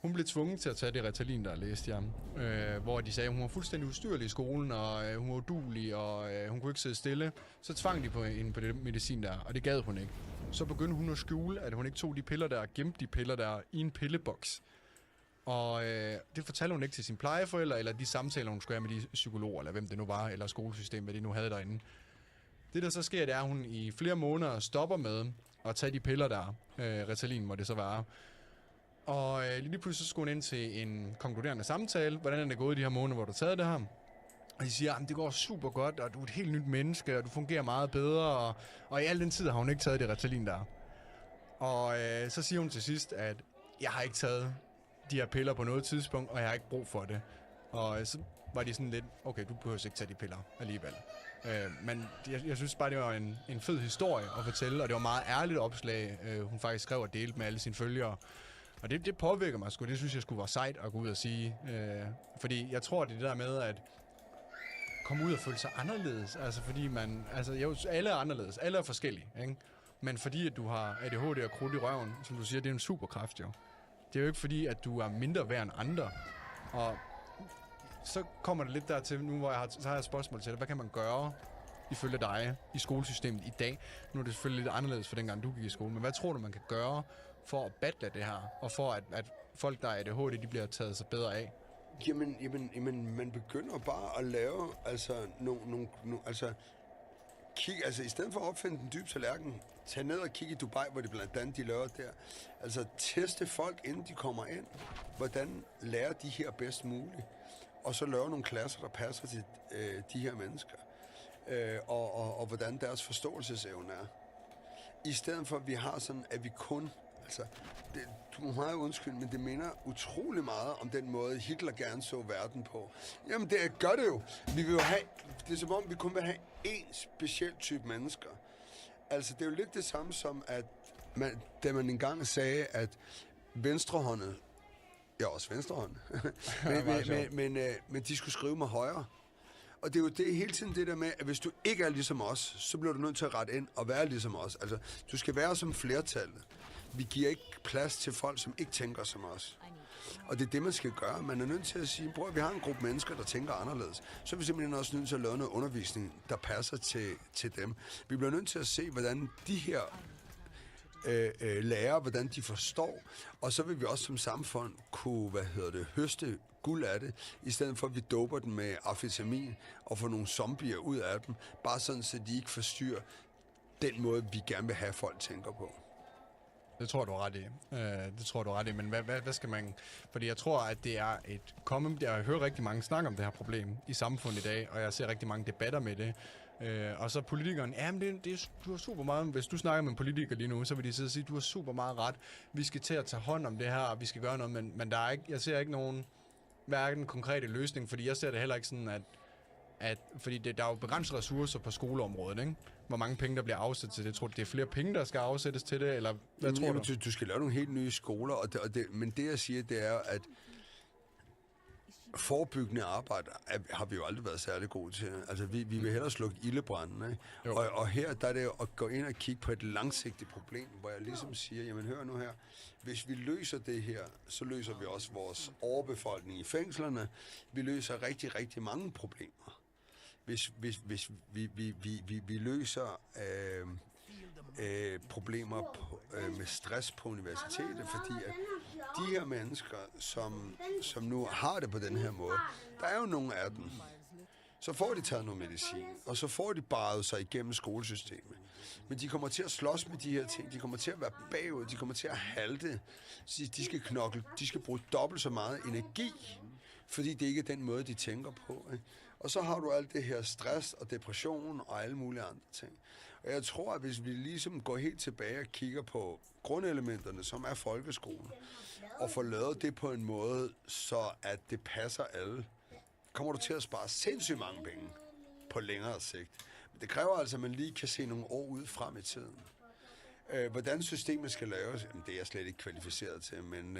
Hun blev tvunget til at tage det Ritalin, der læste jeg, hvor de sagde, at hun var fuldstændig ustyrlig i skolen, og hun var uduelig, og hun kunne ikke sidde stille. Så tvang de på det medicin der, og det gad hun ikke. Så begyndte hun at skjule, at hun ikke tog de piller der, og gemte de piller der i en pilleboks. Og det fortalte hun ikke til sin plejeforældre, eller de samtaler, hun skulle have med de psykologer, eller hvem det nu var, eller skolesystemet, hvad de nu havde derinde. Det, der så sker, det er, at hun i flere måneder stopper med at tage de piller der, Ritalin må det så være. Og lige pludselig så skulle hun ind til en konkluderende samtale. Hvordan er det gået i de her måneder, hvor du har taget det her? Og de siger, at det går super godt, og du er et helt nyt menneske, og du fungerer meget bedre. Og i al den tid har hun ikke taget det Ritalin der. Og så siger hun til sidst, at jeg har ikke taget de her piller på noget tidspunkt, og jeg har ikke brug for det. Og så var de sådan lidt, okay, du behøver ikke tage de piller alligevel. Men jeg synes bare, det var en fed historie at fortælle, og det var meget ærligt opslag, hun faktisk skrev og delte med alle sine følgere. Og det påvirker mig sgu. Det synes jeg skulle være sejt at gå ud og sige. Fordi jeg tror, det er det der med at komme ud og føle sig anderledes. Altså fordi alle er anderledes. Alle er forskellige, ikke? Men fordi at du har ADHD og krudt i røven, som du siger, det er en superkraft jo. Det er jo ikke fordi, at du er mindre værd end andre. Og så kommer det lidt dertil, nu hvor så har jeg et spørgsmål til dig. Hvad kan man gøre ifølge dig i skolesystemet i dag? Nu er det selvfølgelig lidt anderledes for dengang du gik i skole, men hvad tror du, man kan gøre for at battle det her, og for at folk, der er ADHD, de bliver taget sig bedre af? Jamen, man begynder bare at lave, i stedet for at opfinde den dybe tallerken, tag ned og kigge i Dubai, hvor de blandt andet de laver der. Altså, teste folk, inden de kommer ind. Hvordan lærer de her bedst muligt? Og så lave nogle klasser, der passer til de her mennesker. Og hvordan deres forståelsesevne er. I stedet for, at vi har sådan, at vi kun... Altså, du må meget undskylde, men det minder utrolig meget om den måde, Hitler gerne så verden på. Jamen, det gør det jo. Vi vil jo have... Det er som om, vi kun vil have én speciel type mennesker. Altså, det er jo lidt det samme som, at da man engang sagde, at venstrehåndet... Ja, også venstrehånd. men de skulle skrive med højre. Og det er jo det hele tiden det der med, at hvis du ikke er ligesom os, så bliver du nødt til at rette ind og være ligesom os. Altså, du skal være som flertallet. Vi giver ikke plads til folk, som ikke tænker som os. Og det er det, man skal gøre. Man er nødt til at sige, bror, vi har en gruppe mennesker, der tænker anderledes. Så er vi simpelthen også nødt til at lave noget undervisning, der passer til dem. Vi bliver nødt til at se, hvordan de her lærer, hvordan de forstår, og så vil vi også som samfund kunne, høste guld af det, i stedet for at vi doper den med amfetamin og får nogle zombier ud af dem, bare sådan, så de ikke forstyrrer den måde, vi gerne vil have folk tænker på. Det tror du er ret i. Men hvad skal man... Fordi jeg tror, at det er et jeg hører rigtig mange snakke om det her problem i samfundet i dag, og jeg ser rigtig mange debatter med det. Og så politikeren, jamen du har super meget... Hvis du snakker med en politiker lige nu, så vil de sidde og sige, du har super meget ret. Vi skal til at tage hånd om det her, og vi skal gøre noget, men der er ikke, jeg ser ikke nogen hverken konkrete løsning, fordi jeg ser det heller ikke sådan, fordi der er jo begrænsede ressourcer på skoleområdet, ikke? Hvor mange penge, der bliver afsat til det. Tror du, det er flere penge, der skal afsættes til det, eller hvad tror du? Du skal lave nogle helt nye skoler, men det jeg siger, det er, at forebyggende arbejde har vi jo aldrig været særlig gode til. Altså, vi vil hellere slukke ildebranden, ikke? Og her der er det jo at gå ind og kigge på et langsigtet problem, hvor jeg ligesom siger, jamen hør nu her, hvis vi løser det her, så løser vi også vores overbefolkning i fængslerne. Vi løser rigtig, rigtig mange problemer. Hvis vi løser problemer med stress på universitetet, fordi at de her mennesker, som nu har det på den her måde, der er jo nogle af dem, så får de taget noget medicin, og så får de baret sig igennem skolesystemet. Men de kommer til at slås med de her ting, de kommer til at være bagud, de kommer til at halte, de skal knokle, de skal bruge dobbelt så meget energi, fordi det ikke er den måde, de tænker på. Ikke? Og så har du alt det her stress og depression og alle mulige andre ting. Og jeg tror, at hvis vi ligesom går helt tilbage og kigger på grundelementerne, som er folkeskolen, og får lavet det på en måde, så at det passer alle, kommer du til at spare sindssygt mange penge på længere sigt. Men det kræver altså, at man lige kan se nogle år ud frem i tiden. Hvordan systemet skal laves, det er jeg slet ikke kvalificeret til, men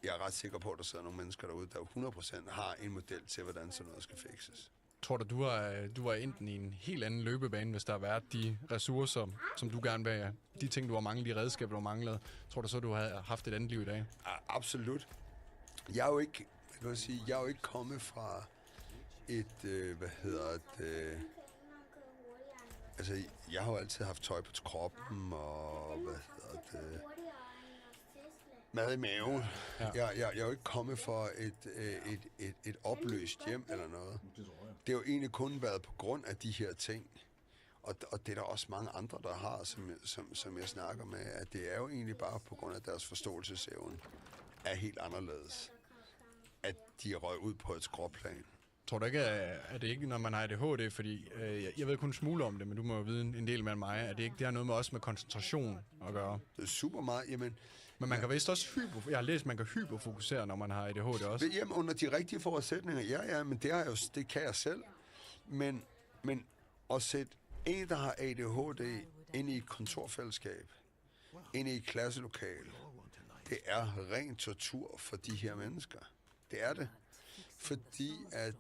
jeg er ret sikker på, at der sidder nogle mennesker derude, der 100% har en model til, hvordan sådan noget skal fikses. Tror du var enten i en helt anden løbebane, hvis der har været de ressourcer, som du gerne vil have, de ting, du har manglet, de redskaber, du har manglet. Tror du så, du havde haft et andet liv i dag? absolut. Jeg er jo ikke, jeg er jo ikke kommet fra et, altså, jeg har jo altid haft tøj på kroppen, og mad i maven. Ja. Jeg er jo ikke kommet fra et opløst hjem eller noget. Det har jo egentlig kun været på grund af de her ting. Og det er der også mange andre, der har, som jeg snakker med, at det er jo egentlig bare på grund af deres forståelsesevne er helt anderledes, at de røg ud på et skråplan. Tror du ikke, at det ikke, når man har ADHD, fordi jeg ved kun en smule om det, men du må jo vide en del mere end mig, at det ikke det har noget med også med koncentration at gøre? Det er super meget, jamen... Men man kan vist også jeg har læst, at man kan hyperfokusere, når man har ADHD også. Jamen, under de rigtige forudsætninger, ja, men det kan jeg selv. Men at sætte en, der har ADHD, ind i et kontorfællesskab, ind i et klasselokale, det er ren tortur for de her mennesker. Det er det. Fordi at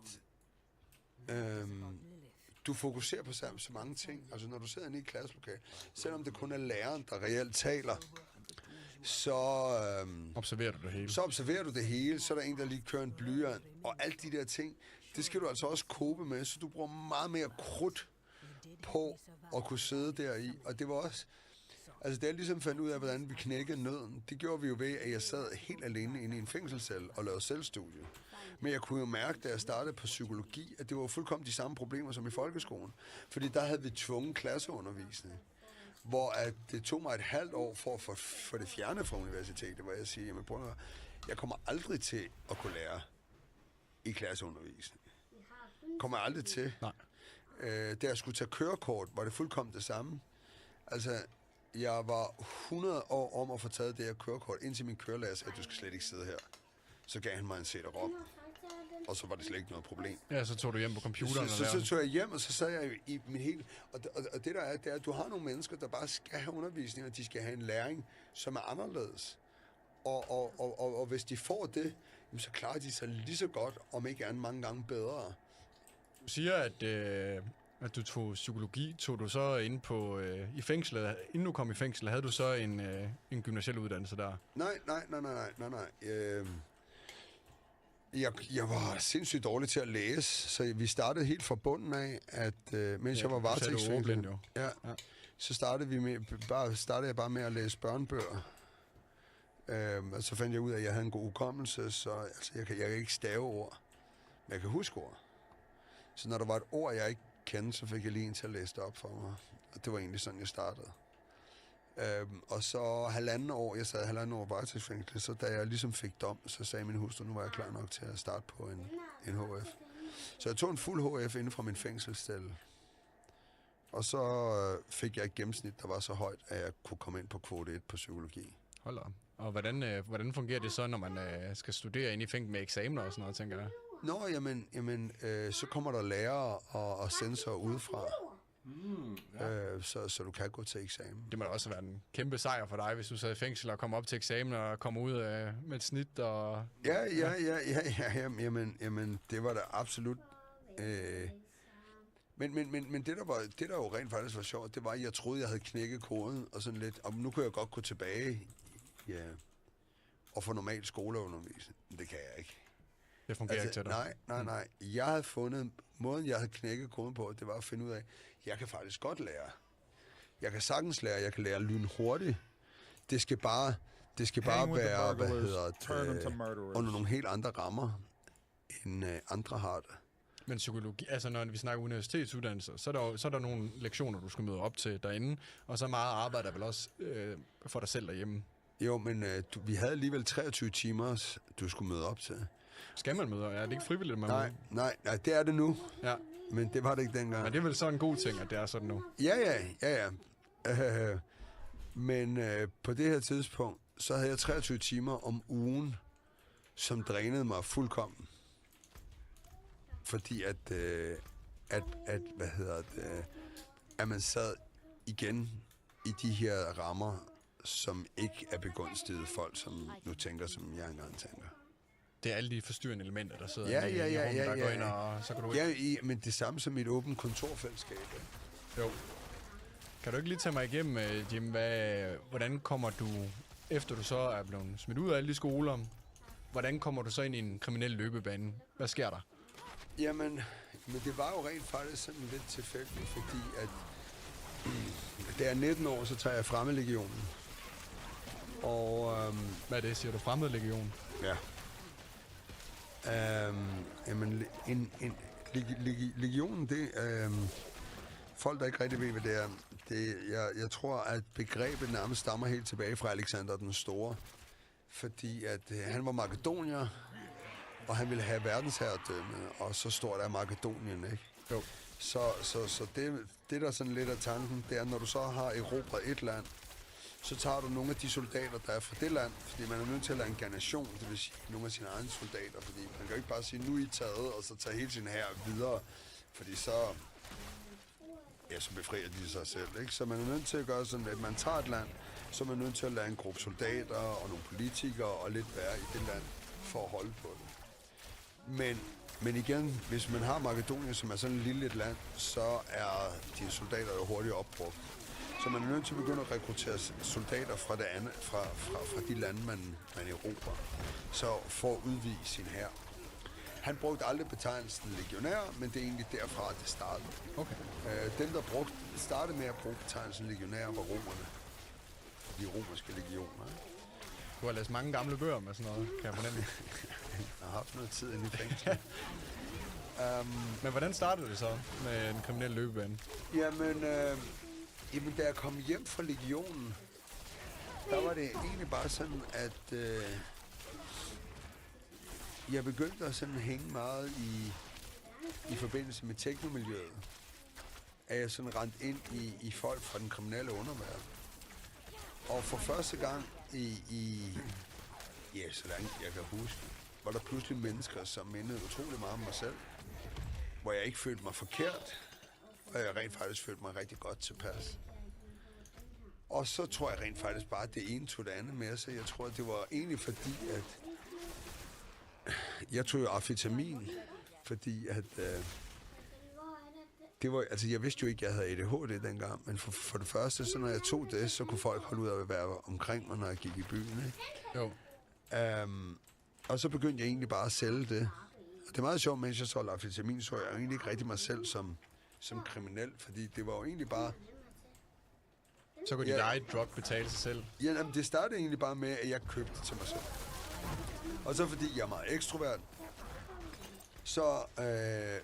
du fokuserer på så mange ting. Altså når du sidder inde i et klasselokale, selvom det kun er læreren, der reelt taler, så observerer du det hele. Så observerer du det hele, så er der en, der lige kører en blyant, og alt de der ting, det skal du altså også kope med, så du bruger meget mere krudt på at kunne sidde deri. Og det var også, altså det er ligesom fandt ud af, hvordan vi knækkede nøden. Det gjorde vi jo ved, at jeg sad helt alene inde i en fængselscelle og lavede selvstudie. Men jeg kunne jo mærke, da jeg startede på psykologi, at det var fuldkommen de samme problemer som i folkeskolen. Fordi der havde vi tvungen klasseundervisning. Hvor at det tog mig et halvt år for at få det fjernet fra universitetet, hvor jeg siger, jamen jeg kommer aldrig til at kunne lære i klasseundervisning. Kommer jeg aldrig til. Nej. Da jeg skulle tage kørekort, var det fuldkommen det samme. Altså, jeg var 100 år om at få taget det her kørekort, indtil min kørelærer sagde, at du skal slet ikke sidde her. Så gav han mig en CD-ROM, og så var det slet ikke noget problem. Ja, så tog du hjem på computeren. Så tog jeg hjem, og så sad jeg i min helt... Og det der er, det er, at du har nogle mennesker, der bare skal have undervisning, og de skal have en læring, som er anderledes. Og hvis de får det, så klarer de sig lige så godt, om ikke andet mange gange bedre. Du siger, at du tog psykologi. Tog du så inde på i fængslet, inden du kom i fængsel, havde du så en gymnasiel uddannelse der? Nej. Jeg var sindssygt dårlig til at læse, så vi startede helt fra bunden af, at mens jeg var varetægtsfængslet, så startede jeg bare med at læse børnebøger. Og så fandt jeg ud af, at jeg havde en god hukommelse, så altså, jeg kan ikke stave ord, men jeg kan huske ord. Så når der var et ord, jeg ikke kendte, så fik jeg lige en til at læse det op for mig. Og det var egentlig sådan, jeg startede. Og så jeg sad halvanden år varetægtsfængslet, så da jeg ligesom fik dom, så sagde min hustru, nu var jeg klar nok til at starte på en HF. Så jeg tog en fuld HF inden fra min fængselsstelle. Og så fik jeg et gennemsnit, der var så højt, at jeg kunne komme ind på kvote 1 på psykologi. Hold da. Og hvordan fungerer det så, når man skal studere ind i fængsel med eksamener og sådan noget, tænker jeg? Nå, jamen, så kommer der lærere og sensorer udefra. Så du kan gå til eksamen. Det må da også være en kæmpe sejr for dig, hvis du sad i fængsel og kom op til eksamen og kom ud med et snit og... Ja, jamen, det var da absolut... Men det der jo rent faktisk var sjovt, det var, at jeg troede, jeg havde knækket koden og sådan lidt, og nu kunne jeg godt gå tilbage og få normal skoleundervisning. Men det kan jeg ikke. Det fungerer ikke til dig? Nej. Jeg havde fundet, måden jeg havde knækket koden på, det var at finde ud af, jeg kan faktisk godt lære. Jeg kan sagtens lære, jeg kan lære lynhurtigt. Det skal bare være, under nogle helt andre rammer, end andre har det. Men psykologi, altså når vi snakker universitetsuddannelser, så er der nogle lektioner, du skal møde op til derinde, og så meget arbejder vel også for dig selv derhjemme. Jo, men vi havde alligevel 23 timer, du skulle møde op til. Skal man møde? Er det ikke frivilligt, man Nej, det er det nu. Ja. Men det var det ikke dengang. Men det er vel så en god ting, at det er sådan nu? Ja. Men på det her tidspunkt, så havde jeg 23 timer om ugen, som drænede mig fuldkommen. Fordi at man sad igen i de her rammer, som ikke er begunstiget folk, som nu tænker, som jeg engang tænker. Det er alle de forstyrrende elementer, der sidder i rummet, der går ind, og så kan du ikke... men det samme som et åbent kontorfællesskab. Jo. Kan du ikke lige tage mig igennem, Jim, hvordan kommer du efter du så er blevet smidt ud af alle de skoler, hvordan kommer du så ind i en kriminel løbebane? Hvad sker der? Jamen, men det var jo rent faktisk sådan lidt tilfældigt, fordi at da jeg er 19 år, så tager jeg Fremmedlegionen. Og hvad er det, siger du? Fremmedlegion? ja. Jamen, legionen, det folk, der ikke rigtig ved, hvad det er, jeg tror, at begrebet nærmest stammer helt tilbage fra Alexander den Store. Fordi at han var makedonier, og han ville have verdensherredømme, og så står der Makedonien, ikke? Jo. Så det der sådan lidt af tanken, det er, når du så har erobret et land, så tager du nogle af de soldater, der er fra det land, fordi man er nødt til at lade en garnison, det vil sige nogle af sine egne soldater, fordi man kan jo ikke bare sige, nu er I taget, og så tage hele sin hær videre, fordi så befrier de sig selv, ikke? Så man er nødt til at gøre sådan, at man tager et land, så er man nødt til at lade en gruppe soldater og nogle politikere og lidt være i det land for at holde på det. Men igen, hvis man har Makedonien, som er sådan et lille et land, så er de soldater jo hurtigt opbrugt. Så man er nødt til at begynde at rekruttere soldater fra, det andet, fra de lande, man erobrer, så for at udvide sin hær. Han brugte aldrig betegnelsen legionær, men det er egentlig derfra, at det startede. Okay. Dem, der startede med at bruge betegnelsen legionær, var romerne. De romerske legioner. Du har læst mange gamle bøger med sådan noget, kan jeg fornemme. Jeg har haft noget tid inde i fængsel. Men hvordan startede det så med en kriminel løbebane? Jamen, da jeg kom hjem fra legionen, der var det egentlig bare sådan, at jeg begyndte at sådan hænge meget i forbindelse med teknomiljøet. At jeg sådan rent ind i folk fra den kriminelle underverden. Og for første gang så langt jeg kan huske, var der pludselig mennesker, som mindede utrolig meget om mig selv. Hvor jeg ikke følte mig forkert, og jeg rent faktisk følte mig rigtig godt tilpas. Og så tror jeg rent faktisk bare, at det ene tog det andet med sig. Jeg tror, at det var egentlig fordi, at jeg tog jo amfetamin, fordi at det var, altså jeg vidste jo ikke, at jeg havde ADHD dengang, men for det første, så når jeg tog det, så kunne folk holde ud af at være omkring mig, når jeg gik i byen, ikke? Jo. Og så begyndte jeg egentlig bare at sælge det. Og det er meget sjovt, mens jeg solgte amfetamin, så jeg egentlig ikke rigtig mig selv som kriminel, fordi det var jo egentlig bare... Så kunne dit eget drug betale sig selv? Ja, jamen, det startede egentlig bare med, at jeg købte det til mig selv. Og så fordi jeg er meget ekstrovert, så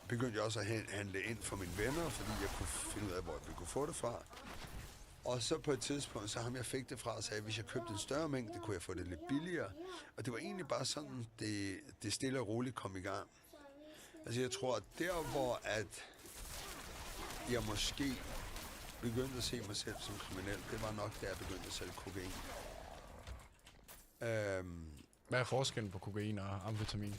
begyndte jeg også at handle ind for mine venner, fordi jeg kunne finde ud af, hvor vi kunne få det fra. Og så på et tidspunkt, så ham jeg fik det fra, sagde, at hvis jeg købte en større mængde, kunne jeg få det lidt billigere. Og det var egentlig bare sådan, det stille og roligt kom i gang. Altså jeg tror, at der hvor at jeg måske begyndte at se mig selv som kriminel, det var nok, da jeg begyndte at sælge kokain. Hvad er forskellen på kokain og amfetamin?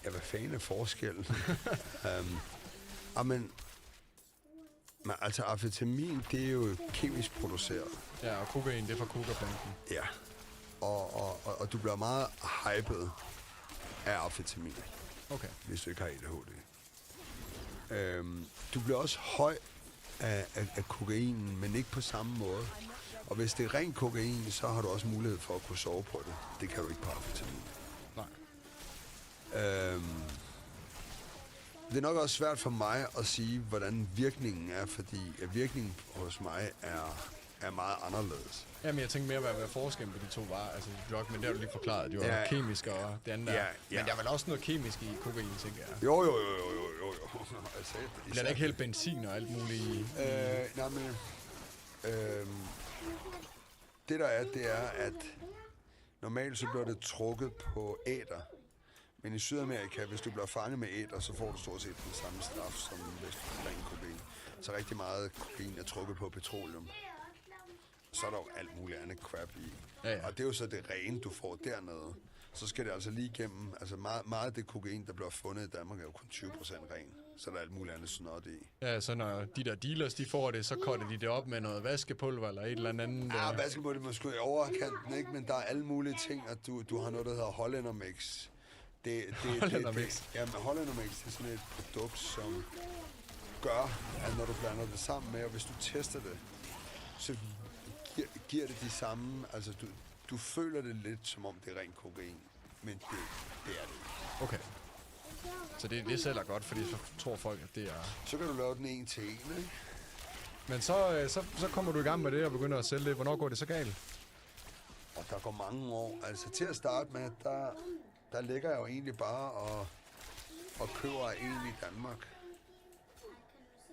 Ja, hvad fanden er forskellen? Men altså, amfetamin, det er jo kemisk produceret. Ja, og kokain, det er fra kokaplanten. Ja, og du bliver meget hyped af amfetamin, okay, hvis du ikke har ADHD. Du bliver også høj af kokainen, men ikke på samme måde. Og hvis det er ren kokain, så har du også mulighed for at kunne sove på det. Det kan du ikke på amfetamin. Nej. Det er nok også svært for mig at sige, hvordan virkningen er, fordi virkningen hos mig er meget anderledes. Jamen, jeg tænkte mere, hvad forskellen på de to var. Altså, drug, men det har du lige forklaret. Det var kemisk og det andet der. Ja. Men der er vel også noget kemisk i kokain, tænker jeg. Jo. Altså, men er der ikke helt benzin og alt muligt i? Nej, men... det der er, det er, at normalt så bliver det trukket på æter. Men i Sydamerika, hvis du bliver fanget med æter, så får du stort set den samme straf, som hvis du drikker kokain. Så rigtig meget kokain er trukket på petroleum. Så er der jo alt muligt andet crap i. Ja. Og det er jo så det rene, du får dernede. Så skal det altså lige igennem, altså meget af det kokain, der bliver fundet i Danmark, er jo kun 20% ren. Så er der alt muligt andet snot i. Ja, så når de der dealers, de får det, så cutter de det op med noget vaskepulver eller et eller andet. Ja, vaskepulver er måske i overkanten, ikke? Men der er alle mulige ting, at du har noget, der hedder Holländermix. Holländermix? Ja, men Holländermix, det er sådan et produkt, som gør, at når du blander det sammen med, og hvis du tester det, så giver det de samme, altså du føler det lidt, som om det er ren kokain, men det er det ikke. Okay. Så det sælger godt, fordi så tror folk, at det er... Så kan du lave den en til en, ikke? Men så kommer du i gang med det og begynder at sælge det. Hvornår går det så galt? Og der går mange år. Altså til at starte med, der ligger jeg jo egentlig bare og køber en i Danmark.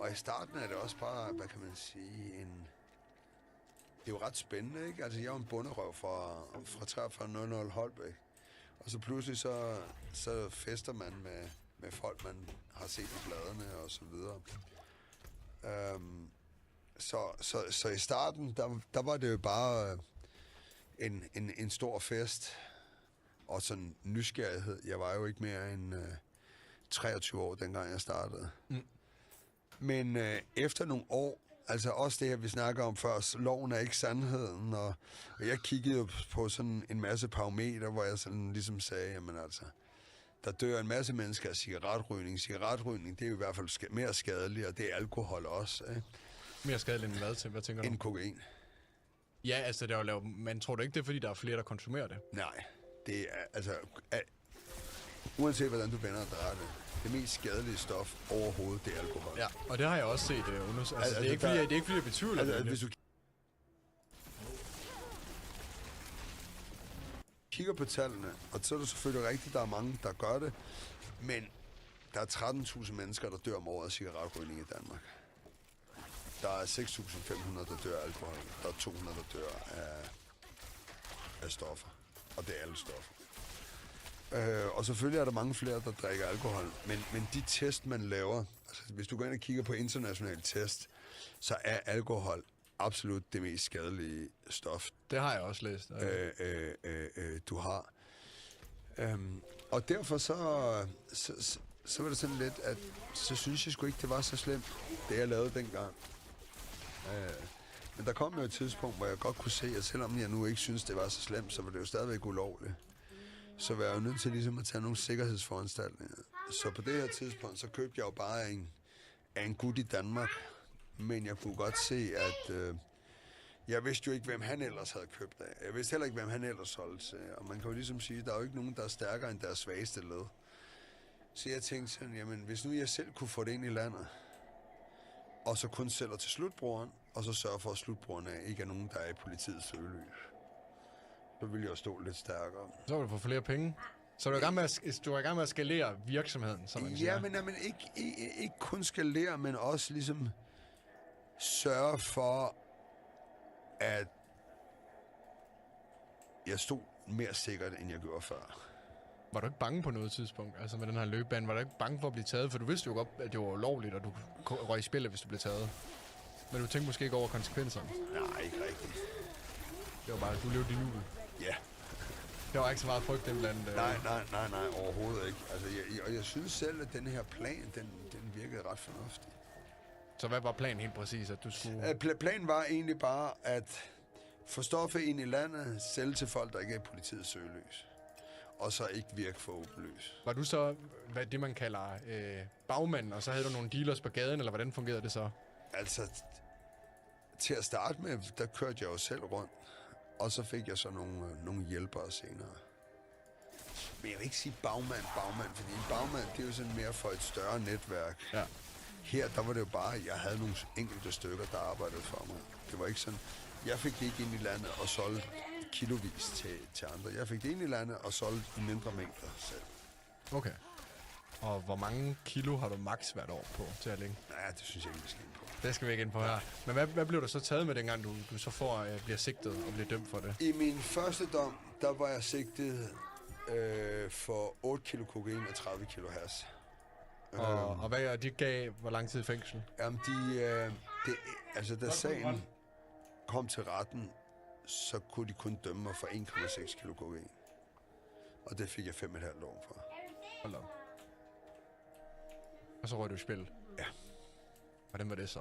Og i starten er det også bare, hvad kan man sige, det er jo ret spændende, ikke? Altså jeg er jo en bunderøv fra 4300 Holbæk. Og så pludselig så fester man med folk, man har set i bladene og så videre. Så i starten, der var det jo bare en stor fest og sådan nysgerrighed. Jeg var jo ikke mere end 23 år, dengang jeg startede. Mm. Men efter nogle år, altså også det her, vi snakker om før, loven er ikke sandheden, og jeg kiggede jo på sådan en masse parametre, hvor jeg sådan ligesom sagde, jamen altså, der dør en masse mennesker af cigaretrygning. Cigaretrygning, det er jo i hvert fald mere skadeligt, og det er alkohol også, ikke? Mere skadeligt end hvad til? Hvad tænker du? End kokain. Ja, altså, det er jo lavet, men tror du ikke, det er, fordi der er flere, der konsumerer det? Nej, det er, altså, uanset hvordan du vender og drejer det mest skadelige stof overhovedet, det er alkohol. Ja, og det har jeg også set undersøgt. Altså, det er ikke fordi, jeg betvivler det. Hvis du kigger på tallene, og så er det selvfølgelig rigtigt, der er mange, der gør det, men der er 13.000 mennesker, der dør om året af cigaretrygning i Danmark. Der er 6.500, der dør af alkohol. Der er 200, der dør af stoffer. Og det er alle stoffer. Og selvfølgelig er der mange flere, der drikker alkohol. Men de test, man laver, altså hvis du går ind og kigger på internationale test, så er alkohol absolut det mest skadelige stof. Det har jeg også læst. Du har. Og derfor så var det sådan lidt, at så synes jeg sgu ikke, det var så slemt, det jeg lavede dengang. Men der kom jo et tidspunkt, hvor jeg godt kunne se, at selvom jeg nu ikke synes, det var så slemt, så var det jo stadigvæk ulovligt. Så var jeg jo nødt til ligesom at tage nogle sikkerhedsforanstaltninger. Så på det her tidspunkt, så købte jeg jo bare af en gut i Danmark. Men jeg kunne godt se, at jeg vidste jo ikke, hvem han ellers havde købt af. Jeg vidste heller ikke, hvem han ellers solgte til. Og man kan jo ligesom sige, at der er jo ikke nogen, der er stærkere end deres svageste led. Så jeg tænkte sådan, jamen hvis nu jeg selv kunne få det ind i landet, og så kun sælger til slutbrugeren, og så sørger for, at slutbrugerne ikke er nogen, der er i politiets søgelys, så ville jeg jo stå lidt stærkere. Så vil du få flere penge. Så du er i gang med at skalere virksomheden, som man siger. Ja, men ikke kun skalere, men også ligesom sørge for, at jeg stod mere sikkert, end jeg gjorde før. Var du ikke bange på noget tidspunkt, altså med den her løbebane? Var du ikke bange for at blive taget? For du vidste jo godt, at det var ulovligt, og du røg i spillet, hvis du blev taget. Men du tænkte måske ikke over konsekvenserne? Nej, ikke rigtigt. Det var bare, at du levede din jul. Ja. Der var ikke så meget frygt den blandt... Nej, overhovedet ikke. Altså, jeg synes selv, at den her plan, den virkede ret fornuftig. Så hvad var planen helt præcis, at du skulle... Planen var egentlig bare at få stoffet ind i landet, sælge til folk, der ikke er i politiets søgelys. Og så ikke virke for åbenlys. Var du så, hvad det man kalder bagmand, og så havde du nogle dealers på gaden, eller hvordan fungerede det så? Altså, til at starte med, der kørte jeg jo selv rundt. Og så fik jeg så nogle hjælpere senere. Men jeg vil ikke sige bagmand, fordi en bagmand, det er jo sådan mere for et større netværk. Ja. Her, der var det jo bare, at jeg havde nogle enkelte stykker, der arbejdede for mig. Det var ikke sådan, jeg fik det ikke ind i landet og solgte kilovis til andre. Jeg fik det ind i landet og solgte i mindre mængder selv. Okay. Og hvor mange kilo har du maks hvert år på til at lægge? Nej, det synes jeg ikke, vi skal ind på. Det skal vi ikke ind på her. Men hvad blev der så taget med, dengang du så bliver sigtet og bliver dømt for det? I min første dom, der var jeg sigtet for 8 kilo kokain og 30 kilo hash. Og hvad de gav, hvor lang tid i fængsel? Jamen, da sagen kom til retten, så kunne de kun dømme mig for 1,6 kilo kokain. Og det fik jeg 5,5 år for. Hold op. Og så røg du i spil? Ja. Hvordan var det så?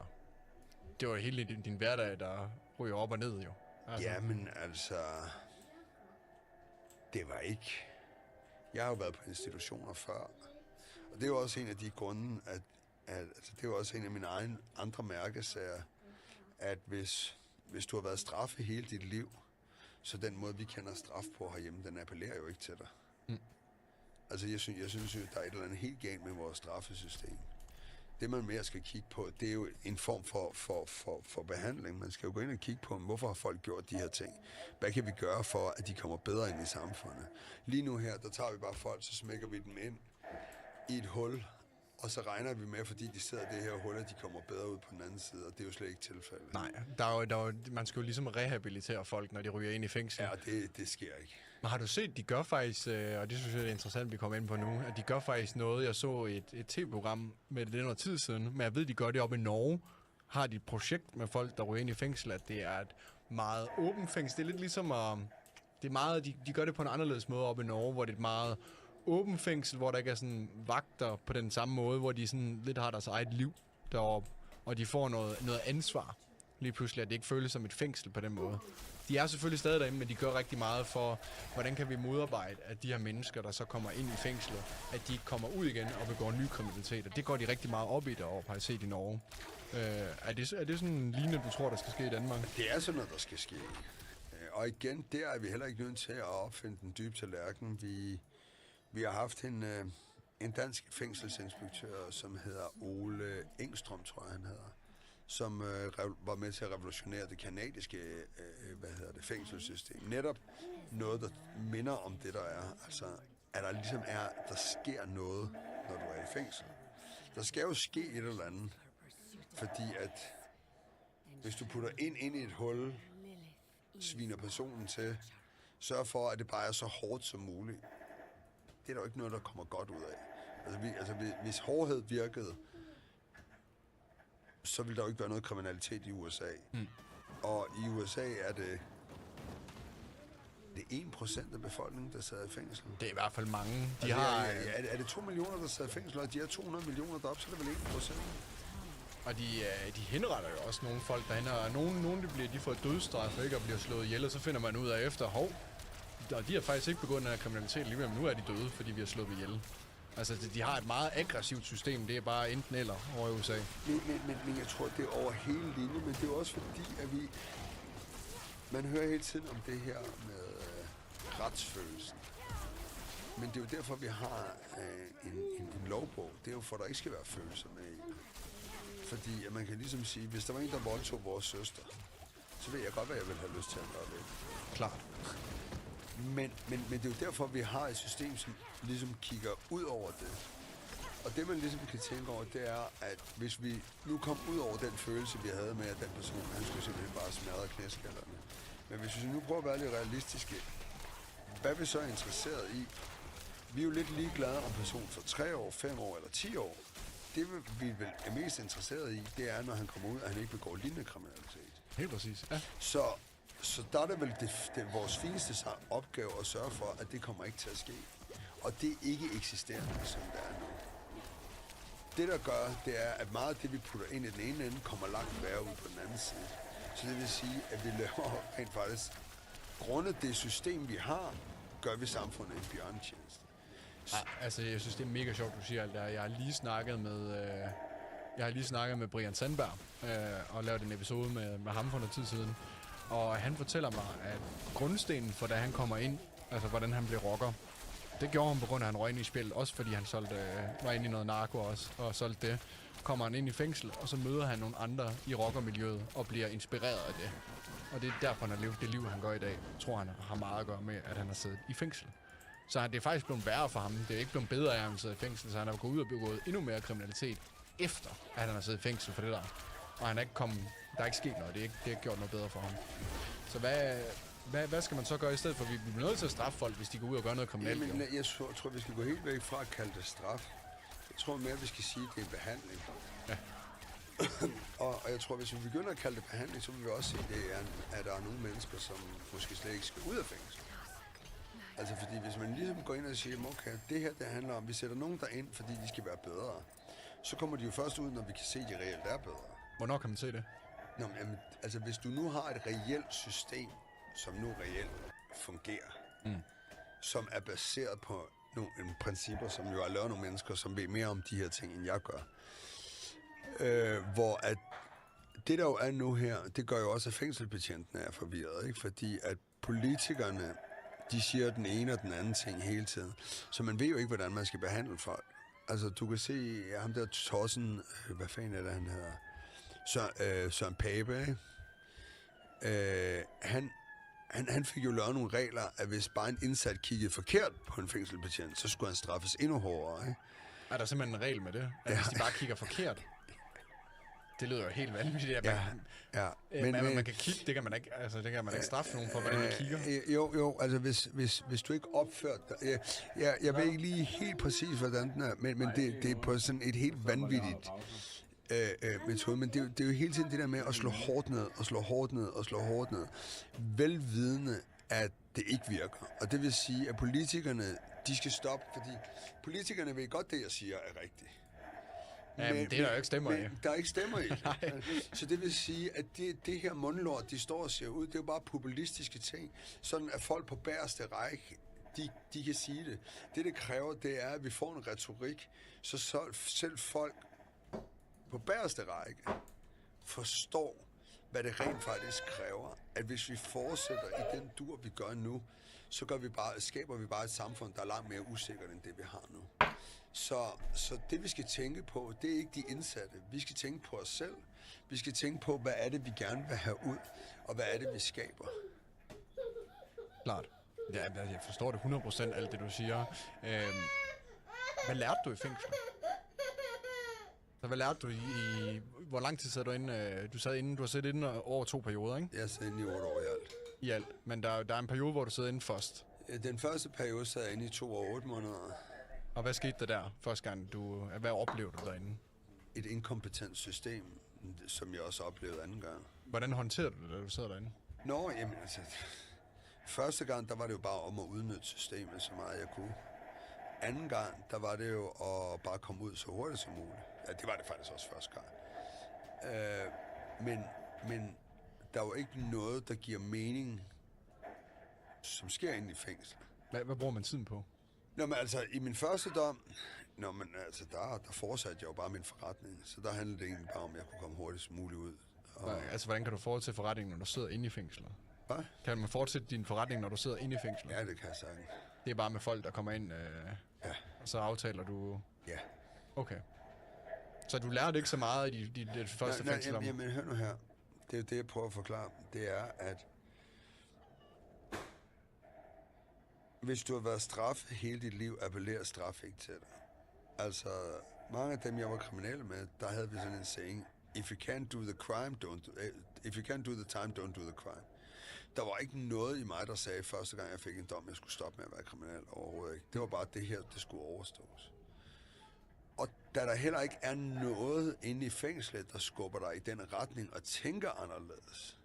Det var hele din hverdag, der ryger op og ned, jo. Altså. Jamen, altså... Det var ikke... Jeg har jo været på institutioner før. Og det er jo også en af de grunde, at altså, det er jo også en af mine andre mærkesager, at hvis du har været straffet hele dit liv, så den måde, vi kender straf på herhjemme, den appellerer jo ikke til dig. Altså, jeg synes jo, der er et eller andet helt galt med vores straffesystem. Det, man mere skal kigge på, det er jo en form for behandling. Man skal jo gå ind og kigge på, hvorfor har folk gjort de her ting? Hvad kan vi gøre for, at de kommer bedre ind i samfundet? Lige nu her, der tager vi bare folk, så smækker vi dem ind i et hul, og så regner vi med, fordi de sidder i det her hul, at de kommer bedre ud på den anden side, og det er jo slet ikke tilfældet. Nej, man skal jo ligesom rehabilitere folk, når de ryger ind i fængsel. Ja, det sker ikke. Men har du set, de gør faktisk, og det synes jeg er interessant, vi kommer ind på nu, at de gør faktisk noget, jeg så et tv-program med det noget tid siden, men jeg ved, de gør det oppe i Norge, har de et projekt med folk, der ryger ind i fængsel, at det er et meget åbent fængsel. Det er lidt ligesom, det er meget, de gør det på en anderledes måde oppe i Norge, hvor det er et meget åbent fængsel, hvor der ikke er sådan vagter på den samme måde, hvor de sådan lidt har deres eget liv deroppe, og de får noget ansvar lige pludselig, at det ikke føles som et fængsel på den måde. De er selvfølgelig stadig derinde, men de gør rigtig meget for, hvordan kan vi modarbejde, at de her mennesker, der så kommer ind i fængslet, at de ikke kommer ud igen og begår ny kriminalitet. Og det går de rigtig meget op i deroppe, har jeg set i Norge. Er det sådan en lignende, du tror, der skal ske i Danmark? Det er sådan noget, der skal ske. Og igen, der er vi heller ikke nødt til at opfinde den dybe tallerken. Vi har haft en dansk fængselsinspektør, som hedder Ole Engstrøm, tror jeg, han hedder, som var med til at revolutionere det kanadiske fængselssystem. Netop noget, der minder om det, der er. Altså, at der ligesom der sker noget, når du er i fængsel. Der skal jo ske et eller andet, fordi at hvis du putter ind i et hul, sviner personen til, sørg for, at det bare er så hårdt som muligt. Det er der jo ikke noget, der kommer godt ud af. Altså, hvis hårdhed virkede, så vil der jo ikke være noget kriminalitet i USA. Og i USA er det 1% af befolkningen, der sidder i fængsel. Det er i hvert fald mange. Er det 2 millioner, der sidder i fængsel, og de er 200 millioner deroppe, så er det vel 1%. Og de henretter jo også nogle folk derhen, og de får dødsstraf, ikke, og bliver slået ihjel, og så finder man ud af efter, og de har faktisk ikke begået den her kriminalitet alligevel, men nu er de døde, fordi vi har slået dem ihjel. Altså, de har et meget aggressivt system. Det er bare enten eller over i USA. Men jeg tror, det er over hele linjen, men det er jo også fordi, at man hører hele tiden om det her med retsfølelsen. Men det er jo derfor, vi har en lovbog. Det er jo for, at der ikke skal være følelser med i. Fordi at man kan ligesom sige, hvis der var en, der voldtog vores søster, så ved jeg godt, hvad jeg vil have lyst til at gøre ved. Klart. Men det er jo derfor, vi har et system, som ligesom kigger ud over det. Og det, man ligesom kan tænke over, det er, at hvis vi nu kom ud over den følelse, vi havde med, at den person, han skulle simpelthen bare smadre knæskallerne. Men hvis vi nu prøver at være lidt realistiske, hvad er vi så interesseret i? Vi er jo lidt ligeglade om personen for 3 år, 5 år eller 10 år. Det, vi vel er mest interesseret i, det er, når han kommer ud, at han ikke begår lignende kriminalitet. Helt præcis, ja. Så der er det vel vores fineste opgave at sørge for, at det kommer ikke til at ske. Og det er ikke eksisterende, som det er nu. Det, der gør, det er, at meget af det, vi putter ind i den ene ende, kommer langt værre ud på den anden side. Så det vil sige, at vi laver rent faktisk, grundet det system, vi har, gør vi samfundet en bjørnetjeneste. Ja, altså, jeg synes, det er mega sjovt, du siger alt det her. Jeg har lige snakket med Brian Sandberg og lavet en episode med ham for noget tid siden. Og han fortæller mig, at grundstenen for, da han kommer ind, altså hvordan han blev rocker, det gjorde han på grund af, at han røg ind i spil, også fordi han var inde i noget narko også, og solgte det. Kommer han ind i fængsel, og så møder han nogle andre i rockermiljøet, og bliver inspireret af det. Og det er derfor, han har levet det liv, han gør i dag. Jeg tror, han har meget at gøre med, at han har siddet i fængsel. Så det er faktisk blevet værre for ham. Det er ikke blevet bedre af, at han sidder i fængsel, så han har gået ud og begået endnu mere kriminalitet, efter at han har siddet i fængsel for det der. Og han er ikke kommet, der er ikke sket noget. Det er ikke gjort noget bedre for ham. Så hvad skal man så gøre i stedet for? Vi bliver nødt til at straffe folk, hvis de går ud og gør noget kriminelt. Jamen, jeg tror, vi skal gå helt væk fra at kalde det straf. Jeg tror mere, vi skal sige, at det er en behandling. Ja. og jeg tror, hvis vi begynder at kalde det behandling, så vil vi også se, at der er nogle mennesker, som måske slet ikke skal ud af fængsel. Altså fordi hvis man ligesom går ind og siger, okay, det her det handler om, vi sætter nogen derind, fordi de skal være bedre, så kommer de jo først ud, når vi kan se, at de reelt er bedre. Hvornår kan man se det? Nå, men, altså hvis du nu har et reelt system, som nu reelt fungerer, som er baseret på nogle principper, som jo har lavet nogle mennesker, som ved mere om de her ting, end jeg gør, hvor at det, der jo er nu her, det gør jo også, at fængselsbetjentene er forvirret, ikke? Fordi at politikerne, de siger den ene og den anden ting hele tiden. Så man ved jo ikke, hvordan man skal behandle folk. Altså, du kan se ham der tossen, hvad fanden er det, han hedder? Søren Pape, ikke? Han fik jo lavet nogle regler, at hvis bare en indsat kiggede forkert på en fængselsbetjent, så skulle han straffes endnu hårdere, ikke? Er der simpelthen en regel med det? At hvis de bare kigger forkert? Det lyder jo helt vanvittigt. Men man kan kigge, det kan man ikke, altså, det kan man ikke straffe nogen for, hvordan man kigger. Jo, altså hvis du ikke opfører dig... Jeg ved ikke lige helt præcis, hvordan den er, men det er på sådan et helt vanvittigt metode. Men det er jo hele tiden det der med at slå hårdt ned, og slå hårdt ned, og slå hårdt ned. Velvidende, at det ikke virker. Og det vil sige, at politikerne, de skal stoppe, fordi politikerne ved godt, det jeg siger er rigtigt. Men det er der jo ikke stemmer i. Der er ikke stemmer i. Så det vil sige, at det her mundlort, de står og ser ud, det er jo bare populistiske ting. Sådan at folk på bagerste række, de kan sige det. Det kræver, det er, at vi får en retorik, så selv folk på bagerste række forstår, hvad det rent faktisk kræver. At hvis vi fortsætter i den dur, vi gør nu, så skaber vi bare et samfund, der er langt mere usikkert end det, vi har nu. Så det, vi skal tænke på, det er ikke de indsatte. Vi skal tænke på os selv. Vi skal tænke på, hvad er det, vi gerne vil have ud, og hvad er det, vi skaber. Klart. Ja, jeg forstår det 100% alt det, du siger. Hvad lærte du i fængslet? Så hvad lærte du i hvor lang tid sad du inde? Du har siddet inde over 2 perioder, ikke? Jeg sad inde i 8 år i alt. I alt. Men der er en periode, hvor du sidder inde først. Den første periode sad jeg inde i 2 år og 8 måneder. Og hvad skete der første gang? Hvad oplevede du derinde? Et inkompetent system, som jeg også oplevede anden gang. Hvordan håndterede du det, da du sidder derinde? Jamen altså... Første gang, der var det jo bare om at udnytte systemet så meget jeg kunne. Anden gang, der var det jo at bare komme ud så hurtigt som muligt. Ja, det var det faktisk også første gang. Men der er jo ikke noget, der giver mening, som sker inde i fængsel. Hvad bruger man tiden på? Men altså, i min første dom, der fortsatte jeg jo bare min forretning. Så der handlede det egentlig bare om, at jeg kunne komme hurtigst muligt ud. Altså, hvordan kan du fortsætte forretningen, når du sidder inde i fængslet? Hvad? Kan man fortsætte din forretning, når du sidder inde i fængslet? Ja, det kan jeg sagtens. Det er bare med folk, der kommer ind, ja. Og så aftaler du... Ja. Okay. Så du lærte ikke så meget i det første fængsel? Jamen, hør nu her. Det er jo det, jeg prøver at forklare. Det er, at hvis du har været straffet hele dit liv, appellerer straf ikke til dig. Altså, mange af dem, jeg var kriminel med, der havde vi sådan en saying, if you can't do the time, don't do the crime. Der var ikke noget i mig, der sagde første gang, jeg fik en dom, jeg skulle stoppe med at være kriminel overhovedet ikke. Det var bare det her, det skulle overstås. Og da der heller ikke er noget inde i fængslet, der skubber dig i den retning og tænker anderledes.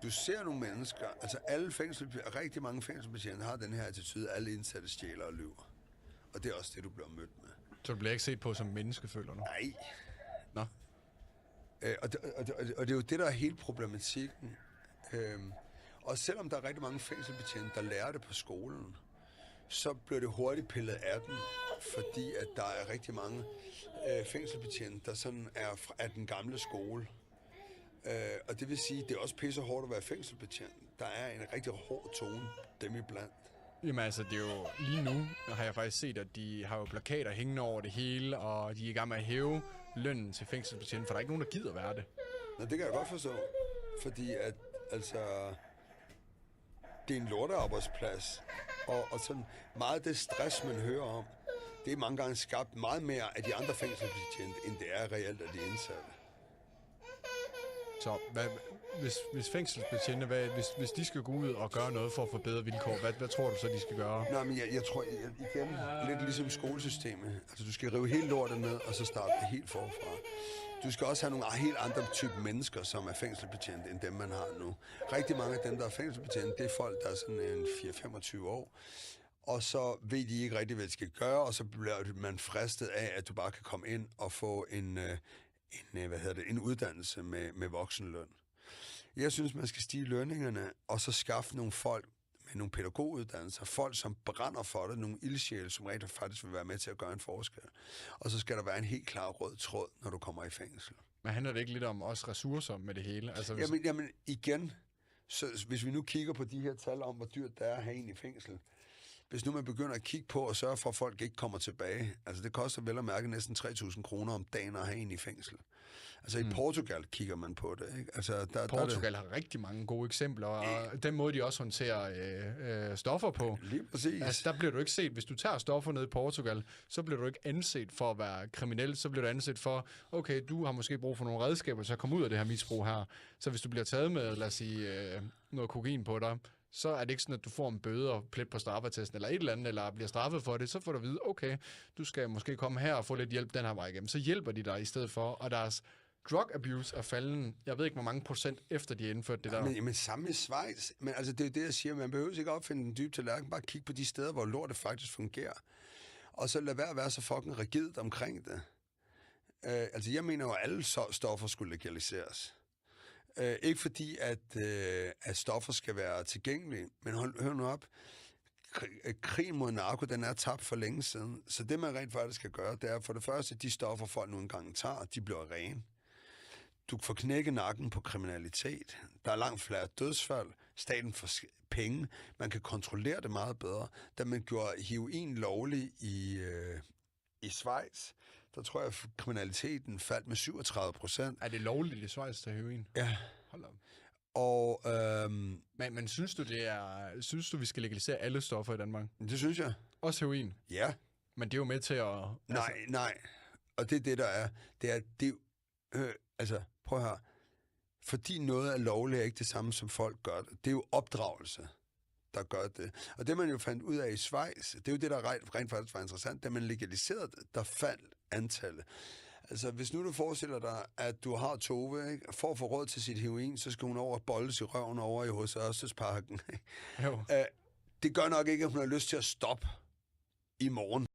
Du ser nogle mennesker, altså rigtig mange fængselsbetjente har den her attitude, alle indsatte stjæler og lyver. Og det er også det, du bliver mødt med. Så du bliver ikke set på som menneske, føler du? Nej. Nå. Og det er jo det, der er hele problematikken. Og selvom der er rigtig mange fængselsbetjente, der lærer det på skolen, så bliver det hurtigt pillet af dem, fordi at der er rigtig mange fængselsbetjente, der sådan er af den gamle skole. Og det vil sige, at det er også pisse hårdt at være fængselsbetjent. Der er en rigtig hård tone dem iblandt. Jamen altså, det er jo lige nu, har jeg faktisk set, at de har jo plakater hængende over det hele, og de er i gang med at hæve lønnen til fængselsbetjenten, for der er ikke nogen, der gider være det. Nå, det kan jeg godt forstå. Fordi at, altså, det er en lortearbejdsplads, og sådan meget af det stress, man hører om, det er mange gange skabt meget mere af de andre fængselsbetjente, end det er reelt af de indsatte. Så hvis fængselsbetjente, hvis de skal gå ud og gøre noget for at få bedre vilkår, hvad tror du så, de skal gøre? Nej, men jeg tror igen, lidt ligesom skolesystemet. Altså, du skal rive helt lortet ned, og så starte det helt forfra. Du skal også have nogle helt andre typer mennesker, som er fængselsbetjente, end dem, man har nu. Rigtig mange af dem, der er fængselsbetjente, det er folk, der er sådan en 4-25 år. Og så ved de ikke rigtig, hvad de skal gøre, og så bliver man fristet af, at du bare kan komme ind og få en uddannelse med voksenløn. Jeg synes, man skal stige lønningerne, og så skaffe nogle folk nogle pædagoguddannelser, folk, som brænder for det, nogle ildsjæle, som rent faktisk vil være med til at gøre en forskel. Og så skal der være en helt klar rød tråd, når du kommer i fængsel. Men handler det ikke lidt om også ressourcer med det hele? Altså, hvis... Jamen igen, så hvis vi nu kigger på de her tal om, hvor dyrt det er at have en i fængsel, hvis nu man begynder at kigge på og sørge for, at folk ikke kommer tilbage, altså det koster vel at mærke næsten 3.000 kroner om dagen at have en i fængsel. Altså i Portugal kigger man på det, ikke? Altså, Portugal har rigtig mange gode eksempler, og den måde, de også håndterer stoffer på. Lige præcis. Altså, der bliver du ikke set. Hvis du tager stoffer ned i Portugal, så bliver du ikke anset for at være kriminel, så bliver du anset for, okay, du har måske brug for nogle redskaber til at komme ud af det her misbrug her. Så hvis du bliver taget med, lad os sige, noget kokain på dig, så er det ikke sådan, at du får en bøde og plet på straffetesten eller et eller andet, eller bliver straffet for det, så får du at vide, okay, du skal måske komme her og få lidt hjælp den her vej igennem. Så hjælper de dig i stedet for, og deres drug abuse er falden, jeg ved ikke, hvor mange procent efter de har indført det der. Men samme i Schweiz, men altså det er jo det, jeg siger, man behøver ikke opfinde den dybe tallerken, bare kigge på de steder, hvor lortet faktisk fungerer. Og så lad være at være så fucking rigidt omkring det. Altså jeg mener jo, at alle stoffer skulle legaliseres. Ikke fordi, at stoffer skal være tilgængelige, men hør nu op. Krigen mod narko, den er tabt for længe siden. Så det, man rent faktisk skal gøre, det er for det første, de stoffer, folk nu engang tager, de bliver rene. Du får knække nakken på kriminalitet. Der er langt flere dødsfald. Staten får penge. Man kan kontrollere det meget bedre. Da man gjorde heroin lovlig i Schweiz, der tror jeg, at kriminaliteten faldt med 37%. Er det lovligt i Schweiz til heroin? Ja. Hold op. Og, men synes du, vi skal legalisere alle stoffer i Danmark? Det synes jeg. Også heroin? Ja. Men det er jo med til at... Nej. Og det er det, der er. Altså, prøv at høre. Fordi noget er lovligt, er ikke det samme, som folk gør det. Det er jo opdragelse, der gør det. Og det, man jo fandt ud af i Schweiz, det er jo det, der rent faktisk var interessant. Da man legaliserede det, der faldt antallet. Altså, hvis nu du forestiller dig, at du har Tove, ikke? For at få råd til sit heroin, så skal hun over boldes i røven over i hos Ørstedsparken. Jo. Det gør nok ikke, at hun har lyst til at stoppe i morgen.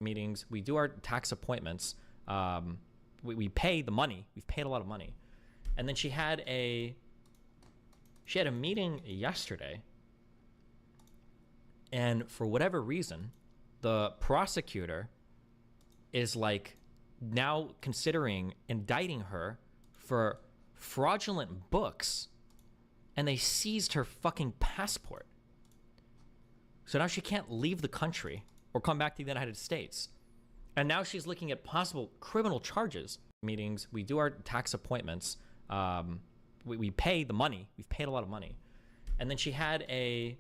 Meetings, we do our tax appointments, we pay the money, we've paid a lot of money. And then she had a meeting yesterday, and for whatever reason, the prosecutor is like now considering indicting her for fraudulent books, and they seized her fucking passport. So now she can't leave the country or come back to the United States. And now she's looking at possible criminal charges. Meetings, we do our tax appointments. We pay the money. We've paid a lot of money. And then she had a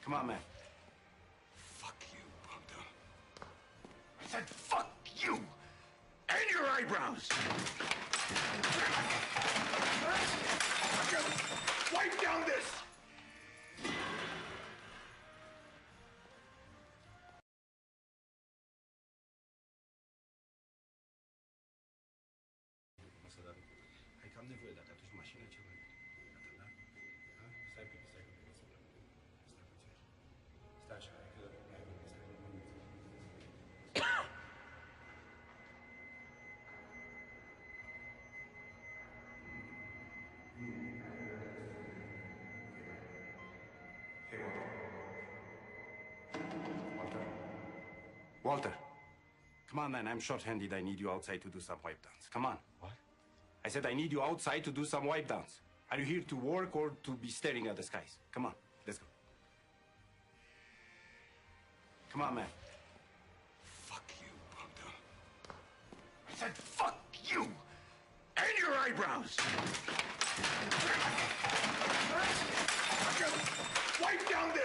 Come on, man. Fuck you, Pronto. I said fuck you! And your eyebrows! Wipe down this! Walter, come on, man. I'm short-handed. I need you outside to do some wipe downs. Come on. What? I said I need you outside to do some wipe downs. Are you here to work or to be staring at the skies? Come on, let's go. Come on, man. Fuck you, Panda. I said fuck you and your eyebrows. Wipe down there.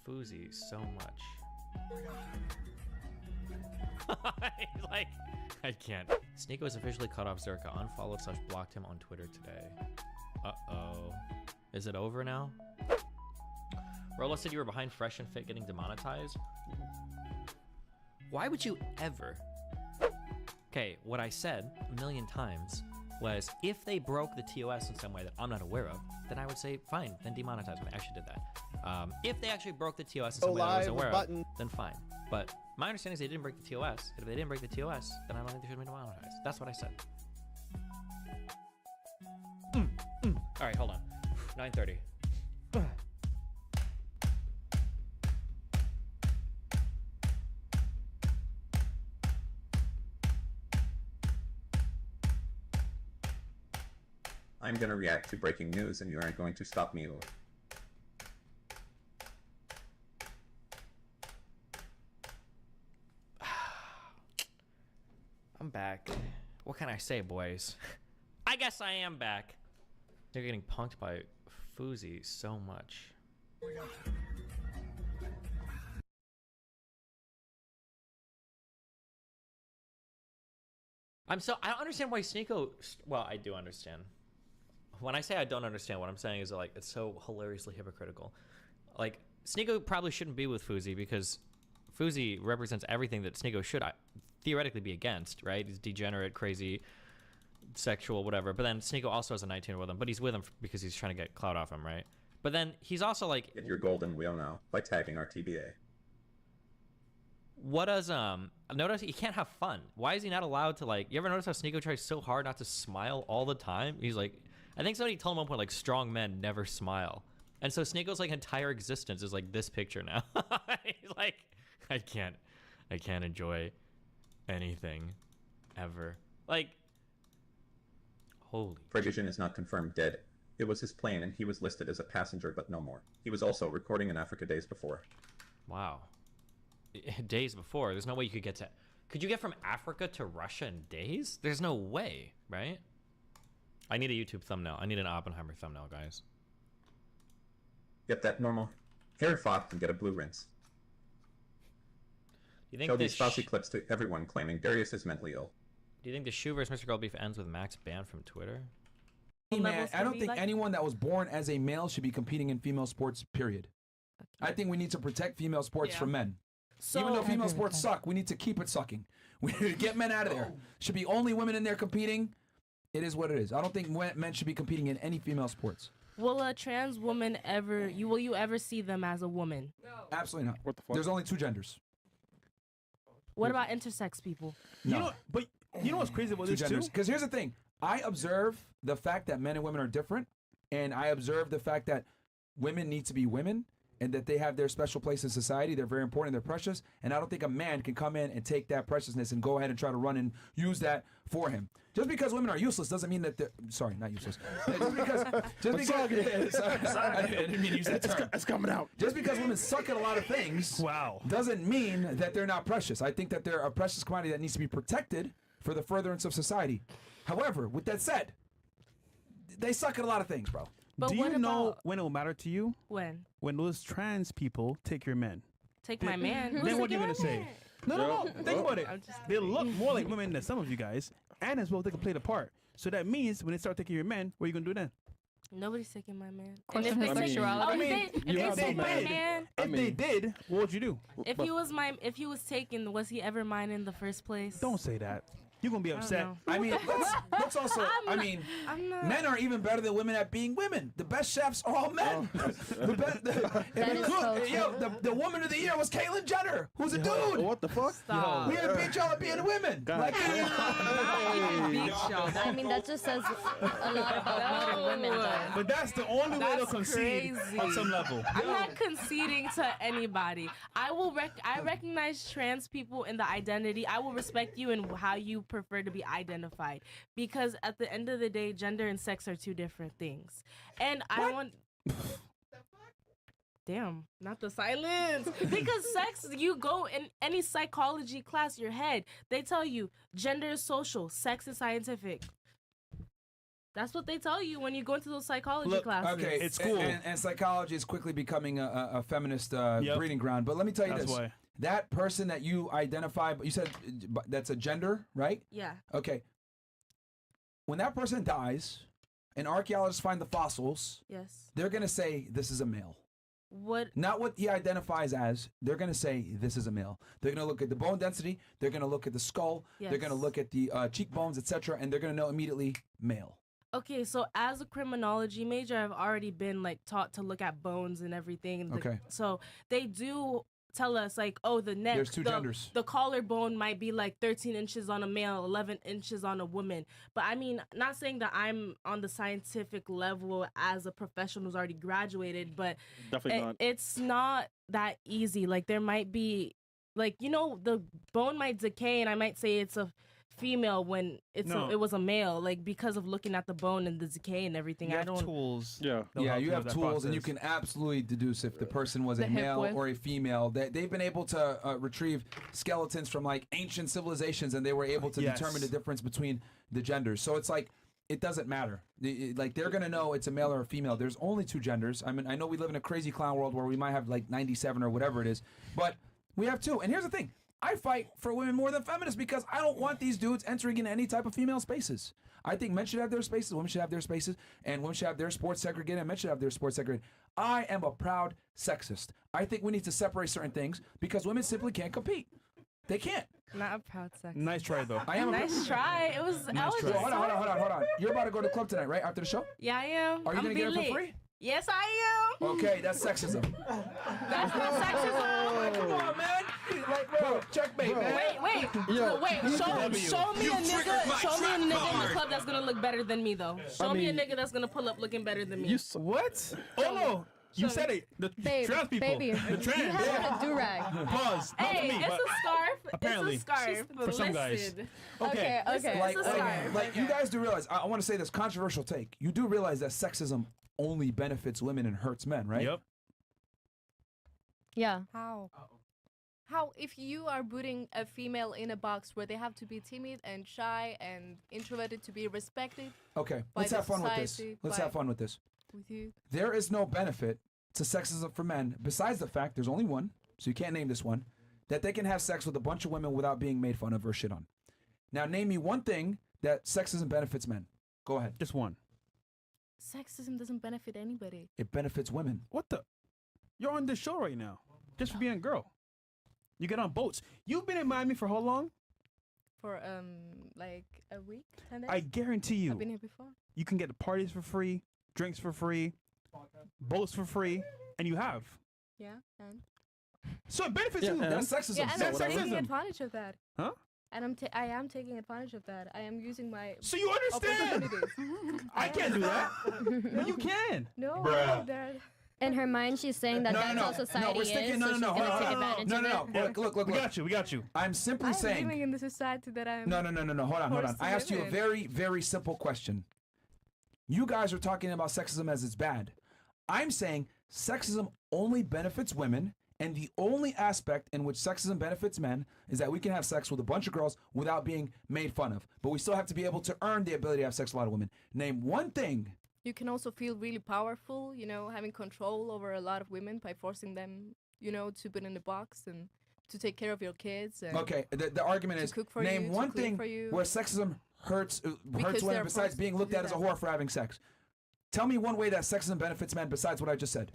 Foozy so much. Like, I can't. Sneeko has officially cut off Zerka, unfollowed / blocked him on Twitter today. Uh-oh. Is it over now? Rolo said you were behind Fresh and Fit getting demonetized. Why would you ever? Okay, what I said a million times was if they broke the TOS in some way that I'm not aware of, then I would say, fine, then demonetize them. I actually did that. If they actually broke the TOS in some way that I wasn't aware of, then fine. But my understanding is they didn't break the TOS. And if they didn't break the TOS, then I don't think they should have been demonetized. That's what I said. All right, hold on. 9:30. I'm going to react to breaking news and you aren't going to stop me. I'm back. What can I say, boys? I guess I am back. They're getting punked by Foozy so much. I don't understand why Sneeko. Well, I do understand. When I say I don't understand, what I'm saying is that, like, it's so hilariously hypocritical. Like, Sneeko probably shouldn't be with Foozy because Foozy represents everything that Sneeko should. theoretically be against, right? He's degenerate, crazy, sexual, whatever. But then Sneeko also has a 19 with him, but he's with him because he's trying to get clout off him, right? But then he's also like, Get your golden wheel now by tagging our TBA. what does notice he can't have fun. Why is he not allowed to, like, you ever notice how Sneeko tries so hard not to smile all the time? He's like, I think somebody told him at one point, like, strong men never smile. And so Sneeko's like entire existence is like this picture now. He's like, I can't enjoy anything ever. Like, holy. Ferguson is not confirmed dead. It was his plane and he was listed as a passenger but no more. He was also recording in Africa days before. Wow. Days before. There's no way you could get to... Could you get from Africa to Russia in days? There's no way, right? I need a YouTube thumbnail. I need an Oppenheimer thumbnail, guys. Get that normal hair fought and get a blue rinse. Do you think Show these Fauci clips to everyone claiming Darius is mentally ill. Do you think the Shoe vs. Mr. Girl beef ends with Max banned from Twitter? Hey, man, I don't think anyone that was born as a male should be competing in female sports, period. I think we need to protect female sports from men. So, even though female sports suck, we need to keep it sucking. We need to get men out of there. Should be only women in there competing. It is what it is. I don't think men should be competing in any female sports. Will a trans woman ever? Will you ever see them as a woman? No. Absolutely not. What the fuck? There's only 2 genders. What about intersex people? No. You know, but you know what's crazy about 2 this genders. too? Because here's the thing. I observe the fact that men and women are different, and I observe the fact that women need to be women, and that they have their special place in society. They're very important. They're precious. And I don't think a man can come in and take that preciousness and go ahead and try to run and use that for him. Just because women are useless doesn't mean that they're... Sorry, not useless. I didn't mean to use that term. It's coming out. Just because women suck at a lot of things doesn't mean that they're not precious. I think that they're a precious commodity that needs to be protected for the furtherance of society. However, with that said, they suck at a lot of things, bro. But Do what you know about- when it will matter to you? When? When those trans people take your men. Take my man. Then what are you gonna say? No. Think about it. I'm just They look more like women than some of you guys, and as well they can play the part. So that means when they start taking your men, what are you gonna do then? Nobody's taking my man. Question And his if they- sexuality. Oh, I mean, if they if they take my did, man, if they did, what would you do? if he was taken, was he ever mine in the first place? Don't say that. You're gonna be upset. know. I mean, let's also. I'm I mean, not- men are even better than women at being women. The best chefs are all men. The woman of the year was Caitlyn Jenner, who's a dude. What the fuck? Stop. We had to beat y'all at being women. Like, I mean, that just says a lot about modern women, though. But that's the only way to That's concede crazy. on some level. I'm not conceding to anybody. I recognize trans people in the identity. I will respect you in how you prefer to be identified, because at the end of the day, gender and sex are 2 different things. And I want. Damn, not the silence. Because sex, you go in any psychology class, your head, they tell you gender is social, sex is scientific. That's what they tell you when you go into those psychology classes. Okay, It's cool. And psychology is quickly becoming a feminist Yep. breeding ground. But let me tell you That's this. why. That person that you identify, you said that's a gender, right? Yeah. Okay. When that person dies and archaeologists find the fossils, Yes. they're going to say this is a male. What? Not what he identifies as. They're going to say this is a male. They're going to look at the bone density. They're going to look at the skull. They're going to Yes. look at the cheekbones, etc., and they're going to know immediately male. Okay, so as a criminology major, I've already been like taught to look at bones and everything. Okay. So they do tell us like, oh, the neck, There's 2 genders. the collarbone might be like 13 inches on a male, 11 inches on a woman. But I mean, not saying that I'm on the scientific level as a professional who's already graduated, but Definitely not. it's not that easy. Like there might be, like, you know, the bone might decay and I might say it's a female when it was a male, like because of looking at the bone and the decay and everything. You I have don't. tools. Yeah, you have tools, and you can absolutely deduce if the person was a The hip male width. or a female. They've been able to retrieve skeletons from like ancient civilizations, and they were able to Yes. determine the difference between the genders. So it's like it doesn't matter. Like they're gonna know it's a male or a female. There's only 2 genders. I mean, I know we live in a crazy clown world where we might have like 97 or whatever it is, but we have 2. And here's the thing. I fight for women more than feminists because I don't want these dudes entering into any type of female spaces. I think men should have their spaces, women should have their spaces, and women should have their sports segregated, and men should have their sports segregated. I am a proud sexist. I think we need to separate certain things because women simply can't compete. They can't. Not a proud sex. Nice try though. I am. Nice try. It was. I Nice was try. just Hold on. You're about to go to the club tonight, right? After the show? Yeah, I am. Are you I'm gonna get it lit. for free? Yes, I am. Okay, that's sexism. That's not sexism. Come on, man. Like, bro, checkmate, man. Wait. Show me a nigga in the club that's gonna look better than me though. Show me a nigga that's gonna pull up looking better than me. What? Oh no. You said it. The trans people. Baby, The trans. you have a do-rag. Pause. Not for Hey, me, it's but a scarf. apparently. It's a scarf. For some guys. Listen. Okay. Okay. Like, It's a scarf. like you guys do realize, I want to say this controversial take. You do realize that sexism only benefits women and hurts men, right? Yep. Yeah. How? How if you are putting a female in a box where they have to be timid and shy and introverted to be respected Okay, By let's the have fun with this. society, Let's by- have fun with this. with you? There is no benefit to sexism for men besides the fact there's only one, so you can't name this one, that they can have sex with a bunch of women without being made fun of or shit on. Now, name me one thing that sexism benefits men. Go ahead. Just one. Sexism doesn't benefit anybody. It benefits women. What the? You're on this show right now. Just for being a girl. You get on boats. You've been in Miami for how long? For like a week, 10 days. I guarantee I've you, been here before. you can get the parties for free, drinks for free, boats for free, and you have. Yeah, and So it benefits you. That's sexism. yeah, and That's I'm taking sexism. advantage of that. Huh? And I am taking advantage of that. I am using my So you understand? opportunities. I can't do that. But you can. No, there. In her mind, she's saying that that's how society we're sticking, is, no, so no, she's no, gonna take hold on, advantage no, of no, it. no. Look. We got you. I'm simply I'm saying. living in the society that I'm. No. Hold on. forced to I asked you live a in. very, very simple question. You guys are talking about sexism as it's bad. I'm saying sexism only benefits women, and the only aspect in which sexism benefits men is that we can have sex with a bunch of girls without being made fun of. But we still have to be able to earn the ability to have sex with a lot of women. Name one thing. You can also feel really powerful, having control over a lot of women by forcing them, to put in the box and to take care of your kids. And Okay, the argument to is cook for name you, to one clean thing for you. where sexism hurts Because women they're besides forced being to looked do at as a that. whore for having sex. Tell me one way that sexism benefits men besides what I just said.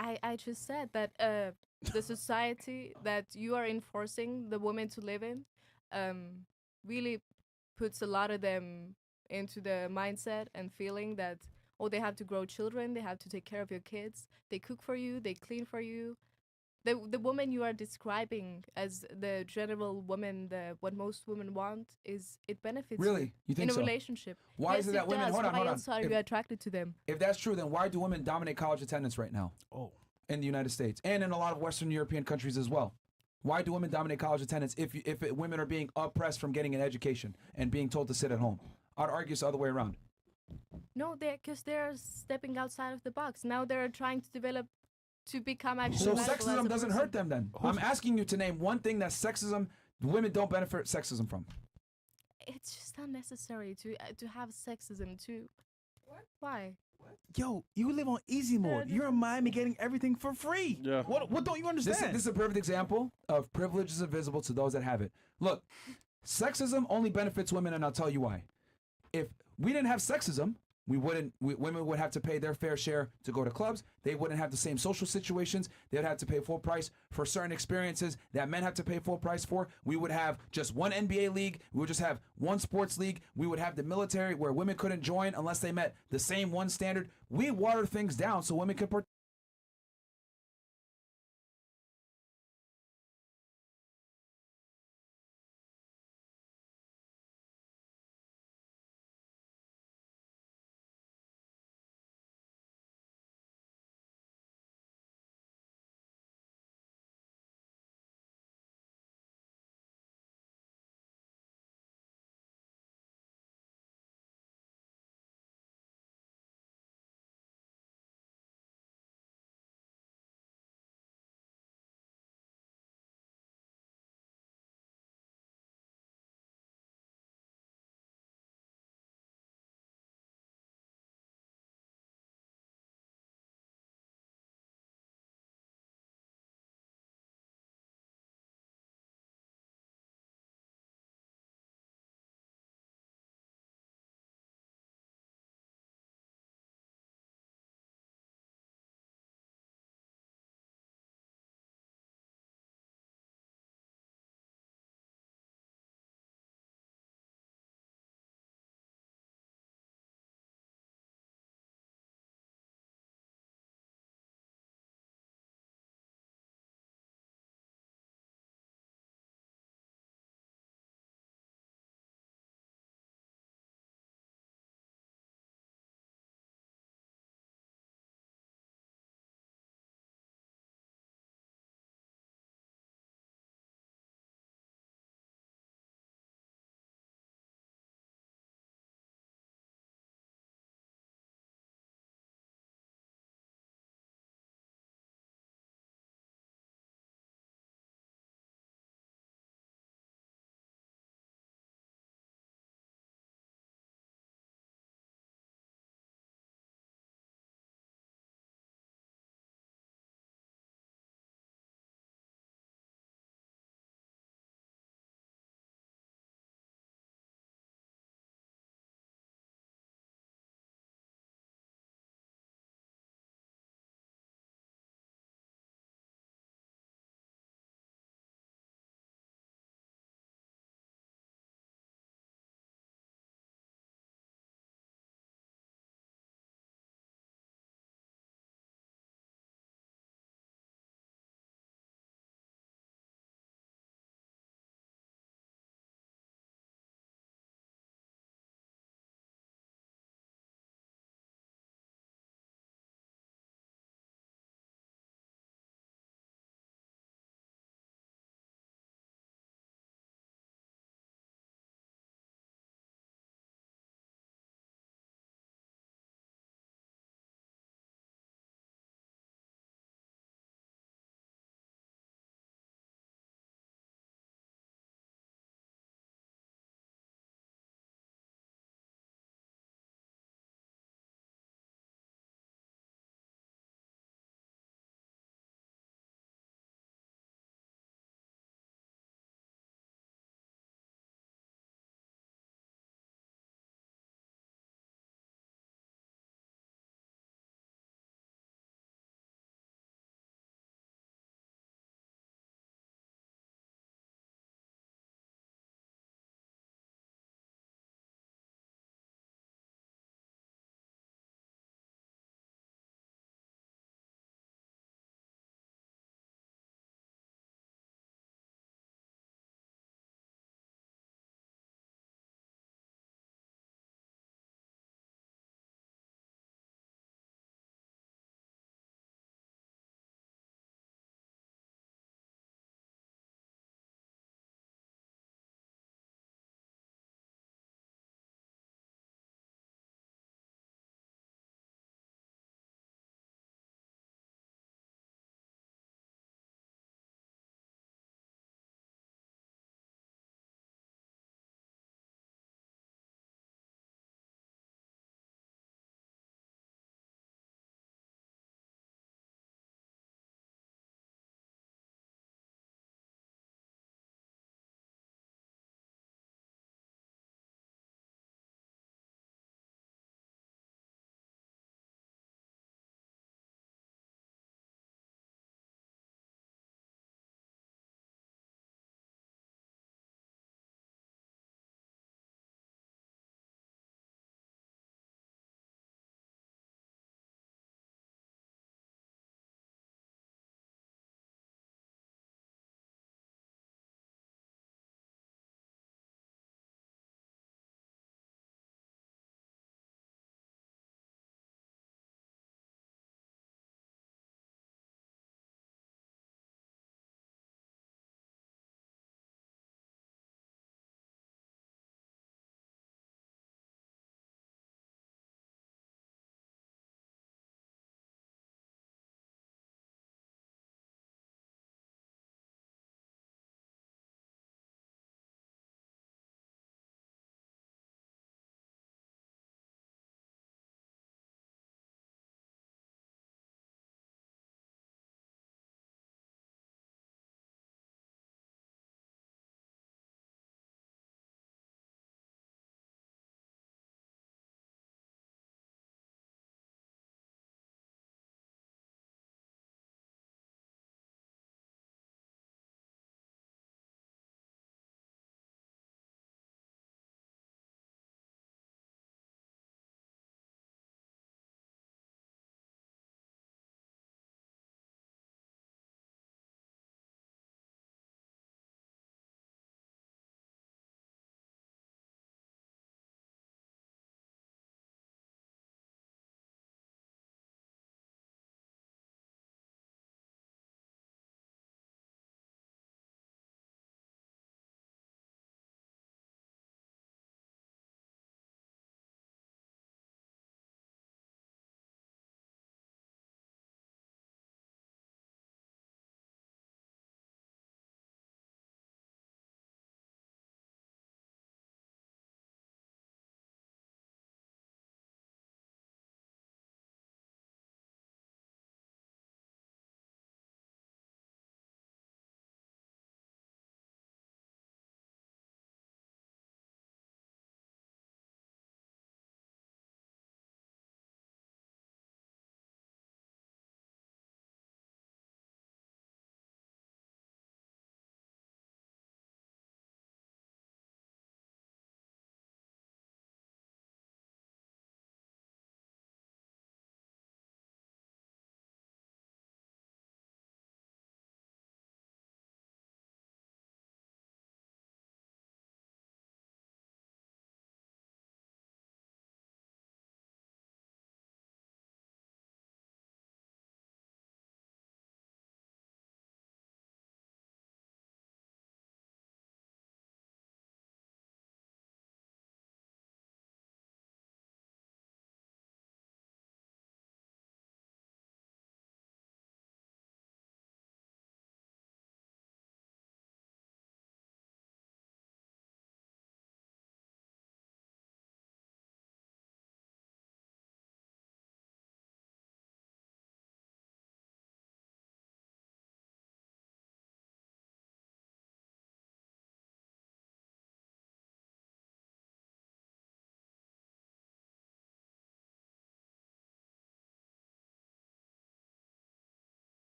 I just said that the society that you are enforcing the women to live in really puts a lot of them into the mindset and feeling that, they have to grow children, they have to take care of your kids, they cook for you, they clean for you. The woman you are describing as the general woman, what most women want, is it benefits Really? you You think in a so? relationship. Why Yes, is it that women? does. Hold on. Why else are If- you attracted to them? If that's true, then why do women dominate college attendance right now Oh. in the United States and in a lot of Western European countries as well? Why do women dominate college attendance if women are being oppressed from getting an education and being told to sit at home? I'd argue it's the other way around. No, because they're stepping outside of the box. Now they're trying to develop to become actually. So valuable as sexism a doesn't person. hurt them then. I'm asking you to name one thing that sexism, women don't benefit sexism from. It's just unnecessary to have sexism too. Why? Yo, you live on easy mode. You're in Miami getting everything for free. Yeah. What don't you understand? This is a perfect example of privilege is invisible to those that have it. Look, sexism only benefits women, and I'll tell you why. If we didn't have sexism, women would have to pay their fair share to go to clubs. They wouldn't have the same social situations. They'd have to pay full price for certain experiences that men have to pay full price for. We would have just one NBA league. We would just have one sports league. We would have the military where women couldn't join unless they met the same one standard. We water things down so women could participate.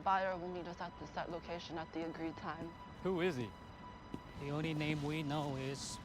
buyer will meet us at the set location at the agreed time. Who is he? The only name we know is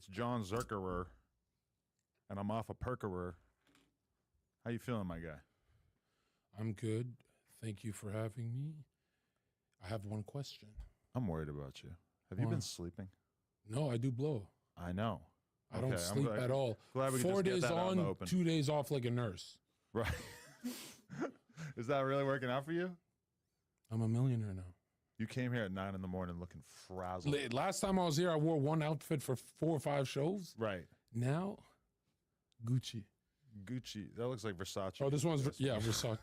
It's John Zerkerer, and I'm off a Perkerer. How you feeling, my guy? I'm good. Thank you for having me. I have one question. I'm worried about you. Have you Why? been sleeping? No, I do blow. I know. I don't sleep at all. Glad we could 4 just get days that out in the on, open. 2 days off like a nurse. Right. Is that really working out for you? I'm a millionaire now. You came here at 9 in the morning looking frazzled. Last time I was here, I wore one outfit for 4 or 5 shows. Right. Now, Gucci. Gucci. That looks like Versace. Oh, this one's, yeah, Versace.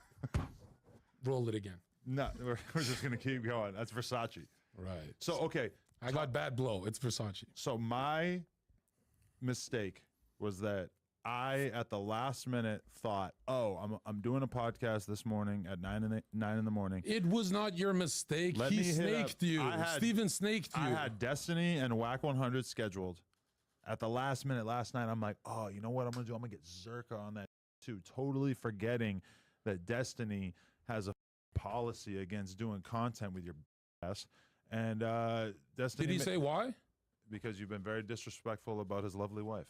Roll it again. No, we're just going to keep going. That's Versace. Right. So, okay. I got bad blow. It's Versace. So my mistake was that I, at the last minute, thought, "Oh, I'm doing a podcast this morning at 9 in the morning." It was not your mistake. He snaked you. Steven snaked you. I had Destiny and Whack 100 scheduled. At the last minute last night, I'm like, "Oh, you know what I'm gonna do? I'm gonna get Zerka on that too." Totally forgetting that Destiny has a policy against doing content with your ass. And Destiny. Did he say why? Because you've been very disrespectful about his lovely wife.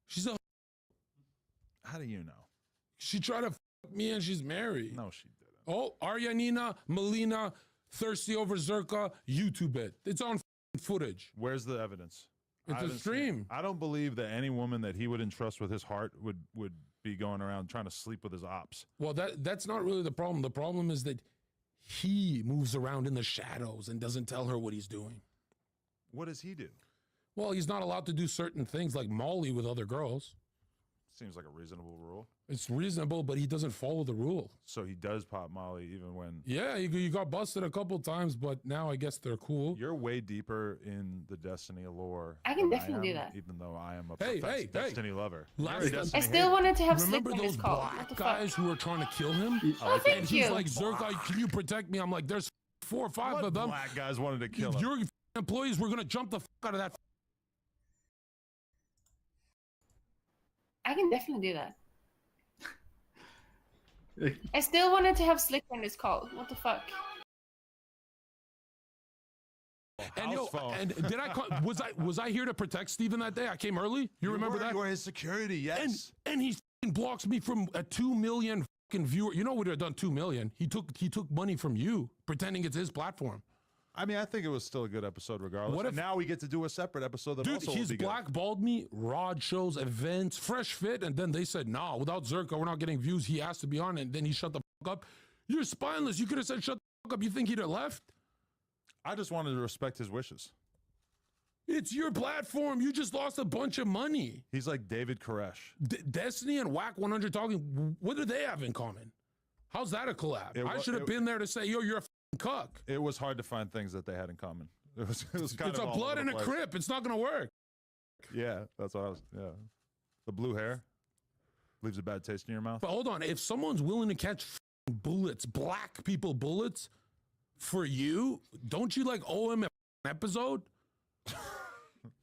She's a. How do you know? She tried to f me and she's married. No, she didn't. Oh, Aryanina, Melina, thirsty over Zerka, YouTube it. It's on footage. Where's the evidence? It's a stream. I don't believe that any woman that he would entrust with his heart would be going around trying to sleep with his ops. Well, that's not really the problem. The problem is that he moves around in the shadows and doesn't tell her what he's doing. What does he do? Well, he's not allowed to do certain things like Molly with other girls. Seems like a reasonable rule. It's reasonable, but he doesn't follow the rule. So he does pop Molly even when... Yeah, you got busted a couple times, but now I guess they're cool. You're way deeper in the Destiny lore. I can than definitely do that. Even though I am a Hey, Destiny lover. I still wanted to have Remember Slick on those this call. black guys who were trying to kill him? Oh, thank and he's you. like, Zerka, can you protect me? I'm like, there's 4 or 5 What of them. black guys wanted to kill him? Your employees were going to jump the out of that. I can definitely do that. I still wanted to have Slick on this call. What the fuck? And did I call, was I here to protect Steven that day? I came early. You remember that? You were his security, yes. And he blocks me from a 2 million viewer. You know, would have done 2 million. He took money from you, pretending it's his platform. I mean, I think it was still a good episode regardless. What if, now we get to do a separate episode that also he's will be blackballed me, rod shows, events, fresh fit, and then they said, nah, without Zerka, we're not getting views. He has to be on, and then he shut the fuck up. You're spineless. You could have said, shut the fuck up. You think he'd have left? I just wanted to respect his wishes. It's your platform. You just lost a bunch of money. He's like David Koresh. Destiny and Whack 100 talking, what do they have in common? How's that a collab? I should have been there to say, yo, you're a cuck. It was hard to find things that they had in common. It was kind it's of a blood and a crip. It's not going to work. Yeah, that's what I was. Yeah. The blue hair leaves a bad taste in your mouth. But hold on. If someone's willing to catch bullets, black people bullets for you, don't you like owe him an episode?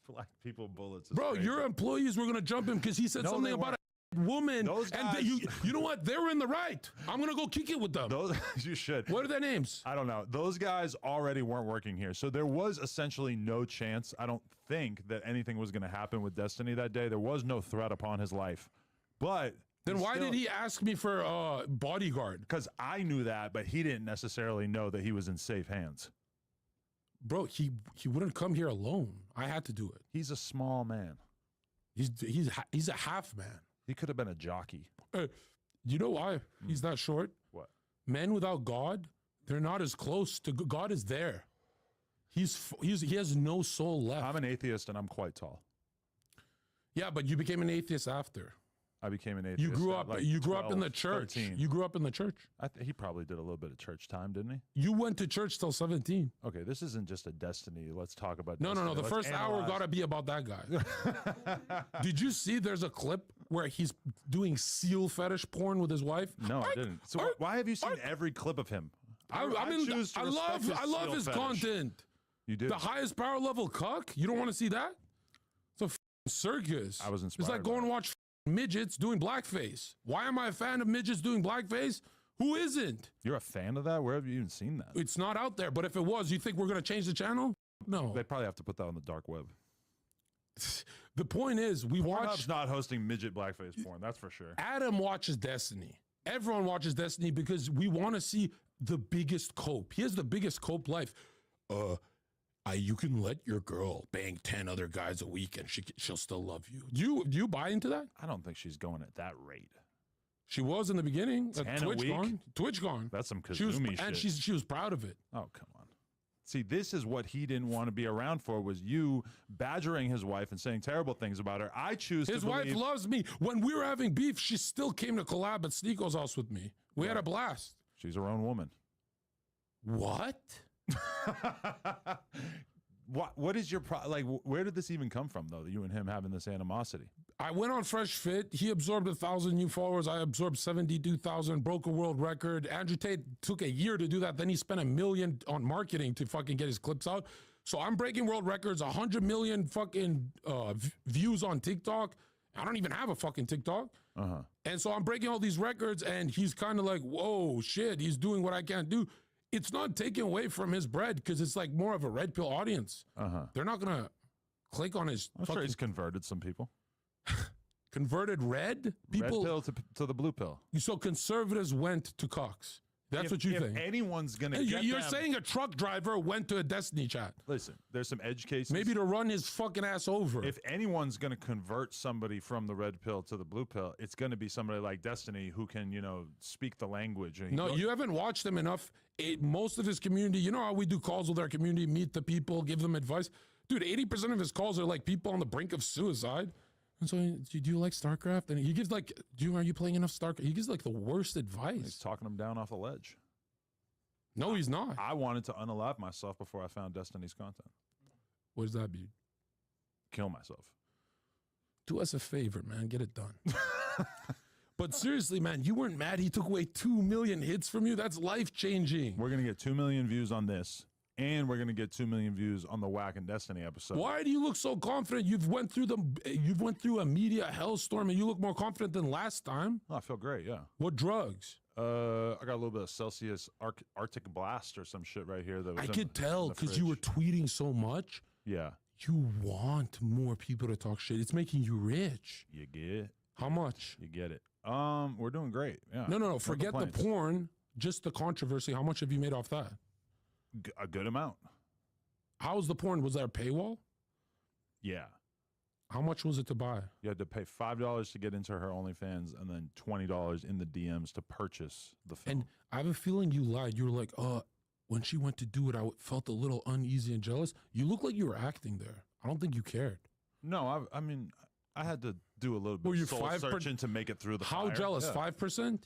Black people bullets. Bro, crazy. your employees were going to jump him because he said something about a woman. Those guys, and you know what? They were in the right. I'm going to go kick it with them. You should. What are their names? I don't know. Those guys already weren't working here. So there was essentially no chance, I don't think, that anything was going to happen with Destiny that day. There was no threat upon his life. But then why did he ask me for bodyguard? Because I knew that, but he didn't necessarily know that he was in safe hands. Bro, he wouldn't come here alone. I had to do it. He's a small man. He's a half man. He could have been a jockey. You know why he's that short? What? Men without God, they're not as close to God. Is there. He has no soul left. I'm an atheist and I'm quite tall. Yeah, but you became an atheist after. I became an atheist. You grew up. Like you grew 12, up in the church. 13. You grew up in the church. He probably did a little bit of church time, didn't he? You went to church till 17. Okay, this isn't just a Destiny. Let's talk about. No. The Let's first hour got to be about that guy. Did you see? There's a clip where he's doing seal fetish porn with his wife. No, I didn't. So why have you seen every clip of him? I love his content. You do. The highest power level cuck. You don't want to see that? It's a circus. I was inspired. It's like going and watch midgets doing blackface. Why am I a fan of midgets doing blackface? Who isn't? You're a fan of that? Where have you even seen that? It's not out there, but if it was, you think we're going to change the channel? No. They probably have to put that on the dark web. The point is, we watch. Pornhub's not hosting midget blackface porn. That's for sure. Adam watches Destiny. Everyone watches Destiny because we want to see the biggest cope. He has the biggest cope life. You can let your girl bang 10 other guys a week and she'll still love you. Do you buy into that? I don't think she's going at that rate. She was in the beginning. 10 Twitch a week? gone. Twitch gone. That's some Kazumi shit. And she was proud of it. Oh, come on. See, this is what he didn't want to be around for, was you badgering his wife and saying terrible things about her. I choose His to believe... wife loves me. When we were having beef, she still came to collab at Sneako's house with me. We had a blast. She's her own woman. What? What is your where did this even come from, though, that you and him having this animosity? I went on Fresh Fit. He absorbed 1,000 new followers. I absorbed 72,000, broke a world record. Andrew Tate took a year to do that. Then he spent $1 million on marketing to fucking get his clips out. So I'm breaking world records, 100 million fucking views on TikTok. I don't even have a fucking TikTok. And so I'm breaking all these records, and he's kind of like, whoa, shit, he's doing what I can't do. It's not taken away from his bread because it's like more of a red pill audience. They're not going to click on his I'm sure he's converted some people. Converted red? People, red pill to the blue pill. So conservatives went to Cox. That's what you think. If anyone's going to get You're them, saying a truck driver went to a Destiny chat. Listen, there's some edge cases. Maybe to run his fucking ass over. If anyone's going to convert somebody from the red pill to the blue pill, it's going to be somebody like Destiny who can, speak the language. No, you haven't watched him enough. Most of his community, you know how we do calls with our community, meet the people, give them advice? Dude, 80% of his calls are like people on the brink of suicide. And so, do you like StarCraft? And he gives like, are you playing enough StarCraft? He gives like the worst advice. He's talking them down off a ledge. No, he's not. I wanted to unalive myself before I found Destiny's content. What does that mean? Kill myself. Do us a favor, man. Get it done. But seriously, man, you weren't mad he took away 2 million hits from you? That's life-changing. We're going to get 2 million views on this, and we're going to get 2 million views on the Whack and Destiny episode. Why do you look so confident? You've went through a media hellstorm, and you look more confident than last time. Oh, I feel great, yeah. What drugs? I got a little bit of Celsius Arctic Blast or some shit right here. That was I could tell because you were tweeting so much. Yeah. You want more people to talk shit. It's making you rich. You get. How much? You get it. We're doing great. Yeah. No. Forget the porn. Just the controversy. How much have you made off that? A good amount. How's the porn? Was there a paywall? Yeah. How much was it to buy? You had to pay $5 to get into her OnlyFans and then $20 in the DMs to purchase the film. And I have a feeling you lied. You were like, when she went to do it, I felt a little uneasy and jealous. You look like you were acting there. I don't think you cared. No, I mean, I had to do a little bit of soul searching to make it through the How fire. jealous? Yeah. 5%?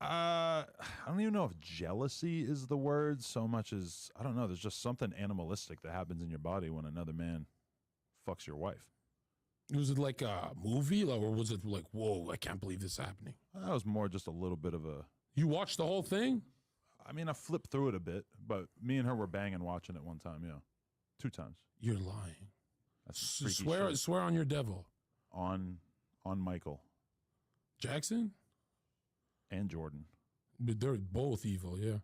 I don't even know if jealousy is the word so much as, I don't know, there's just something animalistic that happens in your body when another man fucks your wife. Was it like a movie, or was it like, whoa, I can't believe this is happening? That was more just a little bit of a... You watched the whole thing? I mean, I flipped through it a bit, but me and her were banging watching it one time, yeah. 2 times. You're lying. That's freaky shit. Swear on your devil. On Michael. Jackson? And Jordan. They're both evil, yeah.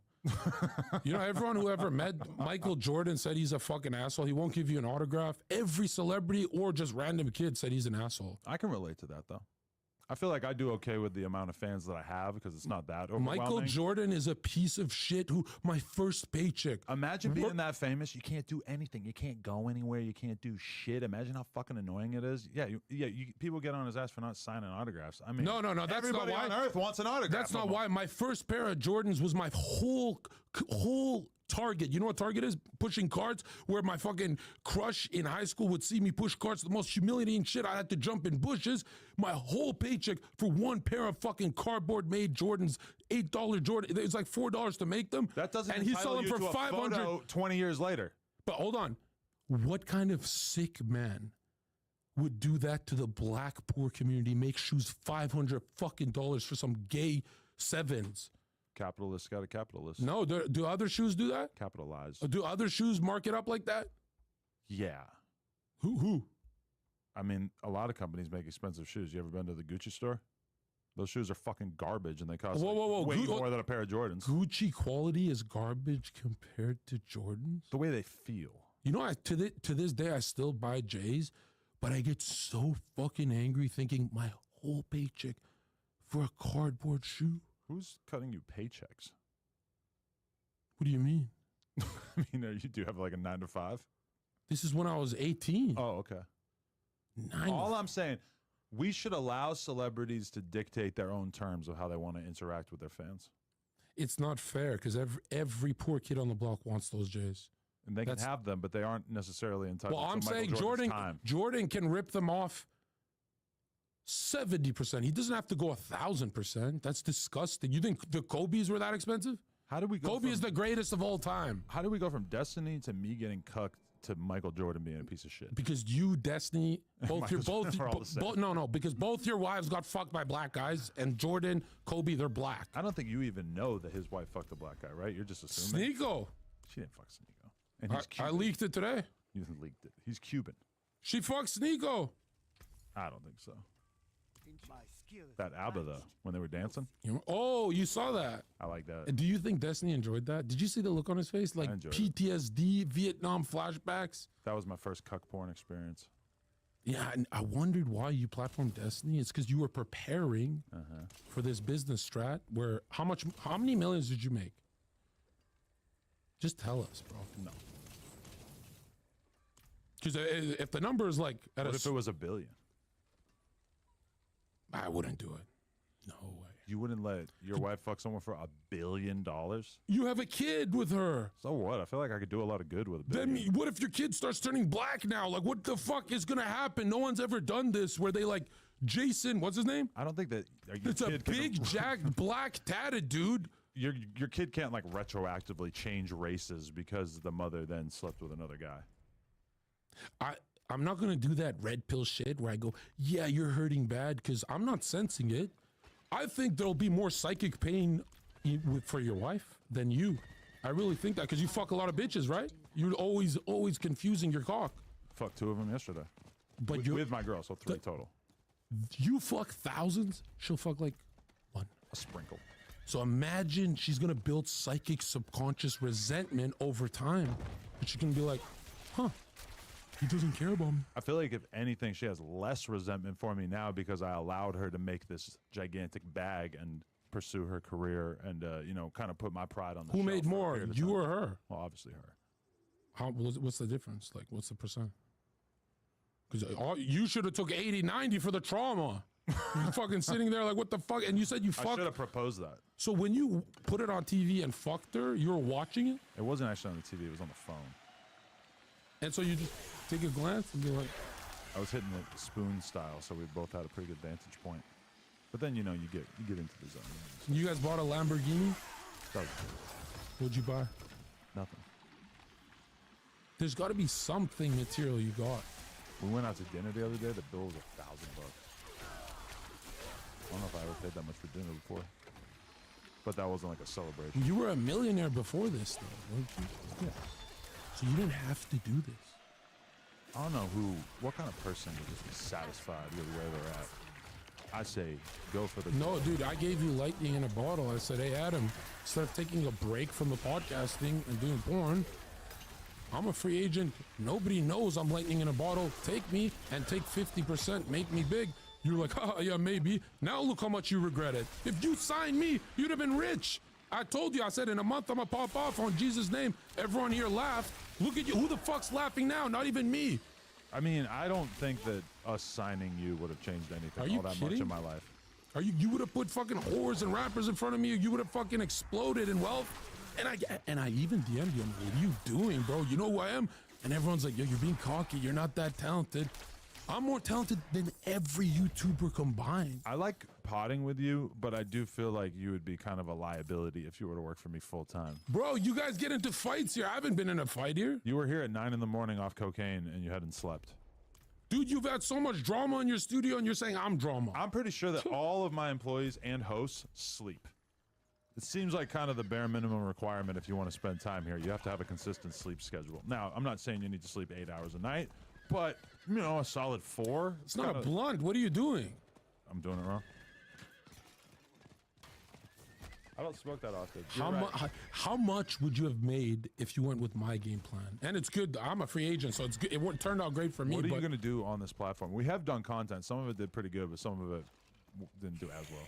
You know, everyone who ever met Michael Jordan said he's a fucking asshole. He won't give you an autograph. Every celebrity or just random kid said he's an asshole. I can relate to that, though. I feel like I do okay with the amount of fans that I have because it's not that overwhelming. Michael Jordan is a piece of shit who, my first paycheck. Imagine being that famous. You can't do anything. You can't go anywhere. You can't do shit. Imagine how fucking annoying it is. Yeah, people get on his ass for not signing autographs. I mean, no, that's not why. Everybody on earth wants an autograph. That's not why. My first pair of Jordans was my whole Target. You know what Target is? Pushing carts, where my fucking crush in high school would see me push carts. The most humiliating shit. I had to jump in bushes. My whole paycheck for one pair of fucking cardboard made Jordans, $8 Jordan. It's like $4 to make them. That doesn't and he's entitle selling you for to a 500 photo 20 years later. But hold on. What kind of sick man would do that to the black poor community? Make shoes $500 fucking dollars for some gay sevens? Capitalists got a capitalist. No, do other shoes do that? Capitalize. Do other shoes mark it up like that? Yeah. Who? I mean, a lot of companies make expensive shoes. You ever been to the Gucci store? Those shoes are fucking garbage, and they cost way more than a pair of Jordans. Gucci quality is garbage compared to Jordans? The way they feel. You know, to this day, I still buy J's, but I get so fucking angry thinking my whole paycheck for a cardboard shoe. Who's cutting you paychecks? What do you mean? I mean, you do have like a 9 to 5? This is when I was 18. Oh, okay. All I'm saying, we should allow celebrities to dictate their own terms of how they want to interact with their fans. It's not fair because every poor kid on the block wants those J's. And they can have them, but they aren't necessarily entitled Well, to I'm Michael saying Jordan's time. Jordan can rip them off 70%. He doesn't have to go 1,000%. That's disgusting. You think the Kobe's were that expensive? How do we go Kobe is the greatest of all time. How do we go from Destiny to me getting cucked to Michael Jordan being a piece of shit? Because you, Destiny, because both your wives got fucked by black guys, and Jordan, Kobe, they're black. I don't think you even know that his wife fucked a black guy, right? You're just assuming. Sneeko. She didn't fuck Sneeko. And he's I Cuban. leaked it today. You leaked it. He's Cuban. She fucked Sneeko. I don't think so. That ABBA though, when they were dancing. Oh, you saw that? I like that. Do you think Destiny enjoyed that? Did you see the look on his face? Like PTSD, Vietnam flashbacks? That was my first cuck porn experience. Yeah, and I wondered why you platformed Destiny. It's because you were preparing for this business strat where how many millions did you make? Just tell us, bro. No. Because if the number is like... What if it was $1 billion? I wouldn't do it. No way. You wouldn't let your wife fuck someone for $1 billion? You have a kid with her. So what? I feel like I could do a lot of good with $1 billion. Then what if your kid starts turning black now? Like, what the fuck is going to happen? No one's ever done this where they like... Jason, what's his name? I don't think that... It's a big, jacked, black, tatted dude. Your kid can't like retroactively change races because the mother then slept with another guy. I'm not going to do that red pill shit where I go, yeah, you're hurting bad, because I'm not sensing it. I think there'll be more psychic pain for your wife than you. I really think that, because you fuck a lot of bitches, right? You're always confusing your cock. Fucked 2 of them yesterday. But with my girl, so 3 total. You fuck thousands, she'll fuck like 1. A sprinkle. So imagine she's going to build psychic subconscious resentment over time. And she's going to be like, huh. He doesn't care about me. I feel like if anything, she has less resentment for me now because I allowed her to make this gigantic bag and pursue her career and, kind of put my pride on the Who made more, you or her? Well, obviously her. What's the difference? Like, what's the percent? Because you should have took 80, 90 for the trauma. You're fucking sitting there like, what the fuck? And you said you fucked. I should have proposed that. So when you put it on TV and fucked her, you were watching it? It wasn't actually on the TV. It was on the phone. And so you just take a glance and be like... I was hitting it spoon style, so we both had a pretty good vantage point. But then, you get into the zone. You guys bought a Lamborghini? That was What'd you buy? nothing. There's got to be something material you got. We went out to dinner the other day. The bill was $1,000. I don't know if I ever paid that much for dinner before. But that wasn't like a celebration. You were a millionaire before this, though, weren't you? Yeah. So you didn't have to do this. I don't know what kind of person would just be satisfied with where they're at. I say, go for the... No, dude, I gave you lightning in a bottle. I said, hey, Adam, instead of taking a break from the podcasting and doing porn, I'm a free agent. Nobody knows I'm lightning in a bottle. Take me and take 50%. Make me big. You're like, yeah, maybe. Now look how much you regret it. If you signed me, you'd have been rich. I told you, I said in a month I'm gonna pop off on Jesus' name. Everyone here laughed. Look at you. Who the fuck's laughing now? Not even me. I mean, I don't think that us signing you would have changed anything Are you all that kidding? much in my life. You would have put fucking whores and rappers in front of me. You would have fucking exploded in wealth. And I even DM'd you. I'm like, what are you doing, bro? You know who I am? And everyone's like, yo, you're being cocky. You're not that talented. I'm more talented than every YouTuber combined. I like potting with you, but I do feel like you would be kind of a liability if you were to work for me full time. Bro, you guys get into fights here. I haven't been in a fight here. You were here at 9 in the morning off cocaine and you hadn't slept. Dude, you've had so much drama in your studio and you're saying I'm drama. I'm pretty sure that all of my employees and hosts sleep. It seems like kind of the bare minimum requirement if you want to spend time here. You have to have a consistent sleep schedule. Now, I'm not saying you need to sleep 8 hours a night, but, a solid 4. It's not a blunt. What are you doing? I'm doing it wrong. I don't smoke that often. How much would you have made if you went with my game plan? And it's good. I'm a free agent, so it's good. It turned out great for me. What are you going to do on this platform? We have done content. Some of it did pretty good, but some of it didn't do as well.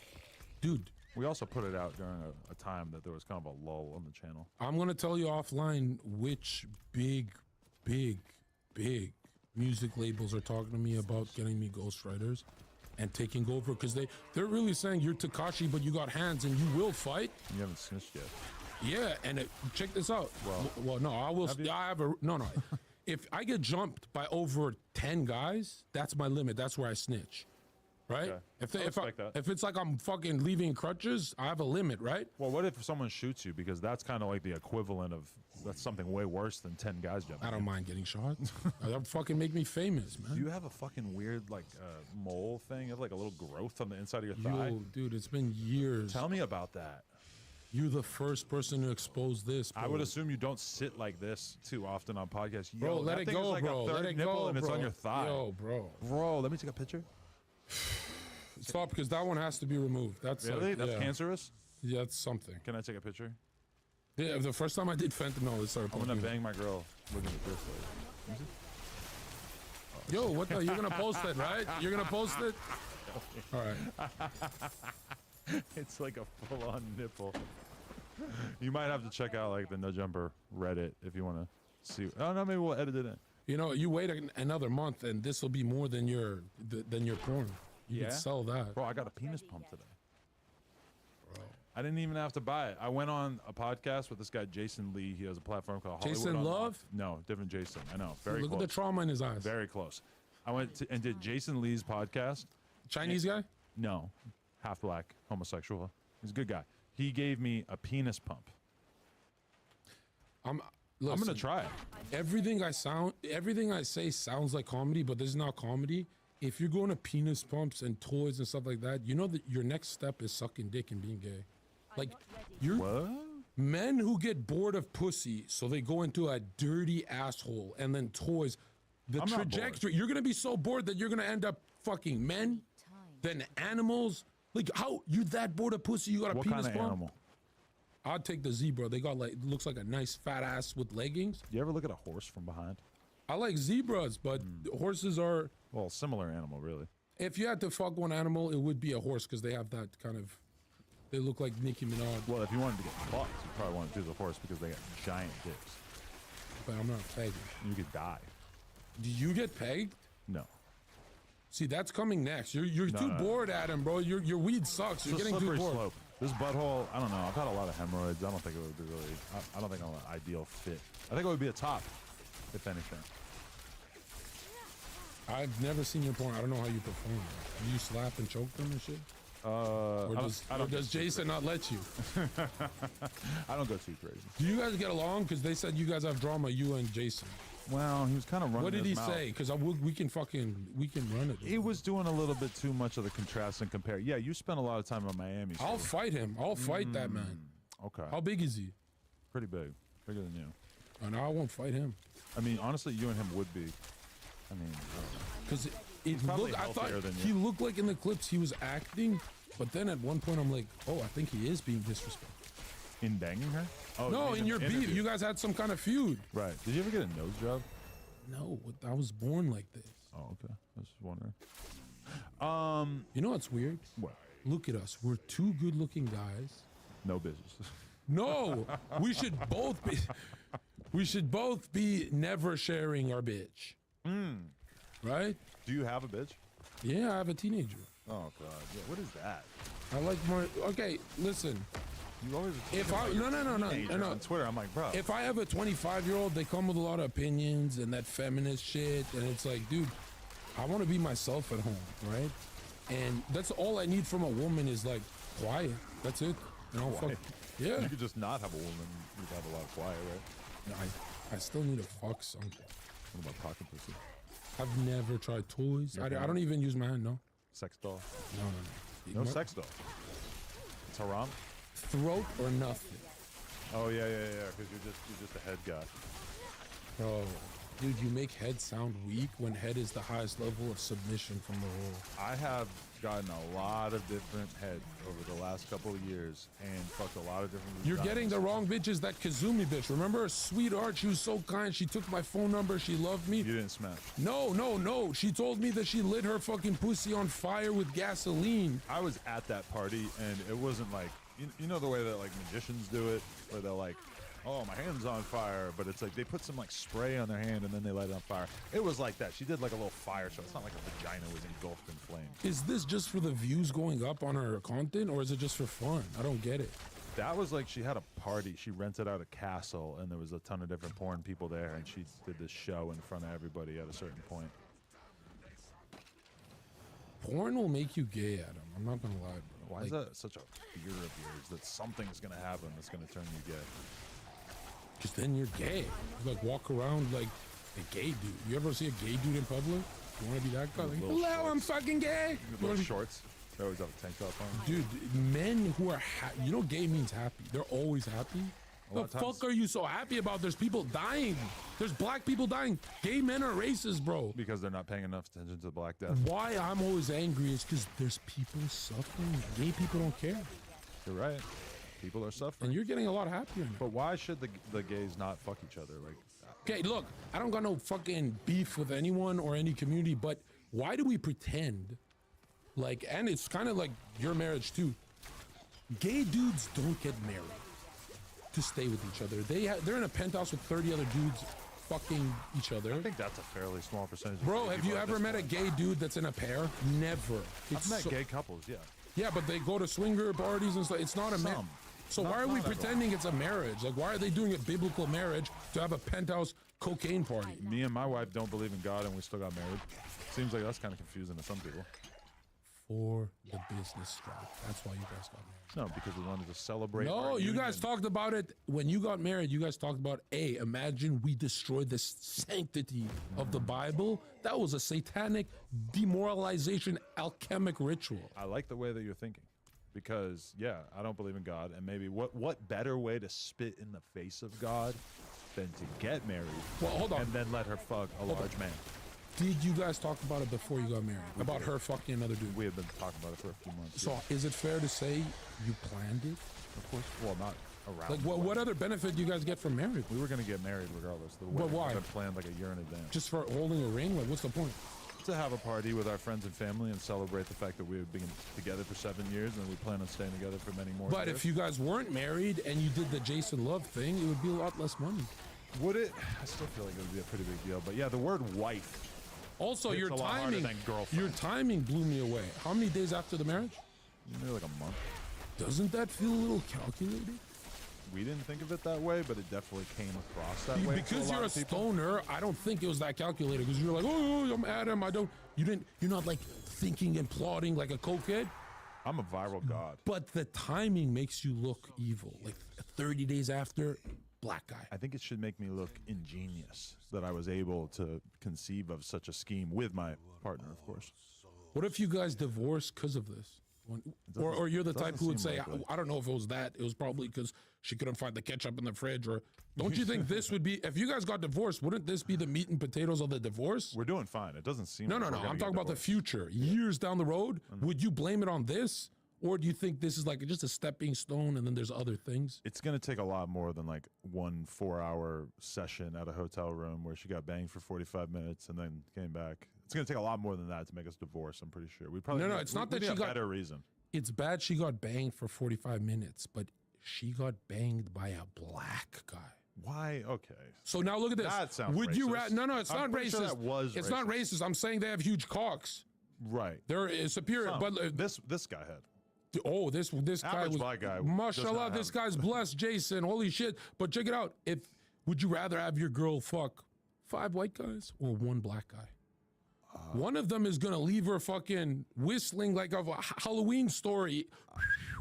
Dude. We also put it out during a time that there was kind of a lull on the channel. I'm going to tell you offline which big music labels are talking to me about getting me ghostwriters and taking over, because they're really saying you're Tekashi, but you got hands and you will fight. You haven't snitched yet. Yeah, and check this out. Well, no, I will. I have a no. If I get jumped by over 10 guys, that's my limit. That's where I snitch. Right? Okay. If it's like I'm fucking leaving crutches, I have a limit, right? Well, what if someone shoots you? Because that's kind of like the equivalent of, that's something way worse than 10 guys jumping. I don't mind getting shot. That would fucking make me famous, man. Do you have a fucking weird like mole thing? You have like a little growth on the inside of your thigh? Yo, dude, it's been years. Tell me about that. You're the first person to expose this, bro. I would assume you don't sit like this too often on podcasts. Bro, let it go, bro. Let it go, and it's on your thigh. Yo, bro. Bro, let me take a picture. Stop, because that one has to be removed. That's really? That's cancerous? Yeah, that's something. Can I take a picture? Yeah, the first time I did fentanyl, it started. I'm gonna bang my girl looking at this way. Yo, what the? You're gonna post it, right? You're gonna post it? All right. It's like a full-on nipple. You might have to check out like the No Jumper Reddit if you want to see. Oh no, maybe we'll edit it in. You know, you wait another month, and this will be more than your porn. You can sell that. Bro, I got a penis pump today. Bro. I didn't even have to buy it. I went on a podcast with this guy, Jason Lee. He has a platform called Jason Hollywood Love? No, different Jason. I know. Very Look close. at the trauma in his eyes. Very close. I went and did Jason Lee's podcast. Chinese guy? No. Half black, homosexual. He's a good guy. He gave me a penis pump. I'm going to try it. Everything I say sounds like comedy, but this is not comedy. If you're going to penis pumps and toys and stuff like that, you know that your next step is sucking dick and being gay. Like, men who get bored of pussy, so they go into a dirty asshole, and then toys. The trajectory, you're going to be so bored that you're going to end up fucking men, then animals. Like, how, you that bored of pussy, you got a penis kind of pump? Animal? I'd take the zebra. They got like, looks like a nice fat ass with leggings. You ever look at a horse from behind? I like zebras, but horses are... Well, similar animal, really. If you had to fuck one animal, it would be a horse, because they have that kind of... They look like Nicki Minaj. Well, if you wanted to get fucked, you probably want to choose a horse because they got giant dicks. But I'm not pegged. You could die. Do you get pegged? No. See, that's coming next. You're too bored, Adam, bro. Your weed sucks. You're getting too bored. Slope. This butthole, I don't know. I've had a lot of hemorrhoids. I don't think it would be really... I don't think I'm an ideal fit. I think it would be a top, if anything. I've never seen your porn. I don't know how you perform. Do you slap and choke them and shit? Or does Jason not let you? I don't go too crazy. Do you guys get along? Because they said you guys have drama, you and Jason. Well, he was kind of running. What did his he mouth. say? Because we can run it. He was doing a little bit too much of the contrast and compare. Yeah, you spent a lot of time in Miami. I'll fight him. I'll fight that man. Okay. How big is he? Pretty big. Bigger than you. And I won't fight him. I mean, honestly, you and him would be. I mean, because I thought he looked like in the clips he was acting, but then at one point I'm like, oh, I think he is being disrespectful. In banging her? Oh, no, in your beef, you guys had some kind of feud. Right. Did you ever get a nose job? No, I was born like this. Oh, okay. I was just wondering. You know what's weird? What? Look at us. We're two good-looking guys. No business. No, we should both be. We should both be never sharing our bitch. Right? Do you have a bitch? Yeah, I have a teenager. Oh God. Yeah. What is that? I like my. Okay, listen. You always. If I no. On Twitter, I'm like, bro. If I have a 25-year-old, they come with a lot of opinions and that feminist shit, and it's like, dude, I want to be myself at home, right? And that's all I need from a woman is like quiet. That's it. And I'll fuck. Yeah. You could just not have a woman. You'd have a lot of quiet, right? I still need to fuck something. What about pocket pussy? I've never tried toys. I don't even use my hand. No. Sex doll. No. No sex doll. It's haram. Throat or nothing. Oh yeah. Because you're just a head guy. Bro, dude, you make head sound weak when head is the highest level of submission from the world. I have gotten a lot of different head over the last couple of years and fucked a lot of different. You're vaginas. getting the wrong bitches. That Kazumi bitch. Remember, sweetheart. She was so kind. She took my phone number. She loved me. You didn't smash. No. She told me that she lit her fucking pussy on fire with gasoline. I was at that party and it wasn't like you know the way that like magicians do it, where they're like, oh, my hand's on fire, but it's like they put some like spray on their hand and then they light it on fire. It was like that. She did like a little fire show. It's not like a vagina was engulfed in flames. Is this just for the views going up on her content, or is it just for fun? I don't get it. That was like she had a party. She rented out a castle and there was a ton of different porn people there and she did this show in front of everybody at a certain point. Porn will make you gay, Adam. I'm not gonna lie, bro. Why is that such a fear of yours that something's gonna happen that's gonna turn you gay? Because then you're gay. You like walk around like a gay dude. You ever see a gay dude in public? You want to be that guy? Like, hello, I'm fucking gay. Little shorts. They always have a tank top on. Dude, men who are you know, gay means happy. They're always happy. The fuck are you so happy about? There's people dying. There's black people dying. Gay men are racist, bro. Because they're not paying enough attention to the Black Death. Why I'm always angry is because there's people suffering. Gay people don't care. You're right. People are suffering. And you're getting a lot happier now. But why should the gays not fuck each other? Like, okay, look, I don't got no fucking beef with anyone or any community, but why do we pretend like, and it's kind of like your marriage too, gay dudes don't get married to stay with each other. They're in a penthouse with 30 other dudes fucking each other. I think that's a fairly small percentage. Bro, have you ever met a gay dude that's in a pair? Never. I've met gay couples, yeah. Yeah, but they go to swinger parties and stuff. It's not a marriage. So why are we pretending it's a marriage? Like, why are they doing a biblical marriage to have a penthouse cocaine party? Me and my wife don't believe in God and we still got married. Seems like that's kind of confusing to some people. For the business strife. That's why you guys got married. No, because we wanted to celebrate. No, you guys talked about it when you got married. You guys talked about, hey, imagine we destroyed the sanctity of the Bible. That was a satanic demoralization, alchemic ritual. I like the way that you're thinking. Because, yeah, I don't believe in God. And maybe what better way to spit in the face of God than to get married and then let her fuck a large man? Did you guys talk about it before you got married? About her fucking another dude? We had been talking about it for a few months. So is it fair to say you planned it? Of course. Well, not around. Like, what other benefit do you guys get from marriage? We were going to get married regardless. But why? We had planned like a year in advance. Just for holding a ring? Like, what's the point? To have a party with our friends and family and celebrate the fact that we've been together for 7 years and we plan on staying together for many more But years. if you guys weren't married and you did the Jason Love thing, it would be a lot less money. Would it? I still feel like it would be a pretty big deal. But yeah, the word wife. Also, It's your a lot harder timing, than girlfriend. your timing blew me away. How many days after the marriage? Maybe like a month. Doesn't that feel a little calculated? We didn't think of it that way, but it definitely came across that way. Because you're a stoner, I don't think it was that calculated. Because you're like, oh, I'm Adam. You're not like thinking and plotting like a cokehead. I'm a viral god. But the timing makes you look evil. Like 30 days after, black guy. I think it should make me look ingenious that I was able to conceive of such a scheme with my partner, of course. What if you guys divorced because of this? Or you're the type who would say, I don't know if it was that. It was probably because she couldn't find the ketchup in the fridge. Or don't you think this would be, if you guys got divorced, wouldn't this be the meat and potatoes of the divorce? We're doing fine. It doesn't seem No. like we're I'm gonna talking get about the divorced. future. Years down the road, would you blame it on this? Or do you think this is like just a stepping stone and then there's other things? It's going to take a lot more than like 1 4-hour session at a hotel room where she got banged for 45 minutes and then came back. It's going to take a lot more than that to make us divorce, I'm pretty sure. We probably No, it's not that she got a better reason. It's bad she got banged for 45 minutes, but she got banged by a black guy. Why? Okay. So now look at this. That sounds Would you racist. No, it's I'm not pretty racist. sure that was it's not racist. I'm saying they have huge cocks. Right. They're superior. Some. But this guy had. Oh, this guy Average was. black guy does Mashallah, not this have- guy's blessed, Jason. Holy shit! But check it out. Would you rather have your girl fuck 5 white guys or 1 black guy? One of them is gonna leave her fucking whistling like a Halloween story.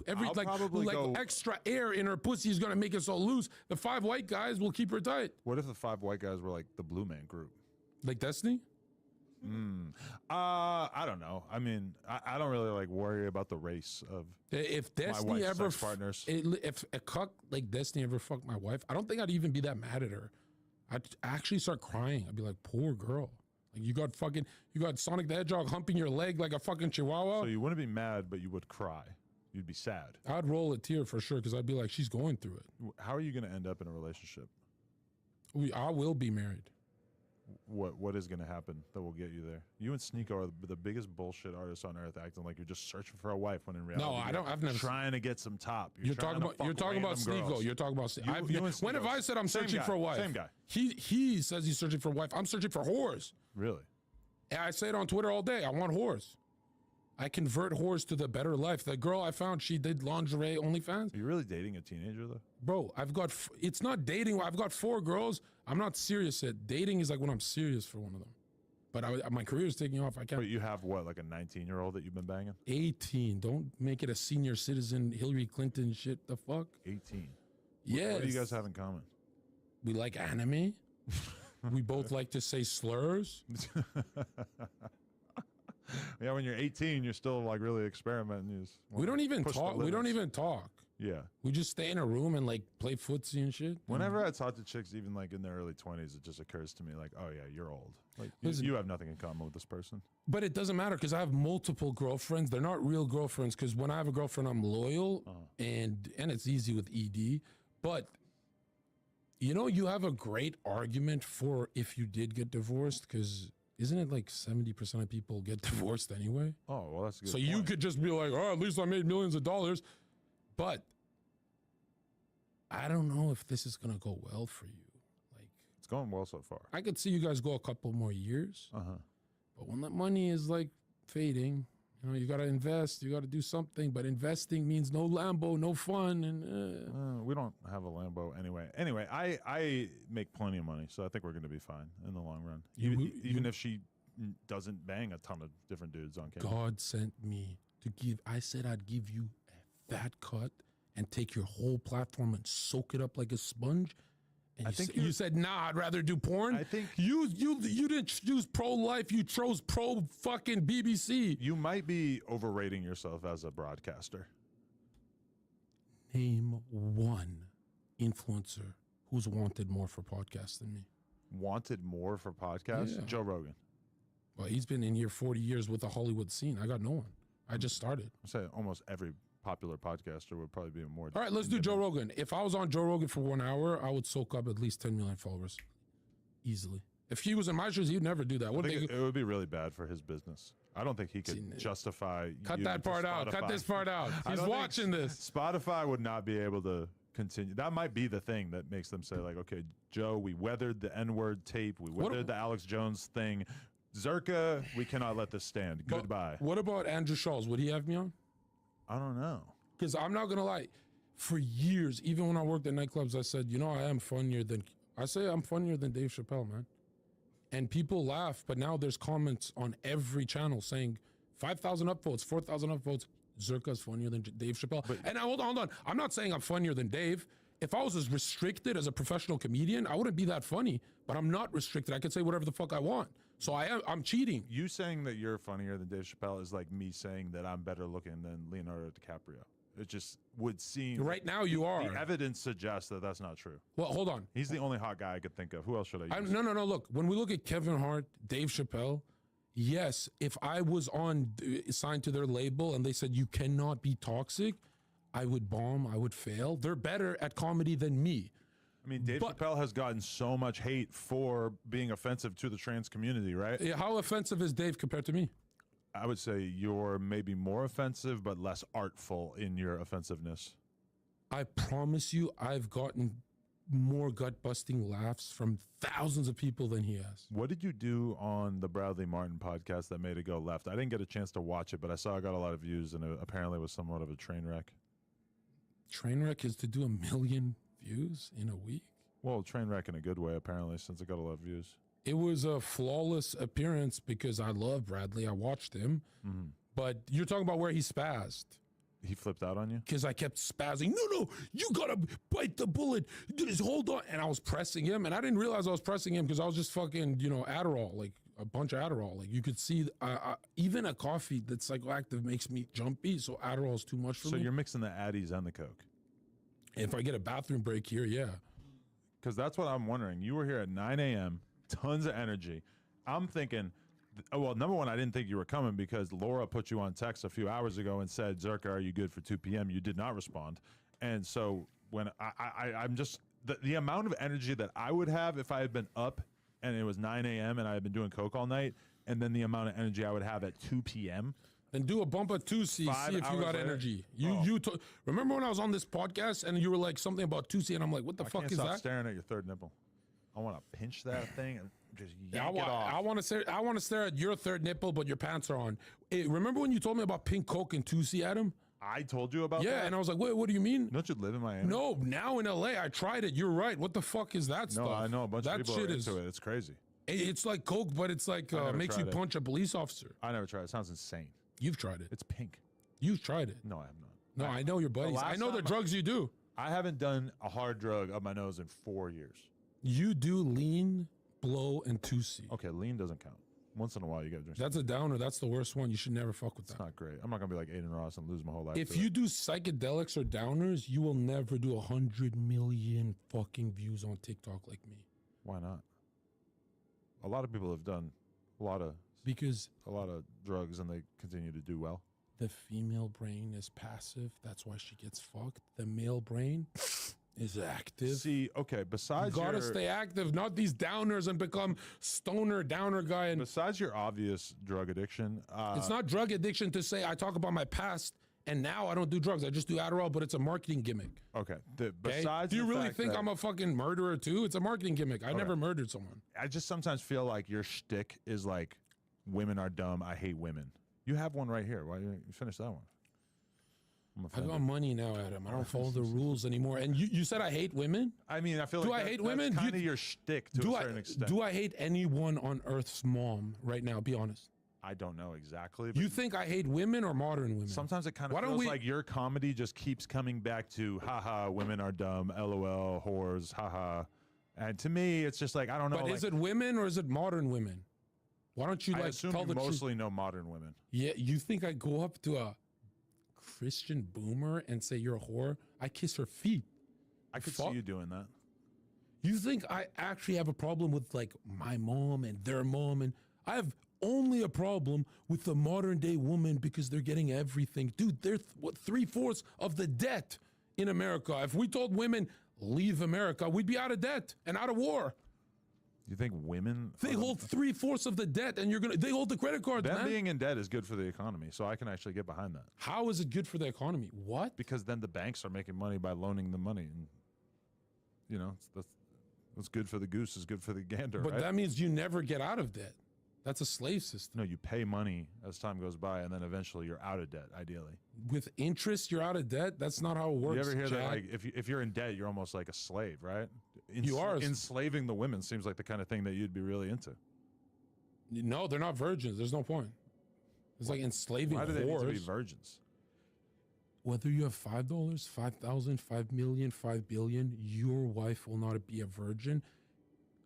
I'll probably like go- extra air in her pussy is gonna make it so loose. The 5 white guys will keep her tight. What if the 5 white guys were like the Blue Man Group? Like Destiny? I don't know. I mean, I don't really like worry about the race of If my Destiny wife's ever sex partners. if a cuck like Destiny ever fucked my wife, I don't think I'd even be that mad at her. I'd actually start crying. I'd be like, poor girl. Like you got Sonic the Hedgehog humping your leg like a fucking chihuahua. So you wouldn't be mad, but you would cry. You'd be sad. I'd roll a tear for sure because I'd be like, she's going through it. How are you going to end up in a relationship? I will be married. What is going to happen that will get you there? You and Sneeko are the biggest bullshit artists on earth, acting like you're just searching for a wife when in reality, No, I don't. I've never trying to get some top. You're talking about Sneeko. You're talking about. When have I said I'm searching for a wife? Same guy. He says he's searching for a wife. I'm searching for whores. Really? And I say it on Twitter all day. I want whores. I convert whores to the better life. The girl I found, she did lingerie OnlyFans. Are you really dating a teenager though? Bro, it's not dating. I've got 4 girls. I'm not serious yet. Dating is like when I'm serious for one of them. But my career is taking off. I can't. But you have what, like a 19-year-old that you've been banging? 18. Don't make it a senior citizen Hillary Clinton shit. The fuck? 18. Yes. What do you guys have in common? We like anime. We both like to say slurs. Yeah, when you're 18, you're still like really experimenting. We don't even talk. We don't even talk. Yeah. We just stay in a room and like play footsie and shit. Whenever I talk to chicks, even like in their early 20s, it just occurs to me like, oh yeah, you're old. Like you have nothing in common with this person. But it doesn't matter because I have multiple girlfriends. They're not real girlfriends because when I have a girlfriend, I'm loyal and it's easy with ED. But you know, you have a great argument for if you did get divorced because isn't it like 70% of people get divorced anyway? Oh, well, that's a good So point. you could just be like, oh, at least I made millions of dollars. But I don't know if this is going to go well for you. Like, it's going well so far. I could see you guys go a couple more years. But when that money is like fading, you know, you got to invest, you got to do something. But investing means no Lambo, no fun. And we don't have a Lambo anyway. Anyway, I make plenty of money, so I think we're going to be fine in the long run. Even if she doesn't bang a ton of different dudes on camera. God sent me to give. I said I'd give you a fat cut and take your whole platform and soak it up like a sponge. And you said, nah, I'd rather do porn. I think you didn't choose pro-life. You chose pro-fucking BBC. You might be overrating yourself as a broadcaster. Name one influencer who's wanted more for podcasts than me. Wanted more for podcasts? Yeah. Joe Rogan. Well, he's been in here 40 years with the Hollywood scene. I got no one. I just started. I'd say almost every popular podcaster would probably be more. All right, let's do Joe Rogan. If I was on Joe Rogan for 1 hour, I would soak up at least 10 million followers. Easily. If he was in my shoes, he'd never do that. It would be really bad for his business. I don't think he could justify. Cut that part out. Cut this part out. He's watching this. Spotify would not be able to continue. That might be the thing that makes them say, like, okay, Joe, we weathered the N-word tape. We weathered the Alex Jones thing. Zerka, we cannot let this stand. Goodbye. What about Andrew Schulz? Would he have me on? I don't know. Because I'm not going to lie. For years, even when I worked at nightclubs, I said, you know, I'm funnier than Dave Chappelle, man. And people laugh, but now there's comments on every channel saying 5,000 upvotes, 4,000 upvotes. Zerka's funnier than Dave Chappelle. And hold on. I'm not saying I'm funnier than Dave. If I was as restricted as a professional comedian, I wouldn't be that funny. But I'm not restricted. I can say whatever the fuck I want. So I'm cheating. You saying that you're funnier than Dave Chappelle is like me saying that I'm better looking than Leonardo DiCaprio. It just would seem... Right now you are. The evidence suggests that that's not true. Well, hold on. He's the only hot guy I could think of. Who else should I use? No. Look, when we look at Kevin Hart, Dave Chappelle, yes, if I was signed to their label and they said you cannot be toxic, I would bomb, I would fail. They're better at comedy than me. I mean, Dave Chappelle has gotten so much hate for being offensive to the trans community, right? Yeah, how offensive is Dave compared to me? I would say you're maybe more offensive, but less artful in your offensiveness. I promise you, I've gotten more gut-busting laughs from thousands of people than he has. What did you do on the Bradley Martin podcast that made it go left? I didn't get a chance to watch it, but I saw it got a lot of views, and it apparently was somewhat of a train wreck. Train wreck is to do 1 million views in a week? Well, train wreck in a good way, apparently, since it got a lot of views. It was a flawless appearance because I love Bradley. I watched him. Mm-hmm. But you're talking about where he spazzed. He flipped out on you? Because I kept spazzing. No, you got to bite the bullet. Just hold on. And I was pressing him. And I didn't realize I was pressing him because I was just fucking, Adderall, like a bunch of Adderall. Like you could see, even a coffee that's psychoactive makes me jumpy. So Adderall is too much for me. So you're mixing the Addies and the Coke? If I get a bathroom break here, yeah. Because that's what I'm wondering. You were here at 9 a.m., tons of energy, I'm thinking, well, number one, I didn't think you were coming because Laura put you on text a few hours ago and said, Zerka, are you good for 2 p.m.? You did not respond. And so when I'm just, the amount of energy that I would have if I had been up and it was 9 a.m. and I had been doing coke all night, and then the amount of energy I would have at 2 p.m. Then do a bump of 2C, see if you got energy. Remember when I was on this podcast and you were like something about 2C and I'm like, what the fuck is that? I can't stop staring at your third nipple. I want to pinch that thing and just yank it off. I want to stare at your third nipple, but your pants are on. Hey, remember when you told me about pink coke and 2C, Adam? I told you about that? Yeah, and I was like, wait, what do you mean? Don't you live in Miami? No, now in LA, I tried it. You're right. What the fuck is that stuff? No, I know a bunch of people shit are into it. It's crazy. It's like coke, but it's like makes you punch a police officer. I never tried it. It sounds insane. You've tried it. It's pink. You've tried it. No, I have not. No, I know your buddies. I know the drugs you do. I haven't done a hard drug up my nose in 4 years. You do lean, blow, and 2C. Okay, lean doesn't count. Once in a while, you gotta drink. That's a downer. That's the worst one. You should never fuck with that. It's not great. I'm not gonna be like Aiden Ross and lose my whole life. If you do psychedelics or downers, you will never do 100 million fucking views on TikTok like me. Why not? A lot of people have done a lot of drugs and they continue to do well. The female brain is passive. That's why she gets fucked. The male brain is active. See, okay, besides you gotta stay active, not these downers and become stoner downer guy. And besides your obvious drug addiction, it's not drug addiction to say I talk about my past and now I don't do drugs. I just do Adderall, but it's a marketing gimmick. Okay. Besides, do you really think I'm a fucking murderer too? It's a marketing gimmick. I never murdered someone. I just sometimes feel like your shtick is like, women are dumb. I hate women. You have one right here. Why don't you finish that one? I got money now, Adam. I don't follow the rules anymore. And you said I hate women? I mean, I feel like I hate women? Kind of your shtick to a certain extent. Do I hate anyone on Earth's mom right now? Be honest. I don't know exactly. You think I hate women or modern women? Sometimes it kind of feels like your comedy just keeps coming back to, haha, women are dumb, LOL, whores, haha. And to me, it's just like, I don't know. But is it women or is it modern women? Why don't you I assume tell you the mostly truth? know modern women. Yeah, you think I go up to a Christian boomer and say you're a whore? I kiss her feet. I could see you doing that. You think I actually have a problem with like my mom and their mom? And I have only a problem with the modern day woman because they're getting everything. Dude, they're 3/4 of the debt in America. If we told women, leave America, we'd be out of debt and out of war. You think women? They hold 3/4 of the debt, and they hold the credit cards. Them being in debt is good for the economy, so I can actually get behind that. How is it good for the economy? What? Because then the banks are making money by loaning the money, and you know what's good for the goose is good for the gander. But right? that means you never get out of debt. That's a slave system. No, you pay money as time goes by, and then eventually you're out of debt. Ideally, with interest, you're out of debt. That's not how it works. You ever hear Jack? that? Like, if you're in debt, you're almost like a slave, right? You are. Enslaving the women seems like the kind of thing that you'd be really into. No, they're not virgins. There's no point. It's like enslaving Why do they whores. need to be virgins? Whether you have $5, 5,000, 5 million, 5 billion, your wife will not be a virgin.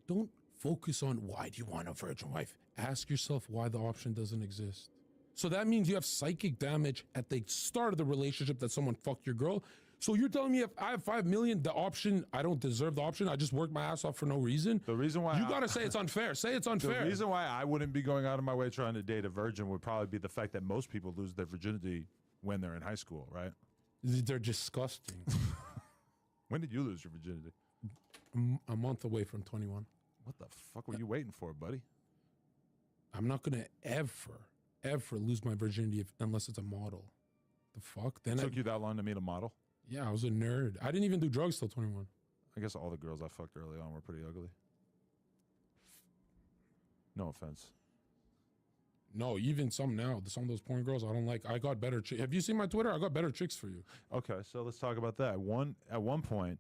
Don't focus on why do you want a virgin wife. Ask yourself why the option doesn't exist. So that means you have psychic damage at the start of the relationship that someone fucked your girl. So you're telling me if I have 5 million, the option, I don't deserve the option. I just worked my ass off for no reason. The reason why you gotta say it's unfair. Say it's unfair. The reason why I wouldn't be going out of my way trying to date a virgin would probably be the fact that most people lose their virginity when they're in high school, right? They're disgusting. When did you lose your virginity? A month away from 21. What the fuck were you waiting for, buddy? I'm not gonna ever lose my virginity unless it's a model. The fuck? Then it took you that long to meet a model? Yeah, I was a nerd. I didn't even do drugs till 21. I guess all the girls I fucked early on were pretty ugly. No offense. No, even some now. Some of those porn girls I don't like. I got better chicks. Have you seen my Twitter? I got better chicks for you. Okay, so let's talk about that. At one point,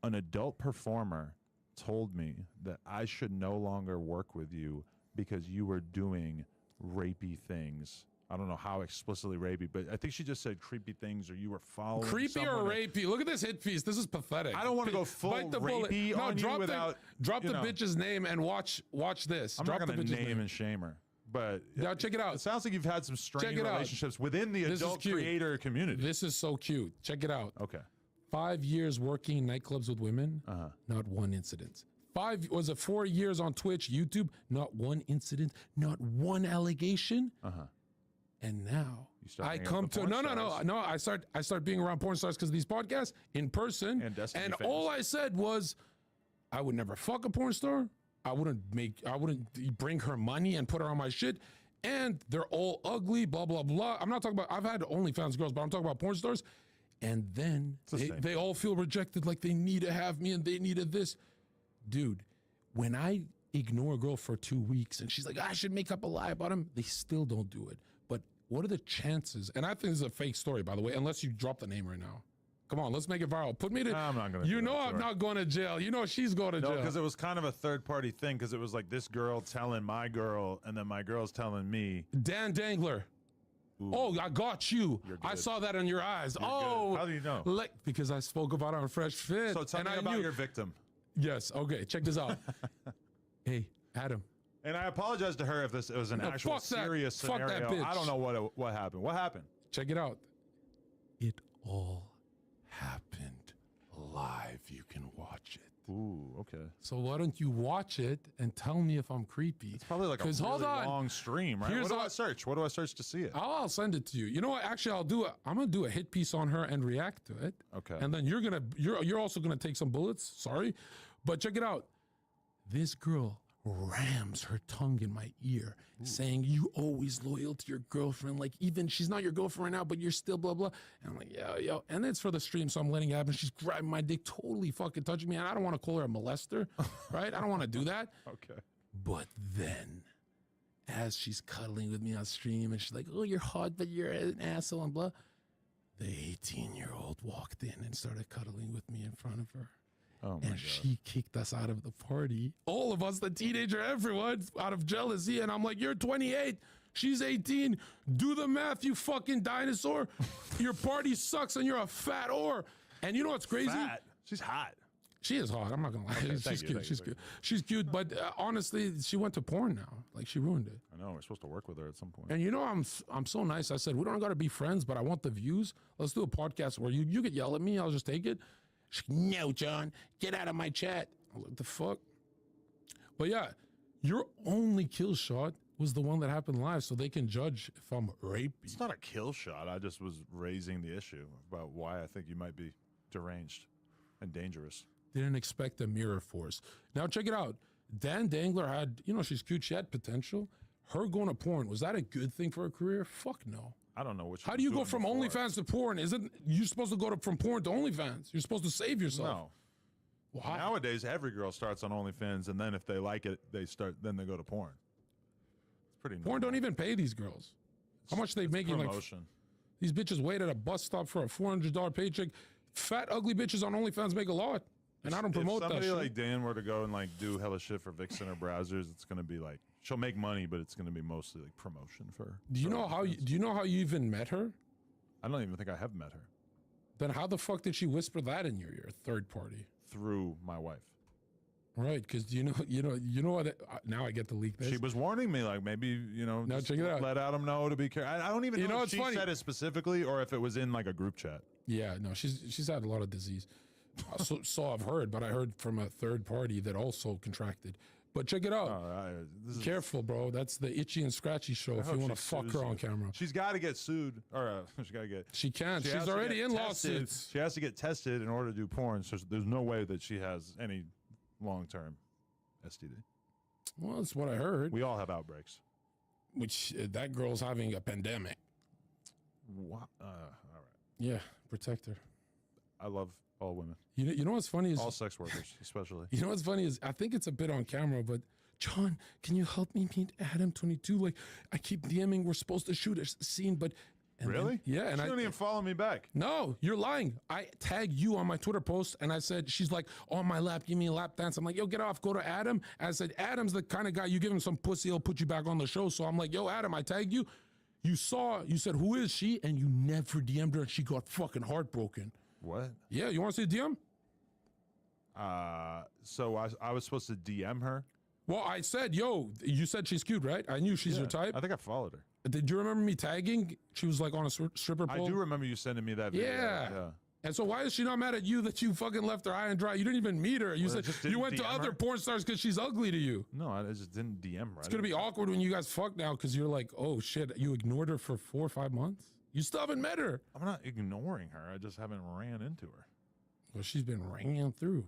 an adult performer told me that I should no longer work with you because you were doing rapey things. I don't know how explicitly rapey, but I think she just said creepy things, or you were following creepy or rapey. Look at this hit piece. This is pathetic. I don't want to go full rapey on you without. Drop the bitch's name and watch this. I'm not going to name and shame her, but now check it out. It sounds like you've had some strained relationships within the adult creator community. This is so cute. Check it out. Okay. 5 years working in nightclubs with women, not one incident. 4 years on Twitch, YouTube, not one incident, not one allegation. And now I come to no. I start being around porn stars because of these podcasts in person, and all I said was, I would never fuck a porn star. I wouldn't bring her money and put her on my shit. And they're all ugly, blah blah blah. I'm not talking about. I've had OnlyFans girls, but I'm talking about porn stars. And then they all feel rejected, like they need to have me and they needed this. Dude, when I ignore a girl for 2 weeks and she's like, I should make up a lie about him, they still don't do it. But what are the chances? And I think this is a fake story, by the way, unless you drop the name right now. Come on, let's make it viral. Put me to. I'm not going to. You know I'm not going to jail. You know she's going to jail. No, because it was kind of a third-party thing. Because it was like this girl telling my girl, and then my girl's telling me. Dan Dangler. Ooh. Oh, I got you. I saw that in your eyes. You're good. How do you know? Because I spoke about it on Fresh Fit. So tell me about your victim. Yes. Okay. Check this out. Hey, Adam. And I apologize to her if this was an actual serious scenario. Fuck that bitch. I don't know what happened. What happened? Check it out. It all happened live. You can watch it. Ooh, okay. So why don't you watch it and tell me if I'm creepy? It's probably like a really long stream, right? What do I search? What do I search to see it? I'll send it to you. You know what? Actually, I'm gonna do a hit piece on her and react to it. Okay. And then you're also gonna take some bullets. Sorry, but check it out. This girl rams her tongue in my ear, saying, you always loyal to your girlfriend. Like, even she's not your girlfriend right now, but you're still blah, blah. And I'm like, yo. And it's for the stream, so I'm letting it happen. She's grabbing my dick, totally fucking touching me. And I don't want to call her a molester, right? I don't want to do that. Okay. But then, as she's cuddling with me on stream, and she's like, oh, you're hot, but you're an asshole, and blah. The 18-year-old walked in and started cuddling with me in front of her. Oh my God. She kicked us out of the party. All of us, the teenager, everyone, out of jealousy. And I'm like, you're 28. She's 18. Do the math, you fucking dinosaur. Your party sucks and you're a fat whore. And you know what's crazy? Fat? She's hot. She is hot. I'm not going to lie. Okay, she's cute. She's cute. She's cute. But honestly, she went to porn now. Like, she ruined it. I know. We're supposed to work with her at some point. And you know, I'm so nice. I said, we don't got to be friends, but I want the views. Let's do a podcast where you could yell at me. I'll just take it. She's like, no, John, get out of my chat. I was like, the fuck? But yeah, your only kill shot was the one that happened live, so they can judge if I'm rapey. It's not a kill shot. I just was raising the issue about why I think you might be deranged and dangerous. Didn't expect a mirror force. Now check it out. Dan Dangler had, she's cute. She had potential. Her going to porn, was that a good thing for her career? Fuck no. I don't know what. How do you go from OnlyFans to porn? Isn't you supposed to go from porn to OnlyFans? You're supposed to save yourself. No. Why? Nowadays, every girl starts on OnlyFans, and then if they like it, then they go to porn. It's pretty. Porn don't even pay these girls. How much they making? Promotion. These bitches wait at a bus stop for a $400 paycheck. Fat, ugly bitches on OnlyFans make a lot, and I don't promote that shit. If somebody like Dan were to go and do hella shit for Vixen or browsers, it's gonna be like she'll make money, but it's gonna be mostly like promotion for her. Do you know how you even met her? I don't even think I have met her. Then how the fuck did she whisper that in your ear? Third party. Through my wife. Right, because you know what? Now I get to leak this. She was warning me, like maybe Now check it out. Let Adam know to be careful. I don't even know if she said it specifically or if it was in like a group chat. Yeah, no, she's had a lot of disease. So I've heard, but I heard from a third party that also contracted. But check it out. Careful, bro. That's the Itchy and Scratchy show. If you want to fuck her on camera, she's got to get sued, or she's got to get. She can't. She's already in lawsuits. She has to get tested in order to do porn. So there's no way that she has any long-term STD. Well, that's what I heard. We all have outbreaks. Which that girl's having a pandemic. What? All right. Yeah, protect her. I love all women. You know what's funny is all sex workers, especially. You know what's funny is I think it's a bit on camera, but John, can you help me meet Adam 22? Like I keep DMing, we're supposed to shoot a scene, but really? Yeah, and she don't even follow me back. No, you're lying. I tagged you on my Twitter post, and I said she's like on my lap, give me a lap dance. I'm like, yo, get off, go to Adam. And I said, Adam's the kind of guy you give him some pussy, he'll put you back on the show. So I'm like, yo, Adam, I tagged you. You said, who is she? And you never DM'd her, and she got fucking heartbroken. What? Yeah, you want to see the DM? So I was supposed to DM her? Well, I said, yo, you said she's cute, right? I knew she's your type. I think I followed her. Did you remember me tagging? She was like on a stripper pole. I do remember you sending me that video. Yeah. And so why is she not mad at you that you fucking left her high and dry? You didn't even meet her. You Well, I said just you didn't went to DM other her. porn stars because she's ugly to you. No, I just didn't DM her. It's gonna be awkward when you guys fuck now because you're like, oh shit, you ignored her for 4 or 5 months. You still haven't met her. I'm not ignoring her. I just haven't ran into her. Well, she's been ringing through.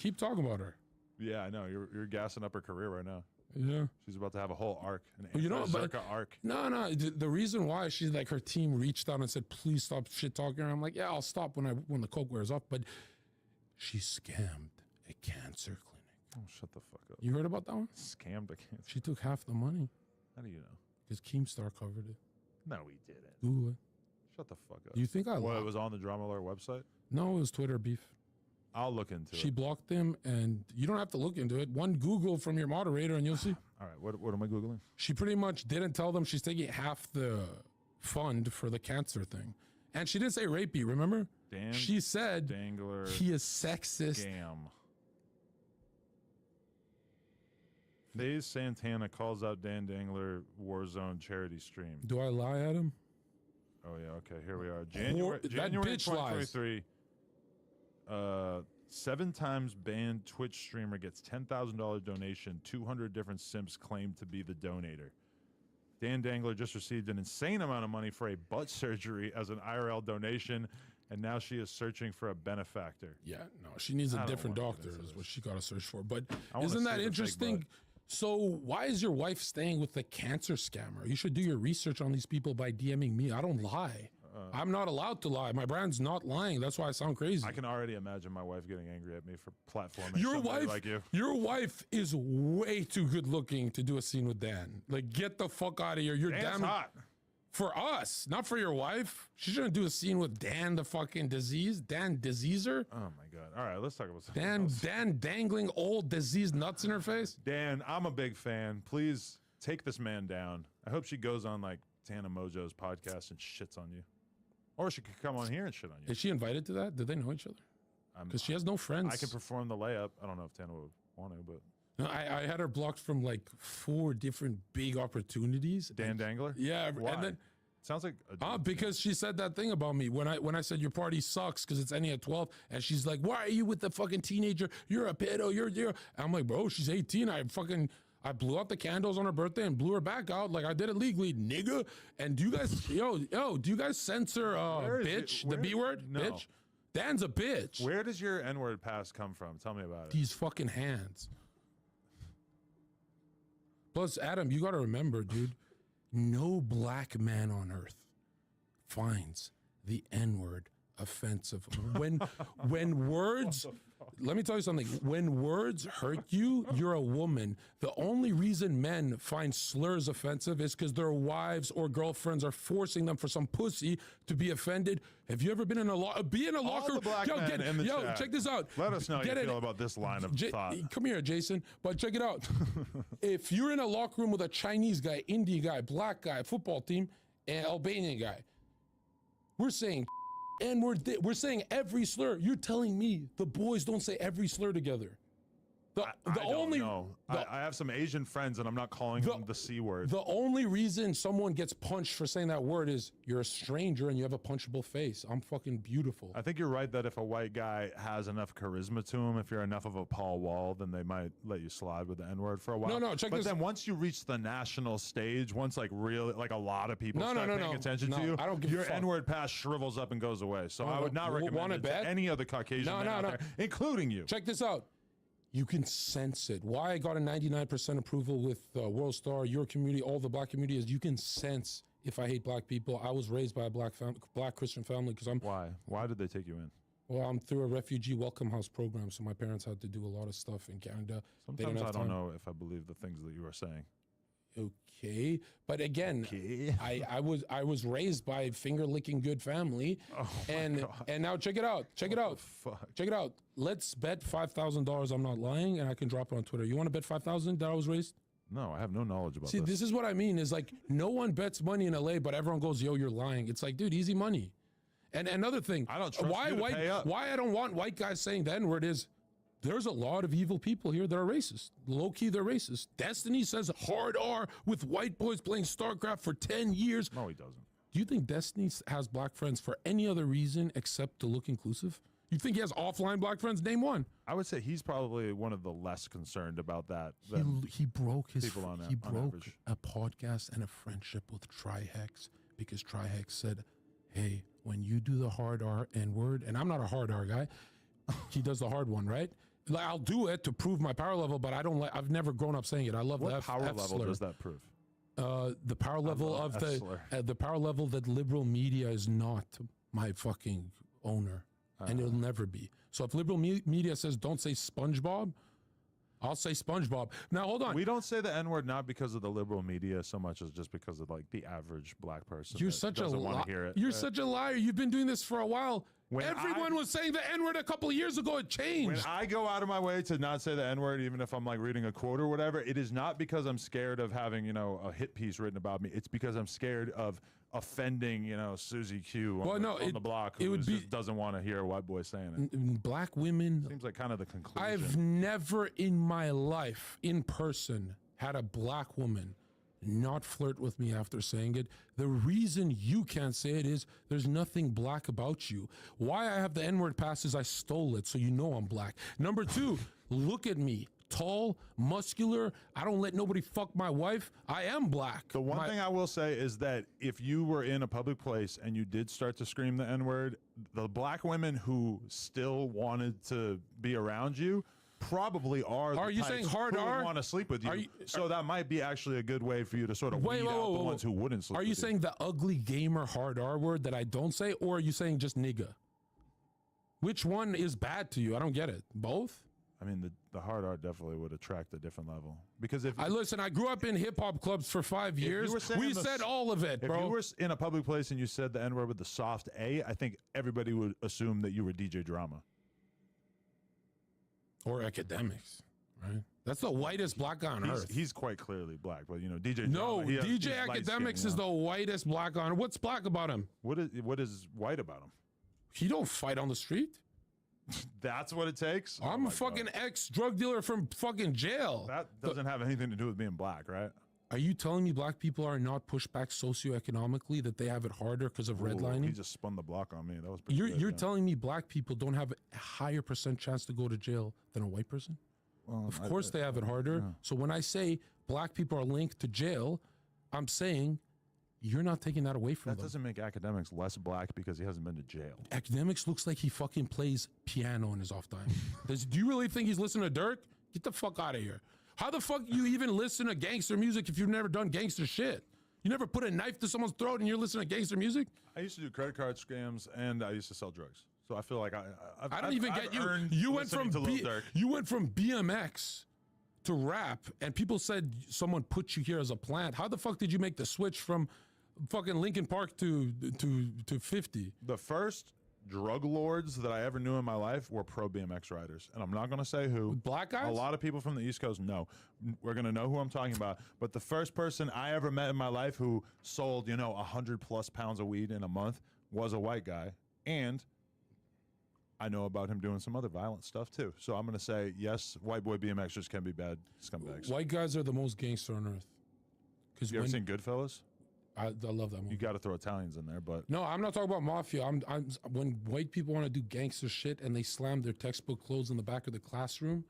Keep talking about her. Yeah, I know. You're gassing up her career right now. Yeah. She's about to have a whole arc, an Well, you know, but Zerka arc. no. The reason why she's like her team reached out and said, "Please stop shit talking." I'm like, yeah, I'll stop when the coke wears off. But she scammed a cancer clinic. Oh, shut the fuck up. You heard about that one? Scammed a cancer. She took half the money. How do you know? Because Keemstar covered it. No, we didn't. Google it. Shut the fuck up. Do you think I Well, lied? it was on the Drama Alert website? No, it was Twitter beef. I'll look into She it. blocked him, and you don't have to look into it. One Google from your moderator, and you'll see. All right, what am I Googling? She pretty much didn't tell them she's taking half the fund for the cancer thing. And she didn't say rapey, remember? Dan She said Dangler he is sexist. Scam. Days Santana calls out Dan Dangler Warzone charity stream. Do I lie at him? Oh yeah, okay, here we are. January that January bitch lies. 2023. 7 times banned Twitch streamer gets $10,000 donation. 200 different simps claim to be the donator. Dan Dangler just received an insane amount of money for a butt surgery as an IRL donation, and now she is searching for a benefactor. Yeah, no, she needs I a don't different wanna get doctor into is this. what she got to search for. But I wanna isn't see that the fake interesting? butt. So why is your wife staying with the cancer scammer? You should do your research on these people by DMing me. I don't lie. I'm not allowed to lie. My brand's not lying. That's why I sound crazy. I can already imagine my wife getting angry at me for platforming Your somebody wife, like you. your wife is way too good looking to do a scene with Dan. Like, get the fuck out of here. You're Dan's damn hot. for us, not for your wife. She shouldn't do a scene with Dan, the fucking Dan diseaser. Oh my god! All right, let's talk about something Dan, else. Dan dangling old diseased nuts in her face. Dan, I'm a big fan. Please take this man down. I hope she goes on like Tana Mojo's podcast and shits on you, or she could come on here and shit on you. Is she invited to that? Did they know each other? Because she has no friends. I can perform the layup. I don't know if Tana would want to, but No, I had her blocked from like 4 different big opportunities. Dan Dangler. Yeah, Why? and then Sounds like a because she said that thing about me when I said your party sucks because it's ending at 12, and she's like, why are you with the fucking teenager? You're a pedo. You're. I'm like, bro, she's 18. I blew out the candles on her birthday and blew her back out like I did it legally, nigga. And do you guys, do you guys censor bitch, the B word, No. bitch? Dan's a bitch. Where does your N-word pass come from? Tell me about it. These fucking hands. Plus, Adam, you got to remember, dude, no black man on earth finds the N-word offensive. When words, let me tell you something. When words hurt you, you're a woman. The only reason men find slurs offensive is because their wives or girlfriends are forcing them for some pussy to be offended. Have you ever been in a locker All the room? black men in the chat. Check this out. Let us know how you Get it- feel about this line of thought. Come here, Jason. But check it out. If you're in a locker room with a Chinese guy, Indian guy, black guy, football team, and Albanian guy, we're saying and we're saying every slur. You're telling me the boys don't say every slur together. I have some Asian friends, and I'm not calling them the C word. The only reason someone gets punched for saying that word is you're a stranger and you have a punchable face. I'm fucking beautiful. I think you're right that if a white guy has enough charisma to him, if you're enough of a Paul Wall, then they might let you slide with the N-word for a while. No, check but this. then once you reach the national stage, once like really like a lot of people start paying attention to you, I don't give a your fuck. N-word pass shrivels up and goes away. So Oh, I would not recommend want it to bet? to any other Caucasian man out there, including you. Check this out. You can sense it. Why I got a 99% approval with World Star, your community, all the black community is you can sense if I hate black people. I was raised by a black Christian family because I'm. Why? Why did they take you in? Well, I'm through a refugee welcome house program, so my parents had to do a lot of stuff in Canada. They didn't Sometimes I have don't time. know if I believe the things that you are saying. Okay, but again, I was raised by a finger licking good family, and now check it out. Check it out. Check it out. Let's bet $5,000. I'm not lying, and I can drop it on Twitter. You want to bet 5,000 that I was raised? No, I have no knowledge about See, this is what I mean. Is like no one bets money in LA, but everyone goes, "Yo, you're lying." It's like, dude, easy money. And another thing, I don't trust you to pay up. why I don't want white guys saying the N-word is there's a lot of evil people here that are racist. Low key, they're racist. Destiny says hard R with white boys playing StarCraft for 10 years. No, he doesn't. Do you think Destiny has black friends for any other reason except to look inclusive? You think he has offline black friends? Name one. I would say he's probably one of the less concerned about that. He broke his people on he on broke average. a podcast and a friendship with Trihex because Trihex said, "Hey, when you do the hard R N word," and I'm not a hard R guy, he does the hard one, right? Like, I'll do it to prove my power level, but I don't like. I've never grown up saying it. I love What the F, power F level slur. does that prove? The power level love of F slur. the power level that liberal media is not my fucking owner, and it'll never be. So if liberal media says don't say SpongeBob, I'll say SpongeBob. Now hold on. We don't say the N word not because of the liberal media so much as just because of like the average black person. You're that such a doesn't want liar. to hear it. You're such a liar. You've been doing this for a while. When Everyone was saying the N word a couple of years ago. It changed. When I go out of my way to not say the N word, even if I'm like reading a quote or whatever, it is not because I'm scared of having, a hit piece written about me. It's because I'm scared of offending, Susie Q on, on the block who just doesn't want to hear a white boy saying it. Black women. Seems like kind of the conclusion. I've never in my life, in person, had a black woman not flirt with me after saying it. The reason you can't say it is there's nothing black about you. Why I have the N-word pass is I stole it, so you know I'm black. Number two, look at me. Tall, muscular. I don't let nobody fuck my wife. I am black. The one thing I will say is that if you were in a public place and you did start to scream the N-word, the black women who still wanted to be around you probably are you saying hard who R? would want to sleep with you. So that might be actually a good way for you to sort of weed out the ones who wouldn't sleep Are with you saying the ugly gamer hard R word that I don't say, or are you saying just nigga? Which one is bad to you? I don't get it. Both? I mean, the hard R definitely would attract a different level. Because if I grew up in hip hop clubs for 5 years. We said all of it, bro. If you were in a public place and you said the N-word with the soft A, I think everybody would assume that you were DJ Drama. Or academics, right? That's the whitest black guy on earth. He's quite clearly black, but DJ No, Drama, DJ Academics is the whitest black on. What's black about him? What is white about him? He don't fight on the street. That's what it takes? I'm a fucking ex-drug dealer from fucking jail. That doesn't have anything to do with being black, right? Are you telling me black people are not pushed back socioeconomically, that they have it harder because of redlining? He just spun the block on me. That was pretty You're telling me black people don't have a higher percent chance to go to jail than a white person? Well, of course they have it harder. Yeah. So when I say black people are linked to jail, I'm saying you're not taking that away from them. That doesn't make academics less black because he hasn't been to jail. Academics looks like he fucking plays piano in his off time. Do you really think he's listening to Dirk? Get the fuck out of here. How the fuck you even listen to gangster music if you've never done gangster shit? You never put a knife to someone's throat and you're listening to gangster music? I used to do credit card scams and I used to sell drugs. So I feel like I don't even get you. You went from BMX to rap, and people said someone put you here as a plant. How the fuck did you make the switch from fucking Lincoln Park to 50? The first drug lords that I ever knew in my life were pro BMX riders, and I'm not going to say who. Black guys? A lot of people from the East Coast know. We're going to know who I'm talking about. But the first person I ever met in my life who sold, 100+ pounds of weed in a month was a white guy, and I know about him doing some other violent stuff too. So I'm going to say, yes, white boy BMXers can be bad scumbags. White guys are the most gangster on earth. Because you ever seen Goodfellas? I love that movie. You got to throw Italians in there, but no, I'm not talking about mafia. I'm when white people want to do gangster shit and they slam their textbook clothes in the back of the classroom.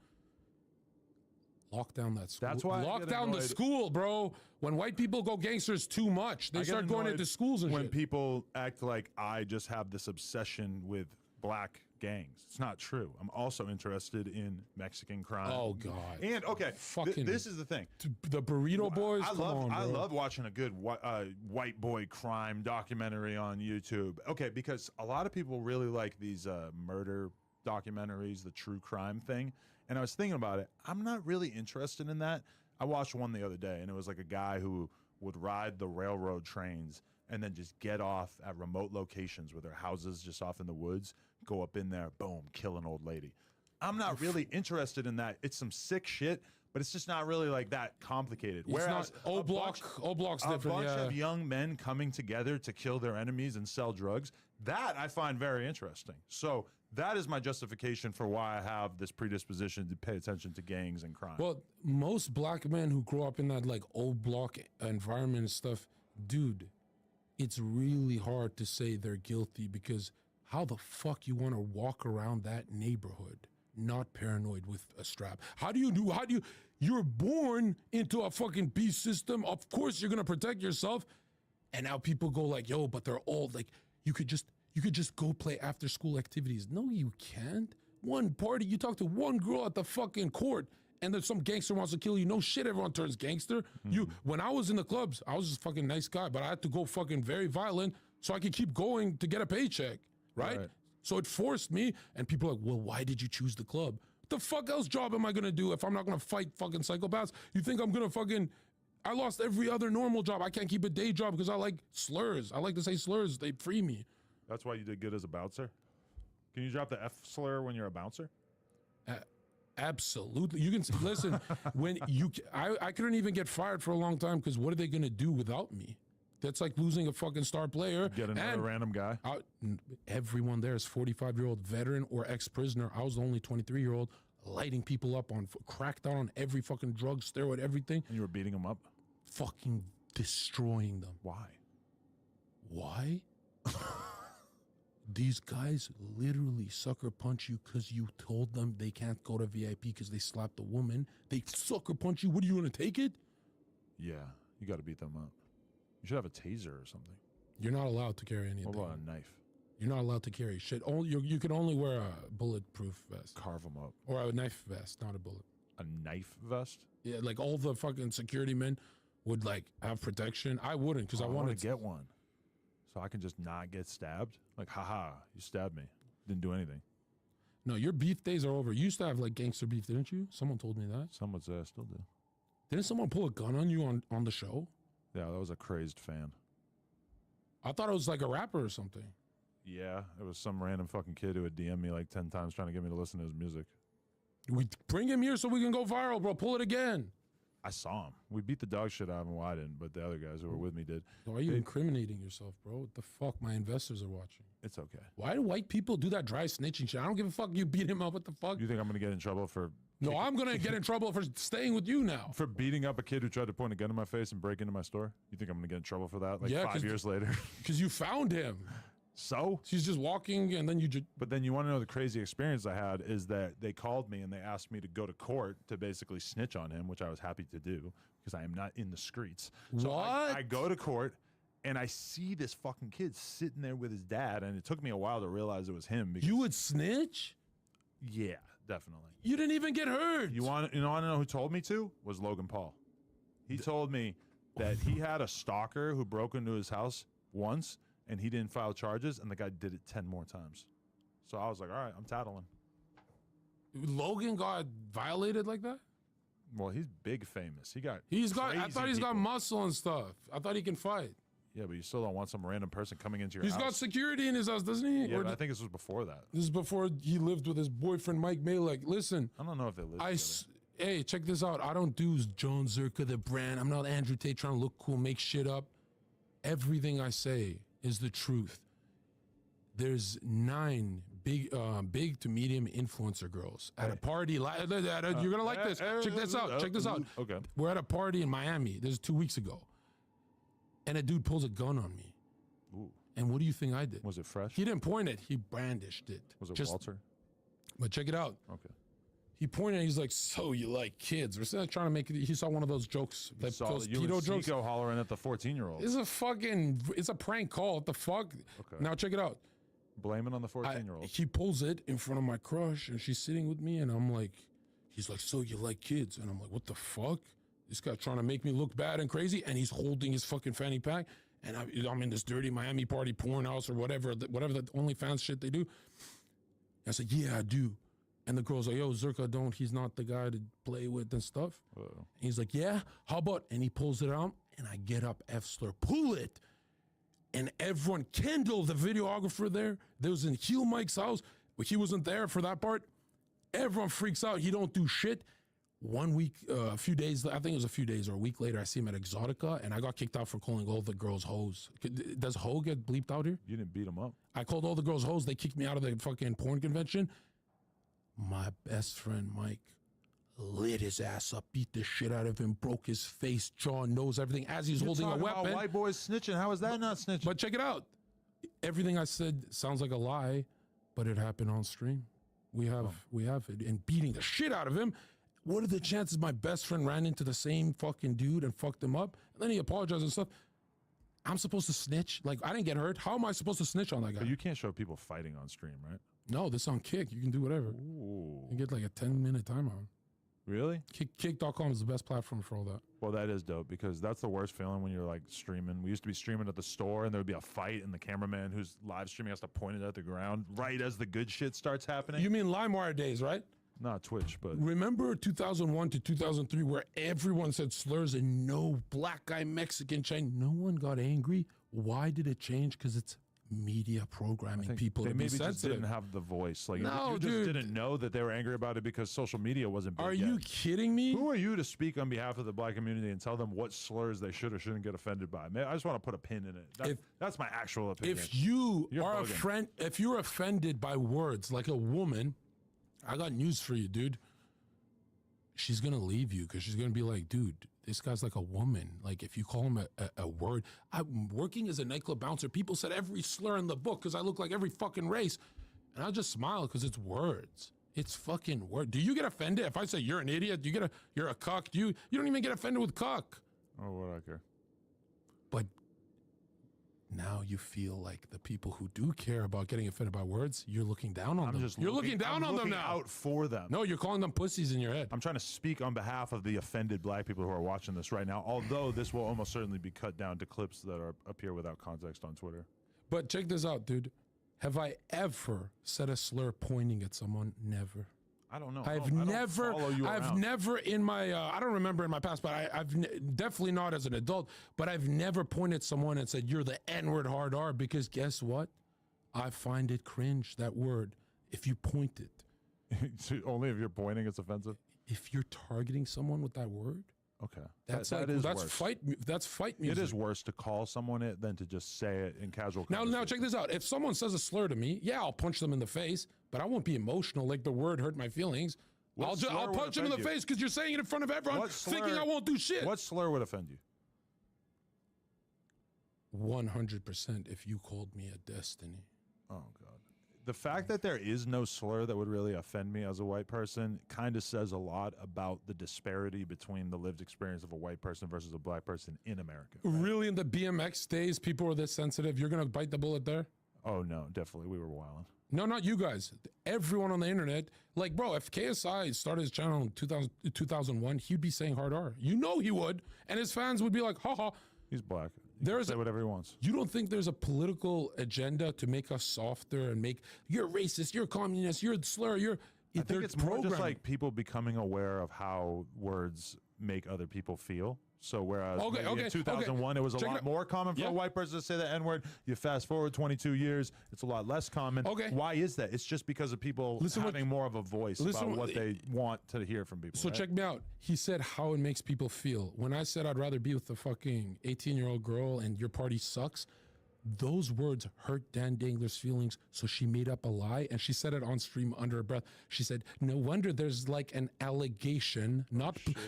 Lock down that school. That's why lock down the school, bro. When white people go gangsters too much, they start going into schools and when shit. People act like I just have this obsession with black gangs. It's not true. I'm also interested in Mexican crime. Oh God. And okay, this is the thing. The Burrito Boys. I love watching a good white boy crime documentary on YouTube. Okay, because a lot of people really like these murder documentaries, the true crime thing. And I was thinking about it. I'm not really interested in that. I watched one the other day, and it was like a guy who would ride the railroad trains and then just get off at remote locations where their houses just off in the woods, go up in there, boom, kill an old lady. I'm not really interested in that. It's some sick shit, but it's just not really like that complicated. Whereas Block's different. A bunch of young men coming together to kill their enemies and sell drugs, that I find very interesting. So that is my justification for why I have this predisposition to pay attention to gangs and crime. Well, most black men who grow up in that like old block environment and stuff, dude, it's really hard to say they're guilty because how the fuck you want to walk around that neighborhood not paranoid with a strap? You're born into a fucking peace system. Of course you're gonna protect yourself. And now people go like, yo, but they're old. Like, you could just go play after school activities. No, you can't. One party, you talk to one girl at the fucking court, and then some gangster wants to kill you. No shit, everyone turns gangster. When I was in the clubs, I was just a fucking nice guy, but I had to go fucking very violent so I could keep going to get a paycheck, right? So it forced me, and people are like, well, why did you choose the club? What the fuck else job am I gonna do if I'm not gonna fight fucking psychopaths? You think I'm gonna fucking... I lost every other normal job. I can't keep a day job because I like slurs. I like to say slurs. They free me. That's why you did good as a bouncer? Can you drop the F slur when you're a bouncer? Absolutely. You can listen. I couldn't even get fired for a long time because what are they gonna do without me? That's like losing a fucking star player. Get another random guy. Everyone there is 45-year-old veteran or ex-prisoner. I was the only 23-year-old lighting people up on, cracked out on every fucking drug, steroid, everything. And you were beating them up? Fucking destroying them. Why? These guys literally sucker punch you because you told them they can't go to VIP because they slapped a woman. They sucker punch you. What are you gonna take it? Yeah, you got to beat them up. You should have a taser or something. You're not allowed to carry anything. What about a knife? You're not allowed to carry shit. You can only wear a bulletproof vest. Carve them up. Or a knife vest, not a bullet. A knife vest? Yeah, like all the fucking security men would like have protection. I wouldn't because I wanted to get one. So I can just not get stabbed? Like, haha, you stabbed me. Didn't do anything. No, your beef days are over. You used to have like gangster beef, didn't you? Someone told me that. Some would say I still do. Didn't someone pull a gun on you on the show? Yeah, that was a crazed fan. I thought it was like a rapper or something. Yeah, it was some random fucking kid who would DM me like 10 times trying to get me to listen to his music. We bring him here so we can go viral, bro. Pull it again. I saw him. We beat the dog shit out of him. Well, I didn't, but the other guys who were with me did. Why are you incriminating yourself, bro? What the fuck? My investors are watching. It's okay. Why do white people do that dry snitching shit? I don't give a fuck. You beat him up. What the fuck? You think I'm going to get in trouble for... No, I'm going to get in trouble for staying with you now. For beating up a kid who tried to point a gun in my face and break into my store? You think I'm going to get in trouble for that? Like 5 years later? Because you found him. So? She's just walking and then you just... But then you want to know the crazy experience I had is that they called me and they asked me to go to court to basically snitch on him, which I was happy to do because I am not in the streets. So I go to court and I see this fucking kid sitting there with his dad, and it took me a while to realize it was him. Because you would snitch? Yeah, definitely. You didn't even get hurt. You want to know who told me to? Was Logan Paul. He told me that he had a stalker who broke into his house once, and he didn't file charges, and the guy did it 10 more times. So I was like, all right, I'm tattling. Logan got violated like that? Well, he's big famous. I thought he's got muscle and stuff. I thought he can fight. Yeah, but you still don't want some random person coming into your house. house. He's got security in his house, doesn't he? Yeah, but I think this was before that. This is before he lived with his boyfriend, Mike Malek. Listen. I don't know if they lived together. Hey, check this out. I don't do John Zerka, the brand. I'm not Andrew Tate trying to look cool, make shit up. Everything I say is the truth. There's 9 big to medium influencer girls at a party. You're gonna like this. Check this out. Check this out. Okay. We're at a party in Miami. This is 2 weeks ago, and a dude pulls a gun on me. Ooh. And what do you think I did? Was it fresh? He didn't point it. He brandished it. Was it Walter? But check it out. Okay. He pointed. He's like, "So you like kids?" We're still trying to make it. He saw one of those jokes, those pedo jokes. Nico hollering at the 14-year-old. It's a prank call. What the fuck? Okay. Now check it out. Blame it on the 14-year-old. He pulls it in front of my crush, and she's sitting with me, and I'm like, he's like, "So you like kids?" And I'm like, "What the fuck?" This guy trying to make me look bad and crazy, and he's holding his fucking fanny pack, and I'm in this dirty Miami party porn house or whatever the OnlyFans shit they do. I said, "Yeah, I do." And the girl's like, "Yo, Zerka, he's not the guy to play with and stuff." And he's like, "Yeah, how about?" And he pulls it out, and I get up, F-slur, pull it. And everyone, Kendall, the videographer there was in Heel Mike's house, but he wasn't there for that part. Everyone freaks out. He don't do shit. 1 week, a few days, I think it was a few days or a week later, I see him at Exotica, and I got kicked out for calling all the girls hoes. Does hoe get bleeped out here? You didn't beat him up. I called all the girls hoes. They kicked me out of the fucking porn convention. My best friend, Mike, lit his ass up, beat the shit out of him, broke his face, jaw, nose, everything as he's holding a talking weapon. about white boys snitching. How is that not snitching? But check it out. Everything I said sounds like a lie, but it happened on stream. We have it. And beating the shit out of him. What are the chances my best friend ran into the same fucking dude and fucked him up? And then he apologized and stuff. I'm supposed to snitch? Like, I didn't get hurt. How am I supposed to snitch on that guy? But you can't show people fighting on stream, right? No, this on Kick. You can do whatever. Ooh. You get like a 10-minute timeout. Really? Kick.com is the best platform for all that. Well, that is dope because that's the worst feeling when you're like streaming. We used to be streaming at the store and there would be a fight and the cameraman who's live streaming has to point it at the ground right as the good shit starts happening. You mean LimeWire days, right? Not Twitch, but... Remember 2001 to 2003 where everyone said slurs and no black guy, Mexican, Chinese, no one got angry? Why did it change? Because it's media programming people they to be maybe just sensitive. didn't have the voice. Like No, you just didn't know that they were angry about it because social media wasn't big Are yet. you kidding me? Who are you to speak on behalf of the black community and tell them what slurs they should or shouldn't get offended by? I just want to put a pin in it. That's my actual opinion. If you You're are bugging. if you're offended by words like a woman, I got news for you, dude. She's gonna leave you because she's gonna be like, dude, this guy's like a woman. Like, if you call him a word, I'm working as a nightclub bouncer. People said every slur in the book because I look like every fucking race, and I just smile because it's words. It's fucking word. Do you get offended if I say you're an idiot? You're a cuck? You don't even get offended with cuck. Oh, what I care. But now you feel like the people who do care about getting offended by words, you're looking down on them. You're looking down on them now. Out for them. No, you're calling them pussies in your head. I'm trying to speak on behalf of the offended black people who are watching this right now, although this will almost certainly be cut down to clips that are appear without context on Twitter. But check this out, dude. Have I ever said a slur pointing at someone? Never. I don't know. I've never in my, I don't remember in my past, but I've definitely not as an adult, but I've never pointed at someone and said, you're the N-word hard R, because guess what? I find it cringe, that word, if you point it. So only if you're pointing, it's offensive? If you're targeting someone with that word? Okay. That's worse. fight music. It is worse to call someone it than to just say it in casual conversation. Now check this out. If someone says a slur to me, yeah, I'll punch them in the face, but I won't be emotional like the word hurt my feelings. I'll punch them in the face because you're saying it in front of everyone, thinking I won't do shit. What slur would offend you? 100% if you called me a destiny. Oh, God. The fact that there is no slur that would really offend me as a white person kind of says a lot about the disparity between the lived experience of a white person versus a black person in America. Right? Really, in the BMX days, people were this sensitive? You're going to bite the bullet there? Oh, no, definitely. We were wilding. No, not you guys. Everyone on the internet. Like, bro, if KSI started his channel in 2001, he'd be saying hard R. You know he would. And his fans would be like, haha. He's black. There's say whatever he wants. You don't think there's a political agenda to make us softer and make, you're racist, you're communist, you're a slur, I think it's more just like people becoming aware of how words make other people feel. So whereas in 2001 it was a lot more common for a white person to say the N-word, you fast forward 22 years, it's a lot less common. Okay. Why is that? It's just because of people having more of a voice about what they want to hear from people. So check me out. He said how it makes people feel. When I said I'd rather be with a fucking 18-year-old girl and your party sucks, those words hurt Dan Dangler's feelings, so she made up a lie, and she said it on stream under her breath. She said, no wonder there's like an allegation,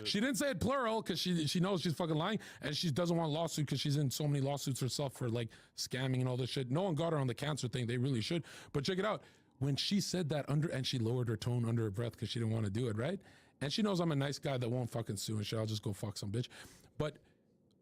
she didn't say it plural, because she knows she's fucking lying, and she doesn't want a lawsuit because she's in so many lawsuits herself for like scamming and all this shit. No one got her on the cancer thing, they really should. But check it out, when she said that and she lowered her tone under her breath because she didn't want to do it, right? And she knows I'm a nice guy that won't fucking sue and shit, I'll just go fuck some bitch. But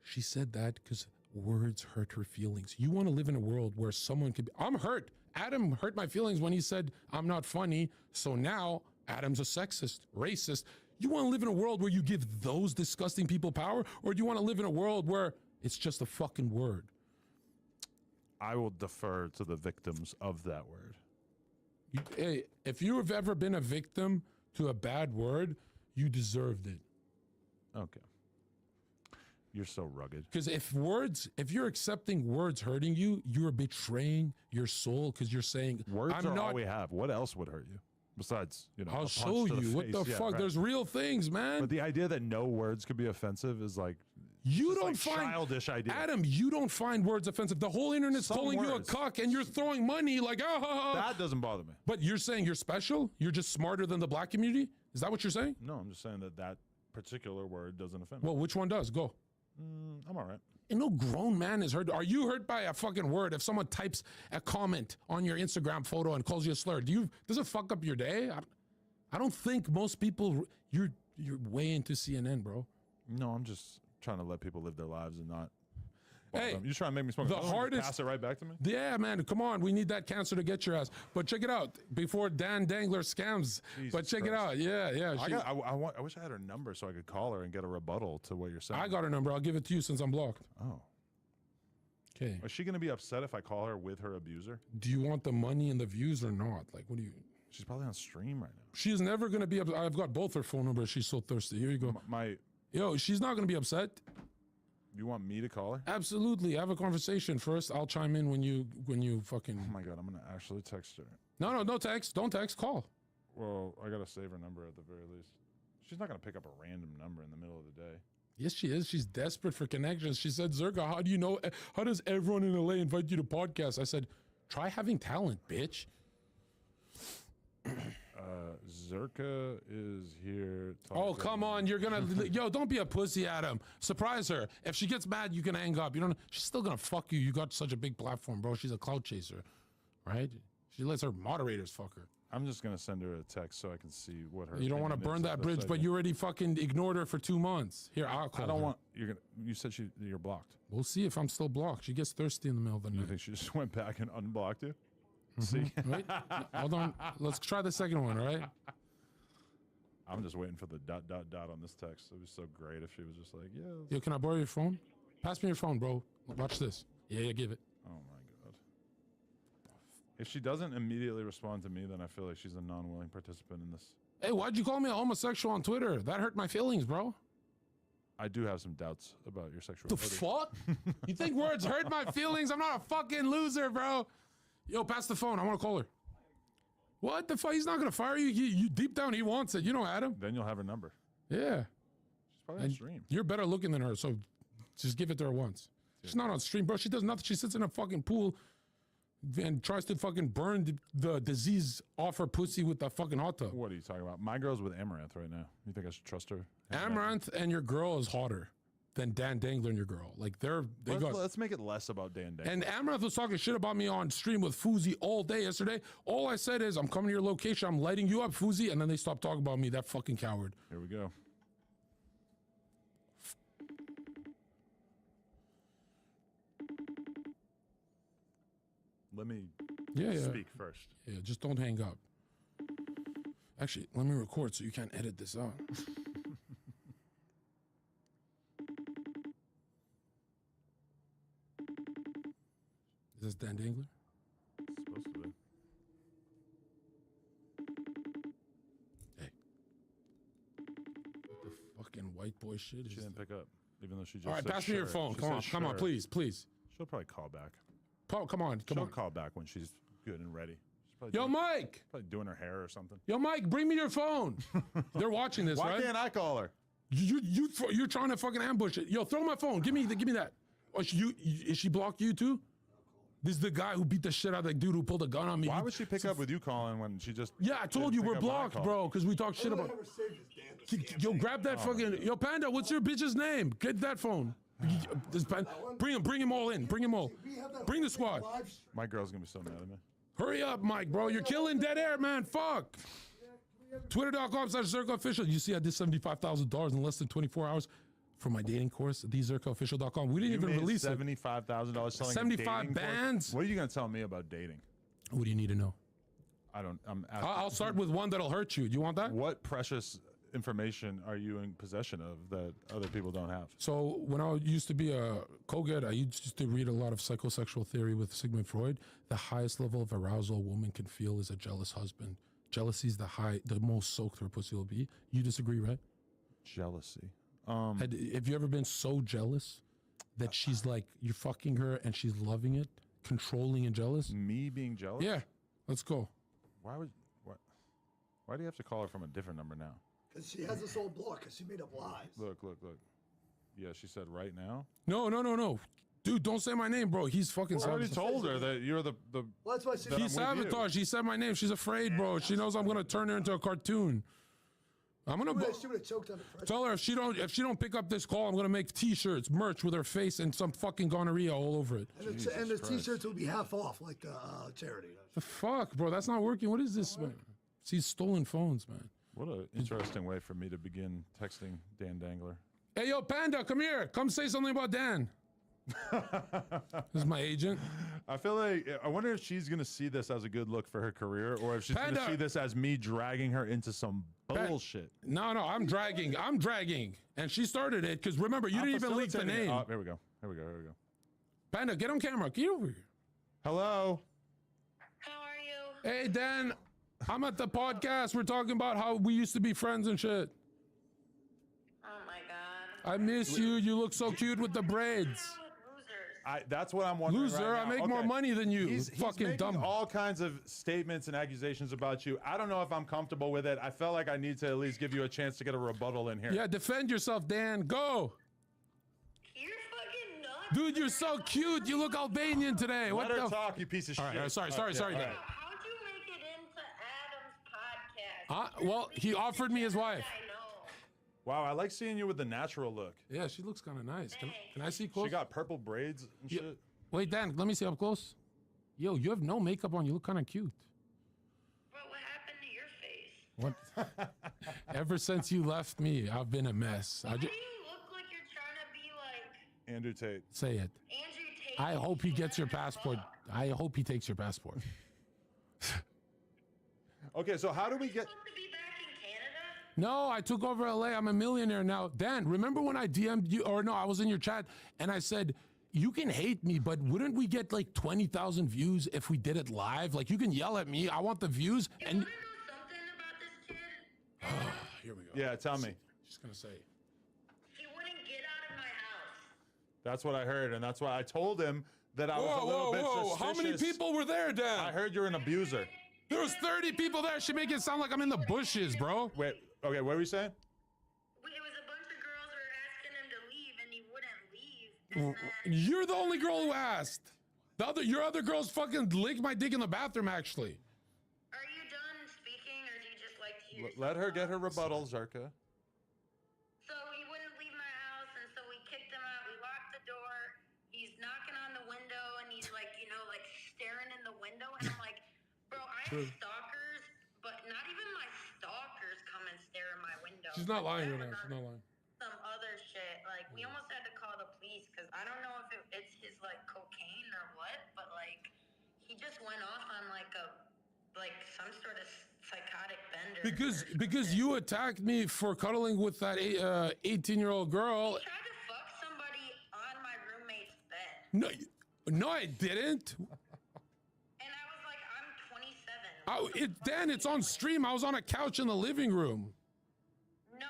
she said that because words hurt her feelings. You want to live in a world where someone could be, I'm hurt. Adam hurt my feelings when he said, I'm not funny. So now Adam's a sexist, racist. You want to live in a world where you give those disgusting people power? Or do you want to live in a world where it's just a fucking word? I will defer to the victims of that word. Hey, if you have ever been a victim to a bad word, you deserved it. Okay. You're so rugged. Because if you're accepting words hurting you, you're betraying your soul because you're saying, words are all we have. What else would hurt you? Besides, I'll show you. What the fuck? Right. There's real things, man. But the idea that no words could be offensive is like, you don't find childish idea. Adam, you don't find words offensive. The whole internet's calling you a cuck and you're throwing money like, That doesn't bother me. But you're saying you're special? You're just smarter than the black community? Is that what you're saying? No, I'm just saying that particular word doesn't offend me. Well, which one does? Go. I'm all right. And no grown man is hurt. Are you hurt by a fucking word? If someone types a comment on your Instagram photo and calls you a slur, does it fuck up your day? I don't think most people. You're way into CNN, bro. No, I'm just trying to let people live their lives and not. Hey, you're trying to make me smoke. The hardest. Pass it right back to me. Yeah, man. Come on, we need that cancer to get your ass. But check it out before Dan Dangler scams. Jesus but check Christ. it out. Yeah. I wish I had her number so I could call her and get a rebuttal to what you're saying. I got her number. I'll give it to you since I'm blocked. Oh. Okay. Is she going to be upset if I call her with her abuser? Do you want the money and the views or not? Like, what do you? She's probably on stream right now. She's never gonna be upset. I've got both her phone numbers. She's so thirsty. Here you go. Yo, she's not gonna be upset. You want me to call her? Absolutely. Have a conversation first. I'll chime in when you fucking. Oh my god, I'm gonna actually text her. No text. Don't text. Call. Well, I gotta save her number at the very least. She's not gonna pick up a random number in the middle of the day. Yes, she is. She's desperate for connections. She said, Zerka, how do you know? How does everyone in LA invite you to podcasts? I said, try having talent, bitch. Zerka is here. Oh, come on. You're going to... Yo, don't be a pussy, Adam. Surprise her. If she gets mad, you can hang up. You don't. She's still going to fuck you. You got such a big platform, bro. She's a clout chaser, right? She lets her moderators fuck her. I'm just going to send her a text so I can see what her... You don't want to burn that bridge, but you already fucking ignored her for 2 months. Here, I'll call her. I don't want... You said you're blocked. We'll see if I'm still blocked. She gets thirsty in the middle of the night. You think she just went back and unblocked you? See? Wait, hold on. Let's try the second one, all right? I'm just waiting for the ... on this text. It was so great if she was just like, yeah. Yo, can I borrow your phone? Pass me your phone, bro. Watch this. Yeah, give it. Oh, my God. If she doesn't immediately respond to me, then I feel like she's a non-willing participant in this. Hey, why'd you call me a homosexual on Twitter? That hurt my feelings, bro. I do have some doubts about your sexuality. The fuck? You think words hurt my feelings? I'm not a fucking loser, bro. Yo, pass the phone. I want to call her. What the fuck? He's not going to fire you. You. Deep down, he wants it. You know, Adam. Then you'll have her number. Yeah. She's probably on stream. You're better looking than her, so just give it to her once. She's not on stream, bro. She does nothing. She sits in a fucking pool and tries to fucking burn the disease off her pussy with the fucking hot tub. What are you talking about? My girl's with Amaranth right now. You think I should trust her? Amaranth and your girl is hotter than Dan Dangler and your girl. Like let's make it less about Dan Dangler. And Amaranth was talking shit about me on stream with Fuzi all day yesterday. All I said is, I'm coming to your location. I'm lighting you up, Fuzi. And then they stopped talking about me. That fucking coward. Here we go. Let me speak first. Yeah, just don't hang up. Actually, let me record so you can't edit this out. Is this Dan Dangler? It's supposed to be. Hey. What the fucking white boy shit is She didn't pick up, even though she just All right, said pass me your sure. phone. She Come said on, sure. please. She'll probably call back. Come on. She'll call back when she's good and ready. Yo, Mike! Probably doing her hair or something. Yo, Mike, bring me your phone. They're watching this, Why right? can't I call her? You're trying to fucking ambush it. Yo, throw my phone. Give me that. Oh, is she blocked you too? This is the guy who beat the shit out of that dude who pulled a gun on me. Why would she pick up with you calling when she just... Yeah, I told you we're blocked, bro, because we talk shit about... Yo, grab that fucking... Yo, Panda, what's your bitch's name? Get that phone. Bring him all in. Bring them all. Bring the squad. My girl's going to be so mad at me. Hurry up, Mike, bro. You're killing dead air, man. Fuck. Twitter.com/ZerkaOfficial. You see, I did $75,000 in less than 24 hours for my dating course at TheZerkaOfficial.com. We didn't even release it. $75,000 selling 75 bands. What are you going to tell me about dating? What do you need to know? I'll start with one that'll hurt you. Do you want that? What precious information are you in possession of that other people don't have? So when I used to be a co-get, I used to read a lot of psychosexual theory with Sigmund Freud. The highest level of arousal a woman can feel is a jealous husband. Jealousy is the most soaked her pussy will be. You disagree, right? Jealousy. Have you ever been so jealous that she's like, you're fucking her and she's loving it, controlling and jealous? Me being jealous? Yeah. Let's go. Why do you have to call her from a different number now? Because she has us all blocked because she made up lies. Look. Yeah, she said right now? No. Dude, don't say my name, bro. He's fucking I already told her that you're the well, that's why she He sabotaged. He said my name. She's afraid, bro. She knows I'm going to turn her into a cartoon. I'm gonna She would have choked on the pressure. tell her if she don't pick up this call, I'm gonna make T-shirts, merch with her face and some fucking gonorrhea all over it. And the T-shirts will be half off, like the charity. The fuck, bro? That's not working. What is this, man? See, stolen phones, man. What an interesting way for me to begin texting Dan Dangler. Hey, yo, Panda, come here. Come say something about Dan. This is my agent. I feel like I wonder if she's gonna see this as a good look for her career, or if she's Panda. gonna see this as me dragging her into some bullshit. No, I'm dragging, and she started it because remember you didn't even leak the name. Oh, here we go. Panda, get on camera. Get over here. Hello. Hey, Dan, I'm at the podcast. We're talking about how we used to be friends and shit. Oh my God. I miss you. You look so cute with the braids. That's what I'm wondering. Loser, right now. I make more money than you. He's Fucking making dumb. all kinds of statements and accusations about you. I don't know if I'm comfortable with it. I felt like I need to at least give you a chance to get a rebuttal in here. Yeah, defend yourself, Dan. Go. You're fucking nuts. Dude, you're so cute. You look Albanian today. Let What her the talk, you piece of All shit. right, sorry, Yeah, Dan. all right. How'd you make it into Adam's podcast? Well, he offered me his wife. Wow, I like seeing you with the natural look. Yeah, she looks kind of nice. Can I see close? She got purple braids and shit. Wait, Dan, let me see up close. Yo, you have no makeup on. You look kind of cute. Bro, what happened to your face? What? Ever since you left me, I've been a mess. Why do you look like you're trying to be like Andrew Tate. Say it. Andrew Tate? I hope he gets your passport. I hope he takes your passport. Okay, so how do we get... No, I took over LA. I'm a millionaire now. Dan, remember when I DM'd you, or no, I was in your chat and I said, you can hate me, but wouldn't we get like 20,000 views if we did it live? Like you can yell at me. I want the views. And here we go. Yeah, tell me. She's going to say. He wouldn't get out of my house. That's what I heard, and that's why I told him that I was a little bit suspicious. How many people were there, Dan? I heard you're an abuser. There was 30 people there. She make it sound like I'm in the bushes, bro. Wait, okay, what were you saying? It was a bunch of girls who were asking him to leave, and he wouldn't leave. You're the only girl who asked. Your other girls fucking licked my dick in the bathroom, actually. Are you done speaking, or do you just like to hear? Let her get her rebuttal, Zerka. So he wouldn't leave my house, and so we kicked him out. We locked the door. He's knocking on the window, and he's like, like staring in the window, and I'm like, bro, I have stalkers, but not even my stalkers come and stare in my window. She's not lying That right now. was She's not lying. Some other shit. Like, we almost had to call the police because I don't know if it's his like cocaine or what, but like he just went off on like some sort of psychotic bender. Because you attacked me for cuddling with that 18-year-old girl. He tried to fuck somebody on my roommate's bed. No, I didn't. And I was like, I'm 27. Dan, it's on stream. I was on a couch in the living room. No,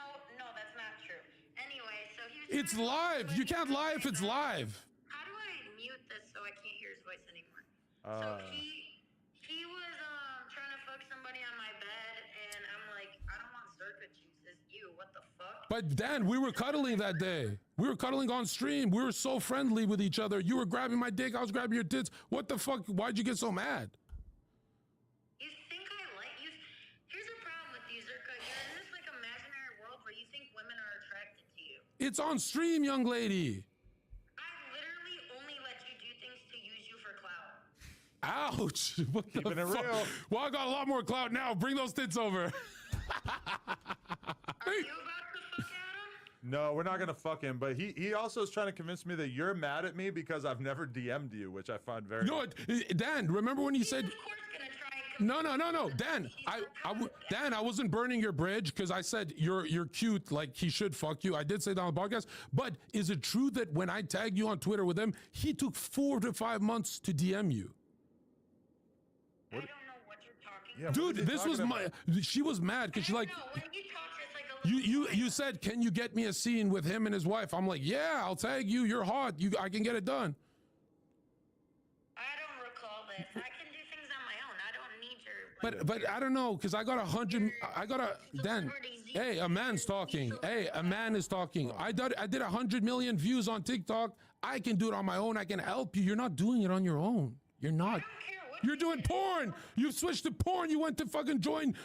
that's not true. Anyway, so he was. It's live. You can't lie if it's live. How do I mute this so I can't hear his voice anymore? So he was trying to fuck somebody on my bed, and I'm like, I don't want Zerka juices. You, what the fuck? But Dan, we were cuddling that day. We were cuddling on stream. We were so friendly with each other. You were grabbing my dick. I was grabbing your tits. What the fuck? Why'd you get so mad? You think I like you? Here's the problem with you, Zerka. You're in this like imaginary world where you think women are attracted to you. It's on stream, young lady. I literally only let you do things to use you for clout. Ouch. What the Keeping it fuck? real. Well, I got a lot more clout now. Bring those tits over. Are you about to fuck Adam? No, we're not gonna fuck him, but he also is trying to convince me that you're mad at me because I've never DM'd you, which I find very... No, Dan, remember when you said... Of course gonna try and No. Dan, Dan, I wasn't burning your bridge because I said you're cute, like he should fuck you. I did say that on the podcast. But is it true that when I tagged you on Twitter with him, he took 4 to 5 months to DM you? I don't know what you're talking Yeah, about. Dude, this was she was mad because she's like, When you talk, it's like a little you said, can you get me a scene with him and his wife? I'm like, yeah, I'll tag you. You're hot. I can get it done. I don't recall this. I can do things on my own. I don't need your. But I don't know because I got 100. Dan. Hey, a man's talking. Hey, a man is talking. I did 100 million views on TikTok. I can do it on my own. I can help you. You're not doing it on your own. You're not. I don't care what You're doing porn. You switched to porn. You went to fucking join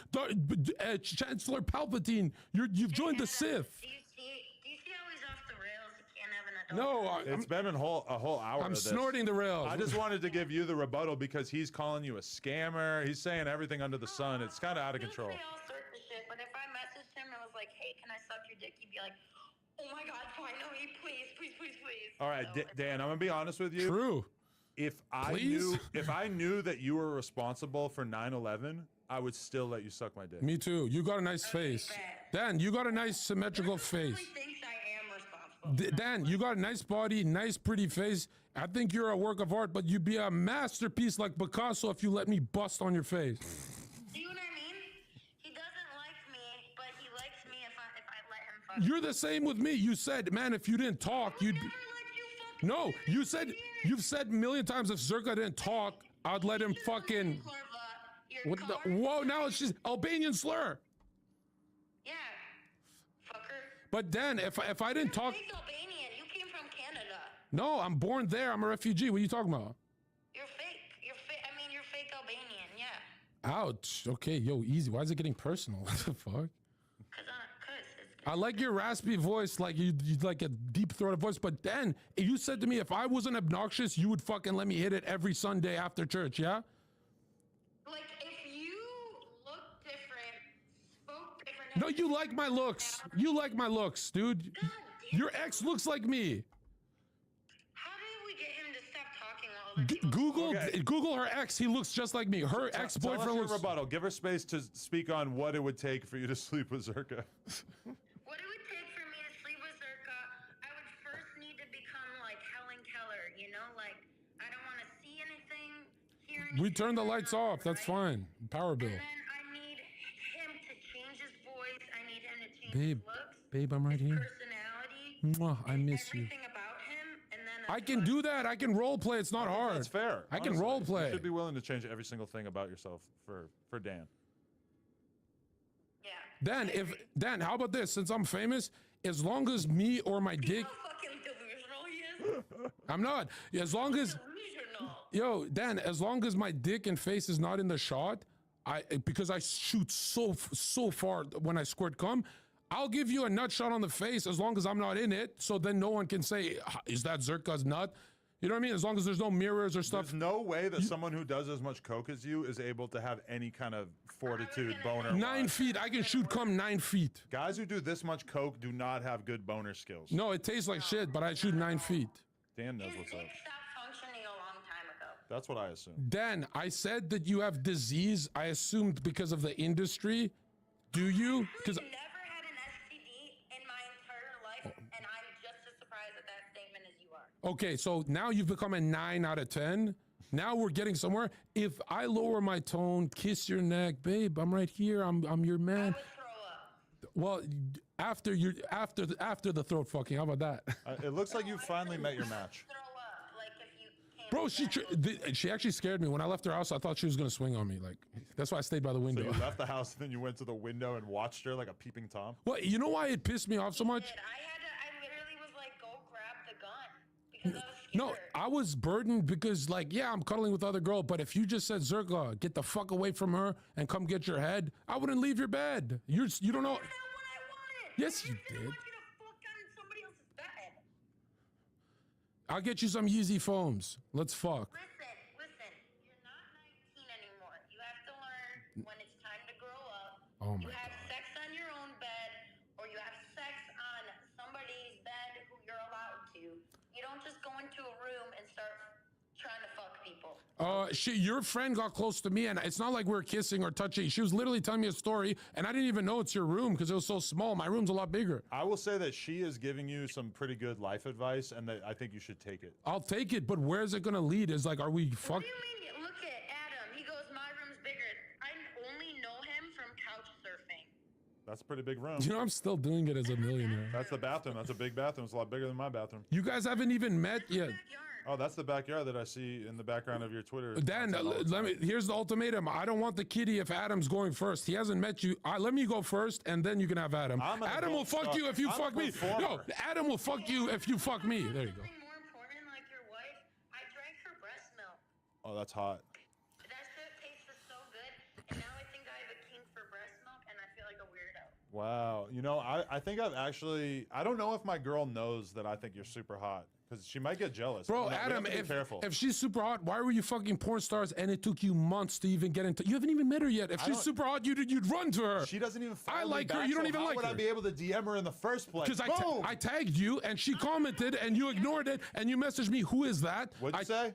Chancellor Palpatine. You've joined the Sith. Do you see how he's off the rails? He can't have an adult. No, It's been a whole hour. I'm of this. snorting the rails. I just wanted to give you the rebuttal because he's calling you a scammer. He's saying everything under the sun. It's kind of out of control. Say all sorts of shit, but if I messaged him and was like, "Hey, can I suck your dick?" He'd be like, "Oh my God, finally, please, please, please, please." All right, Dan, I'm gonna be honest with you. True. If I knew that you were responsible for 9/11, I would still let you suck my dick. Me too. You got a nice face. Dan, you got a nice symmetrical face. Thinks I am responsible. Dan, you got a nice body, nice pretty face. I think you're a work of art, but you'd be a masterpiece like Picasso if you let me bust on your face. Do you know what I mean? He doesn't like me, but he likes me if I let him fuck. You're the same with me. You said, man, if you didn't talk, you'd. No, you've said a million times if Zerka didn't talk, I'd let him fucking. What the? Whoa! Now it's just Albanian slur. Yeah, fucker. But Dan, if I didn't talk. Fake Albanian. You came from Canada. No, I'm born there. I'm a refugee. What are you talking about? You're fake. I mean, you're fake Albanian. Yeah. Ouch. Okay, yo, easy. Why is it getting personal? What the fuck? I like your raspy voice, like you like a deep throated voice. But then you said to me, if I wasn't obnoxious, you would fucking let me hit it every Sunday after church, yeah? Like if you look different, spoke different. No, you like my looks. You like my looks, dude. Your ex looks like me. How did we get him to stop talking while other people? Google her ex. He looks just like me. Her ex-boyfriend Tell us your looks. rebuttal. Give her space to speak on what it would take for you to sleep with Zerka. What it would take for me to sleep with Zerka, I would first need to become like Helen Keller, you know? Like, I don't want to see anything, hear anything. We turn the lights off. That's fine. Power bill. And then I need him to change his voice. I need him to change his looks, Babe, I'm right here. personality, Mwah, I miss you. everything about him. And then I can do that. I can role play. It's not hard. That's fair. I can honestly. role play. You should be willing to change every single thing about yourself for Dan. Dan, how about this? Since I'm famous, as long as me or my dick. fucking delusional he is. I'm not. As long as. Yo, Dan, as long as my dick and face is not in the shot, because I shoot so far when I squirt cum, I'll give you a nut shot on the face as long as I'm not in it. So then no one can say, is that Zerka's nut? You know what I mean? As long as there's no mirrors or stuff. There's no way that someone who does as much coke as you is able to have any kind of fortitude boner. 9 feet. I can shoot cum 9 feet. Guys who do this much coke do not have good boner skills. No, it tastes like shit, but I shoot 9 feet. Dan knows what's up. Stopped functioning a long time ago. That's what I assume. Dan, I said that you have disease. I assumed because of the industry. Do you? Because Never had an STD in my entire life, and I'm just as surprised at that statement as you are. okay, so now you've become a 9 out of 10. Now we're getting somewhere. If I lower my tone, kiss your neck, babe, I'm right here. I'm your man. Well, after the throat fucking, how about that? It looks like you finally met your match. Bro, she actually scared me. When I left her house, I thought she was gonna swing on me. Like, that's why I stayed by the So window. you left the house, and then you went to the window and watched her like a peeping Tom? Well, you know why it pissed me off so much? I literally was like, go grab the gun. Because I was No, I was burdened because, like, yeah, I'm cuddling with other girl, but if you just said, Zerka, get the fuck away from her and come get your head, I wouldn't leave your bed. You don't know. Yes, you did. I'll get you some Yeezy foams. Let's fuck. Listen, you're not 19 anymore. You have to learn when it's time to grow up. Oh my You have sex on your own bed, or you have sex on somebody's bed who you're allowed to. You don't just go into a room and start trying to fuck people. Your friend got close to me, and it's not like we were kissing or touching. She was literally telling me a story, and I didn't even know it's your room because it was so small. My room's a lot bigger. I will say that she is giving you some pretty good life advice, and that I think you should take it. I'll take it, but where's it gonna lead? Is like, are we fuck? What do you mean? Look at Adam. He goes, my room's bigger. I only know him from couch surfing. That's a pretty big room. You know, I'm still doing it as a millionaire. That's the bathroom. That's a big bathroom. It's a lot bigger than my bathroom. You guys haven't even met yet. Oh, that's the backyard that I see in the background of your Twitter. Dan, here's the ultimatum. I don't want the kitty if Adam's going first. He hasn't met you. Let me go first, and then you can have Adam. Adam will fuck you if you fuck me. No, Adam will fuck you if you fuck me. There you go. More important, like your wife, I drank her breast milk. Oh, that's hot. Wow. You know, I think I've actually, I don't know if my girl knows that I think you're super hot because she might get jealous. Bro, You know, we Adam, have to be careful. if she's super hot, why were you fucking porn stars and it took you months to even get into? You haven't even met her yet. If she's super hot, you'd run to her. She doesn't even follow I me like her. back, You don't so even how like would her. I be able to DM her in the first place? Because Boom! I tagged you and she commented and you ignored it and you messaged me, who is that? What'd you say?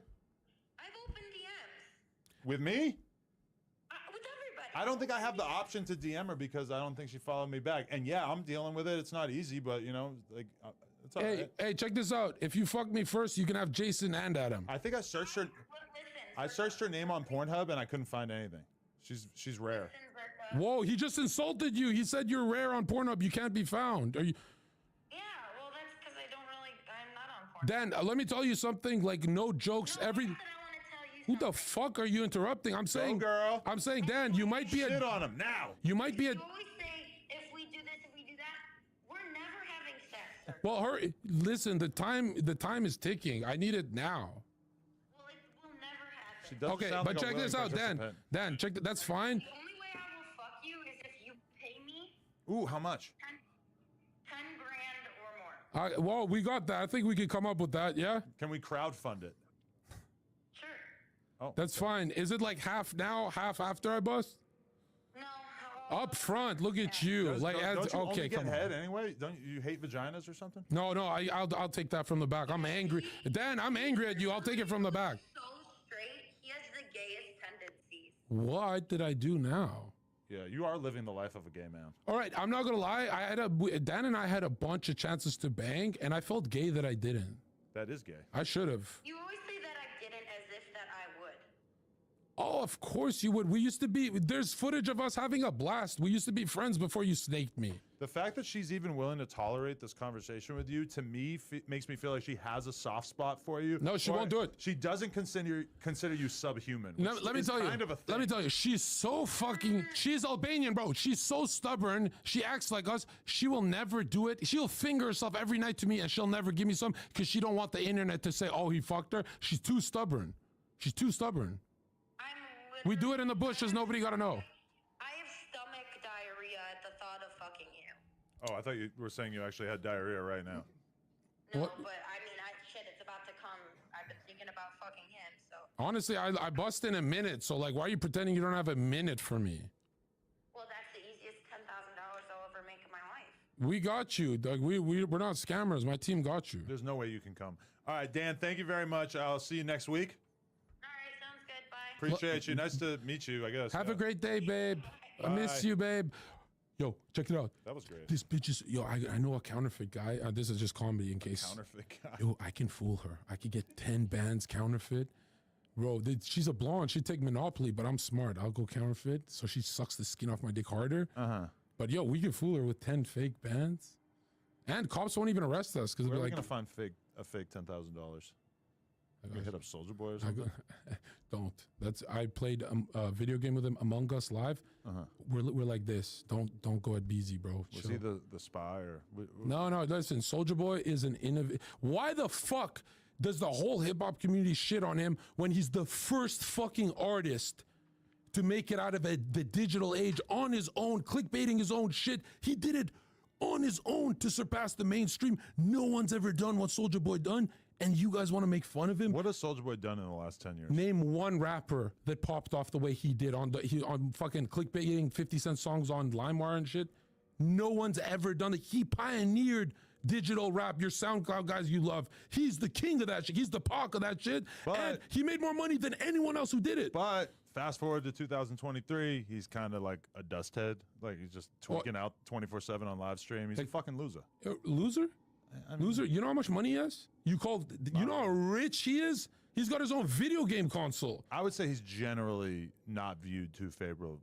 I've opened DMs. With me? With everybody. I don't think I have the option to DM her because I don't think she followed me back. And yeah, I'm dealing with it. It's not easy, but you know, like it's all right. Hey, check this out. If you fuck me first, you can have Jason and Adam. I think I searched her. I searched her name on Pornhub and I couldn't find anything. She's rare. Whoa, he just insulted you. He said you're rare on Pornhub. You can't be found. Are you? Yeah, well, that's because I'm not on porn. Dan, let me tell you something. Like no jokes. Who the fuck are you interrupting? I'm saying, girl. I'm saying, Dan, you might be Shit on him now. You might be a. You always say, if we do this, if we do that, we're never having sex. Well, listen. The time is ticking. I need it now. Well, it will never happen. She doesn't Okay, sound but like a check willing this out, Dan. participant. Dan, check. That's fine. The only way I will fuck you is if you pay me Ooh, how much? 10 grand or more. Well, we got that. I think we could come up with that. Yeah. Can we crowdfund it? Sure. Oh, That's fine. Is it like half now, half after I bust? No. Up front, look at you. Don't you okay, only get come head on. anyway? Don't you hate vaginas or something? No, I'll take that from the back. I'm angry. Dan, I'm angry at you. I'll take it from the back. So straight, he has the gayest tendencies. What did I do now? Yeah, you are living the life of a gay man. All right, I'm not gonna lie. Dan and I had a bunch of chances to bang, and I felt gay that I didn't. That is gay. I should have. You always say that I didn't as if that I would. Oh, of course you would. We used to be. There's footage of us having a blast. We used to be friends before you snaked me. The fact that she's even willing to tolerate this conversation with you, to me, makes me feel like she has a soft spot for you. No, she won't do it. She doesn't consider you subhuman. Let me tell you. Let me tell you. She's so fucking. She's Albanian, bro. She's so stubborn. She acts like us. She will never do it. She'll finger herself every night to me, and she'll never give me some because she don't want the internet to say, "Oh, he fucked her." She's too stubborn. She's too stubborn. We do it in the bushes. Nobody gotta know. I have stomach diarrhea at the thought of fucking you. Oh, I thought you were saying you actually had diarrhea right now. No, What? but I mean, shit, it's about to come. I've been thinking about fucking him, so. Honestly, I bust in a minute. So like, why are you pretending you don't have a minute for me? Well, that's the easiest $10,000 I'll ever make in my life. We got you. Like, we're not scammers. My team got you. There's no way you can come. All right, Dan, thank you very much. I'll see you next week. All right, sounds good. Bye. Appreciate you. Nice to meet you, I guess. Have a great day, babe. I miss Bye. you, babe. Yo, check it out. That was great. This bitch is, I know a counterfeit guy. This is just comedy in case. Counterfeit guy. Yo, I can fool her. I could get 10 bands counterfeit. Bro, she's a blonde. She'd take Monopoly, but I'm smart. I'll go counterfeit. So she sucks the skin off my dick harder. Uh-huh. But yo, we can fool her with 10 fake bands. And cops won't even arrest us because Where they're are we like, gonna find a fake $10,000? We hit up Soldier Boy or something. don't. I played a video game with him, Among Us Live. Uh-huh. We're like this. Don't go at BZ, bro. Was Chill. he the spy or? No. Listen, Soldier Boy is an innovative. Why the fuck does the whole hip hop community shit on him when he's the first fucking artist to make it out of the digital age on his own, clickbaiting his own shit? He did it on his own to surpass the mainstream. No one's ever done what Soldier Boy done, and you guys want to make fun of him? What has Soldier Boy done in the last 10 years? Name one rapper that popped off the way he did on fucking clickbaiting 50 Cent songs on LimeWire and shit. No one's ever done it. He pioneered digital rap. Your SoundCloud guys you love. He's the king of that shit. He's the Pac of that shit. And he made more money than anyone else who did it. But fast forward to 2023, he's kind of like a dust head. Like he's just tweaking out 24/7 on live stream. He's a fucking loser. Loser? Loser? You know how much money he has? You know how rich he is? He's got his own video game console. I would say he's generally not viewed too favorably.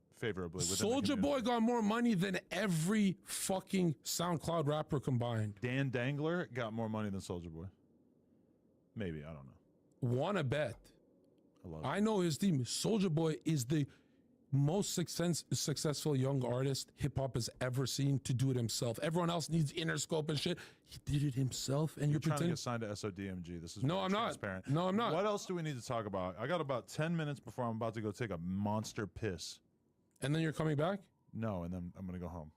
Soldier Boy got more money than every fucking SoundCloud rapper combined. Dan Dangler got more money than Soldier Boy. Maybe, I don't know. Wanna bet? I know his team. Soldier Boy is the most successful young artist hip hop has ever seen to do it himself. Everyone else needs Interscope and shit. He did it himself, and you're trying to pretending. get signed to SODMG. This is No, I'm not. transparent. No, I'm not. What else do we need to talk about? I got about 10 minutes before I'm about to go take a monster piss. And then you're coming back? No, and then I'm gonna go home.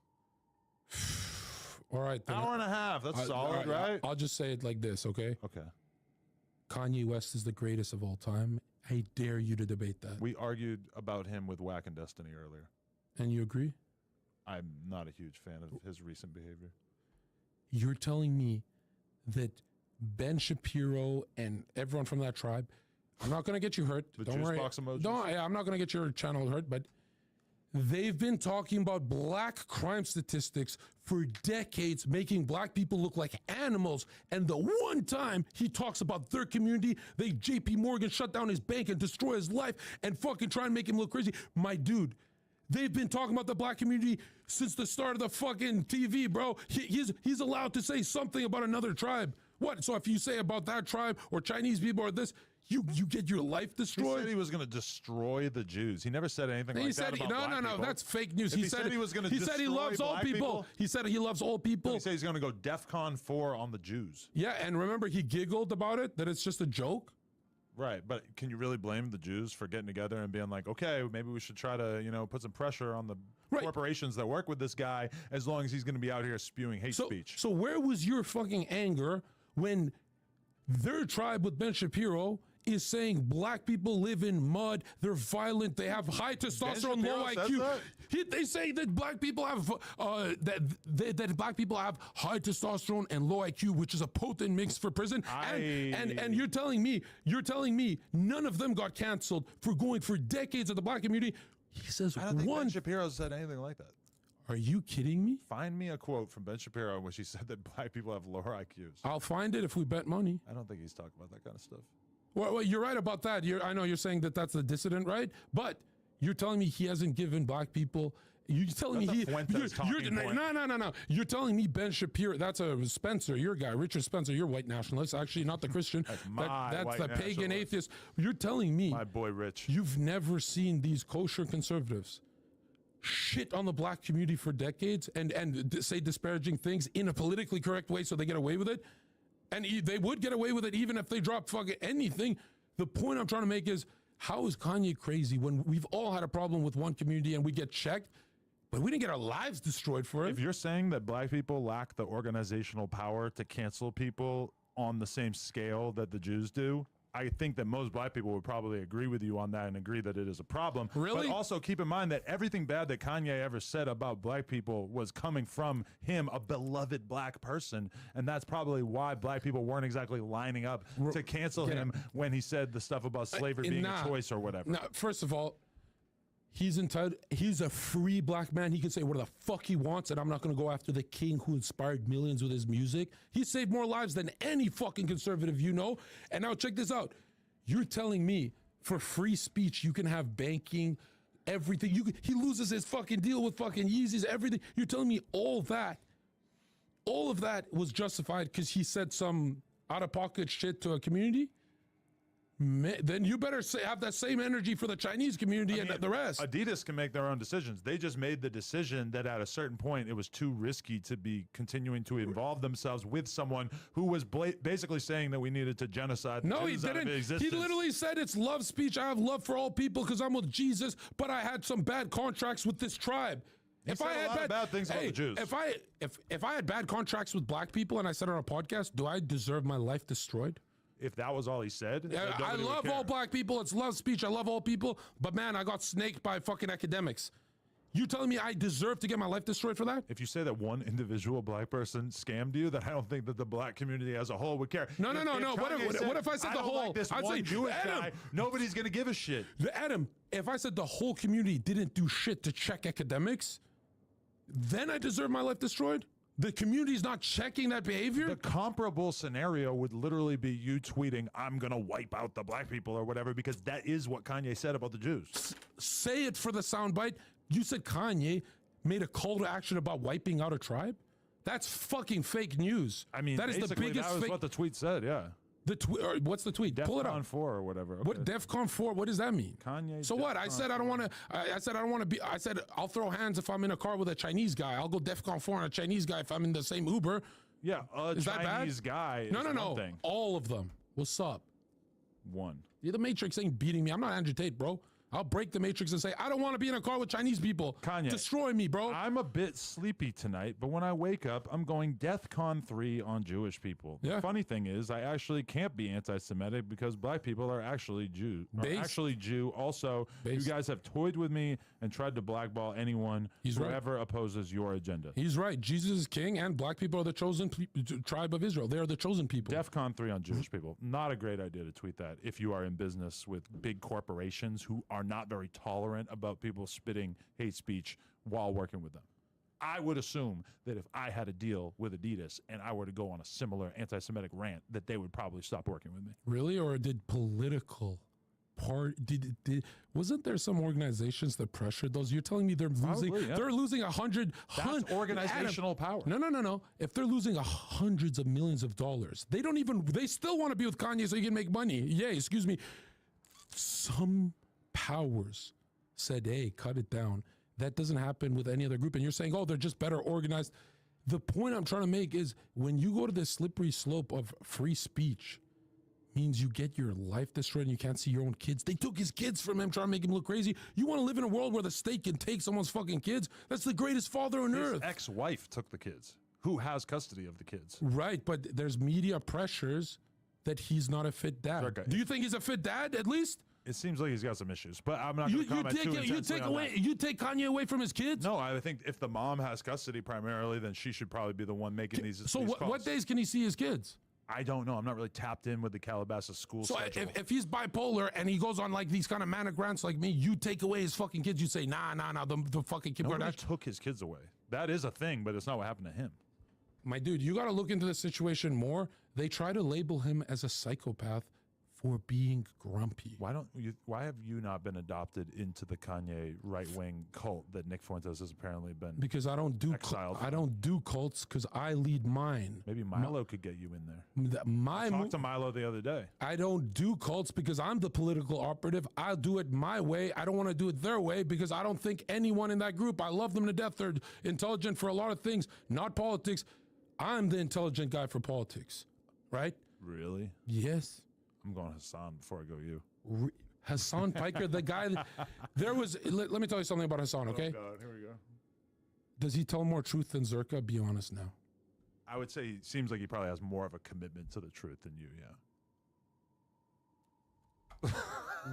All right, then. Hour and a half. That's all solid, right? I'll just say it like this, okay? Okay. Kanye West is the greatest of all time. I dare you to debate that. We argued about him with Whack and Destiny earlier. And you agree? I'm not a huge fan of his recent behavior. You're telling me that Ben Shapiro and everyone from that tribe, I'm not going to get you hurt. The Don't juice worry. box emojis? No, I'm not going to get your channel hurt, but they've been talking about black crime statistics for decades, making black people look like animals. And the one time he talks about their community, they JP Morgan shut down his bank and destroy his life and fucking try and make him look crazy. My dude, they've been talking about the black community since the start of the fucking TV, bro. He's allowed to say something about another tribe. What? So if you say about that tribe or Chinese people or this, you get your life destroyed? He said he was going to destroy the Jews. He never said anything like that about black people. That's fake news. If he said he was going to He said he loves all people. He said he loves all people. He said he's going to go DEFCON 4 on the Jews. Yeah, and remember he giggled about it, that it's just a joke? Right, but can you really blame the Jews for getting together and being like, okay, maybe we should try to, put some pressure on the corporations that work with this guy as long as he's going to be out here spewing hate speech? So where was your fucking anger when their tribe with Ben Shapiro is saying black people live in mud, they're violent, they have high testosterone, low IQ. They say that black people have that black people have high testosterone and low IQ, which is a potent mix for prison. And you're telling me none of them got canceled for going for decades of the black community. He says I don't think Ben Shapiro said anything like that. Are you kidding me? Find me a quote from Ben Shapiro in which he said that black people have lower IQs. I'll find it if we bet money. I don't think he's talking about that kind of stuff. Well, you're right about that. I know you're saying that that's the dissident, right? But you're telling me he hasn't given black people. You're telling me No. You're telling me Ben Shapiro. That's a Spencer, your guy, Richard Spencer, your white nationalist. Actually, not the Christian. That's the pagan atheist. You're telling me, my boy Rich, you've never seen these kosher conservatives shit on the black community for decades and say disparaging things in a politically correct way so they get away with it. And they would get away with it even if they dropped fucking anything. The point I'm trying to make is, how is Kanye crazy when we've all had a problem with one community and we get checked, but we didn't get our lives destroyed for it? If you're saying that black people lack the organizational power to cancel people on the same scale that the Jews do, I think that most black people would probably agree with you on that and agree that it is a problem. Really? But also keep in mind that everything bad that Kanye ever said about black people was coming from him, a beloved black person. And that's probably why black people weren't exactly lining up to cancel him when he said the stuff about slavery being a choice or whatever. No, first of all, he's entitled. He's a free black man. He can say what the fuck he wants, and I'm not going to go after the king who inspired millions with his music. He saved more lives than any fucking conservative you know. And now check this out. You're telling me for free speech you can have banking, everything. He loses his fucking deal with fucking Yeezys, everything. You're telling me all of that was justified because he said some out-of-pocket shit to a community? Then you better have that same energy for the Chinese community and the rest. Adidas can make their own decisions. They just made the decision that at a certain point it was too risky to be continuing to involve themselves with someone who was basically saying that we needed to genocide. No, he didn't. He literally said it's love speech. I have love for all people because I'm with Jesus, but I had some bad contracts with this tribe. If I had bad things about the Jews. If I had bad contracts with black people and I said it on a podcast, do I deserve my life destroyed? If that was all he said, I love all black people. It's love speech. I love all people. But man, I got snaked by fucking academics. You telling me I deserve to get my life destroyed for that? If you say that one individual black person scammed you, then I don't think that the black community as a whole would care. No. What if I said the whole? Like this I'd one say, Jewish guy, nobody's gonna give a shit. Adam, if I said the whole community didn't do shit to check academics, then I deserve my life destroyed? The community's not checking that behavior? The comparable scenario would literally be you tweeting, I'm going to wipe out the black people or whatever, because that is what Kanye said about the Jews. Say it for the soundbite. You said Kanye made a call to action about wiping out a tribe? That's fucking fake news. I mean, that is the biggest that was what the tweet said, yeah. What's the tweet? Pull it up. DEFCON 4 or whatever. Okay. What DEFCON 4? What does that mean? Kanye. So what? I said I don't want to. I said I don't want to be. I said I'll throw hands if I'm in a car with a Chinese guy. I'll go DEFCON 4 on a Chinese guy if I'm in the same Uber. Yeah, is that bad? Chinese guy. No. All of them. What's up? One. You're the Matrix ain't beating me. I'm not Andrew Tate, bro. I'll break the matrix and say, I don't want to be in a car with Chinese people. Kanye, destroy me, bro. I'm a bit sleepy tonight, but when I wake up, I'm going DEFCON 3 on Jewish people. Yeah. The funny thing is, I actually can't be anti-Semitic because black people are actually Jew. Also, you guys have toyed with me and tried to blackball anyone whoever opposes your agenda. He's right. Jesus is king, and black people are the chosen tribe of Israel. They are the chosen people. DEFCON 3 on Jewish people. Not a great idea to tweet that if you are in business with big corporations who are not very tolerant about people spitting hate speech while working with them. I would assume that if I had a deal with Adidas and I were to go on a similar anti-Semitic rant, that they would probably stop working with me. Really? Or did political wasn't there some organizations that pressured those? You're telling me they're losing? Probably, yeah. They're losing That's organizational power. No. If they're losing hundreds of millions of dollars, they still want to be with Kanye so he can make money. Yeah, excuse me. Some powers said, hey, cut it down. That doesn't happen with any other group. And you're saying, oh, they're just better organized. The point I'm trying to make is when you go to this slippery slope of free speech, means you get your life destroyed and you can't see your own kids. They took his kids from him, trying to make him look crazy. You want to live in a world where the state can take someone's fucking kids? That's the greatest father on earth. His ex-wife took the kids. Who has custody of the kids? Right, but there's media pressures that he's not a fit dad. Okay. Do you think he's a fit dad, at least? It seems like he's got some issues, but I'm not going to comment too intensely on that. You take Kanye away from his kids? No, I think if the mom has custody primarily, then she should probably be the one making these calls. What days can he see his kids? I don't know. I'm not really tapped in with the Calabasas school schedule. If he's bipolar and he goes on like these kind of manic rants like me, you take away his fucking kids. You say, nah, the fucking Kim Nobody Kardashian took his kids away. That is a thing, but it's not what happened to him. My dude, you got to look into the situation more. They try to label him as a psychopath for being grumpy. Why have you not been adopted into the Kanye right-wing cult that Nick Fuentes has apparently been? Because I don't do exiled. I don't do cults because I lead mine. Maybe Milo could get you in there. I talked to Milo the other day. I don't do cults because I'm the political operative. I'll do it my way. I don't want to do it their way because I don't think anyone in that group, I love them to death. They're intelligent for a lot of things, not politics. I'm the intelligent guy for politics, right? Really? Yes. I'm going Hassan before I go you. Hassan Piker, the guy there was, let me tell you something about Hassan, okay? Oh God, here we go. Does he tell more truth than Zerka? Be honest now. I would say he seems like he probably has more of a commitment to the truth than you, yeah.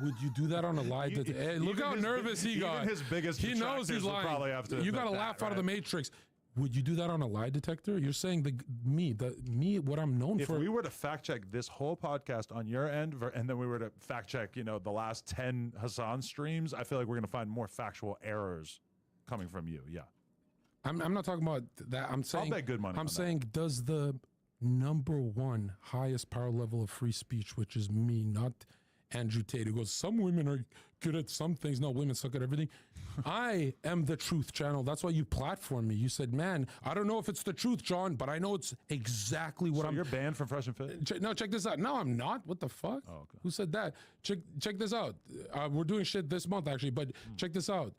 Would you do that on a lie? Hey, look how nervous he got. Even his biggest he knows he's lying. Probably have to you got to laugh out of the matrix. Would you do that on a lie detector? You're saying what I'm known for. If we were to fact check this whole podcast on your end, and then we were to fact check, the last 10 Hassan streams, I feel like we're going to find more factual errors coming from you. Yeah. I'm not talking about that. I'm saying, I'll bet good money. I'm saying, does the number one highest power level of free speech, which is me, not Andrew Tate, who goes, some women are good at some things. No, women suck at everything. I am the truth channel. That's why you platformed me. You said, man, I don't know if it's the truth, John, but I know it's exactly what you're banned from Fresh and Fit? No, check this out. No, I'm not. What the fuck? Oh, okay. Who said that? Check this out. We're doing shit this month, actually, but check this out.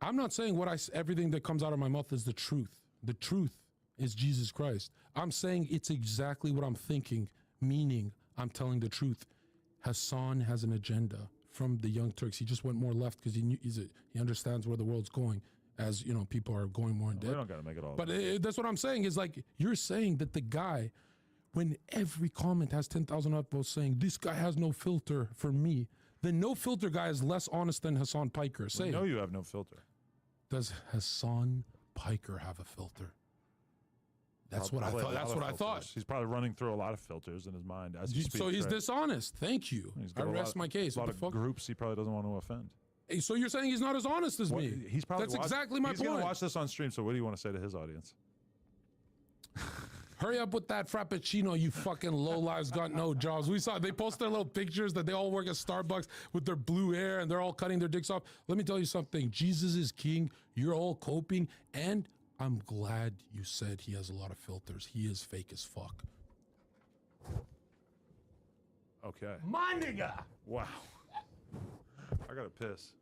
I'm not saying everything that comes out of my mouth is the truth. The truth is Jesus Christ. I'm saying it's exactly what I'm thinking, meaning I'm telling the truth. Hassan has an agenda from the Young Turks. He just went more left because he understands where the world's going, as people are going more in debt. We don't got to make it all. But that's what I'm saying is like you're saying that the guy, when every comment has 10,000 upvotes saying this guy has no filter for me, the no filter guy is less honest than Hassan Piker. Say, no, you have no filter. Does Hassan Piker have a filter? That's what I thought. That's what I thought. He's probably running through a lot of filters in his mind as he speaks. So he's dishonest. Thank you. I rest my case. A lot of groups he probably doesn't want to offend. Hey, so you're saying he's not as honest as me? He's probably That's exactly my point. He's going to watch this on stream. So what do you want to say to his audience? Hurry up with that frappuccino, you fucking low-lives got no jobs. We saw they post their little pictures that they all work at Starbucks with their blue hair and they're all cutting their dicks off. Let me tell you something. Jesus is king. You're all coping, and I'm glad you said he has a lot of filters. He is fake as fuck. Okay. My nigga! Wow. I gotta piss.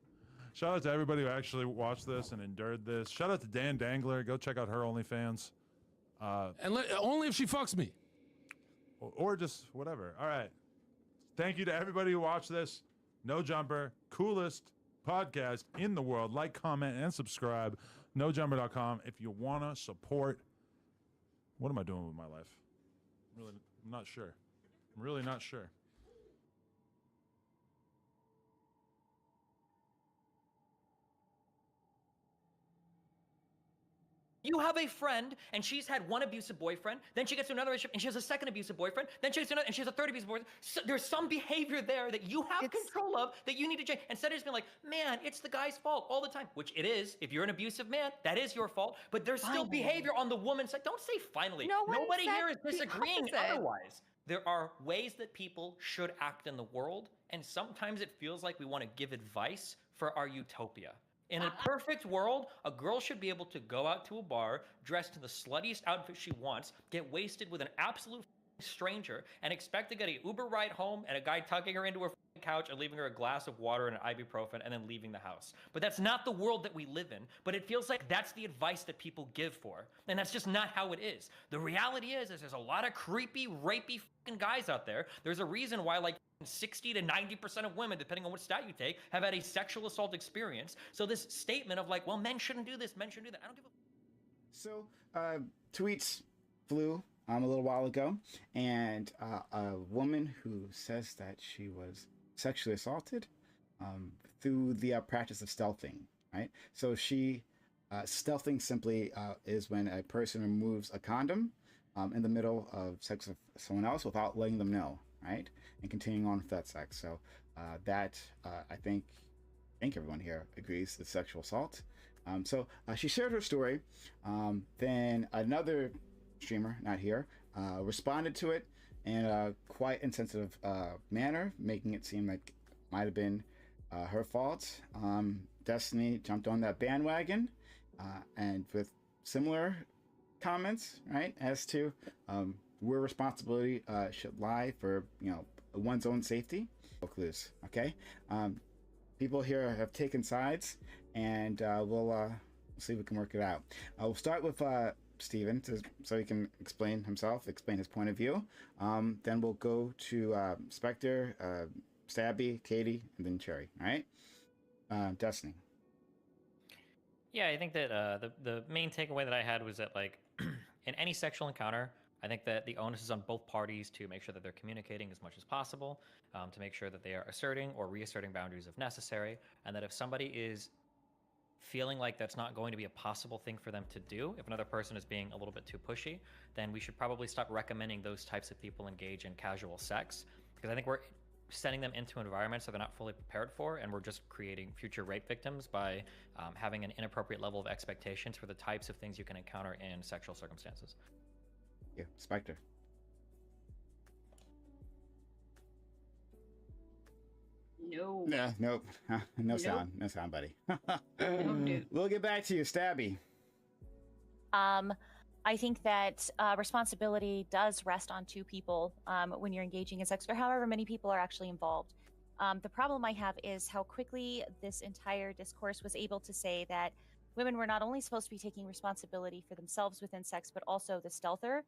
Shout out to everybody who actually watched this and endured this. Shout out to Dan Dangler. Go check out her OnlyFans. Only if she fucks me. Or just whatever. All right. Thank you to everybody who watched this. No Jumper, coolest podcast in the world. Like, comment, and subscribe. NoJumper.com if you want to support. What am I doing with my life? I'm not sure. I'm really not sure. You have a friend, and she's had one abusive boyfriend, then she gets to another relationship, and she has a second abusive boyfriend, then she gets to another, and she has a third abusive boyfriend. So there's some behavior there that you have control of that you need to change. Instead of just being like, man, it's the guy's fault all the time, which it is. If you're an abusive man, that is your fault. But there's still behavior on the woman's side. Don't say finally. No one Nobody said here is the disagreeing opposite. otherwise. There are ways that people should act in the world, and sometimes it feels like we want to give advice for our utopia. In a perfect world, a girl should be able to go out to a bar, dressed in the sluttiest outfit she wants, get wasted with an absolute stranger, and expect to get a Uber ride home and a guy tucking her into her couch and leaving her a glass of water and an ibuprofen and then leaving the house. But that's not the world that we live in, but it feels like that's the advice that people give for. And that's just not how it is. The reality is there's a lot of creepy, rapey fucking guys out there. There's a reason why, like, 60 to 90% of women, depending on what stat you take, have had a sexual assault experience. So this statement of like, well, men shouldn't do this, men shouldn't do that, I don't give a... So, tweets flew a little while ago, and a woman who says that she was sexually assaulted through the practice of stealthing, right? So stealthing simply is when a person removes a condom in the middle of sex with someone else without letting them know, right? And continuing on with that sex. So I think everyone here agrees is sexual assault. So she shared her story. Then another streamer, not here, responded to it in a quite insensitive manner, making it seem like it might have been her fault. Destiny jumped on that bandwagon and with similar comments, right, as to where responsibility should lie for, one's own safety. Clues, okay? People here have taken sides, and we'll see if we can work it out. We'll start with Steven so he can explain himself, explain his point of view. Then we'll go to Spectre, Stabby, Katie, and then Cherry, all right? Destiny. Yeah, I think that the main takeaway that I had was that, like, in any sexual encounter, I think that the onus is on both parties to make sure that they're communicating as much as possible, to make sure that they are asserting or reasserting boundaries if necessary, and that if somebody is feeling like that's not going to be a possible thing for them to do, if another person is being a little bit too pushy, then we should probably stop recommending those types of people engage in casual sex, because I think we're sending them into environments that they're not fully prepared for, and we're just creating future rape victims by having an inappropriate level of expectations for the types of things you can encounter in sexual circumstances. Yeah, Spectre. No. No, nope. No sound. No sound, buddy. dude. We'll get back to you, Stabby. I think that responsibility does rest on two people when you're engaging in sex, or however many people are actually involved. The problem I have is how quickly this entire discourse was able to say that women were not only supposed to be taking responsibility for themselves within sex, but also the stealther,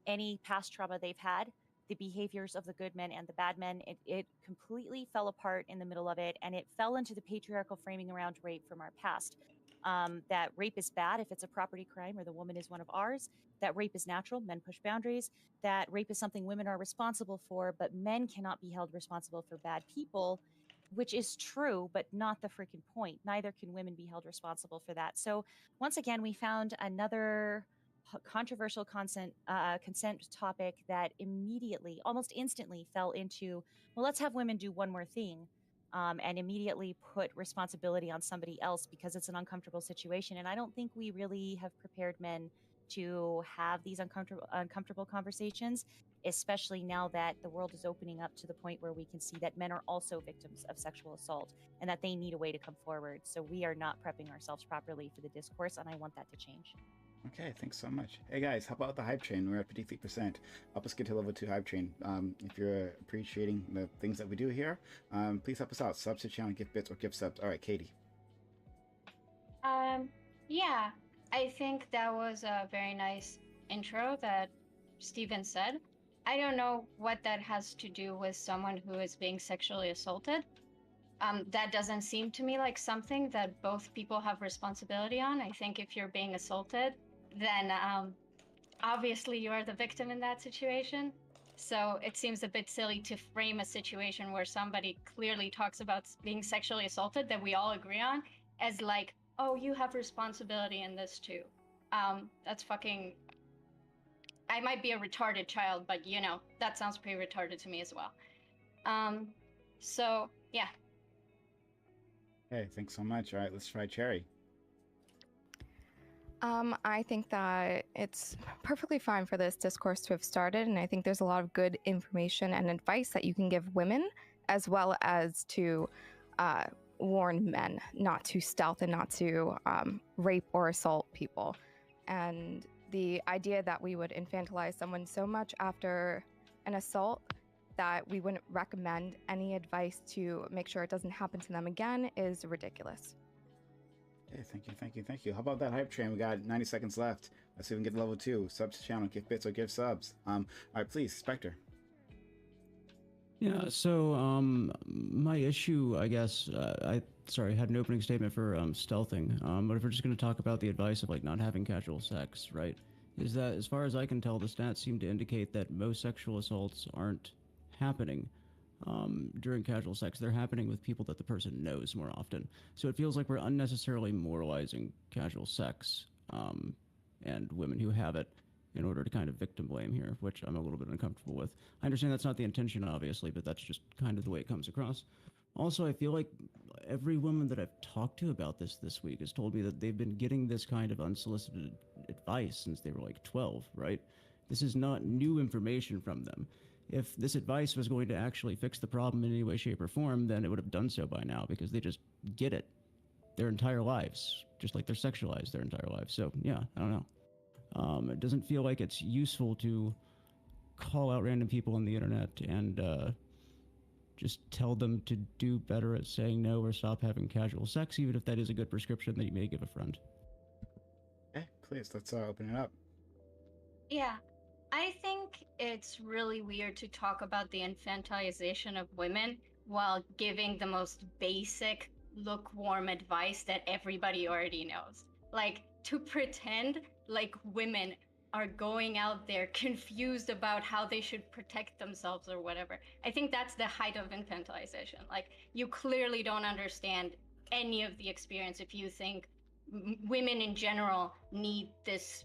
any past trauma they've had, the behaviors of the good men and the bad men. It completely fell apart in the middle of it, and it fell into the patriarchal framing around rape from our past. That rape is bad if it's a property crime or the woman is one of ours. That rape is natural, men push boundaries. That rape is something women are responsible for, but men cannot be held responsible for bad people, which is true, but not the freaking point. Neither can women be held responsible for that. So once again, we found another controversial consent topic that immediately, almost instantly fell into, well, let's have women do one more thing. And immediately put responsibility on somebody else because it's an uncomfortable situation. And I don't think we really have prepared men to have these uncomfortable conversations, especially now that the world is opening up to the point where we can see that men are also victims of sexual assault and that they need a way to come forward. So we are not prepping ourselves properly for the discourse, and I want that to change. Okay, thanks so much. Hey guys, how about the hype train? We're at 53%. Help us get to level 2 hype train. If you're appreciating the things that we do here, please help us out. Sub to channel, gift bits, or gift subs. All right, Katie. Yeah, I think that was a very nice intro that Steven said. I don't know what that has to do with someone who is being sexually assaulted. That doesn't seem to me like something that both people have responsibility on. I think if you're being assaulted, then obviously you are the victim in that situation. So it seems a bit silly to frame a situation where somebody clearly talks about being sexually assaulted that we all agree on as like, oh, you have responsibility in this too. That's fucking. I might be a retarded child, but you know, that sounds pretty retarded to me as well. So yeah. Hey, thanks so much. All right, let's try Cherry. I think that it's perfectly fine for this discourse to have started, and I think there's a lot of good information and advice that you can give women, as well as to warn men not to stealth and not to rape or assault people. And the idea that we would infantilize someone so much after an assault that we wouldn't recommend any advice to make sure it doesn't happen to them again is ridiculous. Hey, thank you. How about that hype train? We got 90 seconds left. Let's see if we can get level 2. Sub to channel, give bits or give subs. All right, please, Spectre. Yeah, so my issue, I guess, I had an opening statement for stealthing, but if we're just going to talk about the advice of like not having casual sex, right, is that as far as I can tell, the stats seem to indicate that most sexual assaults aren't happening during casual sex. They're happening with people that the person knows more often. So it feels like we're unnecessarily moralizing casual sex and women who have it in order to kind of victim blame here, which I'm a little bit uncomfortable with. I understand that's not the intention, obviously, but that's just kind of the way it comes across. Also, I feel like every woman that I've talked to about this week has told me that they've been getting this kind of unsolicited advice since they were like 12, right? This is not new information from them. If this advice was going to actually fix the problem in any way, shape, or form, then it would have done so by now because they just get it their entire lives, just like they're sexualized their entire lives. So, yeah, I don't know. It doesn't feel like it's useful to call out random people on the internet and just tell them to do better at saying no or stop having casual sex, even if that is a good prescription that you may give a friend. Okay, please, let's open it up. Yeah, I think it's really weird to talk about the infantilization of women while giving the most basic, lukewarm advice that everybody already knows. Like, to pretend like women are going out there confused about how they should protect themselves or whatever. I think that's the height of infantilization. Like, you clearly don't understand any of the experience if you think women in general need this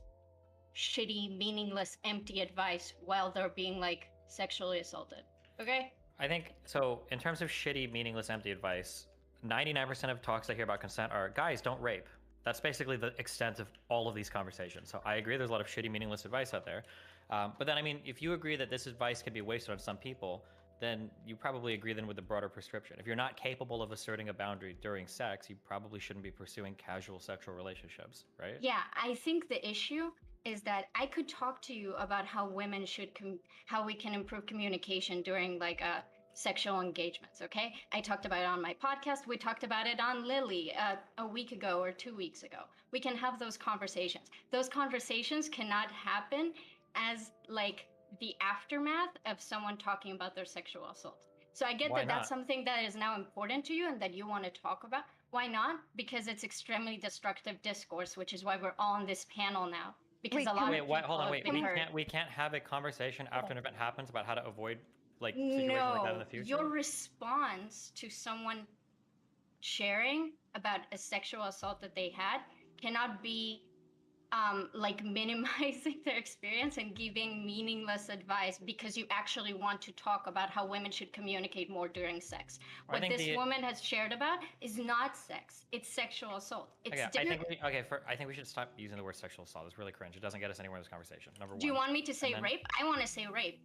shitty, meaningless, empty advice while they're being like sexually assaulted. Okay? I think so. In terms of shitty, meaningless, empty advice, 99% of talks I hear about consent are guys don't rape. That's basically the extent of all of these conversations. So I agree there's a lot of shitty, meaningless advice out there. But then, I mean, if you agree that this advice can be wasted on some people, then you probably agree then with the broader prescription. If you're not capable of asserting a boundary during sex, you probably shouldn't be pursuing casual sexual relationships, right? Yeah, I think the issue is that I could talk to you about how women should, how we can improve communication during like sexual engagements, okay? I talked about it on my podcast. We talked about it on Lily a week ago or 2 weeks ago. We can have those conversations. Those conversations cannot happen as like the aftermath of someone talking about their sexual assault. So I get Why that that's not? something that is now important to you and that you want to talk about. Why not? Because it's extremely destructive discourse, which is why we're all on this panel now. Because a lot of people Hold on, have wait. been hurt. We can't have a conversation after an event happens about how to avoid like situations like that in the future. Your response to someone sharing about a sexual assault that they had cannot be like minimizing their experience and giving meaningless advice because you actually want to talk about how women should communicate more during sex. I What think this woman has shared about is not sex; it's sexual assault. It's Okay, different. I think we should stop using the word sexual assault. It's really cringe. It doesn't get us anywhere in this conversation. Number one. Do you want me to say And then, rape? I want to say rape.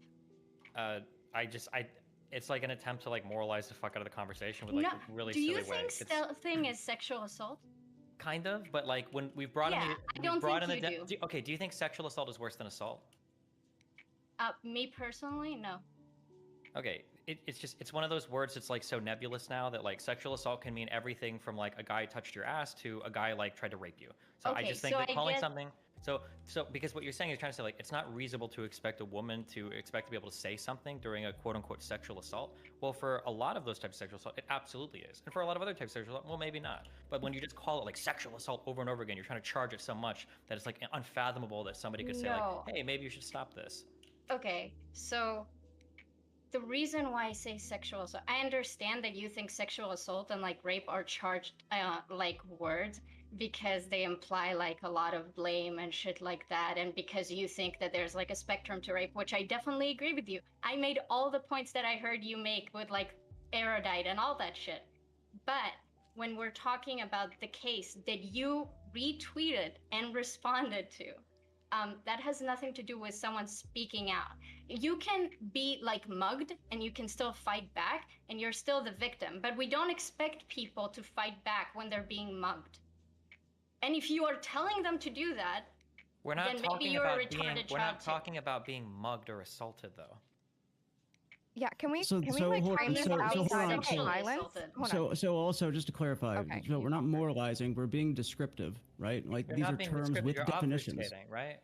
It's like an attempt to like moralize the fuck out of the conversation with like No, a really do silly you way. think It's stealthing is sexual assault? kind of, but like when we've brought Yeah, in I the, don't we've brought think in the you do. okay, do you think sexual assault is worse than assault? Me personally, no. Okay, it's one of those words that's like so nebulous now that like sexual assault can mean everything from like a guy touched your ass to a guy like tried to rape you. So I Okay, just think so that I calling get- something So because what you're saying is trying to say like it's not reasonable to expect a woman to expect to be able to say something during a quote unquote sexual assault. Well, for a lot of those types of sexual assault, it absolutely is, and for a lot of other types of sexual assault, well, maybe not. But when you just call it like sexual assault over and over again, you're trying to charge it so much that it's like unfathomable that somebody could say like, No. hey, maybe you should stop this. Okay, so the reason why I say sexual assault, I understand that you think sexual assault and like rape are charged like words because they imply like a lot of blame and shit like that, and because you think that there's like a spectrum to rape, which I definitely agree with you. I made all the points that I heard you make with like erudite and all that shit. But when we're talking about the case that you retweeted and responded to, that has nothing to do with someone speaking out. You can be like mugged and you can still fight back and you're still the victim, but we don't expect people to fight back when they're being mugged. And if you are telling them to do that, We're not then maybe talking you're a about retarded being. We're child not too. talking about being mugged or assaulted though. Yeah, can we So- can we so like hold frame on, this so- so hold outside on, of so- violence? Hold on. So also just to clarify, Okay. so we're not moralizing, we're being descriptive, right? Like You're these not are being terms descriptive, with you're definitions. obfuscating, right?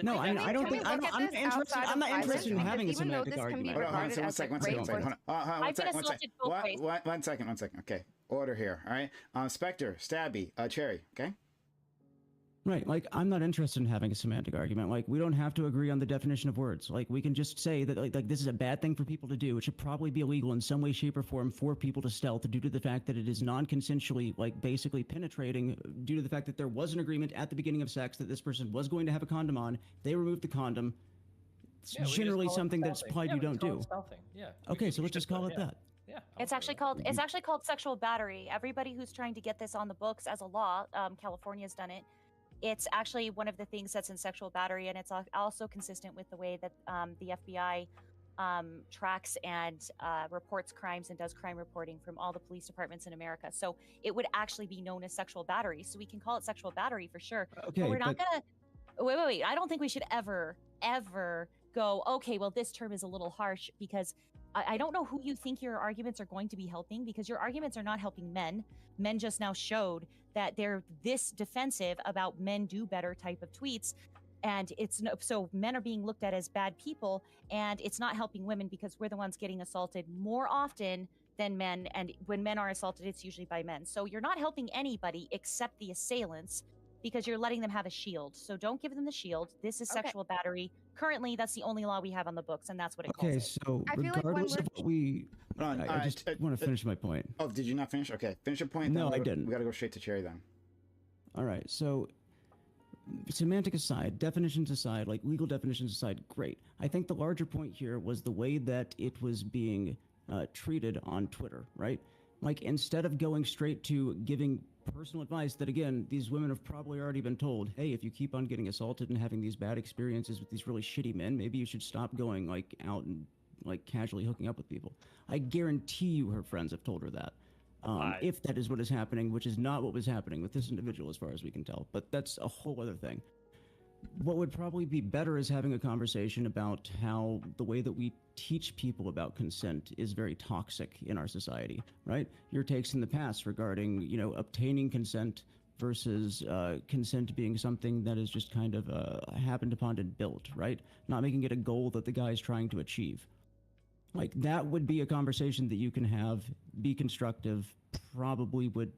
No, I don't Can we think I'm look at not this interested. outside I'm of not interested in violence? having a Because even though semantic this can be argument. Hold on, regarded one as like second. rape Hold or on. I've been assaulted both ways. One second. Okay, order here. All right. Spectre, Stabby, Cherry. Okay. Right, like I'm not interested in having a semantic argument. Like we don't have to agree on the definition of words. Like we can just say that like this is a bad thing for people to do. It should probably be illegal in some way, shape, or form for people to stealth due to the fact that it is non-consensually, like basically penetrating, due to the fact that there was an agreement at the beginning of sex that this person was going to have a condom on. They removed the condom. It's Yeah, we just generally call it something that's stealthing. implied Yeah, you we don't just call do. it stealthing. Yeah. Okay, so let's just call it that. Yeah. It's actually called sexual battery. Everybody who's trying to get this on the books as a law, California's done it. It's actually one of the things that's in sexual battery, and it's also consistent with the way that the FBI tracks and reports crimes and does crime reporting from all the police departments in America. So it would actually be known as sexual battery. So we can call it sexual battery for sure. Okay, but we're not but- gonna. Wait. I don't think we should ever go, okay, well, this term is a little harsh because I don't know who you think your arguments are going to be helping, because your arguments are not helping men. Men just now showed that they're this defensive about men do better type of tweets. And so men are being looked at as bad people, and it's not helping women because we're the ones getting assaulted more often than men. And when men are assaulted, it's usually by men. So you're not helping anybody except the assailants, because you're letting them have a shield. So don't give them the shield. This is sexual battery. Currently, that's the only law we have on the books, and that's what it calls Okay, it. so regardless of what we, Hold on, I just want to finish my point. Oh, did you not finish? Okay, finish your point. No, then I we didn't. We gotta go straight to Cherry then. All right, so semantic aside, definitions aside, like legal definitions aside, great. I think the larger point here was the way that it was being treated on Twitter, right? Like instead of going straight to giving personal advice that, again, these women have probably already been told, hey, if you keep on getting assaulted and having these bad experiences with these really shitty men, maybe you should stop going like out and like casually hooking up with people. I guarantee you her friends have told her that. If that is what is happening, which is not what was happening with this individual as far as we can tell, but that's a whole other thing. What would probably be better is having a conversation about how the way that we teach people about consent is very toxic in our society, right? Your takes in the past regarding, you know, obtaining consent versus consent being something that is just kind of happened upon and built, right? Not making it a goal that the guy is trying to achieve. Like that would be a conversation that you can have, be constructive, probably would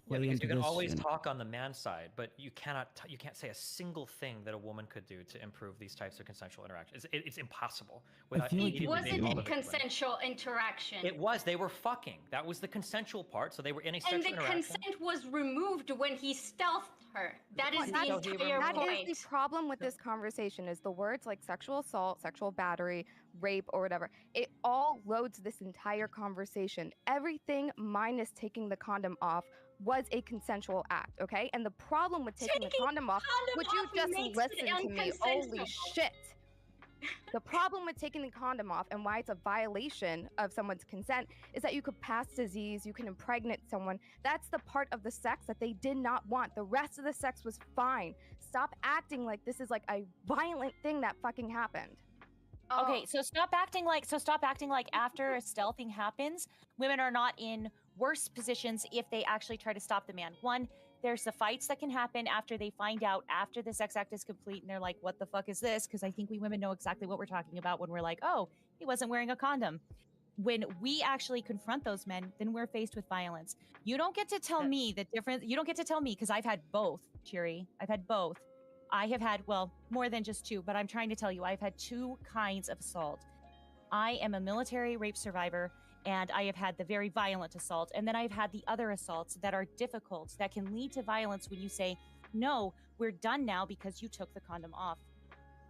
play because into you can this. always and- talk on the man side, but you can't say a single thing that a woman could do to improve these types of consensual interactions. It's impossible. Without feel like It immediately being wasn't all a of it. consensual interaction. It was. They were fucking. That was the consensual part. So they were in a And sexual the interaction. consent was removed when he stealthed her. That is the entire That point. is the problem with this conversation is the words like sexual assault, sexual battery, rape, or whatever. It all loads this entire conversation. Everything minus taking the condom off was a consensual act, okay? And the problem with taking the condom off, would you just listen to me? Holy shit. The problem with taking the condom off and why it's a violation of someone's consent is that you could pass disease, you can impregnate someone. That's the part of the sex that they did not want. The rest of the sex was fine. Stop acting like this is like a violent thing that fucking happened. Okay, so stop acting like after a stealthing happens, women are not in worse positions if they actually try to stop the man. One, There's the fights that can happen after they find out after the sex act is complete and they're like, what the fuck is this? Because I think we women know exactly what we're talking about when we're like, oh, he wasn't wearing a condom. When we actually confront those men, then we're faced with violence. You don't get to tell me the difference. You don't get to tell me, because I've had both, Cheery. I've had both. I have had, well, more than just two, but I'm trying to tell you, I've had two kinds of assault. I am a military rape survivor, and I have had the very violent assault. And then I've had the other assaults that are difficult, that can lead to violence when you say, no, we're done now because you took the condom off.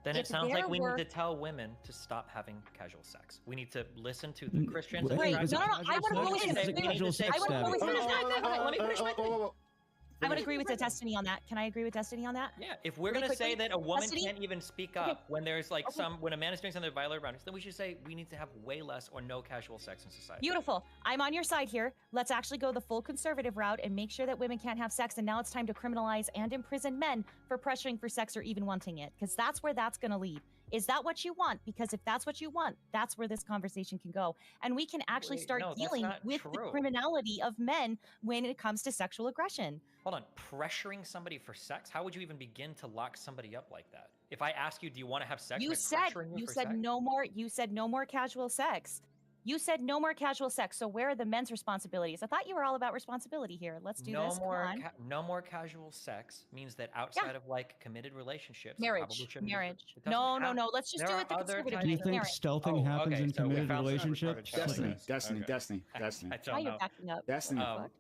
Then it If sounds like there we were- need to tell women to stop having casual sex. We need to listen to the Christians. Wait, and Wait, try is to- it I want to casual go sex? with Is it casual sex I want to go with stabbing? let me finish my thing. I would Finish. agree with the Destiny on that. Can I agree with Destiny on that? Yeah, if we're Really gonna say quickly? that a woman Destiny? can't even speak up when there's like when a man is doing something that violates boundaries, then we should say we need to have way less or no casual sex in society. Beautiful. I'm on your side here. Let's actually go the full conservative route and make sure that women can't have sex. And now it's time to criminalize and imprison men for pressuring for sex or even wanting it, because that's where that's going to lead. Is that what you want? Because if that's what you want, that's where this conversation can go. And we can actually Wait, start no, that's dealing not with the true. criminality of men when it comes to sexual aggression. Hold on, pressuring somebody for sex? How would you even begin to lock somebody up like that? If I ask you, do you want to have sex? You am I said pressuring you for said sex? no more. You said no more casual sex. You said no more casual sex. So where are the men's responsibilities? I thought you were all about responsibility here. Let's do no this. more Come on. no more casual sex means that outside of like committed relationships, it probably Marriage. shouldn't be- Marriage. it doesn't No, no, have- no. Let's just there do are it the other conservative types Do you of- think Marriage. stealthing happens okay, in so we committed found some relationships? retarded Destiny, sex. Destiny, Okay. Destiny, Destiny. I Now don't you're know. backing up. Destiny. What the fuck?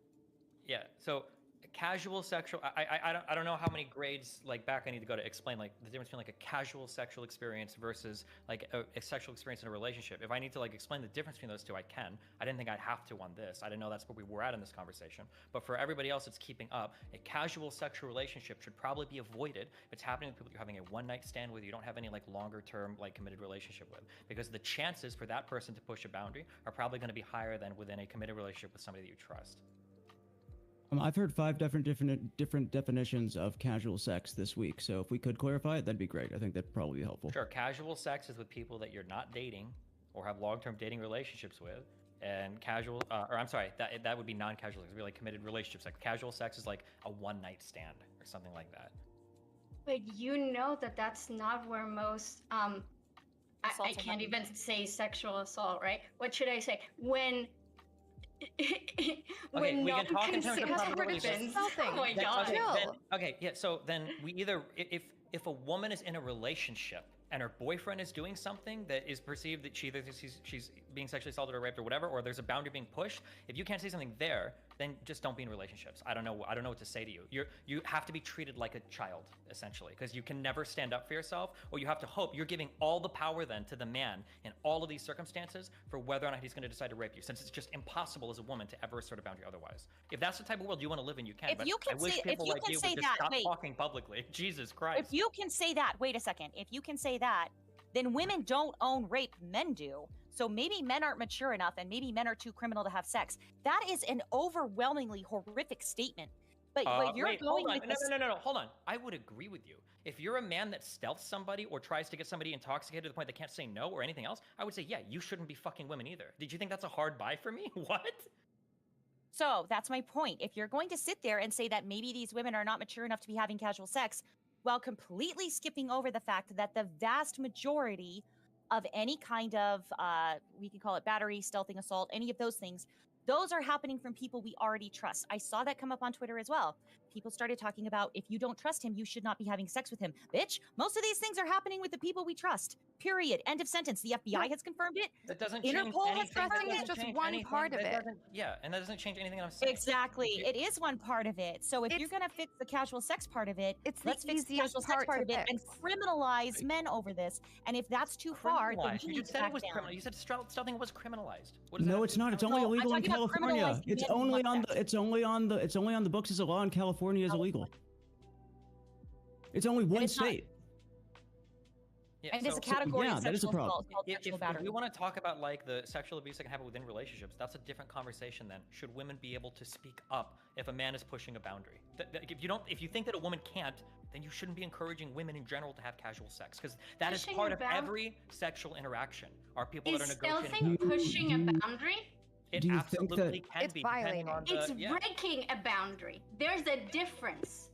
Yeah, so casual sexual I don't know how many grades like back I need to go to explain like the difference between like a casual sexual experience versus like a sexual experience in a relationship. If I need to like explain the difference between those two, I can. I didn't think I'd have to on this. I didn't know that's where we were at in this conversation. But for everybody else that's keeping up, a casual sexual relationship should probably be avoided if it's happening with people you're having a one night stand with, you don't have any like longer term like committed relationship with, because the chances for that person to push a boundary are probably going to be higher than within a committed relationship with somebody that you trust. I've heard 5 different definitions of casual sex this week, so if we could clarify it, that'd be great. I think that'd probably be helpful. Sure, casual sex is with people that you're not dating or have long-term dating relationships with, and casual, or I'm sorry, that would be non-casual sex. It would be like committed relationship sex. Casual sex is like a one-night stand or something like that. But you know that that's not where most I can't even say sexual assault, right? What should I say? When Okay, we can talk in terms of probabilities. Oh my god. Okay, yeah. So then we either if a woman is in a relationship and her boyfriend is doing something that is perceived that she's being sexually assaulted or raped or whatever, or there's a boundary being pushed, if you can't say something there, then just don't be in relationships. I don't know what to say to you. You have to be treated like a child essentially, because you can never stand up for yourself, or you have to hope. You're giving all the power then to the man in all of these circumstances for whether or not he's going to decide to rape you, since it's just impossible as a woman to ever assert a boundary otherwise. If that's the type of world you want to live in, you can. If But you can I wish say- if people you like can you say would just that, stop wait. talking publicly. Jesus Christ. If you can say that, wait a second. If you can say that, then women don't own rape, men do. So maybe men aren't mature enough and maybe men are too criminal to have sex. That is an overwhelmingly horrific statement. But you're wait, going hold on. with this. No, hold on. I would agree with you. If you're a man that stealths somebody or tries to get somebody intoxicated to the point they can't say no or anything else, I would say, yeah, you shouldn't be fucking women either. Did you think that's a hard buy for me? What? So that's my point. If you're going to sit there and say that maybe these women are not mature enough to be having casual sex, while completely skipping over the fact that the vast majority of any kind of, we can call it battery, stealthing, assault, any of those things, those are happening from people we already trust. I saw that come up on Twitter as well. People started talking about, if you don't trust him, you should not be having sex with him. Bitch, most of these things are happening with the people we trust. Period. End of sentence. The FBI has confirmed it. That doesn't Interpol change has confirmed anything. it. That doesn't change anything. Yeah, and that doesn't change anything I'm saying. Exactly. It is one part of it. So if you're going to fix the casual sex part of it, let's fix the casual sex part of it and criminalize men over this. And if that's too far, then Criminalized. you You need just to said it back was down. criminal. You said stealthing was criminalized. What does that No, have it's to do not. with It's only criminal? illegal in talking about California. criminalizing It's men only who on want the. It's only on the books as a law in California is illegal. It's only one it's not- state. Yeah, And it's a so- category of that is a sexual problem. assault called sexual If battery. we want to talk about like the sexual abuse that can happen within relationships, that's a different conversation. Then should women be able to speak up if a man is pushing a boundary? If you think that a woman can't, then you shouldn't be encouraging women in general to have casual sex, because that is Pushing part a of bound- every sexual interaction. Are people Is that are negotiating? stealthing pushing a boundary? It Do you think that- absolutely can It's be, depending violating. on the... It's yeah. breaking a boundary. There's a difference.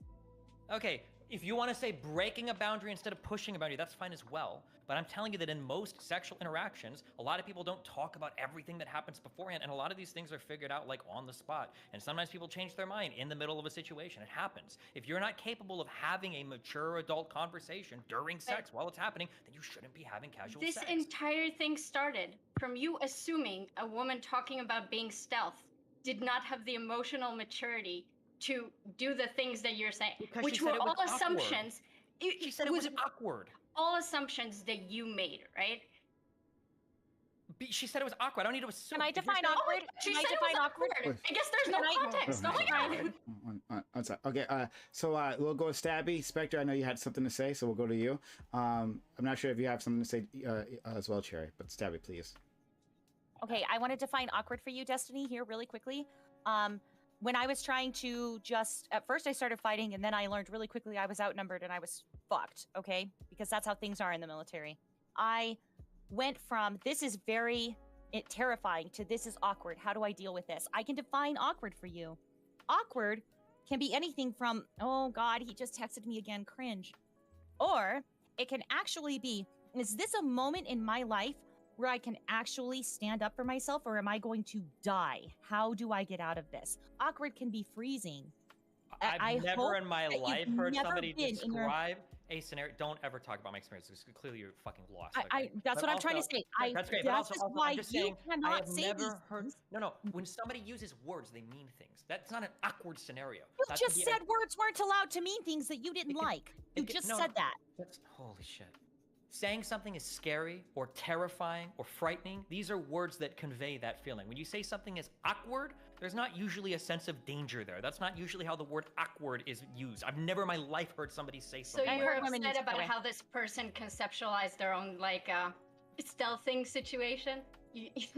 Okay, if you want to say breaking a boundary instead of pushing a boundary, that's fine as well. But I'm telling you that in most sexual interactions, a lot of people don't talk about everything that happens beforehand, and a lot of these things are figured out like on the spot. And sometimes people change their mind in the middle of a situation. It happens. If you're not capable of having a mature adult conversation during sex while it's happening, then you shouldn't be having casual This sex. entire thing started from you assuming a woman talking about being stealth did not have the emotional maturity to do the things that you're saying, Because which she were said it was all awkward. assumptions. She said it was awkward. All assumptions that you made, right? She said it was awkward. I don't need to assume. Can I define awkward? She Can I said it was define awkward? I guess there's no Can I- context. Oh my god. One sec. Okay, so we'll go with Stabby. Spectre, I know you had something to say, so we'll go to you. I'm not sure if you have something to say as well, Cherry, but Stabby, please. Okay, I want to define awkward for you, Destiny, here really quickly. When I was trying to at first I started fighting, and then I learned really quickly I was outnumbered and I was fucked, okay? Because that's how things are in the military. I went from, this is very terrifying, to this is awkward. How do I deal with this? I can define awkward for you. Awkward can be anything from, oh God, he just texted me again, cringe. Or it can actually be, is this a moment in my life where I can actually stand up for myself, or am I going to die? How do I get out of this? Awkward can be freezing. I've never in my life heard somebody been in your- describe a scenario. Don't ever talk about my experiences. Clearly, you're fucking lost. That's But what I'm trying to also- say. That's great. But That's also, why I'm just you saying, I cannot have say never these heard. things. No. When somebody uses words, they mean things. That's not an awkward scenario. You That just could be said words weren't allowed to mean things that you didn't like. You just said that. That's holy shit. Saying something is scary or terrifying or frightening, these are words that convey that feeling. When you say something is awkward, there's not usually a sense of danger there. That's not usually how the word awkward is used. I've never in my life heard somebody say So something. you're upset about how this person conceptualized their own stealthing situation?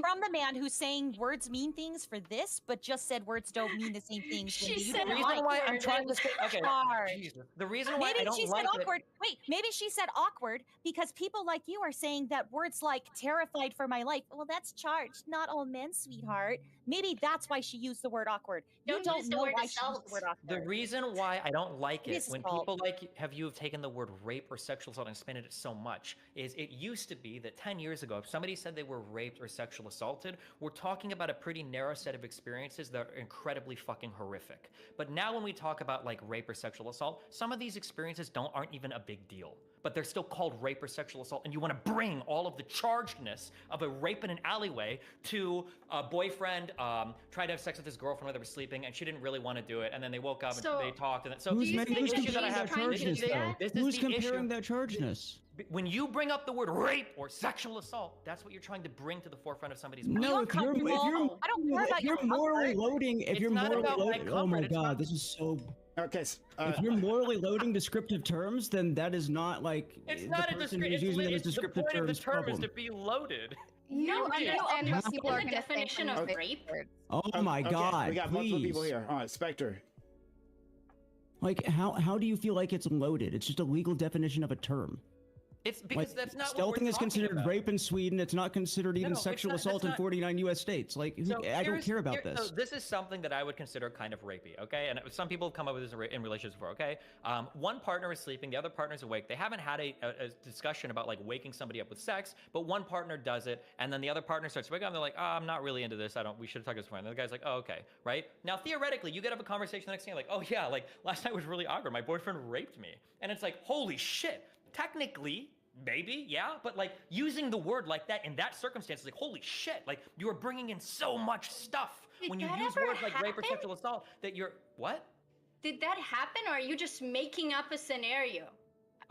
From the man who's saying words mean things for this, but just said words don't mean the same things. She when you said don't The reason why I'm trying to say, okay, Hard. Jesus. The reason why Maybe I don't she like said it. awkward. Wait, maybe she said awkward because people like you are saying that words like terrified for my life. Well, that's charged. Not all men, sweetheart. Maybe that's why she used the word awkward. You don't use the know word why she used assault. the word awkward. The reason why I don't like It it is when assault. people like you have taken the word rape or sexual assault and expanded it so much is it used to be that 10 years ago, if somebody said they were raped or sexual assaulted, we're talking about a pretty narrow set of experiences that are incredibly fucking horrific. But now when we talk about like rape or sexual assault, some of these experiences aren't even a big deal. But they're still called rape or sexual assault, and you want to bring all of the chargedness of a rape in an alleyway to a boyfriend tried to have sex with his girlfriend while they were sleeping, and she didn't really want to do it, and then they woke up and they talked, and so Who's the issue that I comparing have that chargeness, though? this is Who's the comparing issue. that chargeness? When you bring up the word rape or sexual assault, that's what you're trying to bring to the forefront of somebody's mind. No, if you're morally loading, if It's you're not morally about my loading, oh comfort, my it's god, about- this is so. Okay, if you're morally loading descriptive terms, then that is not like It's the not a person descriptive. who's using them as The descriptive point of the terms term is problem. to be loaded. You understand how what people the are gonna definition think of when rape? Oh my Okay, god, we got please. multiple people here. All right, Spectre. Like, how do you feel like it's loaded? It's just a legal definition of a term. It's because Like, that's not what we're stealthing is talking considered about. rape in Sweden. It's not considered even no, it's sexual not- assault that's in not- 49 U.S. states. Like, So I don't here's- care about here- this. So this is something that I would consider kind of rapey, okay? And some people have come up with this in relationships before, okay? One partner is sleeping, the other partner is awake. They haven't had a discussion about like waking somebody up with sex, but one partner does it, and then the other partner starts to wake up, and they're like, oh, I'm not really into this. We should have talked this before. And the guy's like, oh, okay, right? Now, theoretically, you get up a conversation the next thing, like, oh yeah, like last night was really awkward. My boyfriend raped me. And it's like, holy shit. Technically, maybe, yeah, but like using the word like that in that circumstance is like, holy shit, like you are bringing in so much stuff when you that use ever words like rape or happen? sexual assault that you're, what? Did that happen, or are you just making up a scenario?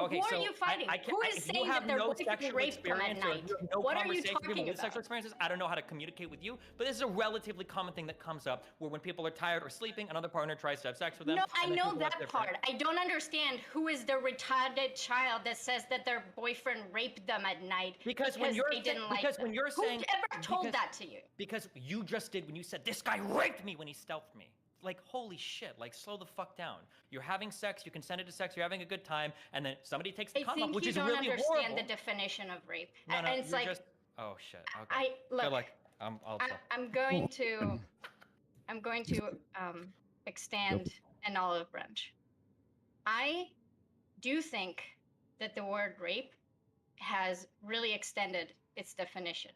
Okay, Who so are you fighting? Who is if you saying have that their no boyfriend sexual raped them at experience or night? you have no What are you conversation with people talking with sexual about? experiences, I don't know how to communicate with you, but this is a relatively common thing that comes up where when people are tired or sleeping, another partner tries to have sex with them. No, I and then know people are that different. part. I don't understand who is the retarded child that says that their boyfriend raped them at night Because when you're they didn't like because them. when you're Who saying ever told because- that to you? Because you just did when you said this guy raped me when he stealthed me. Like, holy shit, like slow the fuck down. You're having sex, you consented to sex, you're having a good time, and then somebody takes the I condom, think which you is don't really understand horrible. the definition of rape. No, and it's you're like, just, oh shit, okay. I look. Good luck. I'll I'm going to extend an olive branch. I do think that the word rape has really extended its definition.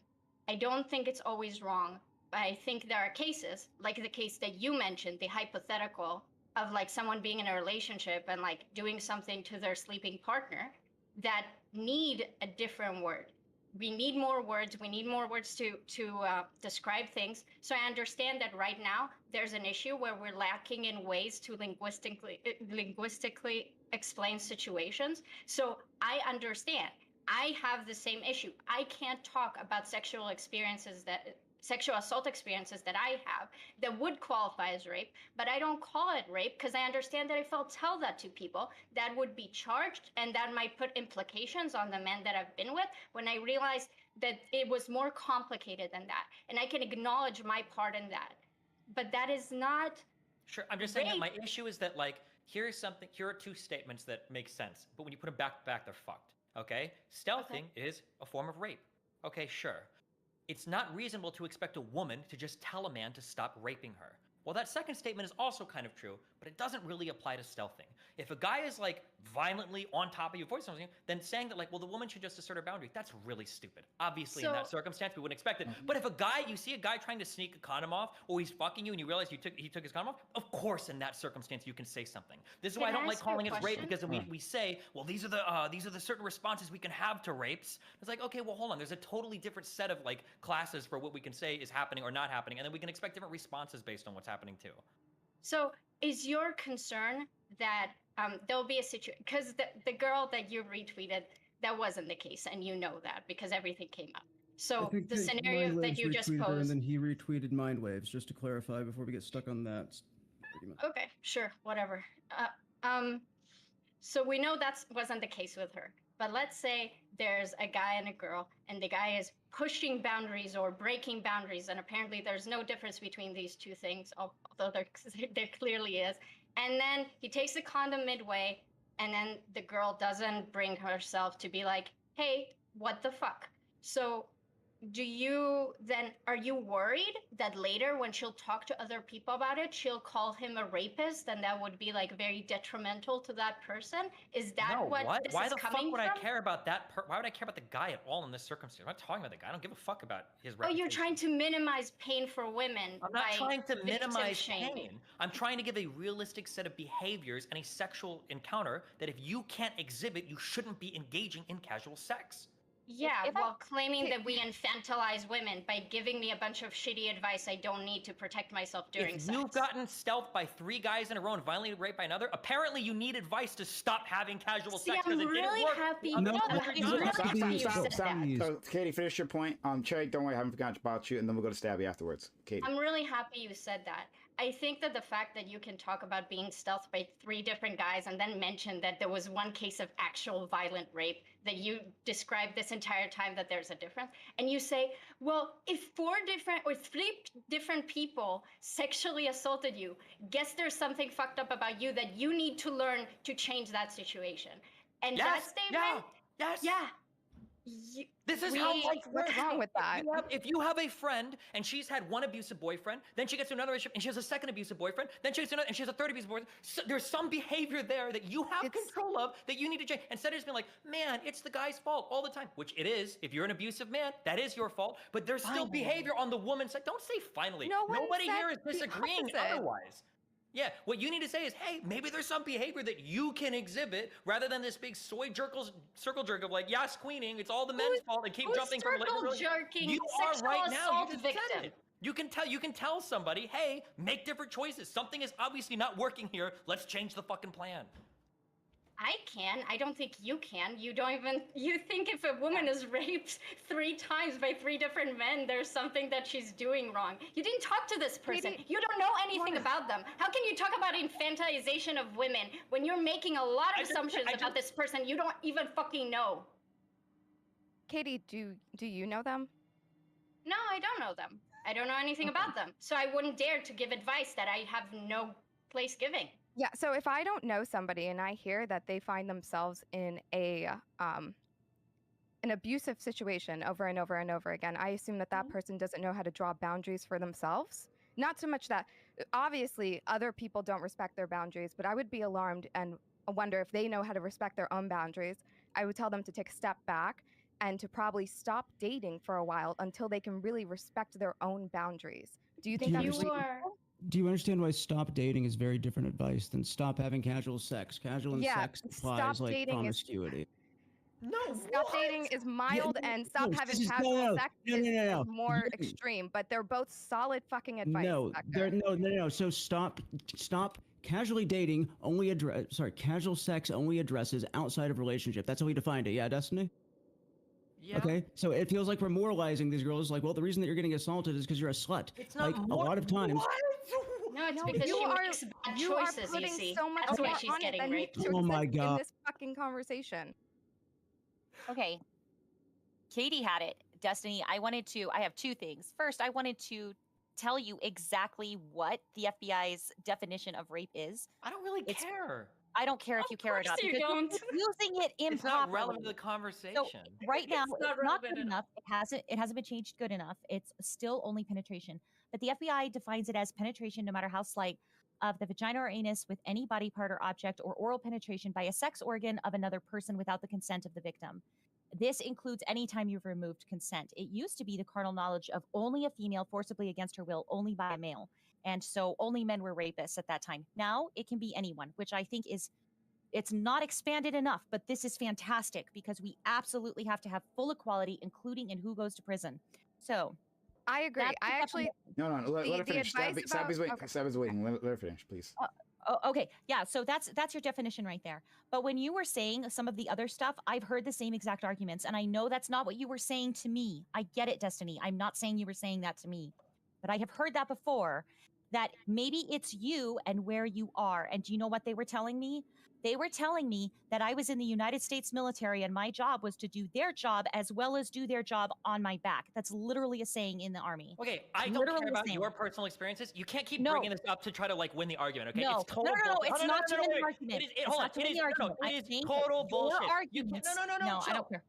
I don't think it's always wrong, but I think there are cases, like the case that you mentioned, the hypothetical of like someone being in a relationship and like doing something to their sleeping partner, that need a different word. We need more words. We need more words to describe things. So I understand that right now there's an issue where we're lacking in ways to linguistically explain situations. So I understand. I have the same issue. I can't talk about sexual assault experiences that I have that would qualify as rape, but I don't call it rape because I understand that if I'll tell that to people, that would be charged and that might put implications on the men that I've been with, when I realized that it was more complicated than that. And I can acknowledge my part in that. But that is not Sure, I'm just saying that my issue is that, like, here are two statements that make sense, but when you put them back to back, they're fucked. Okay? Stealthing is a form of rape. Okay, sure. It's not reasonable to expect a woman to just tell a man to stop raping her. Well, that second statement is also kind of true, but it doesn't really apply to stealthing. If a guy is like violently on top of you, voice something, then saying that like, well, the woman should just assert her boundary, that's really stupid. Obviously, in that circumstance, we wouldn't expect it. But if you see a guy trying to sneak a condom off, or he's fucking you and you realize he took his condom off, of course, in that circumstance, you can say something. This is why I don't like calling it rape, because we say, well, these are the certain responses we can have to rapes. It's like, okay, well, hold on. There's a totally different set of like classes for what we can say is happening or not happening, and then we can expect different responses based on what's happening too. So is your concern that there'll be a situation, because the girl that you retweeted, that wasn't the case, and you know that because everything came up. So the scenario that you just retweeted her, and posed. then he retweeted Mindwaves, just to clarify before we get stuck on that argument. Okay, sure, whatever. So we know that wasn't the case with her. But let's say there's a guy and a girl, and the guy is pushing boundaries or breaking boundaries, and apparently there's no difference between these two things, although there clearly is. And then he takes the condom midway, and then the girl doesn't bring herself to be like, hey, what the fuck? So are you worried that later when she'll talk to other people about it, she'll call him a rapist, and that would be like very detrimental to that person? Is that what this Why is the coming fuck would from? I care about that? Why would I care about the guy at all in this circumstance? I'm not talking about the guy. I don't give a fuck about his Oh, reputation. you're trying to minimize pain for women. I'm not trying to minimize shaming. pain. I'm trying to give a realistic set of behaviors and a sexual encounter that if you can't exhibit, you shouldn't be engaging in casual sex. Yeah, while claiming that we infantilize women by giving me a bunch of shitty advice I don't need to protect myself during sex. If you've gotten stealthed by 3 guys in a row and violently raped by another, apparently you need advice to stop having casual sex because it didn't work. Stop. So, Katie, finish your point. Cherry, don't worry, I haven't forgotten about you, and then we'll go to Stabby afterwards. Katie. I'm really happy you said that. I think that the fact that you can talk about being stealthed by 3 different guys and then mention that there was one case of actual violent rape, that you described this entire time that there's a difference, and you say, well, if 3 different people sexually assaulted you, guess there's something fucked up about you that you need to learn to change that situation. And that statement, This is how life works. What's wrong with that? If you have a friend and she's had one abusive boyfriend, then she gets to another relationship and she has a second abusive boyfriend, then she gets to another and she has a third abusive boyfriend. So there's some behavior there that you have control of that you need to change. Instead of just being like, man, it's the guy's fault all the time, which it is. If you're an abusive man, that is your fault. But there's still behavior on the woman's side. Don't say finally. Nobody here is disagreeing otherwise. Yeah, what you need to say is, hey, maybe there's some behavior that you can exhibit rather than this big circle jerk of like, yes, queening, it's all the men's fault and keep jumping from circle jerking? You are right now. You just victim. said it. You can tell somebody, hey, make different choices. Something is obviously not working here. Let's change the fucking plan. I can. I don't think you can. You think if a woman is raped 3 times by 3 different men, there's something that she's doing wrong. You didn't talk to this person. You don't know anything about them. How can you talk about infantilization of women when you're making a lot of assumptions about this person you don't even fucking know? Katie, do you know them? No, I don't know them. I don't know anything about them. So I wouldn't dare to give advice that I have no place giving. Yeah, so if I don't know somebody and I hear that they find themselves in a an abusive situation over and over and over again, I assume that that person doesn't know how to draw boundaries for themselves. Not so much that, obviously, other people don't respect their boundaries, but I would be alarmed and wonder if they know how to respect their own boundaries. I would tell them to take a step back and to probably stop dating for a while until they can really respect their own boundaries. Do you think that's reasonable? Do you understand why stop dating is very different advice than stop having casual sex? Casual and Yeah, sex stop implies like dating is- promiscuity. No, stop dating is mild, no, and stop no, having this is- no, casual no, sex no, no, no, no. is more You- extreme. But they're both solid fucking advice. No, Becca. no. So stop casually dating only casual sex only addresses outside of relationship. That's how we defined it. Yeah, Destiny? Yeah. Okay, so it feels like we're moralizing these girls. Like, well, the reason that you're getting assaulted is because you're a slut. It's not like a lot of times. No, it's No, because you she are- makes bad you are choices, putting you see. so much That's why more she's on it getting than raped. needs to Oh my exist in God. this fucking conversation. Okay. Katie had it. Destiny, I have two things. First, I wanted to tell you exactly what the FBI's definition of rape is. I don't really care. I don't care if you care or not course you because you're don't. using it improperly. It's not relevant to the conversation. So right now, It's it's not not relevant good at enough. It hasn't been changed good enough. It's still only penetration. But the FBI defines it as penetration, no matter how slight, of the vagina or anus with any body part or object, or oral penetration by a sex organ of another person without the consent of the victim. This includes any time you've removed consent. It used to be the carnal knowledge of only a female forcibly against her will, only by a male. And so only men were rapists at that time. Now it can be anyone, which I think it's not expanded enough, but this is fantastic because we absolutely have to have full equality, including in who goes to prison. So I agree. that's the I actually No, let her the finish. advice Stabby's waiting. okay. Stabby's waiting. Let her finish, please. Okay, yeah, so that's your definition right there. But when you were saying some of the other stuff, I've heard the same exact arguments, and I know that's not what you were saying to me. I get it, Destiny. I'm not saying you were saying that to me, but I have heard that before, that maybe it's you and where you are. And do you know what they were telling me? They were telling me that I was in the United States military and my job was to do their job as well as do their job on my back. That's literally a saying in the Army. Okay, I don't Literally care a about saying. your personal experiences. You can't keep No. bringing this up to try to like win the argument. Okay, No. it's total No, bullshit. it's not to win the wait. argument. It is, It's hold on. not to It win is, the no, argument. it I'm is saying total that your bullshit. You arguments- can't, no, No, I chill. don't care.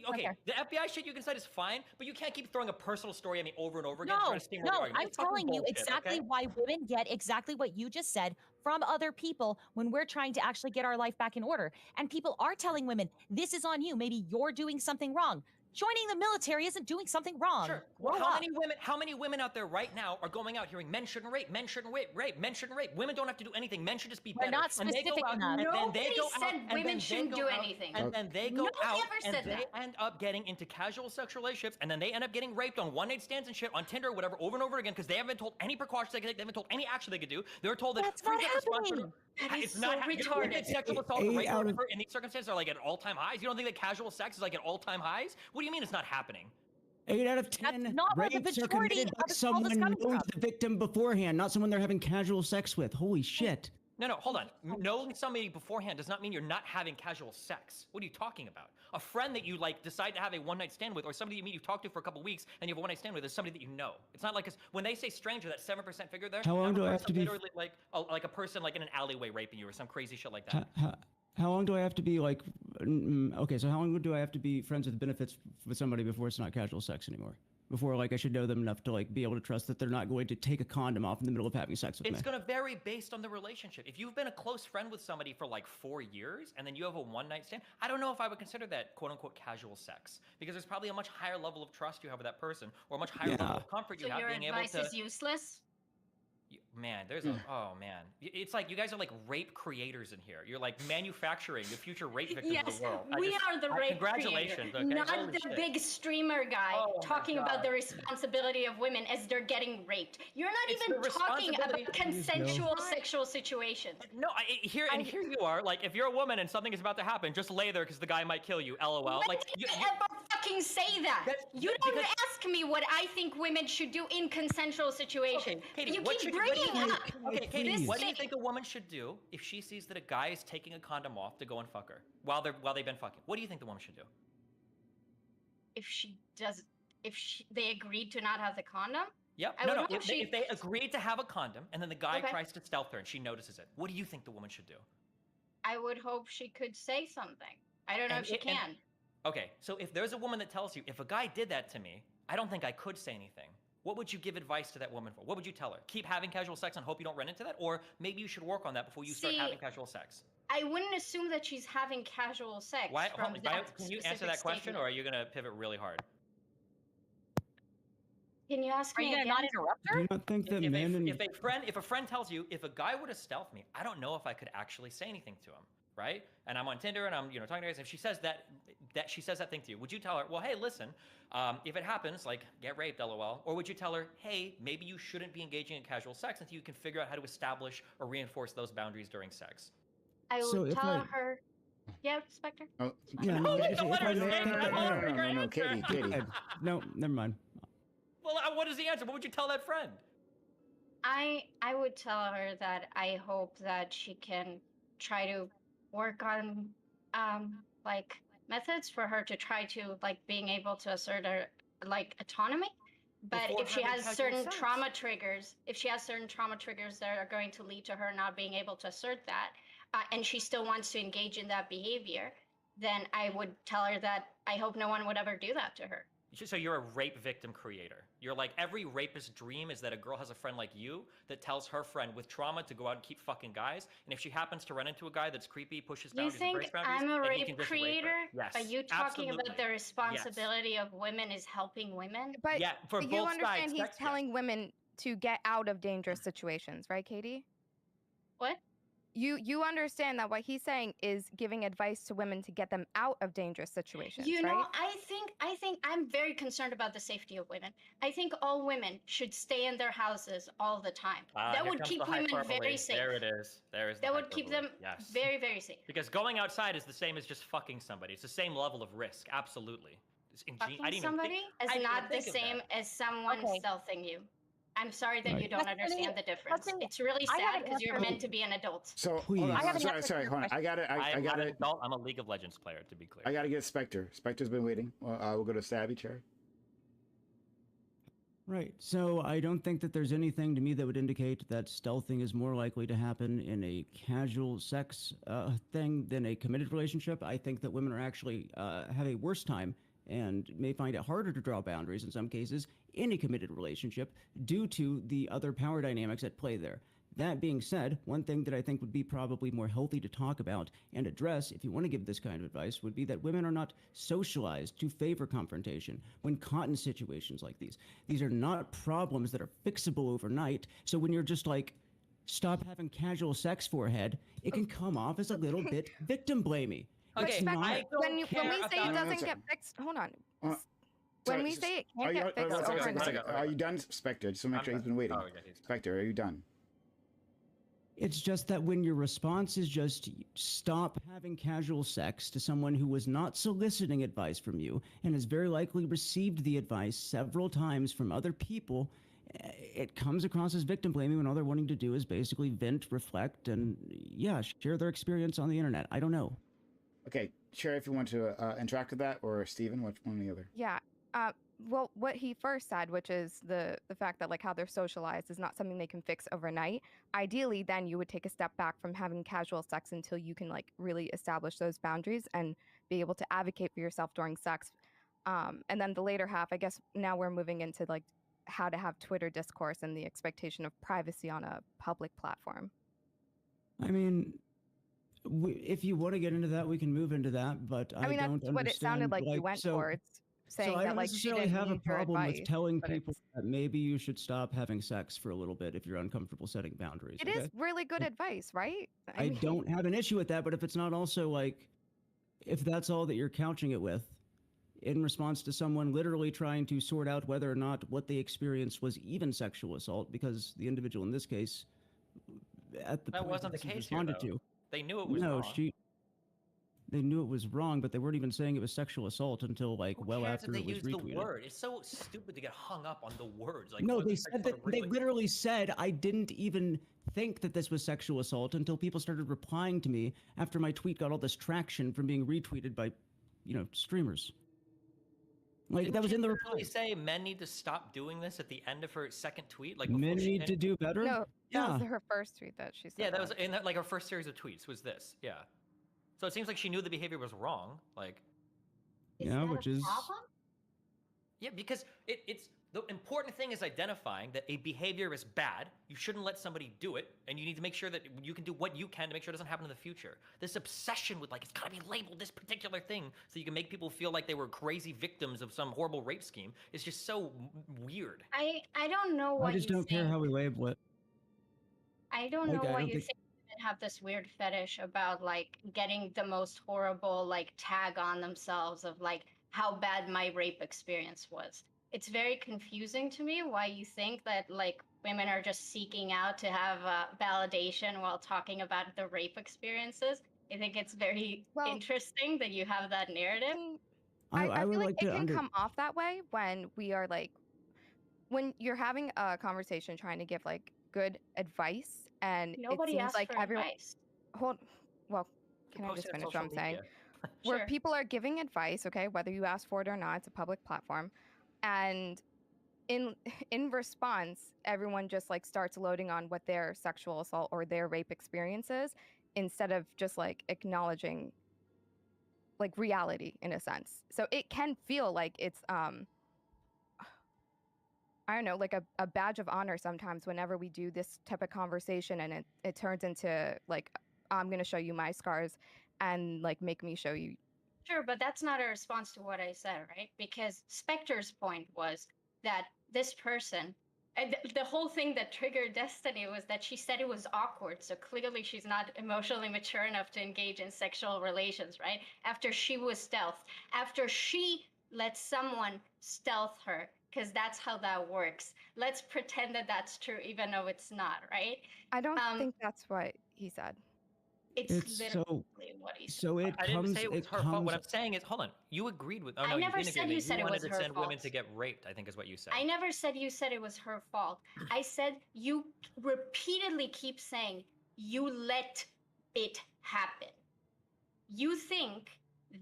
Okay, care. the FBI shit you can cite is fine, but you can't keep throwing a personal story at me over and over again. No, trying to steamroll the no, argument. I'm It's fucking telling you bullshit, exactly okay? why women get exactly what you just said from other people when we're trying to actually get our life back in order. And people are telling women, this is on you. Maybe you're doing something wrong. Joining the military isn't doing something wrong. Sure. Grow Well, how up. many women out there right now are going out hearing men shouldn't rape, men shouldn't rape, men shouldn't rape. Women don't have to do anything. Men should just be We're better. not And they go specific out, enough. And then Nobody they go said out, and women then they shouldn't go do out, anything. And then they go Nobody out, ever and said they that. end up getting into casual sexual relationships, and then they end up getting raped on one-night stands and shit on Tinder or whatever over and over again because they haven't been told any precautions they could take. They haven't told any action they could do. They were told that That's not forget responsibility. happening. That is It's so not you don't think that retarded. sexual assault Eight or rape or out of- whatever in these circumstances are like at all-time highs. You don't think that casual sex is like at all-time highs? What do you mean it's not happening? 8 out of 10 That's not where the rapes are majority committed of by the someone assault is coming known from. to the victim beforehand, not someone they're having casual sex with. Holy shit. No, hold on. Knowing somebody beforehand does not mean you're not having casual sex. What are you talking about? A friend that you like decide to have a one-night stand with, or somebody you meet, you talk to for a couple weeks, and you have a one-night stand with, is somebody that you know. It's not like when they say stranger, that 7% figure there. How long not a do I have person to be- literally like a person like in an alleyway raping you or some crazy shit like that? How long do I have to be like? Okay, so how long do I have to be friends with benefits with somebody before it's not casual sex anymore? Before like I should know them enough to like be able to trust that they're not going to take a condom off in the middle of having sex with It's me. going to vary based on the relationship. If you've been a close friend with somebody for like 4 years and then you have a one-night stand, I don't know if I would consider that quote-unquote casual sex because there's probably a much higher level of trust you have with that person or a much higher level of comfort you So have your being able advice to. is useless? Man, there's a oh man, it's like you guys are like rape creators in here. You're like manufacturing the future rape victims Yes, of the world. we are the rape Congratulations, creator, okay? not Holy the shit. big streamer guy Oh my talking about God. the responsibility of women as they're getting raped. You're not It's even the talking about responsibility- consensual sexual situations. No, here you are. Like, if you're a woman and something is about to happen, just lay there because the guy might kill you. LOL. When Like, did you ever fucking say that? You don't ask me what I think women should do in consensual situations. Katie, you what keep should- what do you bringing think- up Okay, Katie, this what do you thing. think a woman should do if she sees that a guy is taking a condom off to go and fuck her while they've been fucking? What do you think the woman should do? If they agreed to not have the condom? Yep. I No, would no. hope If they agreed to have a condom and then the guy Okay. tries to stealth her and she notices it, what do you think the woman should do? I would hope she could say something. I don't know And if she it- and- can. Okay, so if there's a woman that tells you, if a guy did that to me, I don't think I could say anything. What would you give advice to that woman for? What would you tell her? Keep having casual sex and hope you don't run into that? Or maybe you should work on that before you start See, having casual sex? I wouldn't assume that she's having casual sex Why, from that can you answer specific that question, statement. or are you gonna pivot really hard? Can you ask Are me you gonna again? not interrupt Do you not think that men and If a friend tells you, if a guy were to stealth me, I don't know if I could actually say anything to him, right? And I'm on Tinder and I'm talking to guys, and if she says that she says that thing to you, would you tell her, well, hey, listen, if it happens, like get raped, lol, or would you tell her, hey, maybe you shouldn't be engaging in casual sex until you can figure out how to establish or reinforce those boundaries during sex? I So would if tell I- her. Yeah, Spectre. Oh, yeah, no, let if the I letter may- escape, think that- I'm all over your no, answer. Katie. No, never mind. Well, what is the answer? What would you tell that friend? I would tell her that I hope that she can try to work on like methods for her to try to like being able to assert her like autonomy. But Before if she having has casual certain sex. trauma triggers, that are going to lead to her not being able to assert that, and she still wants to engage in that behavior, then I would tell her that I hope no one would ever do that to her. So you're a rape victim creator. You're like, every rapist's dream is that a girl has a friend like you that tells her friend with trauma to go out and keep fucking guys. And if she happens to run into a guy that's creepy, pushes You boundaries, and think breaks boundaries, I'm a then he can rape just rape her. creator? Yes. Are you talking absolutely. about the responsibility of women is helping women? But Yeah, for you both understand sides, he's sex, yes. telling women to get out of dangerous situations, right, Katie? What? You understand that what he's saying is giving advice to women to get them out of dangerous situations, You know, right? I think I'm very concerned about the safety of women. I think all women should stay in their houses all the time. That Here would comes keep the women hyperbole. very safe. There it is. There is. That would keep them yes. very, very safe. Because going outside is the same as just fucking somebody. It's the same level of risk. Absolutely. Fucking somebody is not the same as someone stealthing you. I'm sorry that you don't Destiny- understand the difference. Destiny, It's really I have sad an because you're answer. meant to be an adult. So Please. hold I on. have an Sorry, hold on. I got it. I am got not an it. adult. I'm a League of Legends player, to be clear. I got to get Spectre. Spectre's been waiting. We'll go to Stabby Cherry. Right. So I don't think that there's anything to me that would indicate that stealthing is more likely to happen in a casual sex thing than a committed relationship. I think that women are actually have a worse time and may find it harder to draw boundaries in some cases in a committed relationship due to the other power dynamics at play there. That being said, one thing that I think would be probably more healthy to talk about and address, if you want to give this kind of advice, would be that women are not socialized to favor confrontation when caught in situations like these. These are not problems that are fixable overnight. So when you're just like, stop having casual sex forehead, it can come off as a little bit victim blamey. Okay, when we say it doesn't get fixed, hold on. When we say it can't get fixed overnight, Are you done, Spectre? Just to make sure he's been waiting. Spectre, are you done? It's just that when your response is just stop having casual sex to someone who was not soliciting advice from you and has very likely received the advice several times from other people, it comes across as victim blaming when all they're wanting to do is basically vent, reflect, and yeah, share their experience on the internet. I don't know. Okay, Cherry, if you want to interact with that, or Steven, one or the other. yeah. Well, what he first said, which is the fact that like how they're socialized is not something they can fix overnight. Ideally, then you would take a step back from having casual sex until you can like really establish those boundaries and be able to advocate for yourself during sex. And then the later half, I guess now we're moving into like how to have Twitter discourse and the expectation of privacy on a public platform. I mean, if you want to get into that, we can move into that, but I mean, don't that's what it sounded understand, like you went towards. Saying so I that don't like she necessarily didn't have a need your problem advice, with telling but people that maybe you should stop having sex for a little bit if you're uncomfortable setting boundaries. It is really good advice, right? I mean, don't have an issue with that, but if it's not also like, if that's all that you're couching it with, in response to someone literally trying to sort out whether or not what they experienced was even sexual assault, because the individual in this case, at the That point wasn't that the this was case here, responded though. to, They knew it was no, wrong. they knew it was wrong, but they weren't even saying it was sexual assault until like well Cares after that it they was used retweeted. the word. It's so stupid to get hung up on the words. Like, No, oh, they it's said sexual that they assault. literally said I didn't even think that this was sexual assault until people started replying to me after my tweet got all this traction from being retweeted by, streamers. Like that was in the reply. Did say men need to stop doing this at the end of her second tweet? Like Men before she need to do better. No, that was Yeah. her first tweet that she said. Yeah, that was in like her first series of tweets was this. Yeah. So it seems like she knew the behavior was wrong. Like, Yeah, which is Yeah, because it's the important thing is identifying that a behavior is bad. You shouldn't let somebody do it, and you need to make sure that you can do what you can to make sure it doesn't happen in the future. This obsession with like it's gotta be labeled this particular thing so you can make people feel like they were crazy victims of some horrible rape scheme is just so weird. I don't know I what just you don't care think. how we label it. I don't Like, know I what don't you think- think women have this weird fetish about like getting the most horrible like tag on themselves of like how bad my rape experience was. It's very confusing to me why you think that like women are just seeking out to have validation while talking about the rape experiences. I think it's very interesting that you have that narrative. I would feel like like it to can under- come off that way when we are like, when you're having a conversation trying to give like good advice, and Nobody it seems asked like for everyone. advice. Well, Can can I post just it on finish what social I'm saying? media. Where Sure. people are giving advice, okay, whether you ask for it or not, it's a public platform, and in in response, everyone just like starts loading on what their sexual assault or their rape experience is, instead of just like acknowledging like reality in a sense. So it can feel like it's I don't know, like a badge of honor sometimes whenever we do this type of conversation, and it turns into like, I'm gonna show you my scars and like make me show you. Sure, but that's not a response to what I said, right? Because Spectre's point was that this person, and the whole thing that triggered Destiny was that she said it was awkward. So clearly she's not emotionally mature enough to engage in sexual relations, right? After she was stealthed, after she let someone stealth her, because that's how that works. Let's pretend that that's true, even though it's not, right? I don't think that's what he said. It's It's literally what he said. so it I didn't comes say it was it her fault. comes What I'm saying is, hold on, you agreed with. Oh I no, never you didn't said agree you with me. said You it wanted was to her send women fault. to get raped, I think is what you said. I never said you said it was her fault. I said you repeatedly keep saying you let it happen. You think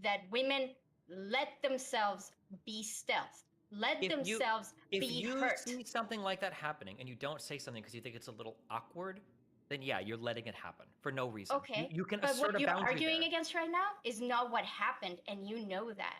that women let themselves be stealth, let themselves if be you hurt. see something like that happening and you don't say something because you think it's a little awkward, then yeah, you're letting it happen for no reason. Okay. You can but assert what a you're boundary arguing there. against right now is not what happened, and you know that.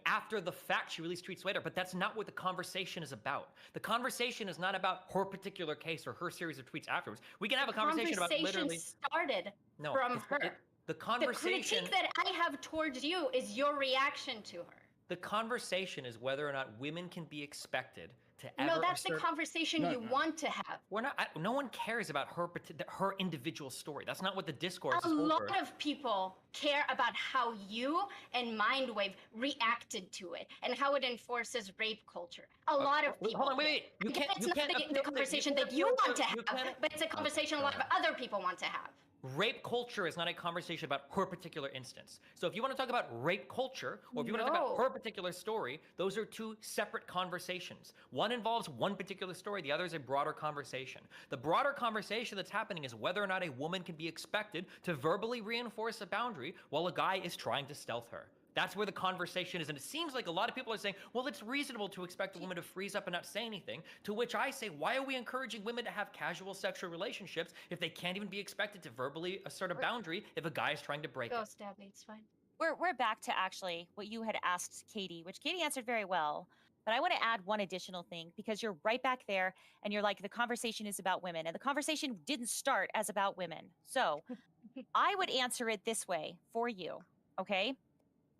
After the fact, she released tweets later, but that's not what the conversation is about. The conversation is not about her particular case or her series of tweets afterwards. We can have a conversation about literally. Started No, from it's her. not- the The conversation. critique that I have towards you is your reaction to her. The conversation is whether or not women can be expected to ever. No, that's the assert- conversation you want to have. We're not. No one cares about her individual story. That's not what the discourse A is lot over. of people care about how you and Mindwave reacted to it and how it enforces rape culture. A lot of people. Hold on, wait. You Again, can't. it's You not can't the conversation that you want to have, but it's a conversation a lot of other people want to have. Rape culture is not a conversation about her particular instance. So if you want to talk about rape culture, or if you want to talk about her particular story, those are two separate conversations. One involves one particular story, the other is a broader conversation. The broader conversation that's happening is whether or not a woman can be expected to verbally reinforce a boundary while a guy is trying to stealth her. That's where the conversation is. And it seems like a lot of people are saying, well, it's reasonable to expect a woman to freeze up and not say anything. To which I say, why are we encouraging women to have casual sexual relationships if they can't even be expected to verbally assert a boundary if a guy is trying to break it? Go, Stabby, it's fine. We're back to actually what you had asked Katie, which Katie answered very well. But I want to add one additional thing because you're right back there and you're like, the conversation is about women. And the conversation didn't start as about women. So I would answer it this way for you, okay?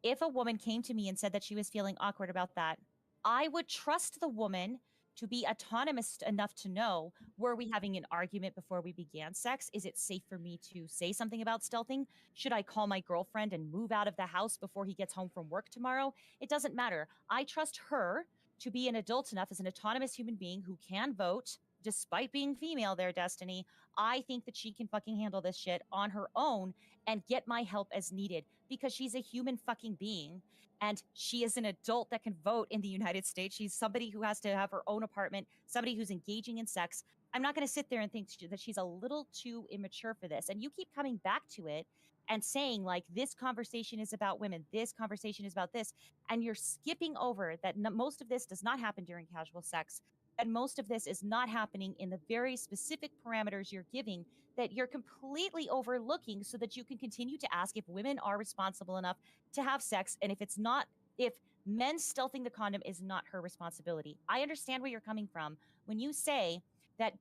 If a woman came to me and said that she was feeling awkward about that, I would trust the woman to be autonomous enough to know, were we having an argument before we began sex? Is it safe for me to say something about stealthing? Should I call my girlfriend and move out of the house before he gets home from work tomorrow? It doesn't matter. I trust her to be an adult enough as an autonomous human being who can vote, despite being female, their Destiny. I think that she can fucking handle this shit on her own and get my help as needed because she's a human fucking being and she is an adult that can vote in the United States. She's somebody who has to have her own apartment, somebody who's engaging in sex. I'm not going to sit there and think that she's a little too immature for this. And you keep coming back to it and saying like, this conversation is about women, this conversation is about this. And you're skipping over that most of this does not happen during casual sex. And most of this is not happening in the very specific parameters you're giving that you're completely overlooking so that you can continue to ask if women are responsible enough to have sex. And if it's not if men stealthing the condom is not her responsibility. I understand where you're coming from when you say that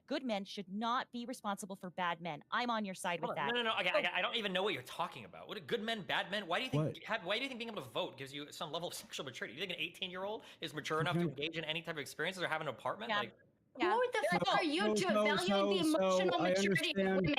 good men should not be responsible for bad men. I'm on your side with that. No. I don't even know what you're talking about. What are good men, bad men? Why do you think why do you think being able to vote gives you some level of sexual maturity? Do you think an 18-year-old is mature enough to engage in any type of experiences or have an apartment? Yeah. Like, Who the fuck are you to evaluate the emotional maturity of women?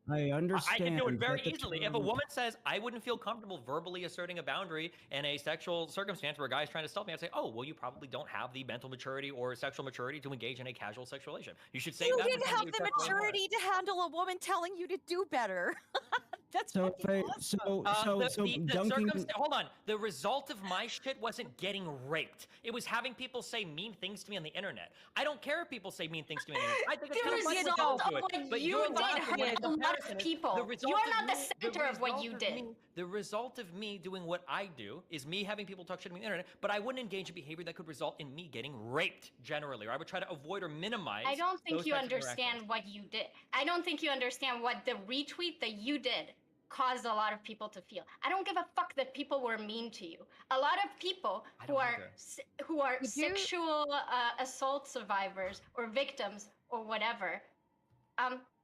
I understand. I can do it very that the easily. If a term- woman says, I wouldn't feel comfortable verbally asserting a boundary in a sexual circumstance where a guy's trying to stealth me, I'd say, oh, well, you probably don't have the mental maturity or sexual maturity to engage in a casual sexual relationship. You should say You that. didn't have the maturity to handle a woman telling you to do better. That's so dunking. Hold on. The result of my shit wasn't getting raped. It was having people say mean things to me on the internet. I don't care if people say mean things to me on the internet. I think it's kind of funny The result of what but you did hurt a lot of people. You are not the center of what you did. The result of me doing what I do is me having people talk shit to me on the internet, but I wouldn't engage in behavior that could result in me getting raped generally, or I would try to avoid or minimize. I don't think those you types of understand what you did. I don't think you understand what the retweet that you did caused a lot of people to feel. I don't give a fuck that people were mean to you. A lot of people who are sexual assault survivors or victims or whatever,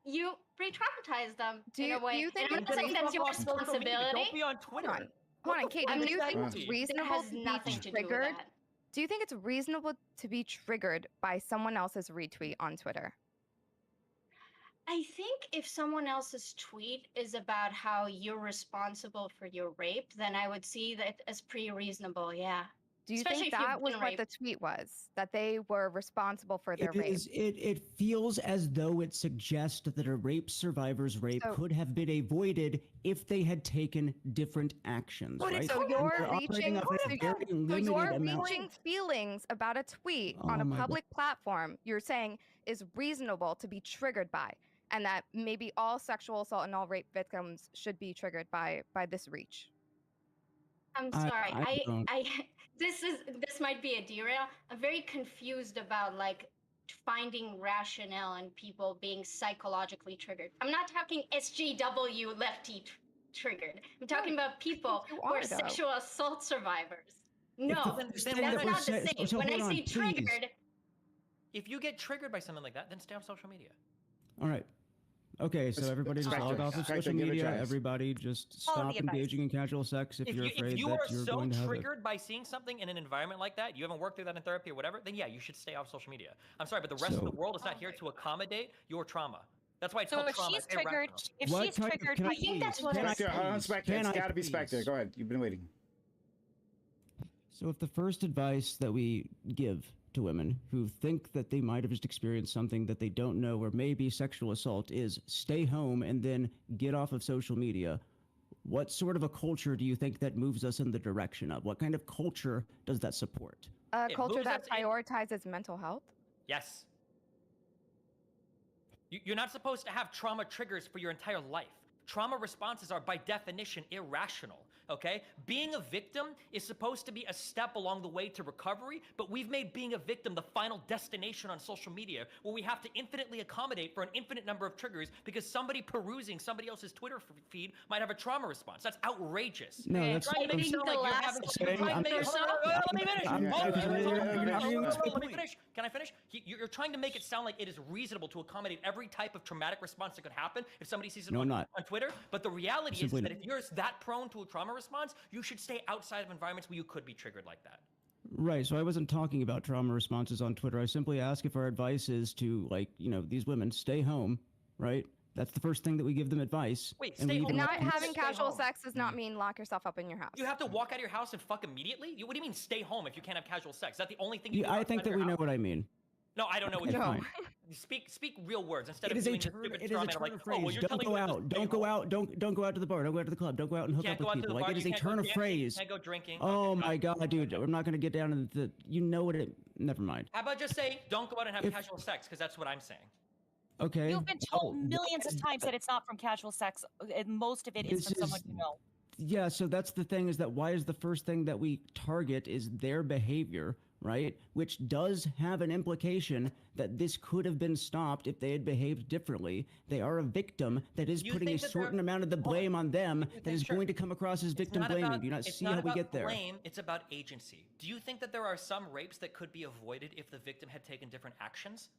you re-traumatize them in a way. Do you think and I'm not saying that's your responsibility. Don't be on Twitter. Hold on, Kate. Do you think it's reasonable to be triggered? that. Do you think it's reasonable to be triggered by someone else's retweet on Twitter? I think if someone else's tweet is about how you're responsible for your rape, then I would see that as pretty reasonable, yeah. Do you Especially think if you've that was been what the raped. tweet was? That they were responsible for their rape? It feels as though it suggests that a rape survivor's rape So- could have been avoided if they had taken different actions. Right? So And you're they're operating reaching, off a very limited amount. feelings about a tweet Oh on a my God. public platform you're saying is reasonable to be triggered by, and that maybe all sexual assault and all rape victims should be triggered by this reach. I'm I- sorry. I don't- This might be a derail. I'm very confused about like finding rationale in people being psychologically triggered. I'm not talking SJW lefty triggered. I'm talking about people who are are, though. sexual assault survivors. No, the that's thing that not we're the saying- same. so When I hold on, say please. triggered, If you get triggered by something like that, then stay off social media. All right. Okay, so everybody just log off of Spectre, social give it a media. try. Everybody just Follow stop the advice. engaging in casual sex if you're afraid if you that are you're so going to have it. triggered by seeing something in an environment like that, you haven't worked through that in therapy or whatever, then yeah, you should stay off social media. I'm sorry, but the rest of the world is not here to accommodate your trauma. That's why it's So called if trauma. she's It's irrational. triggered, if What she's type of- triggered, can I I think please- that's what can I Spectre, please- Spectre, can it's I gotta be please? Spectre. Go ahead. You've been waiting. So if the first advice that we give to women who think that they might have just experienced something that they don't know or maybe sexual assault is stay home and then get off of social media, what sort of a culture do you think that moves us in the direction of? What kind of culture does that support? A It culture moves that us in- prioritizes mental health? Yes. You're not supposed to have trauma triggers for your entire life. Trauma responses are by definition irrational, okay? Being a victim is supposed to be a step along the way to recovery, but we've made being a victim the final destination on social media where we have to infinitely accommodate for an infinite number of triggers because somebody perusing somebody else's Twitter feed might have a trauma response. That's outrageous. No, that's- Trying to make it sound like you're having- trying to make it sound- Let me finish. Let me finish. Can I finish? You're trying to make it sound like it is reasonable to accommodate every type of traumatic response that could happen if somebody sees it No, I'm on not. Twitter. But the reality is Simply that not. if you're that prone to a trauma response, you should stay outside of environments where you could be triggered like that. Right, so I wasn't talking about trauma responses on Twitter. I simply ask if our advice is to, like, these women stay home, right? That's the first thing that we give them advice. Wait, and stay we home. even Not let them- having Stay casual home. sex does not mean lock yourself up in your house. You have to walk out of your house and fuck immediately? What do you mean stay home if you can't have casual sex? Is that the only thing you do I outside think of that your we know house? what I mean. No, I don't know what Okay, you fine. mean. Speak real words instead It of is a doing turn. stupid It is straw a man turn like, of oh, well, phrase. you're Don't telling go me to out. stay Don't go home. out. Don't go out to the bar. Don't go out to the club. Don't go out and hook Can't up go with out to people. the Like bar, it is you a can't go turn of dancing, phrase. Can't go drinking. Oh my god, dude! I'm not gonna get down into the. You know what it? Never mind. How about just say don't go out and have If- casual sex? Because that's what I'm saying. Okay. You've been told millions of times that it's not from casual sex, and most of it is This from someone is- you know. Yeah, so that's the thing, is that why is the first thing that we target is their behavior, right? Which does have an implication that this could have been stopped if they had behaved differently. They are a victim that is You putting a think that certain they're- amount of the blame on them that is sure. going to come across as victim blaming. Do you not it's see not how we about get there? blame, it's about agency. Do you think that there are some rapes that could be avoided if the victim had taken different actions?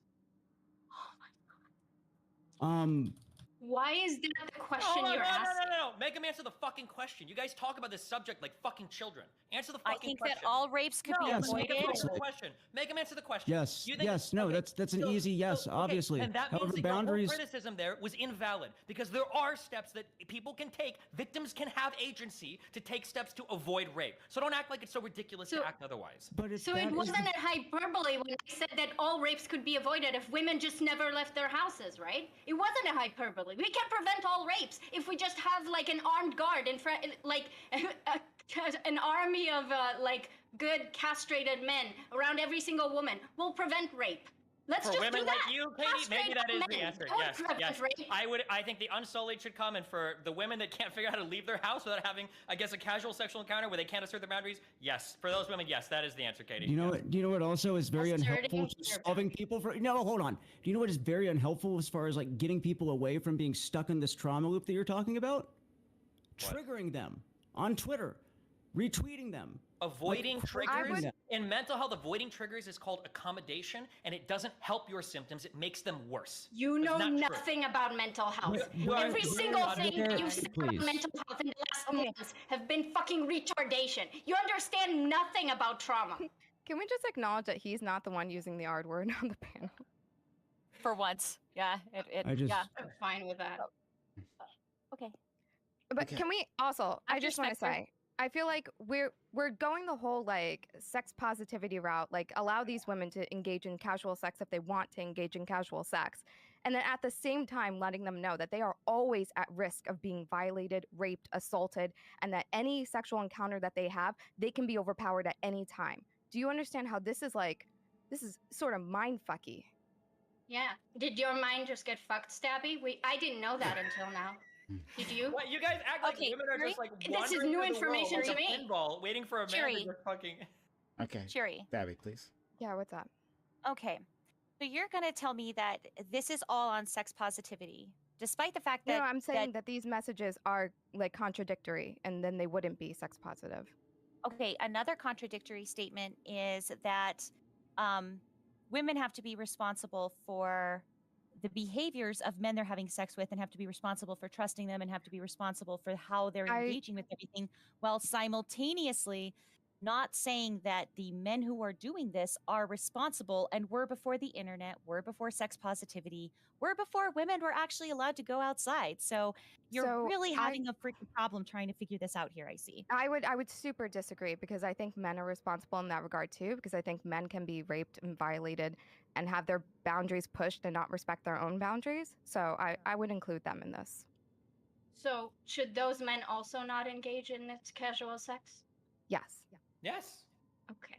Why is that the question No, you're asking? No. Make him answer the fucking question. You guys talk about this subject like fucking children. Answer the I fucking think question. that all rapes could be No, Yes, make him avoided. answer the question. Make him answer the question. Yes, You think- yes, no, okay, that's an easy yes, obviously. And that means However, that your whole boundaries. criticism there was invalid because there are steps that people can take. Victims can have agency to take steps to avoid rape. So don't act like it's so ridiculous to act otherwise. But So it wasn't a hyperbole when I said that all rapes could be avoided if women just never left their houses, right? It wasn't a hyperbole. We can't prevent all rapes if we just have like an armed guard in front, like an army of like good castrated men around every single woman. We'll prevent rape. Let's For just women do that. like you, Katie, maybe Castrate that all is the men. answer. That would Yes, prevent yes. rape. I think the Unsullied should come, and for the women that can't figure out how to leave their house without having, I guess, a casual sexual encounter where they can't assert their boundaries. Yes, for those women, yes, that is the answer, Katie. Do you know what also is very unhelpful to solving people for? No, hold on. Do you know what is very unhelpful as far as like getting people away from being stuck in this trauma loop that you're talking about? Triggering them on Twitter, retweeting them. Avoiding Like, triggers them. in mental health, avoiding triggers is called accommodation, and it doesn't help your symptoms. It makes them worse. You It's know not true. nothing about mental health. You are- Every you are single not- thing that you said about Please. mental health in the last months have been fucking retardation. You understand nothing about trauma. Can we just acknowledge that he's not the one using the R word on the panel? For once. Yeah. Yeah. I'm fine with that. Okay. But can we also? I After just want to Spectre. say, I feel like we're going the whole like sex positivity route, like allow these women to engage in casual sex if they want to engage in casual sex, and then at the same time letting them know that they are always at risk of being violated, raped, assaulted, and that any sexual encounter that they have, they can be overpowered at any time. Do you understand how this is like? This is sort of mind fucky. Yeah. Did your mind just get fucked, Stabby? I didn't know that until now. Did you? What, you guys act like women are just like This is wandering new through the information world to like a me. pinball, waiting for a man Cheery. to just fucking. Okay. Cheery. Dabby, please. Yeah, what's up? Okay. So you're going to tell me that this is all on sex positivity, despite the fact that. No, I'm saying that these messages are like contradictory, and then they wouldn't be sex positive. Okay, another contradictory statement is that women have to be responsible for the behaviors of men they're having sex with and have to be responsible for trusting them and have to be responsible for how they're engaging with everything, while simultaneously not saying that the men who are doing this are responsible and were before the internet, were before sex positivity, were before women were actually allowed to go outside. So you're really having a freaking problem trying to figure this out here, I see. I would super disagree because I think men are responsible in that regard too, because I think men can be raped and violated and have their boundaries pushed and not respect their own boundaries. So I would include them in this. So should those men also not engage in this casual sex? Yes. Yes. Okay.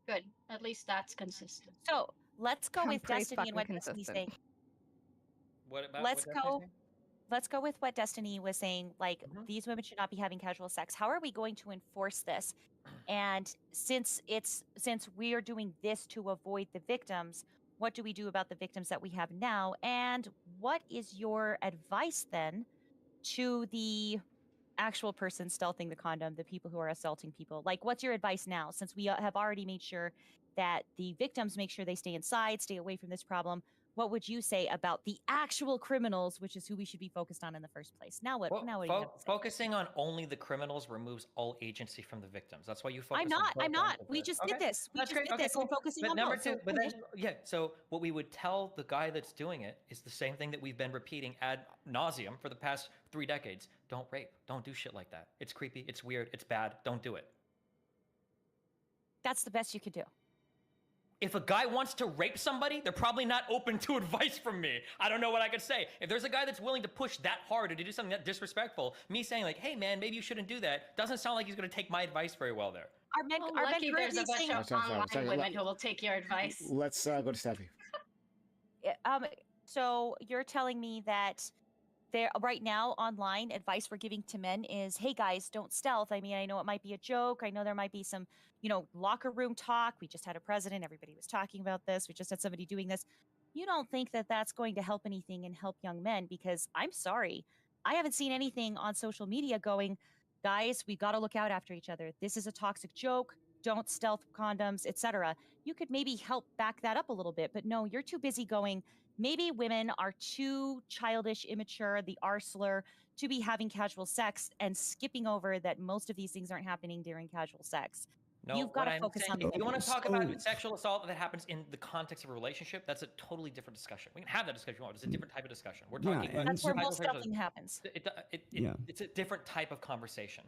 Good. At least that's consistent. So let's go I'm with pretty Destiny and what fucking Destiny's consistent. saying. What about? Let's what Destiny's go. saying? Let's go with what Destiny was saying. Like, these women should not be having casual sex. How are we going to enforce this? And since we are doing this to avoid the victims, what do we do about the victims that we have now? And what is your advice then to the actual person stealthing the condom, the people who are assaulting people? Like, what's your advice now? Since we have already made sure that the victims make sure they stay inside, stay away from this problem, what would you say about the actual criminals, which is who we should be focused on in the first place? Now what? Now what do you have to say? Focusing on only the criminals removes all agency from the victims. That's why you focus. I'm not. On I'm not. We just did this. We just did this. I'm focusing on number both. two. So But then, finish. yeah. So what we would tell the guy that's doing it is the same thing that we've been repeating ad nauseum for the past 3 decades. Don't rape. Don't do shit like that. It's creepy. It's weird. It's bad. Don't do it. That's the best you could do. If a guy wants to rape somebody, they're probably not open to advice from me. I don't know what I could say. If there's a guy that's willing to push that hard or to do something that disrespectful, me saying like, hey man, maybe you shouldn't do that, doesn't sound like he's gonna take my advice very well there. Are men, Oh, are men lucky there's a currently bunch saying? of online women who will take your advice. Let's go to Steffi. So you're telling me that there right now online advice we're giving to men is, hey guys, don't stealth. I mean, I know it might be a joke. I know there might be some, locker room talk. We just had a president. Everybody was talking about this. We just had somebody doing this. You don't think that that's going to help anything and help young men, because I'm sorry, I haven't seen anything on social media going, guys, we got to look out after each other. This is a toxic joke. Don't stealth condoms, etc. You could maybe help back that up a little bit, but no, you're too busy going, maybe women are too childish, immature, the R slur, to be having casual sex, and skipping over that most of these things aren't happening during casual sex. No, You've got what to I'm focus saying, on if you want to talk So- about sexual assault that happens in the context of a relationship, that's a totally different discussion. We can have that discussion if you want. It's a different type of discussion. We're Yeah, talking. and That's where so- most stealthing happens. Yeah. It's a different type of conversation.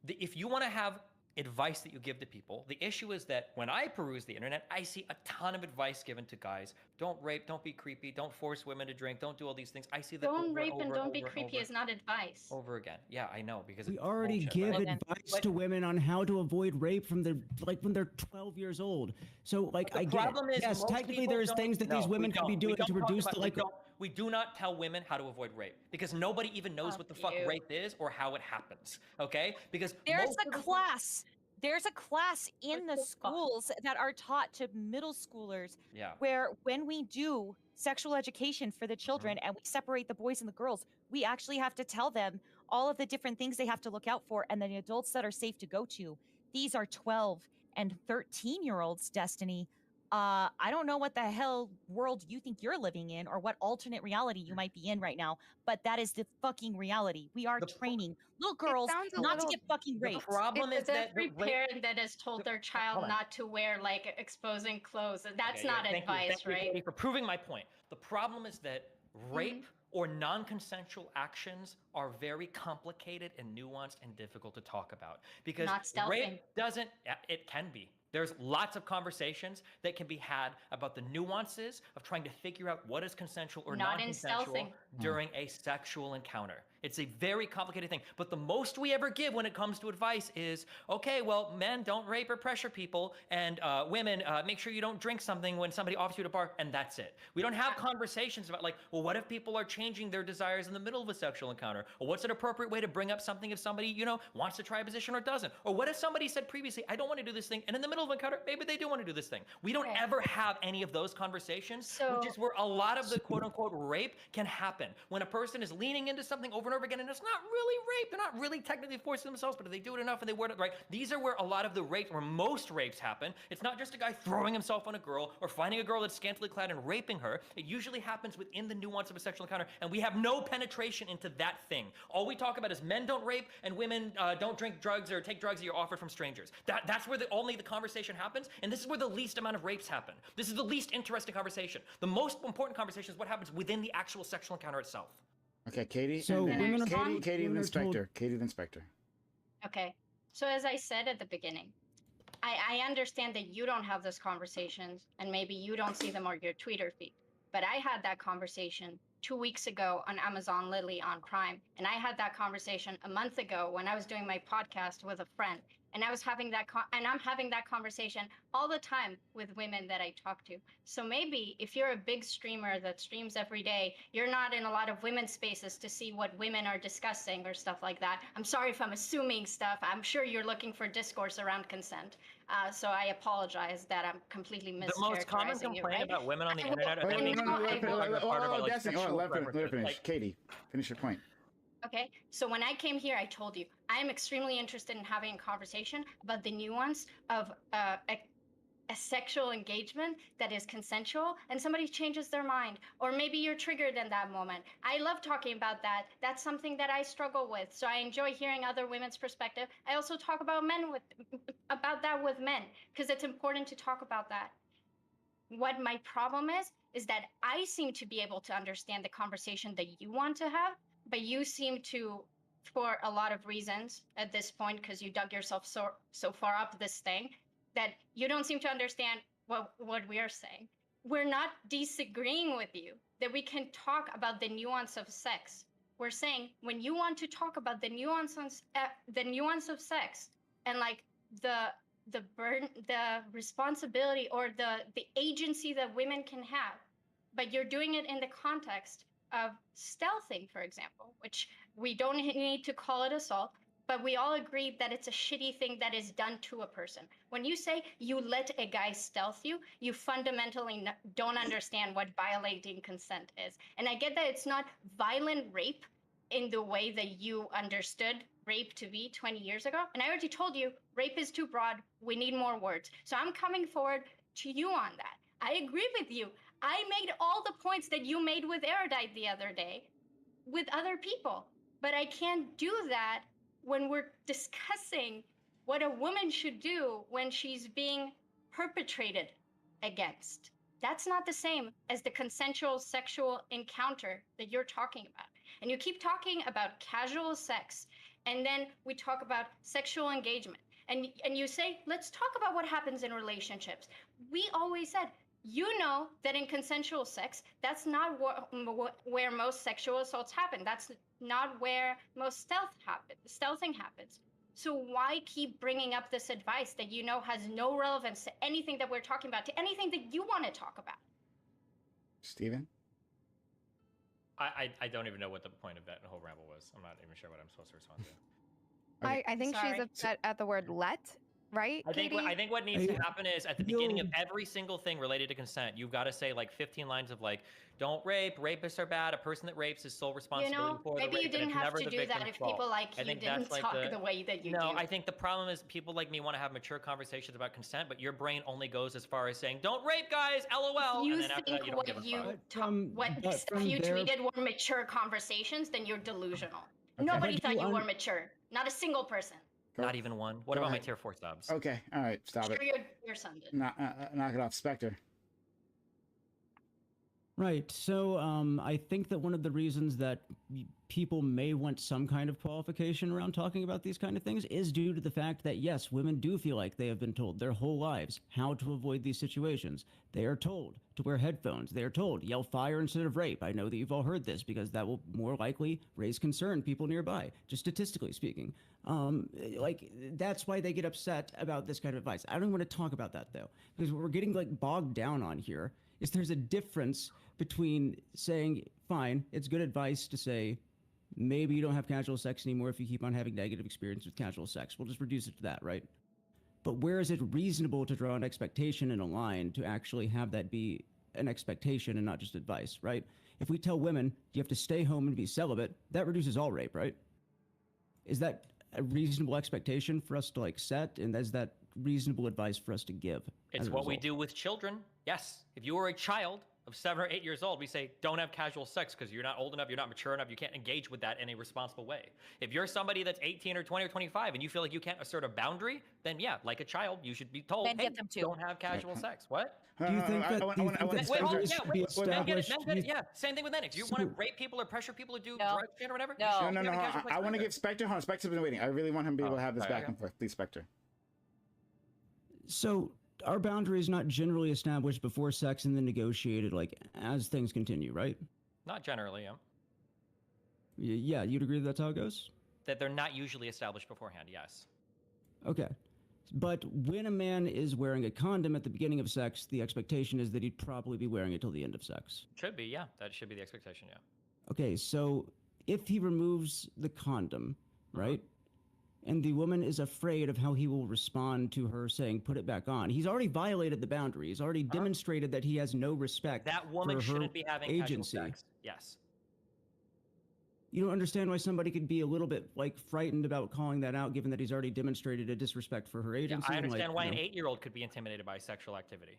If you want to have advice that you give to people, the issue is that when I peruse the internet, I see a ton of advice given to guys. Don't rape, don't be creepy, don't force women to drink, don't do all these things. I see that Don't over rape and over don't be over creepy over is not advice. over again. Yeah, I know, because We it's already bullshit, give right? advice to women on how to avoid rape from their when they're 12 years old. So like The I get problem it. is Yes, most technically people there's don't- things that no, these we women could be don't. We doing don't to talk reduce about- the like. we do not tell women how to avoid rape, because nobody even knows what the fuck you. rape is or how it happens. Okay? Because There's most a of the- class. There's a class in the schools that are taught to middle schoolers Yeah. where when we do sexual education for the children and we separate the boys and the girls, we actually have to tell them all of the different things they have to look out for and the adults that are safe to go to. These are 12 and 13-year-olds, Destiny. I don't know what the hell world you think you're living in or what alternate reality you might be in right now, but that is the fucking reality. We are training little girls sounds a not to little- get fucking The raped. problem It's is that every the rape- parent that has told their child hold on. not to wear like exposing clothes. That's Okay, yeah, not thank you, advice, thank you, right? Katie, for proving my point. The problem is that rape or non-consensual actions are very complicated and nuanced and difficult to talk about, because Not stealthing. rape doesn't. It can be. There's lots of conversations that can be had about the nuances of trying to figure out what is consensual or Not in non-consensual stealthing. during a sexual encounter. It's a very complicated thing. But the most we ever give when it comes to advice is, okay, well, men don't rape or pressure people, and women, make sure you don't drink something when somebody offers you at a bar, and that's it. We don't have conversations about like, well, what if people are changing their desires in the middle of a sexual encounter? Or what's an appropriate way to bring up something if somebody, wants to try a position or doesn't? Or what if somebody said previously, I don't want to do this thing, and in the middle of an encounter, maybe they do want to do this thing. We don't ever have any of those conversations, which is where a lot of the quote-unquote rape can happen. When a person is leaning into something over and over again, and it's not really rape. They're not really technically forcing themselves, but if they do it enough and they word it right, these are where a lot of the rapes, where most rapes happen. It's not just a guy throwing himself on a girl or finding a girl that's scantily clad and raping her. It usually happens within the nuance of a sexual encounter, and we have no penetration into that thing. All we talk about is men don't rape and women don't drink drugs or take drugs that you're offered from strangers. That's where only the conversation happens, and this is where the least amount of rapes happen. This is the least interesting conversation. The most important conversation is what happens within the actual sexual encounter itself. Okay, Katie. So and then women are Katie, told- Katie the women are told- inspector. Katie the inspector. Okay. So as I said at the beginning, I understand that you don't have those conversations and maybe you don't see them on your Twitter feed. But I had that conversation 2 weeks ago on Amazon Lily on Prime. And I had that conversation a month ago when I was doing my podcast with a friend. And I was having I'm having that conversation all the time with women that I talk to. So maybe if you're a big streamer that streams every day, you're not in a lot of women's spaces to see what women are discussing or stuff like that. I'm sorry if I'm assuming stuff. I'm sure you're looking for discourse around consent. So I apologize that I'm completely mischaracterizing The most common complaint right? about women on the I will- internet are I them being will- I super will- like part of our, like, Destiny, sexual let her preferences. finish. Like, Katie, finish your point. Okay, so when I came here, I told you I am extremely interested in having a conversation about the nuance of a sexual engagement that is consensual and somebody changes their mind, or maybe you're triggered in that moment. I love talking about that. That's something that I struggle with, so I enjoy hearing other women's perspective. I also talk about that with men because it's important to talk about that. What my problem is that I seem to be able to understand the conversation that you want to have, but you seem to, for a lot of reasons at this point, because you dug yourself so far up this thing, that you don't seem to understand what we are saying. We're not disagreeing with you, that we can talk about the nuance of sex. We're saying when you want to talk about the nuance of sex and like the burden, the responsibility, or the agency that women can have, but you're doing it in the context of stealthing, for example, which we don't need to call it assault, but we all agree that it's a shitty thing that is done to a person. When you say you let a guy stealth you, you fundamentally don't understand what violating consent is. And I get that it's not violent rape in the way that you understood rape to be 20 years ago. And I already told you, rape is too broad. We need more words. So I'm coming forward to you on that. I agree with you. I made all the points that you made with Erudite the other day with other people. But I can't do that when we're discussing what a woman should do when she's being perpetrated against. That's not the same as the consensual sexual encounter that you're talking about. And you keep talking about casual sex, and then we talk about sexual engagement. And you say, let's talk about what happens in relationships. We always said, you know that in consensual sex, that's not where most sexual assaults happen. That's not where most stealthing happens. So why keep bringing up this advice that you know has no relevance to anything that we're talking about, to anything that you want to talk about? Steven? I don't even know what the point of that whole ramble was. I'm not even sure what I'm supposed to respond to. I think she's upset at the word let, right, I think what needs to happen is at the beginning of every single thing related to consent, you've got to say like 15 lines of like, don't rape, rapists are bad, a person that rapes is sole responsibility for the rape. Maybe you didn't have to do that if fault. people like you didn't talk the way that you do. No, I think the problem is people like me want to have mature conversations about consent, but your brain only goes as far as saying, don't rape, guys, LOL. You and then after think that, you don't give a fuck. what stuff you tweeted were mature conversations, then you're delusional. Nobody thought you were mature. Not a single person. Not even one. What about my tier 4 subs? Okay, all right, stop it. Your son did. Knock it off, Spectre. Right. So I think that one of the reasons that people may want some kind of qualification around talking about these kind of things is due to the fact that, yes, women do feel like they have been told their whole lives how to avoid these situations. They are told to wear headphones. They are told, yell fire instead of rape. I know that you've all heard this because that will more likely raise concern people nearby, just statistically speaking. Like, that's why they get upset about this kind of advice. I don't want to talk about that, though, because what we're getting, like, bogged down on here is there's a difference between saying, fine, it's good advice to say, maybe you don't have casual sex anymore if you keep on having negative experience with casual sex. We'll just reduce it to that, right? But where is it reasonable to draw an expectation in a line to actually have that be an expectation and not just advice, right? If we tell women you have to stay home and be celibate, that reduces all rape, right? Is that a reasonable expectation for us to like set? And is that reasonable advice for us to give? It's what we do with children. Yes. If you were a child of 7 or 8 years old, we say, don't have casual sex because you're not old enough, you're not mature enough, you can't engage with that in a responsible way. If you're somebody that's 18 or 20 or 25 and you feel like you can't assert a boundary, then yeah, like a child, you should be told, Then hey, get them to. don't have casual sex. What? Do you think that Yeah, same thing with men. If you want to rape people or pressure people to do drug shit or whatever, No, I want to give Spectre, hold on, Spectre's been waiting. I really want him to be able to have this back and forth. Please, Spectre. So our boundaries not generally established before sex and then negotiated like as things continue, right? Not generally, yeah. Yeah, you'd agree that's how it goes? That they're not usually established beforehand, yes. Okay. But when a man is wearing a condom at the beginning of sex, the expectation is that he'd probably be wearing it till the end of sex. Should be, yeah. That should be the expectation, yeah. Okay, so if he removes the condom, right? And the woman is afraid of how he will respond to her saying, put it back on. He's already violated the boundary. He's already demonstrated that he has no respect that woman for her shouldn't be having agency. casual sex. Yes. You don't understand why somebody could be a little bit like frightened about calling that out, given that he's already demonstrated a disrespect for her agency. Yeah, I understand like, why an 8-year-old could be intimidated by sexual activity.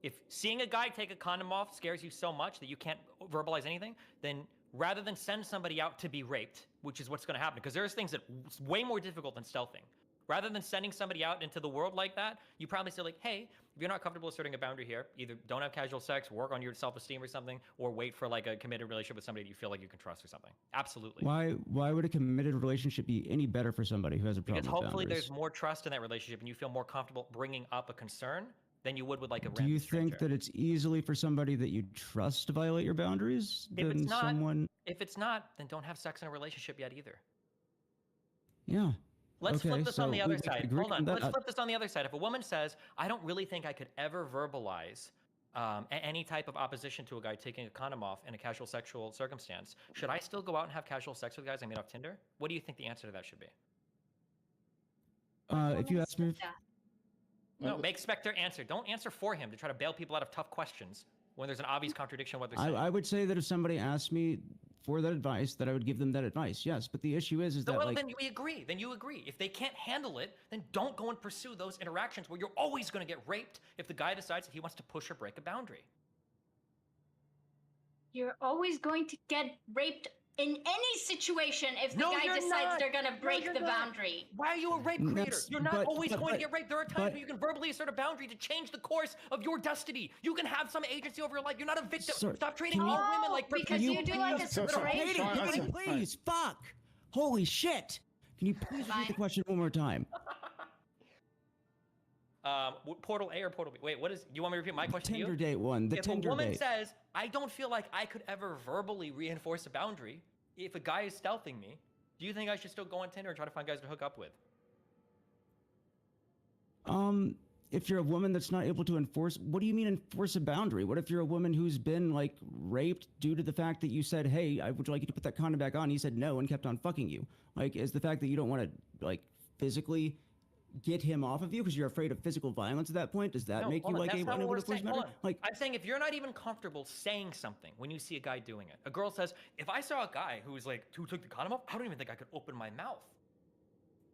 If seeing a guy take a condom off scares you so much that you can't verbalize anything, then rather than send somebody out to be raped, which is what's going to happen, because there's things that way more difficult than stealthing. Rather than sending somebody out into the world like that, you probably say like, hey, if you're not comfortable asserting a boundary here, either don't have casual sex, work on your self-esteem or something, or wait for like a committed relationship with somebody that you feel like you can trust or something. Absolutely. Why would a committed relationship be any better for somebody who has a problem Because with hopefully boundaries? there's more trust in that relationship and you feel more comfortable bringing up a concern than you would with like a Do random you stranger. think that it's easily for somebody that you trust to violate your boundaries If than it's not, someone? if it's not, then don't have sex in a relationship yet either. Yeah. Let's Okay, flip this on so the other we side. agree Hold on. on that. Let's flip this on the other side. If a woman says, I don't really think I could ever verbalize any type of opposition to a guy taking a condom off in a casual sexual circumstance, should I still go out and have casual sex with guys I meet off Tinder? What do you think the answer to that should be? If you ask me, No, make Spectre answer. Don't answer for him to try to bail people out of tough questions when there's an obvious contradiction in what they're saying. I would say that if somebody asked me for that advice, that I would give them that advice. Yes, but the issue is that Well, like then we agree. Then you agree. If they can't handle it, then don't go and pursue those interactions where you're always going to get raped if the guy decides that he wants to push or break a boundary. You're always going to get raped in any situation if the No, guy you're decides not. they're gonna No, break you're the not. boundary. Why are you a rape creator? You're not always going to get raped. There are times but- where you can verbally assert a boundary to change the course of your destiny. You can have some agency over your life. You're not a victim. Sir, Stop treating can all you- women like because you do like a separation. Katie, please, fuck. Holy shit. Can you please repeat the question one more time? Portal A or Portal B? Wait, what is? You want me to repeat my question to you? Tinder date one. The If Tinder a woman date. says, "I don't feel like I could ever verbally reinforce a boundary," if a guy is stealthing me, do you think I should still go on Tinder and try to find guys to hook up with? If you're a woman that's not able to enforce, what do you mean enforce a boundary? What if you're a woman who's been like raped due to the fact that you said, "Hey, I would like you to put that condom back on." He said no and kept on fucking you. Like, is the fact that you don't want to like physically get him off of you because you're afraid of physical violence at that point? Does that No, make you hold on, like that's a not what unable we're to enforce a saying. Hold boundary? on. Like, I'm saying if you're not even comfortable saying something when you see a guy doing it, a girl says, "If I saw a guy who took the condom off, I don't even think I could open my mouth."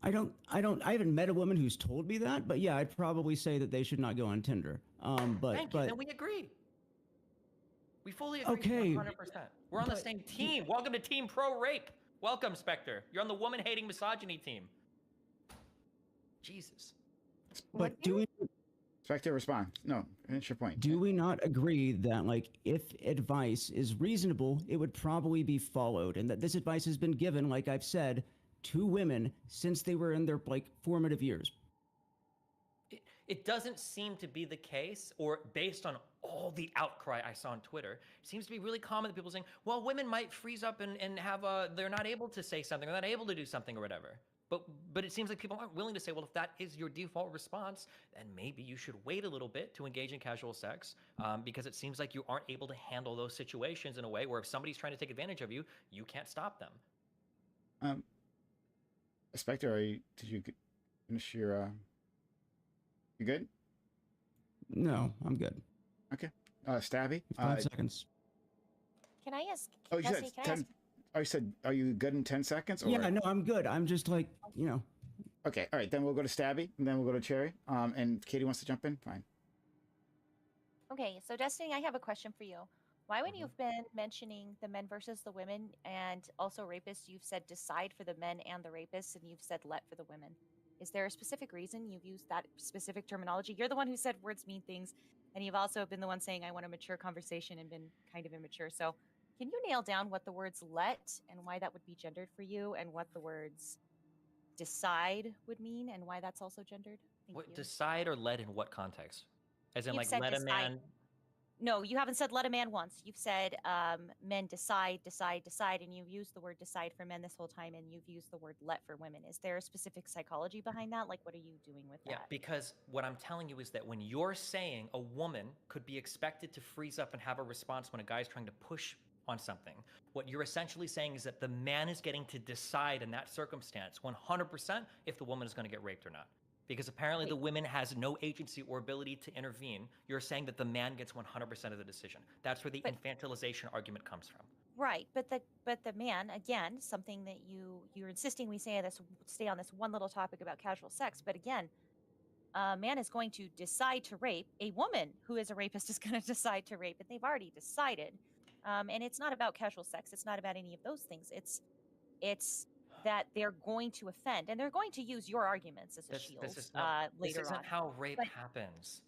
I haven't met a woman who's told me that, but yeah, I'd probably say that they should not go on Tinder. Thank you. Then we agree. We fully agree. Okay. 100%. We're on the same team. Welcome to Team Pro Rape. Welcome, Spectre. You're on the woman-hating misogyny team. Jesus. But do we Spectre, respond. No, finish your point. do we not agree that like if advice is reasonable, it would probably be followed, and that this advice has been given, like I've said, to women since they were in their like formative years? It doesn't seem to be the case, or based on all the outcry I saw on Twitter, it seems to be really common that people saying, well, women might freeze up and have they're not able to say something, or not able to do something or whatever. But it seems like people aren't willing to say, well, if that is your default response, then maybe you should wait a little bit to engage in casual sex, because it seems like you aren't able to handle those situations in a way where if somebody's trying to take advantage of you, you can't stop them. Spectre, did you finish your? You good? No, I'm good. Okay. Stabby. 5 seconds. Can I ask? Oh, you Jesse, said can I 10. ask- Oh, you said, are you good in 10 seconds? Or? Yeah, no, I'm good. I'm just like, you know. Okay, all right. Then we'll go to Stabby, and then we'll go to Cherry. And Katie wants to jump in. Fine. Okay, so Destiny, I have a question for you. Why, when you've been mentioning the men versus the women and also rapists, you've said decide for the men and the rapists, and you've said let for the women? Is there a specific reason you've used that specific terminology? You're the one who said words mean things, and you've also been the one saying I want a mature conversation and been kind of immature. So can you nail down what the words let and why that would be gendered for you, and what the words decide would mean and why that's also gendered? Thank you. Decide or let in what context? As in, You've like, said let a decide. man. No, you haven't said let a man once. You've said men decide, and you've used the word decide for men this whole time, and you've used the word let for women. Is there a specific psychology behind that? Like, what are you doing with Yeah, that? because what I'm telling you is that when you're saying a woman could be expected to freeze up and have a response when a guy's trying to push on something, what you're essentially saying is that the man is getting to decide in that circumstance 100% if the woman is going to get raped or not. Because apparently the woman has no agency or ability to intervene. You're saying that the man gets 100% of the decision. That's where the infantilization argument comes from. Right, but the man, again, something that you're insisting we stay on this one little topic about casual sex, but again, a man is going to decide to rape. A woman who is a rapist is going to decide to rape, and they've already decided. And it's not about casual sex. It's not about any of those things. It's that they're going to offend, and they're going to use your arguments as a shield This is not, later this isn't on. how rape happens.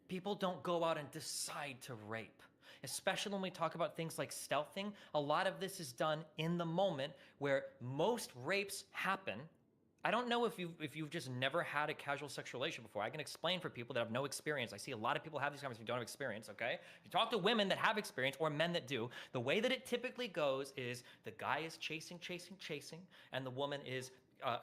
People don't go out and decide to rape. Especially when we talk about things like stealthing, a lot of this is done in the moment where most rapes happen. I don't know if you've just never had a casual sexual relation before. I can explain for people that have no experience. I see a lot of people have these conversations who don't have experience, okay? You talk to women that have experience or men that do, the way that it typically goes is the guy is chasing, and the woman is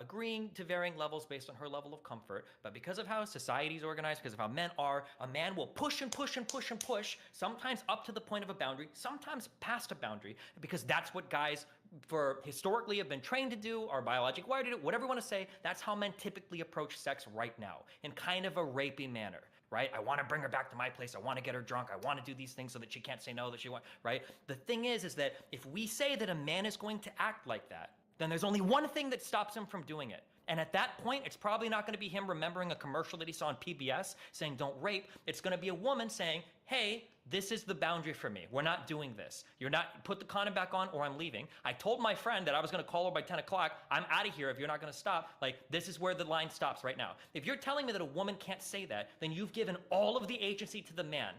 agreeing to varying levels based on her level of comfort. But because of how society's organized, because of how men are, a man will push and push and push and push, sometimes up to the point of a boundary, sometimes past a boundary, because that's what guys for historically have been trained to do, or biologically wired to do, whatever you want to say. That's how men typically approach sex right now, in kind of a rapey manner. Right? I want to bring her back to my place. I want to get her drunk. I want to do these things so that she can't say no, that she wants, right? The thing is that if we say that a man is going to act like that, then there's only one thing that stops him from doing it. And at that point, it's probably not going to be him remembering a commercial that he saw on PBS saying, don't rape. It's going to be a woman saying, hey, this is the boundary for me. We're not doing this. You're not, put the condom back on or I'm leaving. I told my friend that I was going to call her by 10 o'clock. I'm out of here if you're not going to stop. Like, this is where the line stops right now. If you're telling me that a woman can't say that, then you've given all of the agency to the man.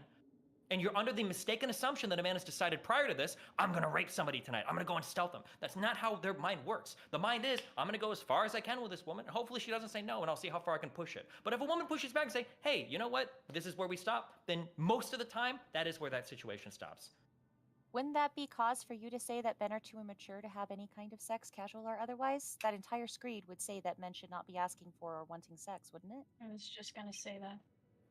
And you're under the mistaken assumption that a man has decided prior to this, I'm gonna rape somebody tonight. I'm gonna go and stealth them. That's not how their mind works. The mind is, I'm gonna go as far as I can with this woman. And hopefully she doesn't say no, and I'll see how far I can push it. But if a woman pushes back and say, hey, you know what? This is where we stop. Then most of the time, that is where that situation stops. Wouldn't that be cause for you to say that men are too immature to have any kind of sex, casual or otherwise? That entire screed would say that men should not be asking for or wanting sex, wouldn't it? I was just gonna say that.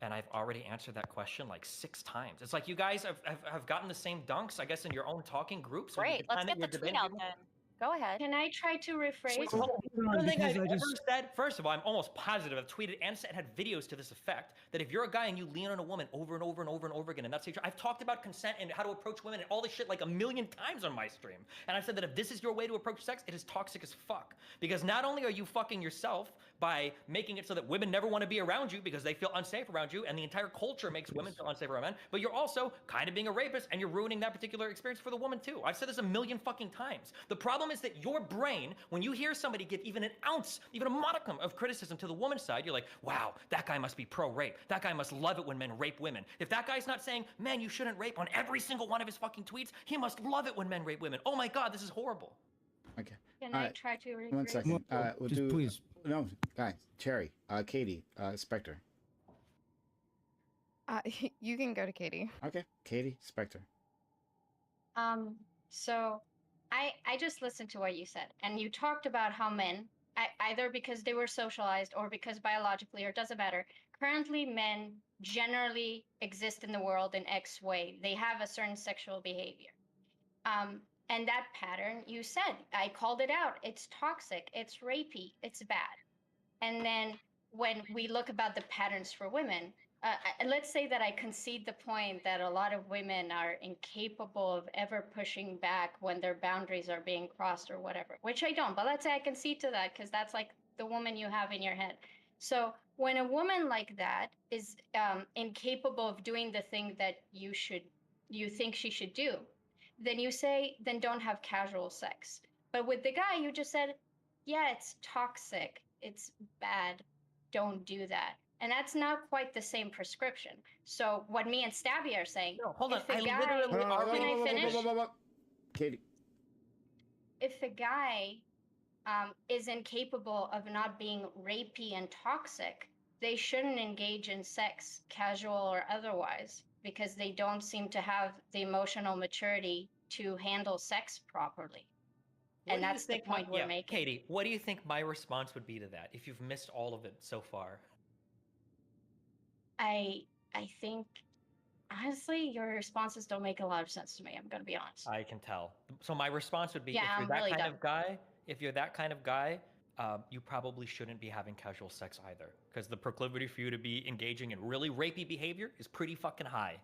And I've already answered that question like 6 times. It's like you guys have gotten the same dunks, I guess, in your own talking groups. Great, let's get the tweet out then. Go ahead. Can I try to rephrase? One thing I've ever said, first of all, I'm almost positive I've tweeted and had videos to this effect, that if you're a guy and you lean on a woman over and over and over and over again, and that's I've talked about consent and how to approach women and all this shit like 1,000,000 times on my stream. And I've said that if this is your way to approach sex, it is toxic as fuck. Because not only are you fucking yourself by making it so that women never want to be around you because they feel unsafe around you, and the entire culture makes women feel unsafe around men, but you're also kind of being a rapist and you're ruining that particular experience for the woman too. I've said this 1,000,000 fucking times. The problem is that your brain, when you hear somebody give even an ounce, even a modicum of criticism to the woman's side, you're like, wow, that guy must be pro-rape. That guy must love it when men rape women. If that guy's not saying, man, you shouldn't rape on every single one of his fucking tweets, he must love it when men rape women. Oh my God, this is horrible. Okay. Can I try to rephrase? 1 second. We'll Just do. please. No, guys. Cherry, Katie, Spectre. You can go to Katie. Okay, Katie, Spectre. So I just listened to what you said, and you talked about how men, either because they were socialized or because biologically, or it doesn't matter, currently men generally exist in the world in X way. They have a certain sexual behavior. And that pattern, you said, I called it out. It's toxic, it's rapey, it's bad. And then when we look about the patterns for women, let's say that I concede the point that a lot of women are incapable of ever pushing back when their boundaries are being crossed or whatever, which I don't, but let's say I concede to that because that's like the woman you have in your head. So when a woman like that is incapable of doing the thing that you think she should do, then you say, then don't have casual sex. But with the guy, you just said, yeah, it's toxic, it's bad, don't do that. And that's not quite the same prescription. So what me and Stabby are saying, no, hold on, if the guy, can I finish? Katie. If the guy is incapable of not being rapey and toxic, they shouldn't engage in sex, casual or otherwise, because they don't seem to have the emotional maturity to handle sex properly. And that's the point we're making. Katie, what do you think my response would be to that if you've missed all of it so far? I think, honestly, your responses don't make a lot of sense to me. I'm going to be honest. I can tell. So my response would be, Yeah, if you're I'm that really kind done. of guy, if you're that kind of guy, you probably shouldn't be having casual sex either, because the proclivity for you to be engaging in really rapey behavior is pretty fucking high.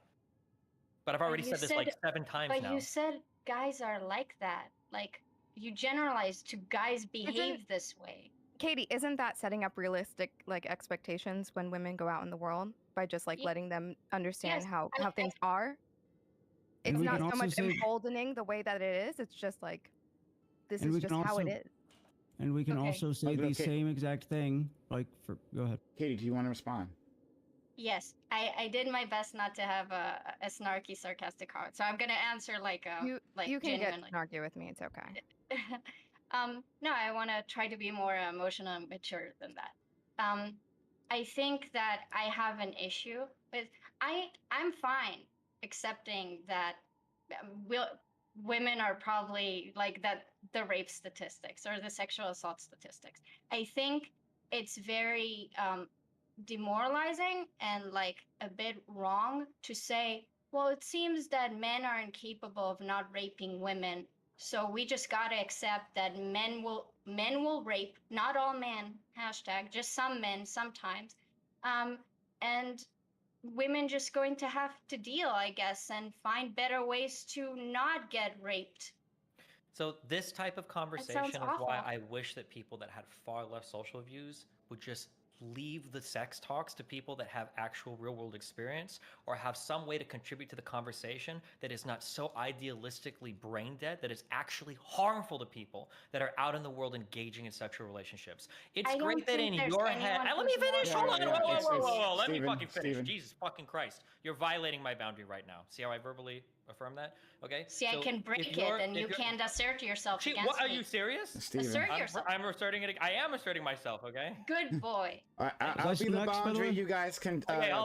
But I've already said this like 7 times now. But you said guys are like that. Like, you generalize to guys behave this way. Katie, isn't that setting up realistic like expectations when women go out in the world by just like letting them understand how things are? It's not so much emboldening the way that it is. It's just like, this is just how it is. And we can also say the same exact thing. Like, go ahead. Katie, do you want to respond? Yes, I did my best not to have a snarky, sarcastic comment. So I'm gonna answer like you can genuinely. get snarky with me. It's okay. No, I want to try to be more emotional and mature than that. I think that I have an issue with. I'm fine accepting that. women are probably like that, the rape statistics or the sexual assault statistics. I think it's very demoralizing and like a bit wrong to say, well, it seems that men are incapable of not raping women, so we just gotta accept that men will rape, not all men, hashtag, just some men sometimes, and women just going to have to deal, I guess, and find better ways to not get raped. So this type of conversation is why I wish that people that had far left social views would just leave the sex talks to people that have actual real world experience or have some way to contribute to the conversation that is not so idealistically brain dead that it's actually harmful to people that are out in the world engaging in sexual relationships. It's great that in your head. Let me finish. Hold on. Whoa. Let me fucking finish. Jesus fucking Christ. You're violating my boundary right now. See how I verbally affirm that? Okay. See, I can break it, and you can't assert yourself against What, are me. you serious? Assert yourself. I'm asserting it. I am asserting myself. Okay. Good boy. I'll be the boundary. You guys can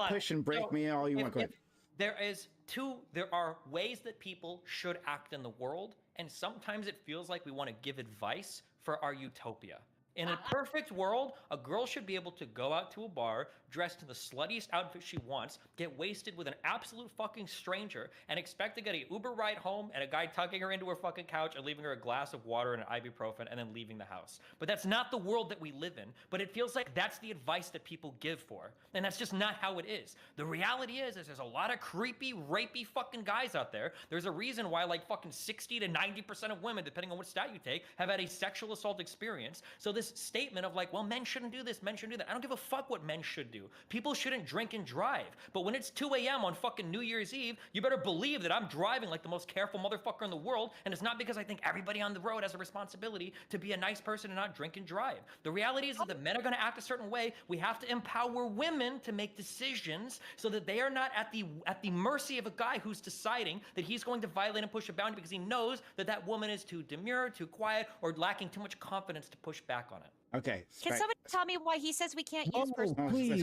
push and break me all you want. Go ahead. There are ways that people should act in the world, and sometimes it feels like we want to give advice for our utopia. In a perfect world, a girl should be able to go out to a bar, dressed in the sluttiest outfit she wants, get wasted with an absolute fucking stranger, and expect to get an Uber ride home and a guy tucking her into her fucking couch and leaving her a glass of water and an ibuprofen and then leaving the house. But that's not the world that we live in, but it feels like that's the advice that people give for. And that's just not how it is. The reality is there's a lot of creepy, rapey fucking guys out there. There's a reason why like fucking 60 to 90% of women, depending on what stat you take, have had a sexual assault experience. So this statement of like, well, men shouldn't do this, men shouldn't do that. I don't give a fuck what men should do. People shouldn't drink and drive. But when it's 2 a.m. on fucking New Year's Eve, you better believe that I'm driving like the most careful motherfucker in the world. And it's not because I think everybody on the road has a responsibility to be a nice person and not drink and drive. The reality is that the men are going to act a certain way. We have to empower women to make decisions so that they are not at the mercy of a guy who's deciding that he's going to violate and push a boundary because he knows that that woman is too demure, too quiet, or lacking too much confidence to push back on it. Okay. Can somebody tell me why he says we can't use personal please.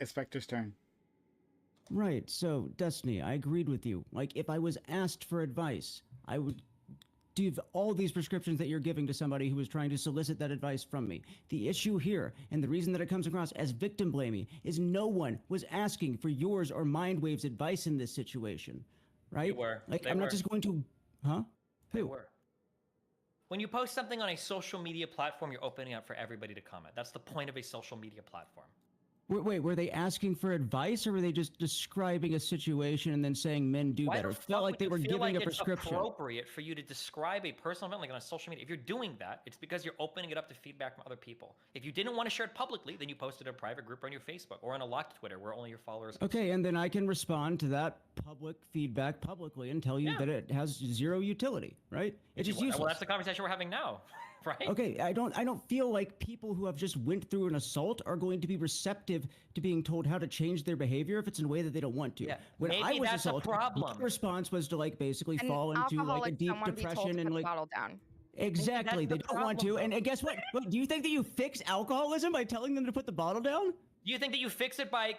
Spectre's turn. Right, so, Destiny, I agreed with you. Like, if I was asked for advice, I would give all these prescriptions that you're giving to somebody who is trying to solicit that advice from me. The issue here, and the reason that it comes across as victim blaming, is no one was asking for yours or Mindwave's advice in this situation, right? They were. Like, They I'm were. not just going to, huh? They were. When you post something on a social media platform, you're opening up for everybody to comment. That's the point of a social media platform. Wait, were they asking for advice, or were they just describing a situation and then saying men do better? Felt like they were giving a prescription. It's appropriate for you to describe a personal event like on a social media. If you're doing that, it's because you're opening it up to feedback from other people. If you didn't want to share it publicly, then you posted a private group on your Facebook or on a locked Twitter where only your followers can see. Okay, and then I can respond to that public feedback publicly and tell you that it has zero utility, right? It's just useless. Well, that's the conversation we're having now, right? Okay, I don't feel like people who have just went through an assault are going to be receptive to being told how to change their behavior if it's in a way that they don't want to. Yeah, When maybe I was that's a assaulted, problem. my response was to like basically fall into like a deep depression and like bottle down. Exactly, they don't want to. And guess what? Wait, do you think that you fix alcoholism by telling them to put the bottle down? Do you think that you fix it by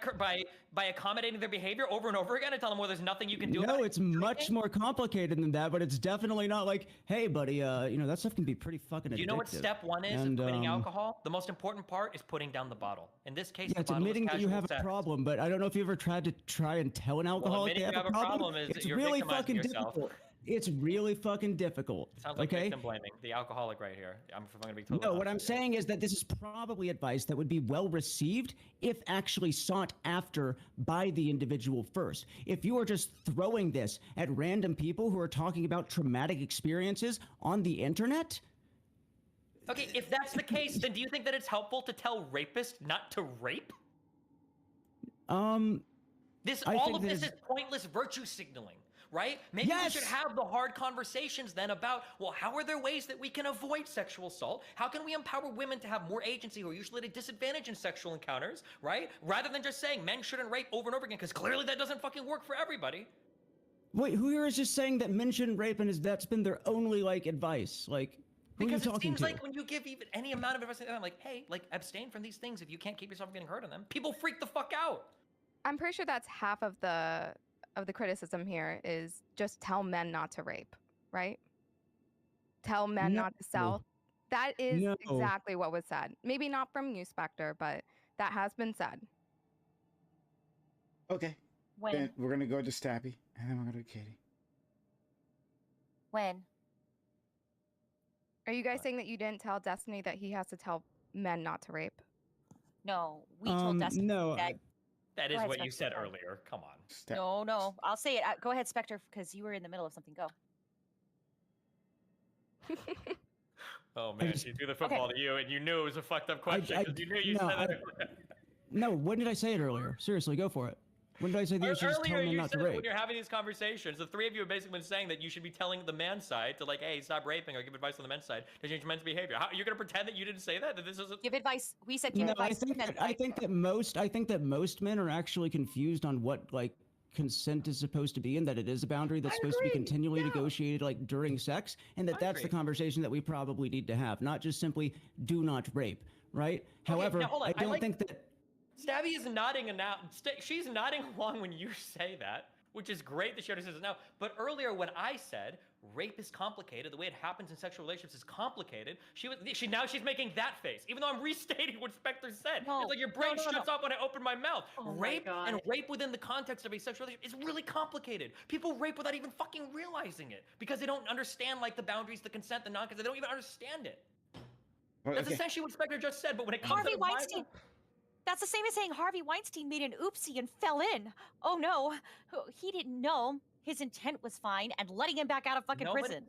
accommodating their behavior over and over again and tell them, well, there's nothing you can do about it? No, it's much more complicated than that, but it's definitely not like, hey, buddy, that stuff can be pretty fucking addictive. Do you know what step one is in quitting alcohol? The most important part is putting down the bottle. In this case, yeah, it's admitting that you have a problem, but I don't know if you ever tried to tell an alcoholic they have a problem. Is It's really fucking difficult. It's really fucking difficult. Sounds like okay? victim blaming. The alcoholic right here. I'm going to be totally No, what I'm saying is that this is probably advice that would be well received if actually sought after by the individual first. If you are just throwing this at random people who are talking about traumatic experiences on the internet. Okay, if that's the case, then do you think that it's helpful to tell rapists not to rape? All of this is pointless virtue signaling. Right? Maybe we should have the hard conversations then about, well, how are there ways that we can avoid sexual assault? How can we empower women to have more agency who are usually at a disadvantage in sexual encounters, right? Rather than just saying men shouldn't rape over and over again, because clearly that doesn't fucking work for everybody. Wait, who here is just saying that men shouldn't rape and that's been their only, like, advice? Like, who because are you talking it seems to? like when you give even any amount of advice, I'm like, hey, like, abstain from these things if you can't keep yourself from getting hurt on them. People freak the fuck out. I'm pretty sure that's half of the criticism here is just tell men not to rape. right? Tell men not to sell. That is No. exactly what was said. Maybe not from you, Spectre, but that has been said. Okay. When? Then we're gonna go to Stabby, and then we're gonna go to Katie. When? Are you guys saying that you didn't tell Destiny that he has to tell men not to rape? No, we told Destiny no, that. That Go is ahead, what you Spectre, said sorry. earlier. Come on. No, I'll say it. Go ahead, Spectre, because you were in the middle of something. Go. Oh man, she threw the football to you, and you knew it was a fucked up question because you knew you no, said it. No, when did I say it earlier? Seriously, go for it. When did I say that you should just tell Earlier, men you not to said rape? when you're having these conversations, the three of you have basically been saying that you should be telling the man's side to like, hey, stop raping, or give advice on the men's side to change men's behavior. How you're gonna pretend that you didn't say that? That this isn't. Give advice. We said give No, advice. I think that most men are actually confused on what like consent is supposed to be, and that it is a boundary that's supposed to be continually negotiated like during sex, and that's the conversation that we probably need to have, not just simply do not rape, right? However, now, hold on. I don't like- think that Stabby is nodding and now she's nodding along when you say that, which is great that she understands it now. But earlier when I said rape is complicated, the way it happens in sexual relationships is complicated, now she's making that face, even though I'm restating what Spectre said. It's like your brain shuts off when I open my mouth. Rape and rape within the context of a sexual relationship is really complicated. People rape without even fucking realizing it because they don't understand like the boundaries, the consent, the non-consent. They don't even understand it. That's essentially what Spectre just said. But when it comes Harvey to Weinstein. That's the same as saying Harvey Weinstein made an oopsie and fell in. Oh no, he didn't know. His intent was fine, and letting him back out of fucking prison.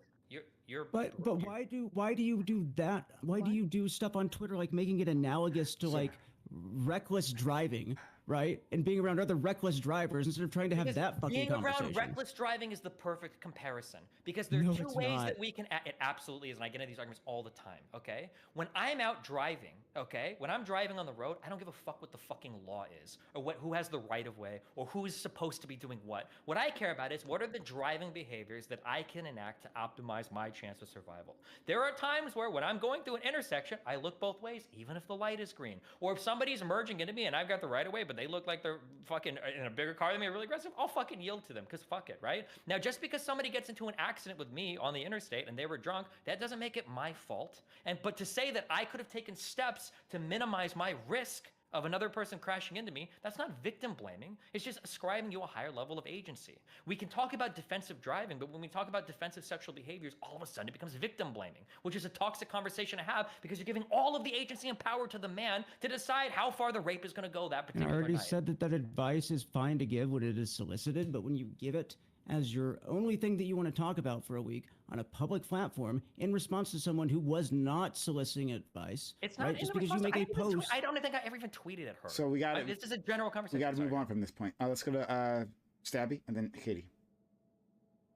But why do you do that? Why do you do stuff on Twitter like making it analogous to like reckless driving, right? And being around other reckless drivers instead of trying to have that fucking being conversation. around reckless driving is the perfect comparison because there are No, two it's ways not. that we can. It absolutely is, and I get into these arguments all the time. Okay, when I'm out driving, okay, when I'm driving on the road, I don't give a fuck what the fucking law is or who has the right of way or who is supposed to be doing what. What I care about is what are the driving behaviors that I can enact to optimize my chance of survival. There are times where when I'm going through an intersection, I look both ways, even if the light is green, or if somebody's merging into me and I've got the right of way, but they look like they're fucking in a bigger car than me, really aggressive, I'll fucking yield to them because fuck it, right? Now, just because somebody gets into an accident with me on the interstate and they were drunk, that doesn't make it my fault. But to say that I could have taken steps to minimize my risk of another person crashing into me, that's not victim blaming. It's just ascribing you a higher level of agency. We can talk about defensive driving, but when we talk about defensive sexual behaviors, all of a sudden it becomes victim blaming, which is a toxic conversation to have because you're giving all of the agency and power to the man to decide how far the rape is going to go that And I particular already night. said that advice is fine to give when it is solicited, but when you give it as your only thing that you want to talk about for a week on a public platform in response to someone who was not soliciting advice, It's not right? Just because you make a post. I don't think I ever even tweeted at her. So we got This is a general conversation. We got to move on from this point. Let's go to Stabby and then Katie.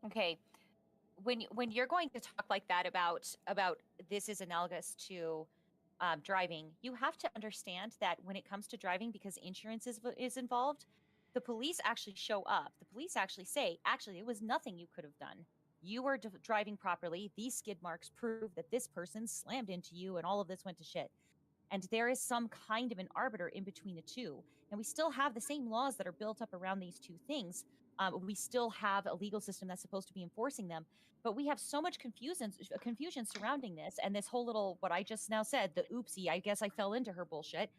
Okay, when you're going to talk like that about this is analogous to driving, you have to understand that when it comes to driving, because insurance is involved, the police actually show up. The police actually say, actually, it was nothing you could have done. You were driving properly. These skid marks prove that this person slammed into you and all of this went to shit. And there is some kind of an arbiter in between the two. And we still have the same laws that are built up around these two things. We still have a legal system that's supposed to be enforcing them. But we have so much confusion surrounding this and this whole little, what I just now said, the oopsie, I guess I fell into her bullshit.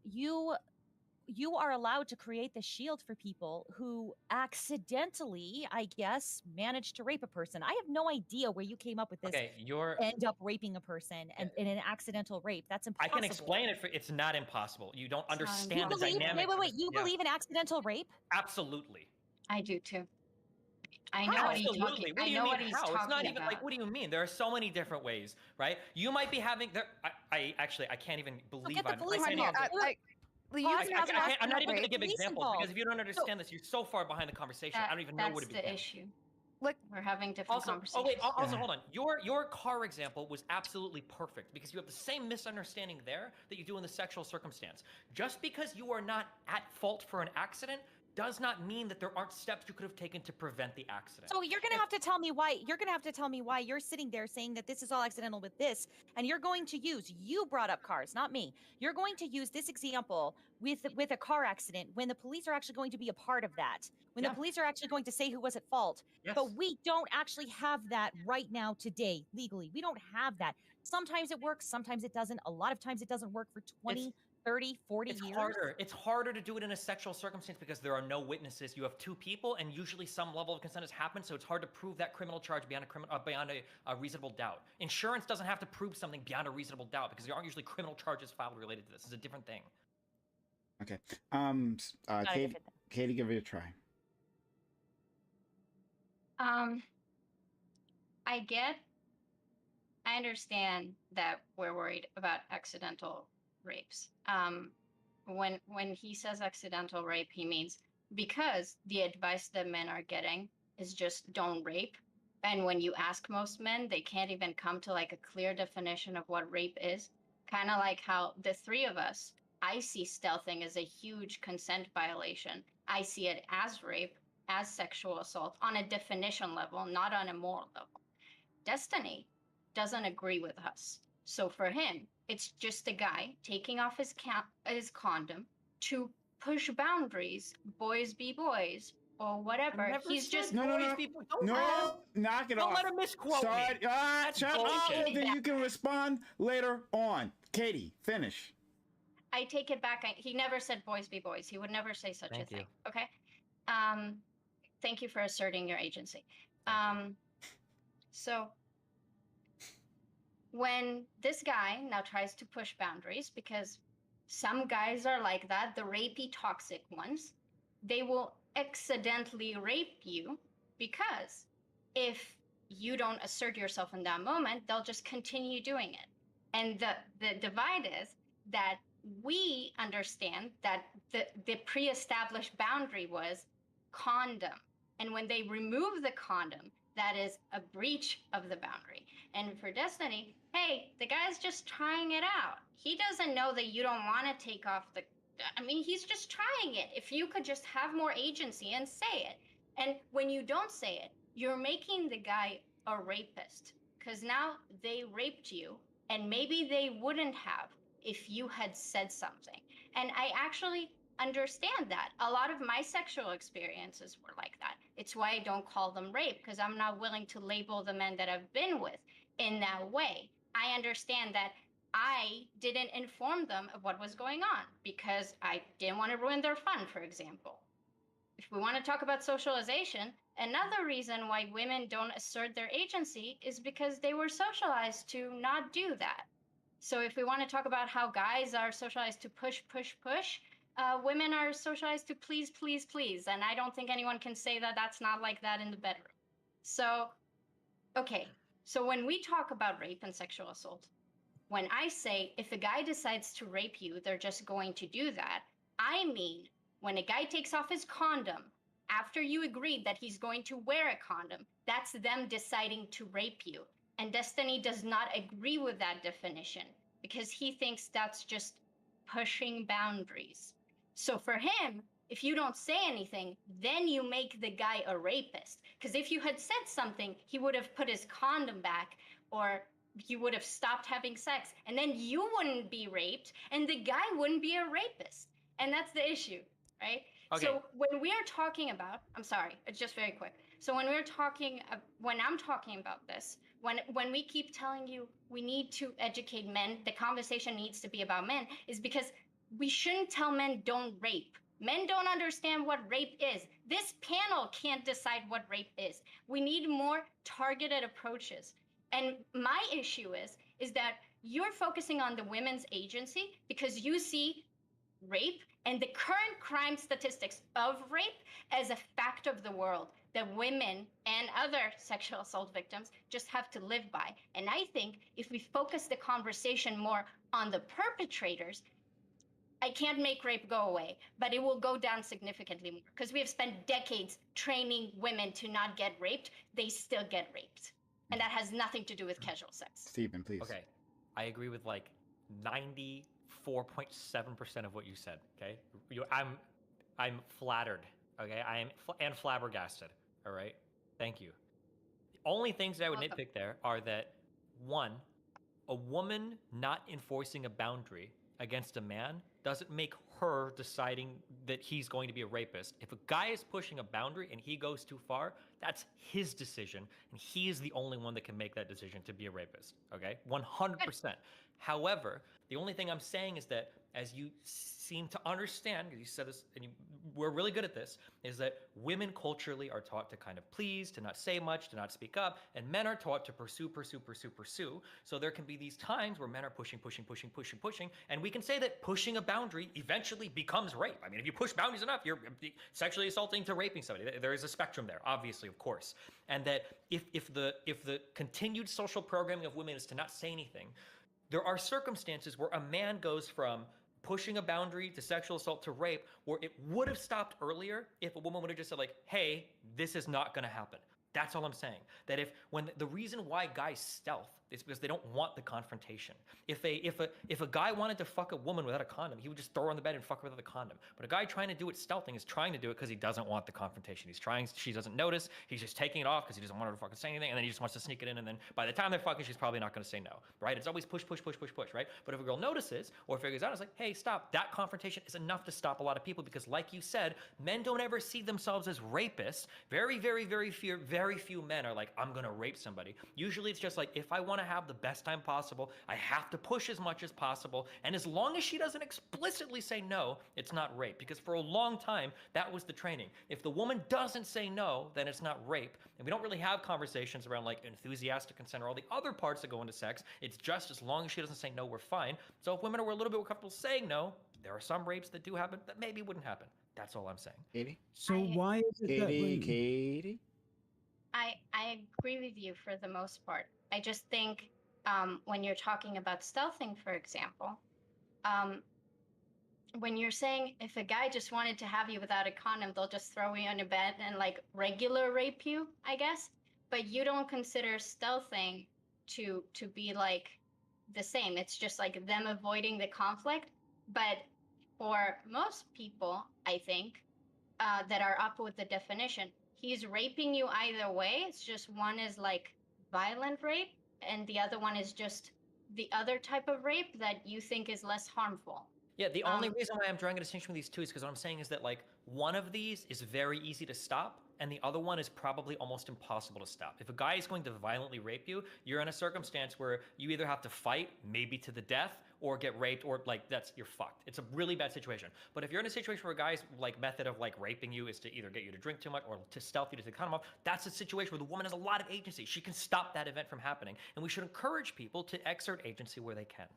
You are allowed to create the shield for people who accidentally, I guess, managed to rape a person. I have no idea where you came up with this. Okay, end up raping a person and in an accidental rape. That's I impossible. can explain it. It's not impossible. You don't understand the believe, dynamic. Wait. You believe in accidental rape? Absolutely. I do too. I know what he's talking. What do I you know mean what he's how? talking It's not even about. like, what do you mean? There are so many different ways, right? You might be having there. I can't even believe get the I'm. police I can't even- involved. I'm not even going to give Police examples involved. because if you don't understand this, you're so far behind the conversation. I don't even know where to begin. That's the issue. Look, we're having different conversations. Oh wait, also hold on. Your car example was absolutely perfect because you have the same misunderstanding there that you do in the sexual circumstance. Just because you are not at fault for an accident does not mean that there aren't steps you could have taken to prevent the accident. So you're gonna have to tell me why. You're gonna have to tell me why you're sitting there saying that this is all accidental with this, and you're going to use. You brought up cars, not me. You're going to use this example with a car accident when the police are actually going to be a part of that. When the police are actually going to say who was at fault. Yes. But we don't actually have that right now today legally. We don't have that. Sometimes it works, sometimes it doesn't. A lot of times it doesn't work for 20, 30, 40 years. It's harder to do it in a sexual circumstance because there are no witnesses. You have two people, and usually some level of consent has happened, so it's hard to prove that criminal charge beyond a reasonable doubt. Insurance doesn't have to prove something beyond a reasonable doubt because there aren't usually criminal charges filed related to this. It's a different thing. Okay. Katie, give it a try. I understand that we're worried about accidental rapes. When he says accidental rape, he means because the advice that men are getting is just don't rape. And when you ask most men, they can't even come to like a clear definition of what rape is. Kind of like how the three of us, I see stealthing as a huge consent violation. I see it as rape, as sexual assault on a definition level, not on a moral level. Destiny doesn't agree with us. So for him, it's just a guy taking off his condom to push boundaries, boys be boys, or whatever. He's just No, knock it off. Don't let him misquote Sorry, me. shut up. Then you can respond later on. Katie, finish. I take it back. He never said boys be boys. He would never say such a thing. Okay. Thank you for asserting your agency. So when this guy now tries to push boundaries, because some guys are like that, the rapey toxic ones, they will accidentally rape you because if you don't assert yourself in that moment, they'll just continue doing it. And the divide is that we understand that the pre-established boundary was condom. And when they remove the condom, that is a breach of the boundary. And for Destiny, hey, the guy's just trying it out. He doesn't know that you don't want to take off he's just trying it. If you could just have more agency and say it. And when you don't say it, you're making the guy a rapist. Because now they raped you, and maybe they wouldn't have if you had said something. And I actually understand that. A lot of my sexual experiences were like that. It's why I don't call them rape, because I'm not willing to label the men that I've been with in that way. I understand that I didn't inform them of what was going on because I didn't want to ruin their fun, for example. If we want to talk about socialization, another reason why women don't assert their agency is because they were socialized to not do that. So if we want to talk about how guys are socialized to push, women are socialized to please, please, please. And I don't think anyone can say that that's not like that in the bedroom. So, okay. So when we talk about rape and sexual assault, when I say if a guy decides to rape you, they're just going to do that, I mean when a guy takes off his condom after you agreed that he's going to wear a condom, that's them deciding to rape you. And Destiny does not agree with that definition because he thinks that's just pushing boundaries. So for him, if you don't say anything, then you make the guy a rapist. Because if you had said something, he would have put his condom back, or you would have stopped having sex, and then you wouldn't be raped, and the guy wouldn't be a rapist. And that's the issue, right? Okay. So when we are talking about, I'm sorry, it's just very quick. So when I'm talking about this, when we keep telling you we need to educate men, the conversation needs to be about men, is because we shouldn't tell men don't rape. Men don't understand what rape is. This panel can't decide what rape is. We need more targeted approaches. And my issue is that you're focusing on the women's agency because you see rape and the current crime statistics of rape as a fact of the world that women and other sexual assault victims just have to live by. And I think if we focus the conversation more on the perpetrators, I can't make rape go away, but it will go down significantly more because we have spent decades training women to not get raped. They still get raped. And that has nothing to do with casual sex. Stephen, please. Okay. I agree with like 94.7% of what you said, okay? I'm flattered Okay, I am and flabbergasted. All right, thank you. The only things that I would nitpick there are that one, a woman not enforcing a boundary against a man doesn't make her deciding that he's going to be a rapist. If a guy is pushing a boundary and he goes too far, that's his decision, and he is the only one that can make that decision to be a rapist. Okay, 100%. However, the only thing I'm saying is that, as you seem to understand, because you said this, and we're really good at this, is that women culturally are taught to kind of please, to not say much, to not speak up, and men are taught to pursue, pursue, pursue, pursue. So there can be these times where men are pushing, pushing, pushing, pushing, pushing, and we can say that pushing a boundary eventually becomes rape. I mean, if you push boundaries enough, you're sexually assaulting to raping somebody. There is a spectrum there, obviously, of course. And that if the continued social programming of women is to not say anything, there are circumstances where a man goes from pushing a boundary to sexual assault to rape, where it would have stopped earlier if a woman would have just said, like, hey, this is not going to happen. That's all I'm saying. That when the reason why guys stealth is because they don't want the confrontation. If a guy wanted to fuck a woman without a condom, he would just throw her on the bed and fuck her without a condom. But a guy trying to do it stealthing is trying to do it because he doesn't want the confrontation. She doesn't notice. He's just taking it off because he doesn't want her to fucking say anything, and then he just wants to sneak it in, and then by the time they're fucking, she's probably not going to say no, right? It's always push, push, push, push, push, right? But if a girl notices or figures out, it's like, hey, stop. That confrontation is enough to stop a lot of people because, like you said, men don't ever see themselves as rapists. Very, very, very few men are like, I'm going to rape somebody. Usually it's just like, if I want to have the best time possible, I have to push as much as possible. And as long as she doesn't explicitly say no, it's not rape. Because for a long time, that was the training. If the woman doesn't say no, then it's not rape. And we don't really have conversations around like enthusiastic consent or all the other parts that go into sex. It's just as long as she doesn't say no, we're fine. So if women are a little bit more comfortable saying no, there are some rapes that do happen that maybe wouldn't happen. That's all I'm saying. Katie? So why is it that when... Katie? I agree with you for the most part. I just think when you're talking about stealthing, for example, when you're saying if a guy just wanted to have you without a condom, they'll just throw you on a bed and like regular rape you, I guess. But you don't consider stealthing to be like the same. It's just like them avoiding the conflict. But for most people, I think, that are up with the definition, he's raping you either way. It's just one is like violent rape and the other one is just the other type of rape that you think is less harmful. Yeah, the only reason why I'm drawing a distinction with these two is because what I'm saying is that like one of these is very easy to stop and the other one is probably almost impossible to stop. If a guy is going to violently rape you, you're in a circumstance where you either have to fight, maybe to the death, or get raped, or like you're fucked. It's a really bad situation. But if you're in a situation where a guy's like method of like raping you is to either get you to drink too much or to stealth you to take the condom off, that's a situation where the woman has a lot of agency. She can stop that event from happening. And we should encourage people to exert agency where they can.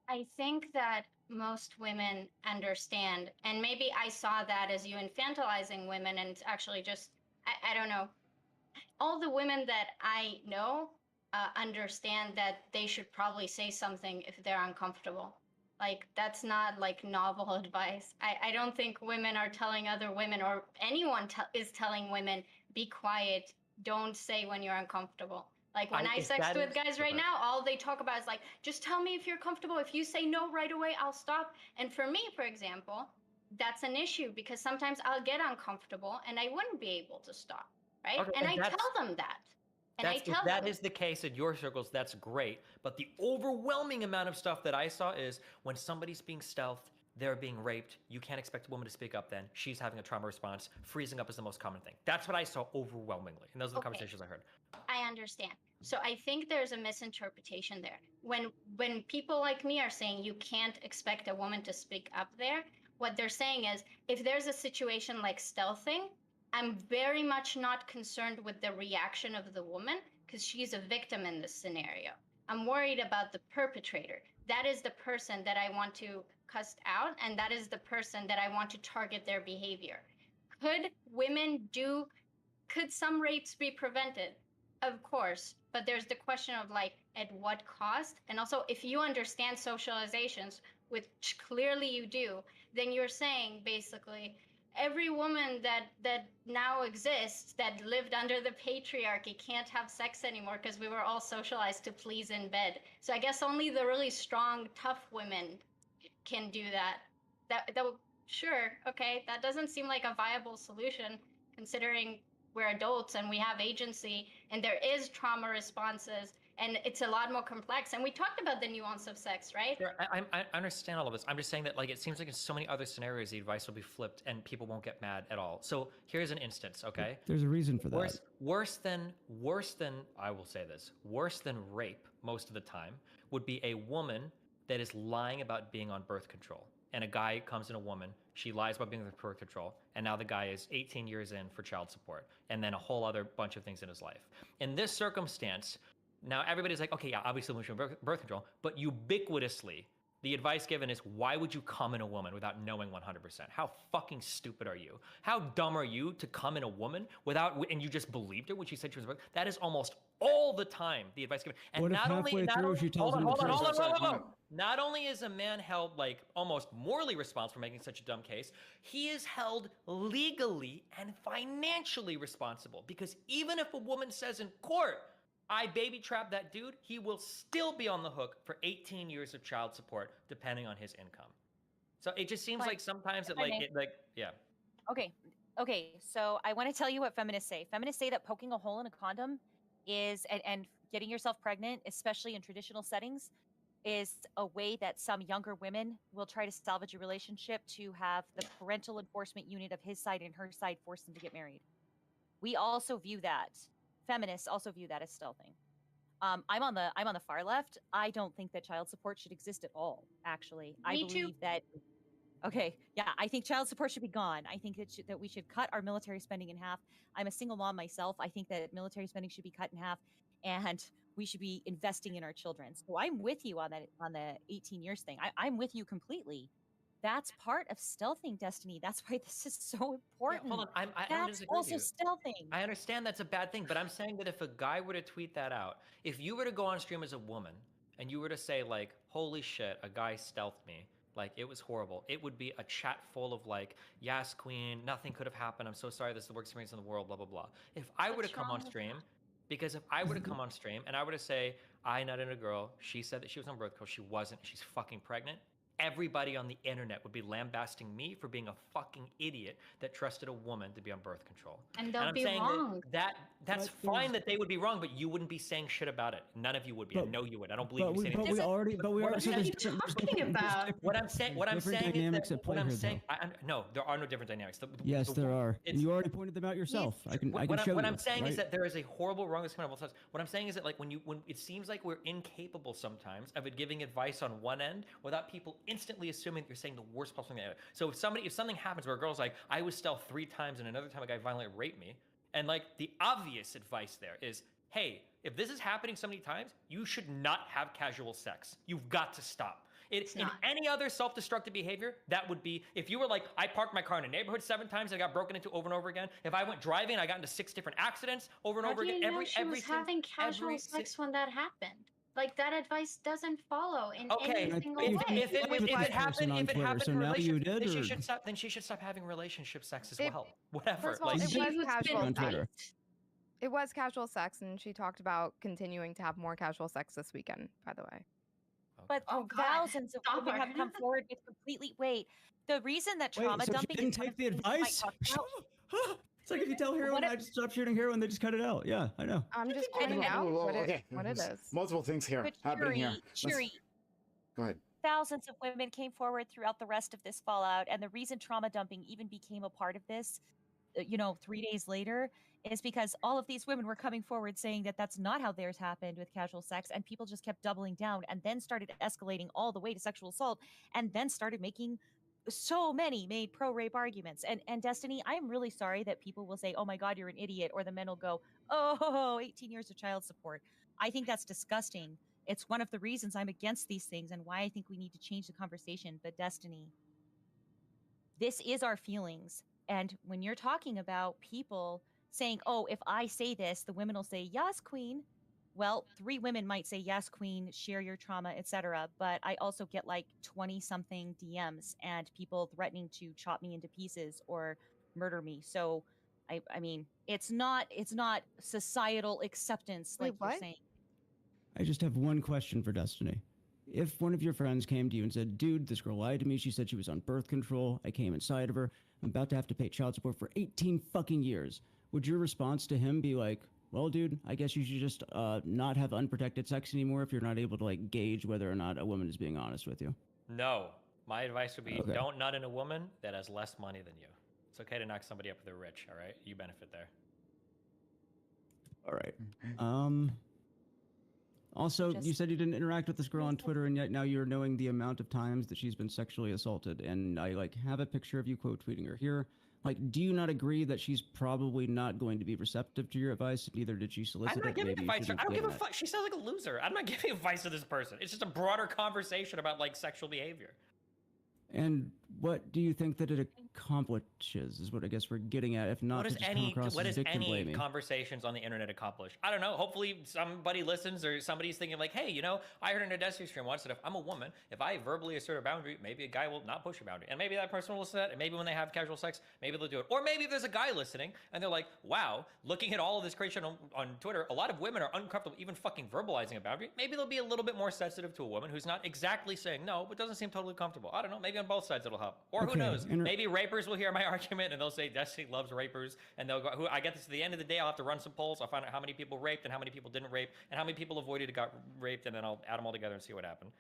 I think that most women understand, and maybe I saw that as you infantilizing women, and it's actually just, I don't know. All the women that I know understand that they should probably say something if they're uncomfortable. Like, that's not like novel advice. I don't think women are telling other women, or anyone is telling women, be quiet, don't say when you're uncomfortable. Like when I sext with guys right now, all they talk about is like, just tell me if you're comfortable. If you say no right away, I'll stop. And for me, for example, that's an issue because sometimes I'll get uncomfortable and I wouldn't be able to stop, right? Okay, and I tell them that. And I tell if that them. is the case in your circles, that's great. But the overwhelming amount of stuff that I saw is when somebody's being stealthed, they're being raped. You can't expect a woman to speak up then. She's having a trauma response. Freezing up is the most common thing. That's what I saw overwhelmingly. And those are the conversations I heard. I understand. So I think there's a misinterpretation there. When people like me are saying you can't expect a woman to speak up there, what they're saying is if there's a situation like stealthing, I'm very much not concerned with the reaction of the woman because she's a victim in this scenario. I'm worried about the perpetrator. That is the person that I want to cuss out, and that is the person that I want to target their behavior. Could some rapes be prevented? Of course, but there's the question of like, at what cost? And also, if you understand socializations, which clearly you do, then you're saying basically, every woman that now exists that lived under the patriarchy can't have sex anymore because we were all socialized to please in bed. So I guess only the really strong, tough women can do that. Sure, okay, that doesn't seem like a viable solution considering we're adults and we have agency and there is trauma responses and it's a lot more complex. And we talked about the nuance of sex, right? Sure, I understand all of this. I'm just saying that like it seems like in so many other scenarios the advice will be flipped and people won't get mad at all. So here's an instance, okay? There's a reason for that. Worse than I will say this, worse than rape most of the time would be a woman that is lying about being on birth control. And a guy comes in a woman, she lies about being on birth control, and now the guy is 18 years in for child support, and then a whole other bunch of things in his life. In this circumstance, now everybody's like, okay, yeah, obviously we should birth control, but ubiquitously, the advice given is, why would you come in a woman without knowing 100%? How fucking stupid are you? How dumb are you to come in a woman without, and you just believed her when she said she was birth? That is almost all the time the advice given. And What if not only, halfway not through only, she tells hold him on, the hold on, truth? hold on. Not only is a man held like almost morally responsible for making such a dumb case, he is held legally and financially responsible, because even if a woman says in court, I baby trapped that dude, he will still be on the hook for 18 years of child support, depending on his income. So it just seems But like sometimes if it I may- yeah. Okay, so I want to tell you what feminists say. Feminists say that poking a hole in a condom is, and getting yourself pregnant, especially in traditional settings, is a way that some younger women will try to salvage a relationship to have the parental enforcement unit of his side and her side force them to get married. We also view that. Feminists also view that as stealthing. I'm on the far left. I don't think that child support should exist at all. Actually, I Me believe too. that. Okay, yeah, I think child support should be gone. I think that we should cut our military spending in half. I'm a single mom myself. I think that military spending should be cut in half, and we should be investing in our children. So I'm with you on that, on the 18 years thing. I'm with you completely. That's part of stealthing, Destiny. That's why this is so important. Hold on, I don't That's disagree with also you. stealthing. I understand that's a bad thing, but I'm saying that if a guy were to tweet that out, if you were to go on stream as a woman and you were to say like, holy shit, a guy stealthed me, like it was horrible, it would be a chat full of like, yes, queen, nothing could have happened, I'm so sorry, this is the worst experience in the world, blah, blah, blah. If I were to come on stream, because if I were to come on stream and I were to say, I nutted a girl, she said that she was on birth control, she wasn't, she's fucking pregnant, everybody on the internet would be lambasting me for being a fucking idiot that trusted a woman to be on birth control. And they'll I'm be saying wrong. that's But fine that they would be wrong, but you wouldn't be saying shit about it. None of you would be. I know you would. I don't believe But you we, saying but we already, but we what are. I'm So saying- there's different, what I'm saying dynamics is at that play what I'm here, saying. though. No, there are no different dynamics. Yes, there are. it's- And you already pointed them out yourself. I can show what you. I'm saying right? is that there is a horrible wrong discrimination on both sides. What I'm saying is that like when it seems like we're incapable sometimes of it giving advice on one end without people instantly assuming that you're saying the worst possible thing. So if something happens where a girl's like, I was stealth 3 times and another time a guy violently raped me, and like the obvious advice there is, hey, if this is happening so many times, you should not have casual sex. You've got to stop. In any other self-destructive behavior, that would be, if you were like, I parked my car in a neighborhood 7 times and I got broken into over and over again. If I went driving and I got into 6 different accidents over and How over do you again, know she was having casual sex when that happened? Like that advice doesn't follow in any single way. If it happened in so a now you relationship, did, then she or- should stop. Then she should stop having relationship sex as It- well. Whatever. First of all, Like, it was casual on Twitter. sex. It was casual sex, and she talked about continuing to have more casual sex this weekend, by the way. But thousands of women have come forward with completely. Wait, the reason that trauma Wait, so she dumping didn't is one take of the things we might advice? talk about. It's like if you tell heroin, I just stopped shooting heroin, they just cut it out. Yeah, I know. I'm just pointing out what it is. Multiple things here But happening here. Shuri, Go ahead. thousands of women came forward throughout the rest of this fallout, and the reason trauma dumping even became a part of this, 3 days later, is because all of these women were coming forward saying that that's not how theirs happened with casual sex, and people just kept doubling down, and then started escalating all the way to sexual assault, and then started making made pro-rape arguments. And Destiny, I'm really sorry that people will say, oh my God, you're an idiot, or the men will go, oh, 18 years of child support. I think that's disgusting. It's one of the reasons I'm against these things and why I think we need to change the conversation. But Destiny, this is our feelings. And when you're talking about people saying, oh, if I say this, the women will say, yes, queen. Well, 3 women might say, yes, queen, share your trauma, etc. But I also get like 20-something DMs and people threatening to chop me into pieces or murder me. So, I mean, it's not societal acceptance like you're saying. I just have one question for Destiny. if one of your friends came to you and said, dude, this girl lied to me. She said she was on birth control. I came inside of her. I'm about to have to pay child support for 18 fucking years. Would your response to him be like, well, dude, I guess you should just not have unprotected sex anymore if you're not able to like gauge whether or not a woman is being honest with you? No. My advice would be Okay. don't nut in a woman that has less money than you. It's okay to knock somebody up if they're rich, all right? You benefit there. All right. Also, you said you didn't interact with this girl on Twitter, and yet now you're knowing the amount of times that she's been sexually assaulted. And I like have a picture of you quote tweeting her here. Like, do you not agree that she's probably not going to be receptive to your advice? Neither did she solicit I'm not it. giving Maybe you advice. I shouldn't don't give a get fuck. She sounds like a loser. I'm not giving advice to this person. It's just a broader conversation about like sexual behavior. And what do you think that it accomplishes? Is what I guess we're getting at. If not, What to does just come across as victim blaming. conversations on the internet accomplish? I don't know. Hopefully somebody listens or somebody's thinking like, hey, you know, I heard in a Destiny stream once that if I'm a woman, if I verbally assert a boundary, maybe a guy will not push a boundary. And maybe that person will listen to that. And maybe when they have casual sex, maybe they'll do it. Or maybe if there's a guy listening and they're like, wow, looking at all of this creation on Twitter, a lot of women are uncomfortable even fucking verbalizing a boundary. Maybe they'll be a little bit more sensitive to a woman who's not exactly saying no, but doesn't seem totally comfortable. I don't know. Maybe on both sides it'll help. Or who Okay, knows? Maybe rapers will hear my argument and they'll say Destiny loves rapers, and they'll go. Who I get this at the end of the day. I'll have to run some polls. I'll find out how many people raped and how many people didn't rape, and how many people avoided got raped, and then I'll add them all together and see what happened.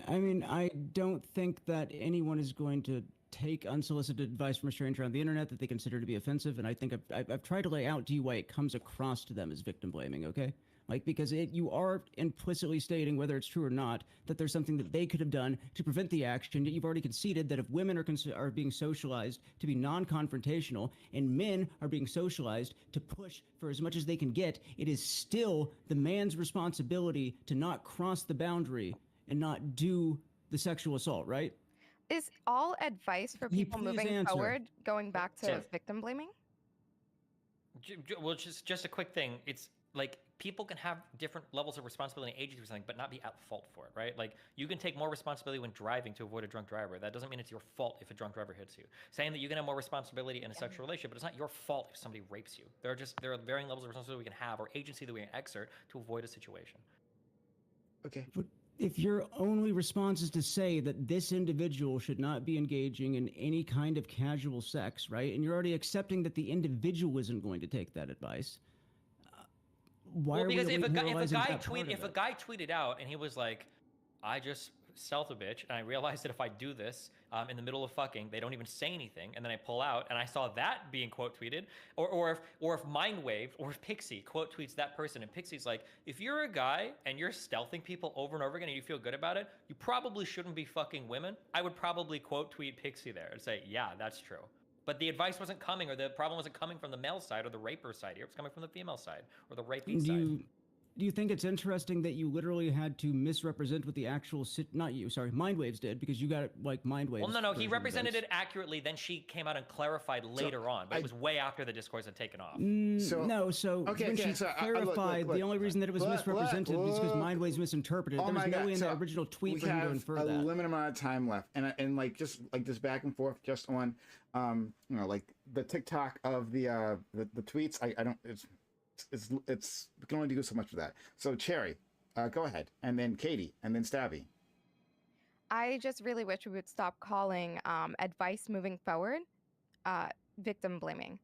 I mean, I don't think that anyone is going to take unsolicited advice from a stranger on the internet that they consider to be offensive, and I think I've tried to lay out to you why it comes across to them as victim blaming, okay? Like, because you are implicitly stating, whether it's true or not, that there's something that they could have done to prevent the action. You've already conceded that if women are being socialized to be non-confrontational and men are being socialized to push for as much as they can get, it is still the man's responsibility to not cross the boundary and not do the sexual assault, right? Is all advice for people please moving answer. forward going back to Sure. victim blaming? Well, just a quick thing. It's like people can have different levels of responsibility and agency for something, but not be at fault for it, right? Like you can take more responsibility when driving to avoid a drunk driver. That doesn't mean it's your fault if a drunk driver hits you. Saying that you can have more responsibility in a sexual relationship, but it's not your fault if somebody rapes you. There are varying levels of responsibility we can have or agency that we can exert to avoid a situation. Okay. But if your only response is to say that this individual should not be engaging in any kind of casual sex, right? And you're already accepting that the individual isn't going to take that advice. Why Well, are because we if a moralizing guy tweeted out and he was like, I just stealth a bitch and I realized that if I do this in the middle of fucking, they don't even say anything, and then I pull out and I saw that being quote tweeted, or if Mindwave or if Pixie quote tweets that person and Pixie's like, if you're a guy and you're stealthing people over and over again and you feel good about it, you probably shouldn't be fucking women. I would probably quote tweet Pixie there and say, yeah, that's true. But the advice wasn't coming, or the problem wasn't coming from the male side or the raper side here. It was coming from the female side or the raping side. Do you think it's interesting that you literally had to misrepresent what the actual not you, sorry, Mindwaves did, because you got it like Mindwaves? Well, no, he version of represented events? it accurately. Then she came out and clarified later on, but it was way after the discourse had taken off. When she clarified, the only reason that it was misrepresented was because Mindwaves misinterpreted it. Oh There was my no God. way in So the original tweet we for him to have infer a that. limited amount of time left, and like just like this back and forth, just on, you know, like the TikTok of the tweets. I don't. It's we can only do so much for that. So Cherry, go ahead, and then Katie, and then Stabby. I just really wish we would stop calling advice moving forward victim blaming.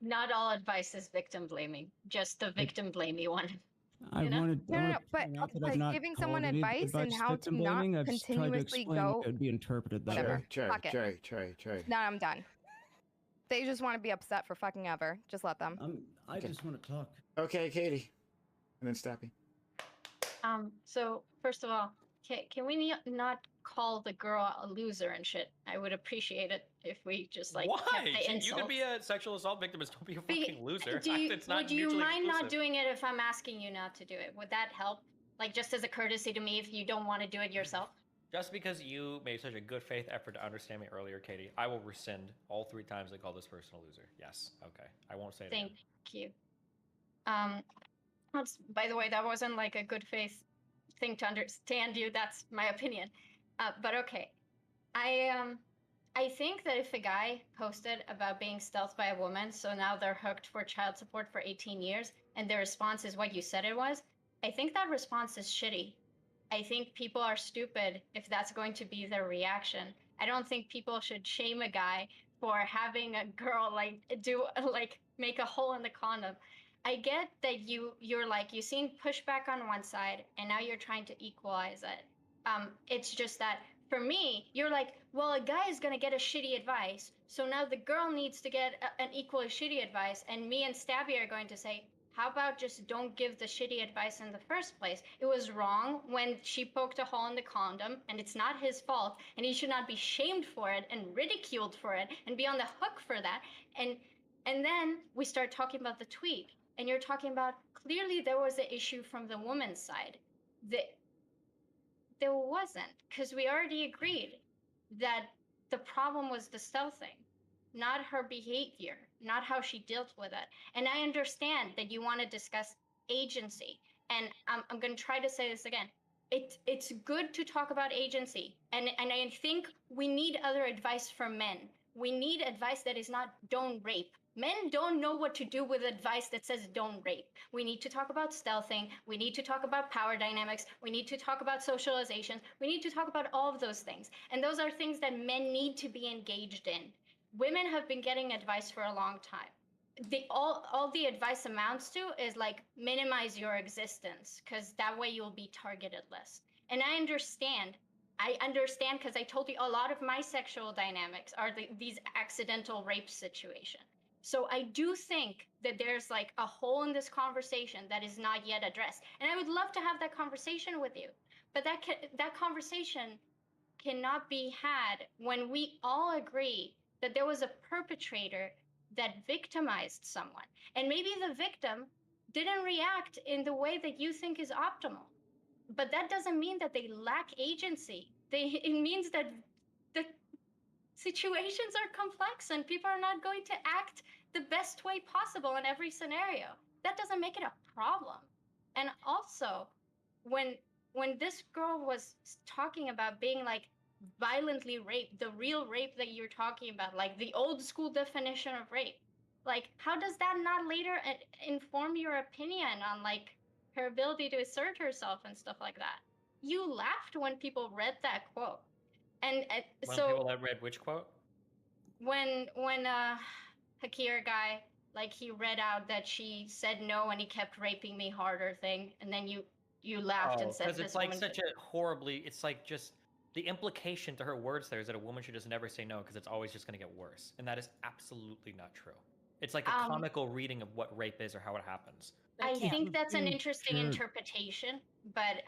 Not all advice is victim blaming, just the victim blamey one. I wanted but I've not giving someone called any advice and how to victim not blaming. I've just tried to continuously explain go. how it would be interpreted that Whatever. way. Fuck it. Cherry. No, I'm done. They just want to be upset for fucking ever. Just let them. I just want to talk. Okay, Katie, and then Stabby. So first of all, can we not call the girl a loser and shit? I would appreciate it if we just like Why? kept the You insults. could be a sexual assault victim, but don't be a fucking loser. It's not would you mutually mind not exclusive. doing it if I'm asking you not to do it? Would that help? Like just as a courtesy to me if you don't want to do it yourself? Just because you made such a good faith effort to understand me earlier, Katie, I will rescind all 3 times I call this person a loser. Yes, okay. I won't say it again. Thank you. By the way, that wasn't like a good faith thing to understand you. That's my opinion. But okay. I think that if a guy posted about being stealthed by a woman, so now they're hooked for child support for 18 years, and their response is what you said it was, I think that response is shitty. I think people are stupid if that's going to be their reaction. I don't think people should shame a guy for having a girl like do like make a hole in the condom. I get that you're like you seen pushback on one side and now you're trying to equalize it. It's just that for me, you're like, well, a guy is gonna get a shitty advice, so now the girl needs to get an equally shitty advice, and me and Stabby are going to say, how about just don't give the shitty advice in the first place? It was wrong when she poked a hole in the condom, and it's not his fault, and he should not be shamed for it and ridiculed for it and be on the hook for that. And then we start talking about the tweet, and you're talking about clearly there was an issue from the woman's side. There wasn't, because we already agreed that the problem was the stealthing, not her behavior, not how she dealt with it. And I understand that you want to discuss agency. And I'm going to try to say this again. It's good to talk about agency. And I think we need other advice from men. We need advice that is not don't rape. Men don't know what to do with advice that says don't rape. We need to talk about stealthing. We need to talk about power dynamics. We need to talk about socialization. We need to talk about all of those things. And those are things that men need to be engaged in. Women have been getting advice for a long time. All the advice amounts to is like minimize your existence, because that way you'll be targeted less. And I understand because I told you a lot of my sexual dynamics are these accidental rape situations. So I do think that there's like a hole in this conversation that is not yet addressed. And I would love to have that conversation with you. But that conversation cannot be had when we all agree that there was a perpetrator that victimized someone. And maybe the victim didn't react in the way that you think is optimal. But that doesn't mean that they lack agency. It means that the situations are complex and people are not going to act the best way possible in every scenario. That doesn't make it a problem. And also, when this girl was talking about being like violently raped, the real rape that you're talking about, like the old school definition of rape, like how does that not later inform your opinion on like her ability to assert herself and stuff like that? You laughed when people read that quote. And When so people have read which quote? when Hakir guy, like he read out that she said no and he kept raping me harder thing, and then you laughed and said because this it's like woman such a horribly. It's like just the implication to her words there is that a woman should just never say no because it's always just going to get worse, and that is absolutely not true. It's like a comical reading of what rape is or how it happens. I think that's an interesting interpretation, but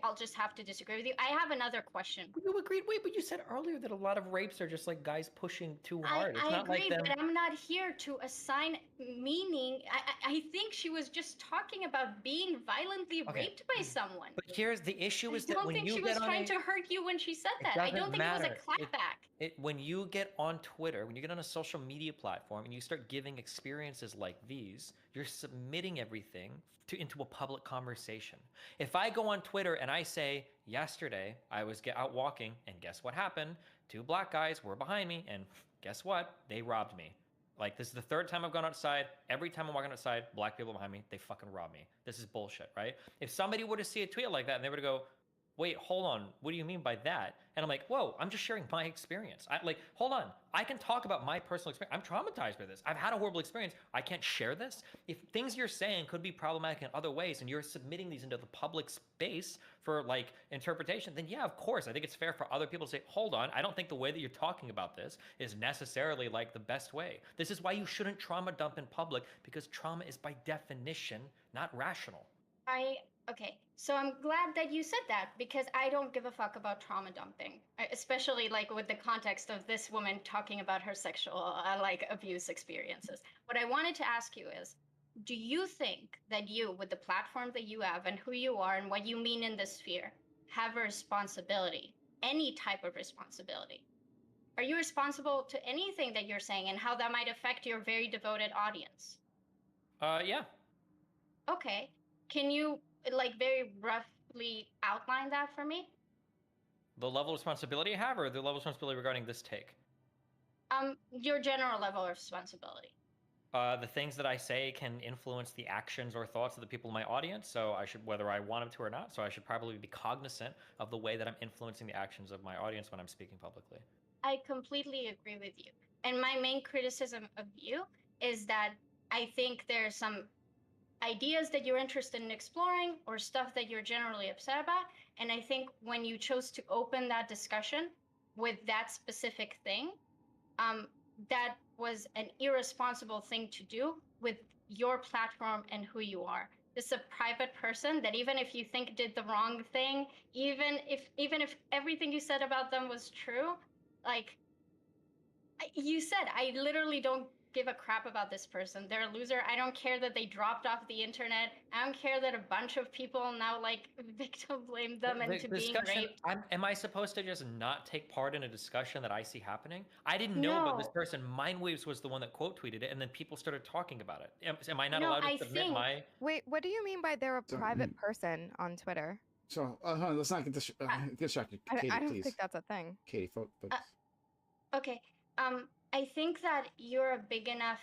I'll just have to disagree with you. I have another question. You agreed. Wait, but you said earlier that a lot of rapes are just like guys pushing too hard. It's I not agree, like them. but I'm not here to assign meaning. I think she was just talking about being violently raped by someone. But here's the issue: is I that don't when think you she was get on trying a, to hurt you when she said it that. I doesn't don't think it was matter. a clapback. When you get on Twitter, when you get on a social media platform and you start giving experiences like these, you're submitting everything into a public conversation. If I go on Twitter and I say, yesterday I was out walking and guess what happened? 2 black guys were behind me and guess what? They robbed me. Like, this is the 3rd time I've gone outside. Every time I'm walking outside, black people behind me, they fucking rob me. This is bullshit, right? If somebody were to see a tweet like that and they were to go, wait, hold on, what do you mean by that? And I'm like, whoa, I'm just sharing my experience. Hold on, I can talk about my personal experience. I'm traumatized by this. I've had a horrible experience. I can't share this. If things you're saying could be problematic in other ways and you're submitting these into the public space for like interpretation, then yeah, of course, I think it's fair for other people to say, hold on, I don't think the way that you're talking about this is necessarily like the best way. This is why you shouldn't trauma dump in public, because trauma is by definition not rational. Okay, so I'm glad that you said that, because I don't give a fuck about trauma dumping, especially like with the context of this woman talking about her sexual like abuse experiences. What I wanted to ask you is, do you think that you, with the platform that you have and who you are and what you mean in this sphere, have a responsibility, any type of responsibility? Are you responsible to anything that you're saying and how that might affect your very devoted audience? Yeah. Okay, can you like very roughly outline that for me? The level of responsibility I have, or the level of responsibility regarding this take? Your general level of responsibility. The things that I say can influence the actions or thoughts of the people in my audience, so I should, whether I want them to or not, so I should probably be cognizant of the way that I'm influencing the actions of my audience when I'm speaking publicly. I completely agree with you. And my main criticism of you is that I think there's some ideas that you're interested in exploring or stuff that you're generally upset about. And I think when you chose to open that discussion with that specific thing, that was an irresponsible thing to do with your platform and who you are. This is a private person that even if you think did the wrong thing, even if everything you said about them was true, like you said, I literally don't give a crap about this person. They're a loser. I don't care that they dropped off the internet. I don't care that a bunch of people now like victim blame them into being raped. Am I supposed to just not take part in a discussion that I see happening? I didn't know about this No. person. Mindwaves was the one that quote tweeted it, and then people started talking about it. Am I not No, allowed I to submit think- my? Wait, what do you mean by they're a private person on Twitter? So, hold on, let's not get distracted. Katie, I don't please. think that's a thing. Katie, focus. Okay. I think that you're a big enough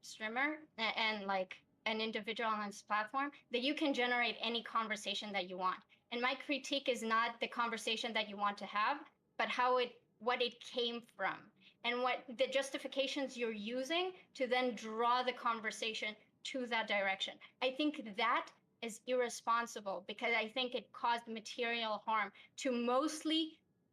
streamer and like an individual on this platform that you can generate any conversation that you want. And my critique is not the conversation that you want to have, but what it came from and what the justifications you're using to then draw the conversation to that direction. I think that is irresponsible because I think it caused material harm to mostly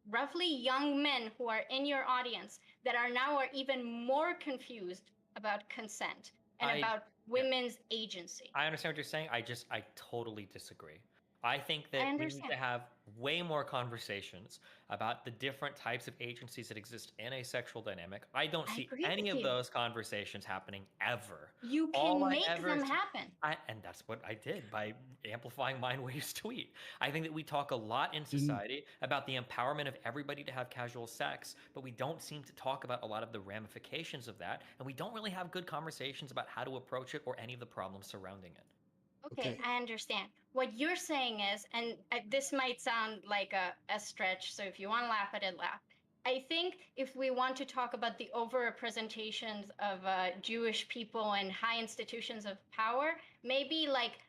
roughly young men who are in your audience that are now even more confused about consent and about women's agency. I understand what you're saying. I totally disagree. I think that I we need understand. to have way more conversations about the different types of agencies that exist in a sexual dynamic. I don't see agree any with of you. those conversations happening ever. You All can I make ever them see- happen. And that's what I did by amplifying Mindwave's tweet. I think that we talk a lot in society about the empowerment of everybody to have casual sex, but we don't seem to talk about a lot of the ramifications of that, and we don't really have good conversations about how to approach it or any of the problems surrounding it. Okay, I understand. What you're saying is, and this might sound like a stretch, so if you want to laugh at it, laugh. I think if we want to talk about the overrepresentations of Jewish people in high institutions of power, maybe like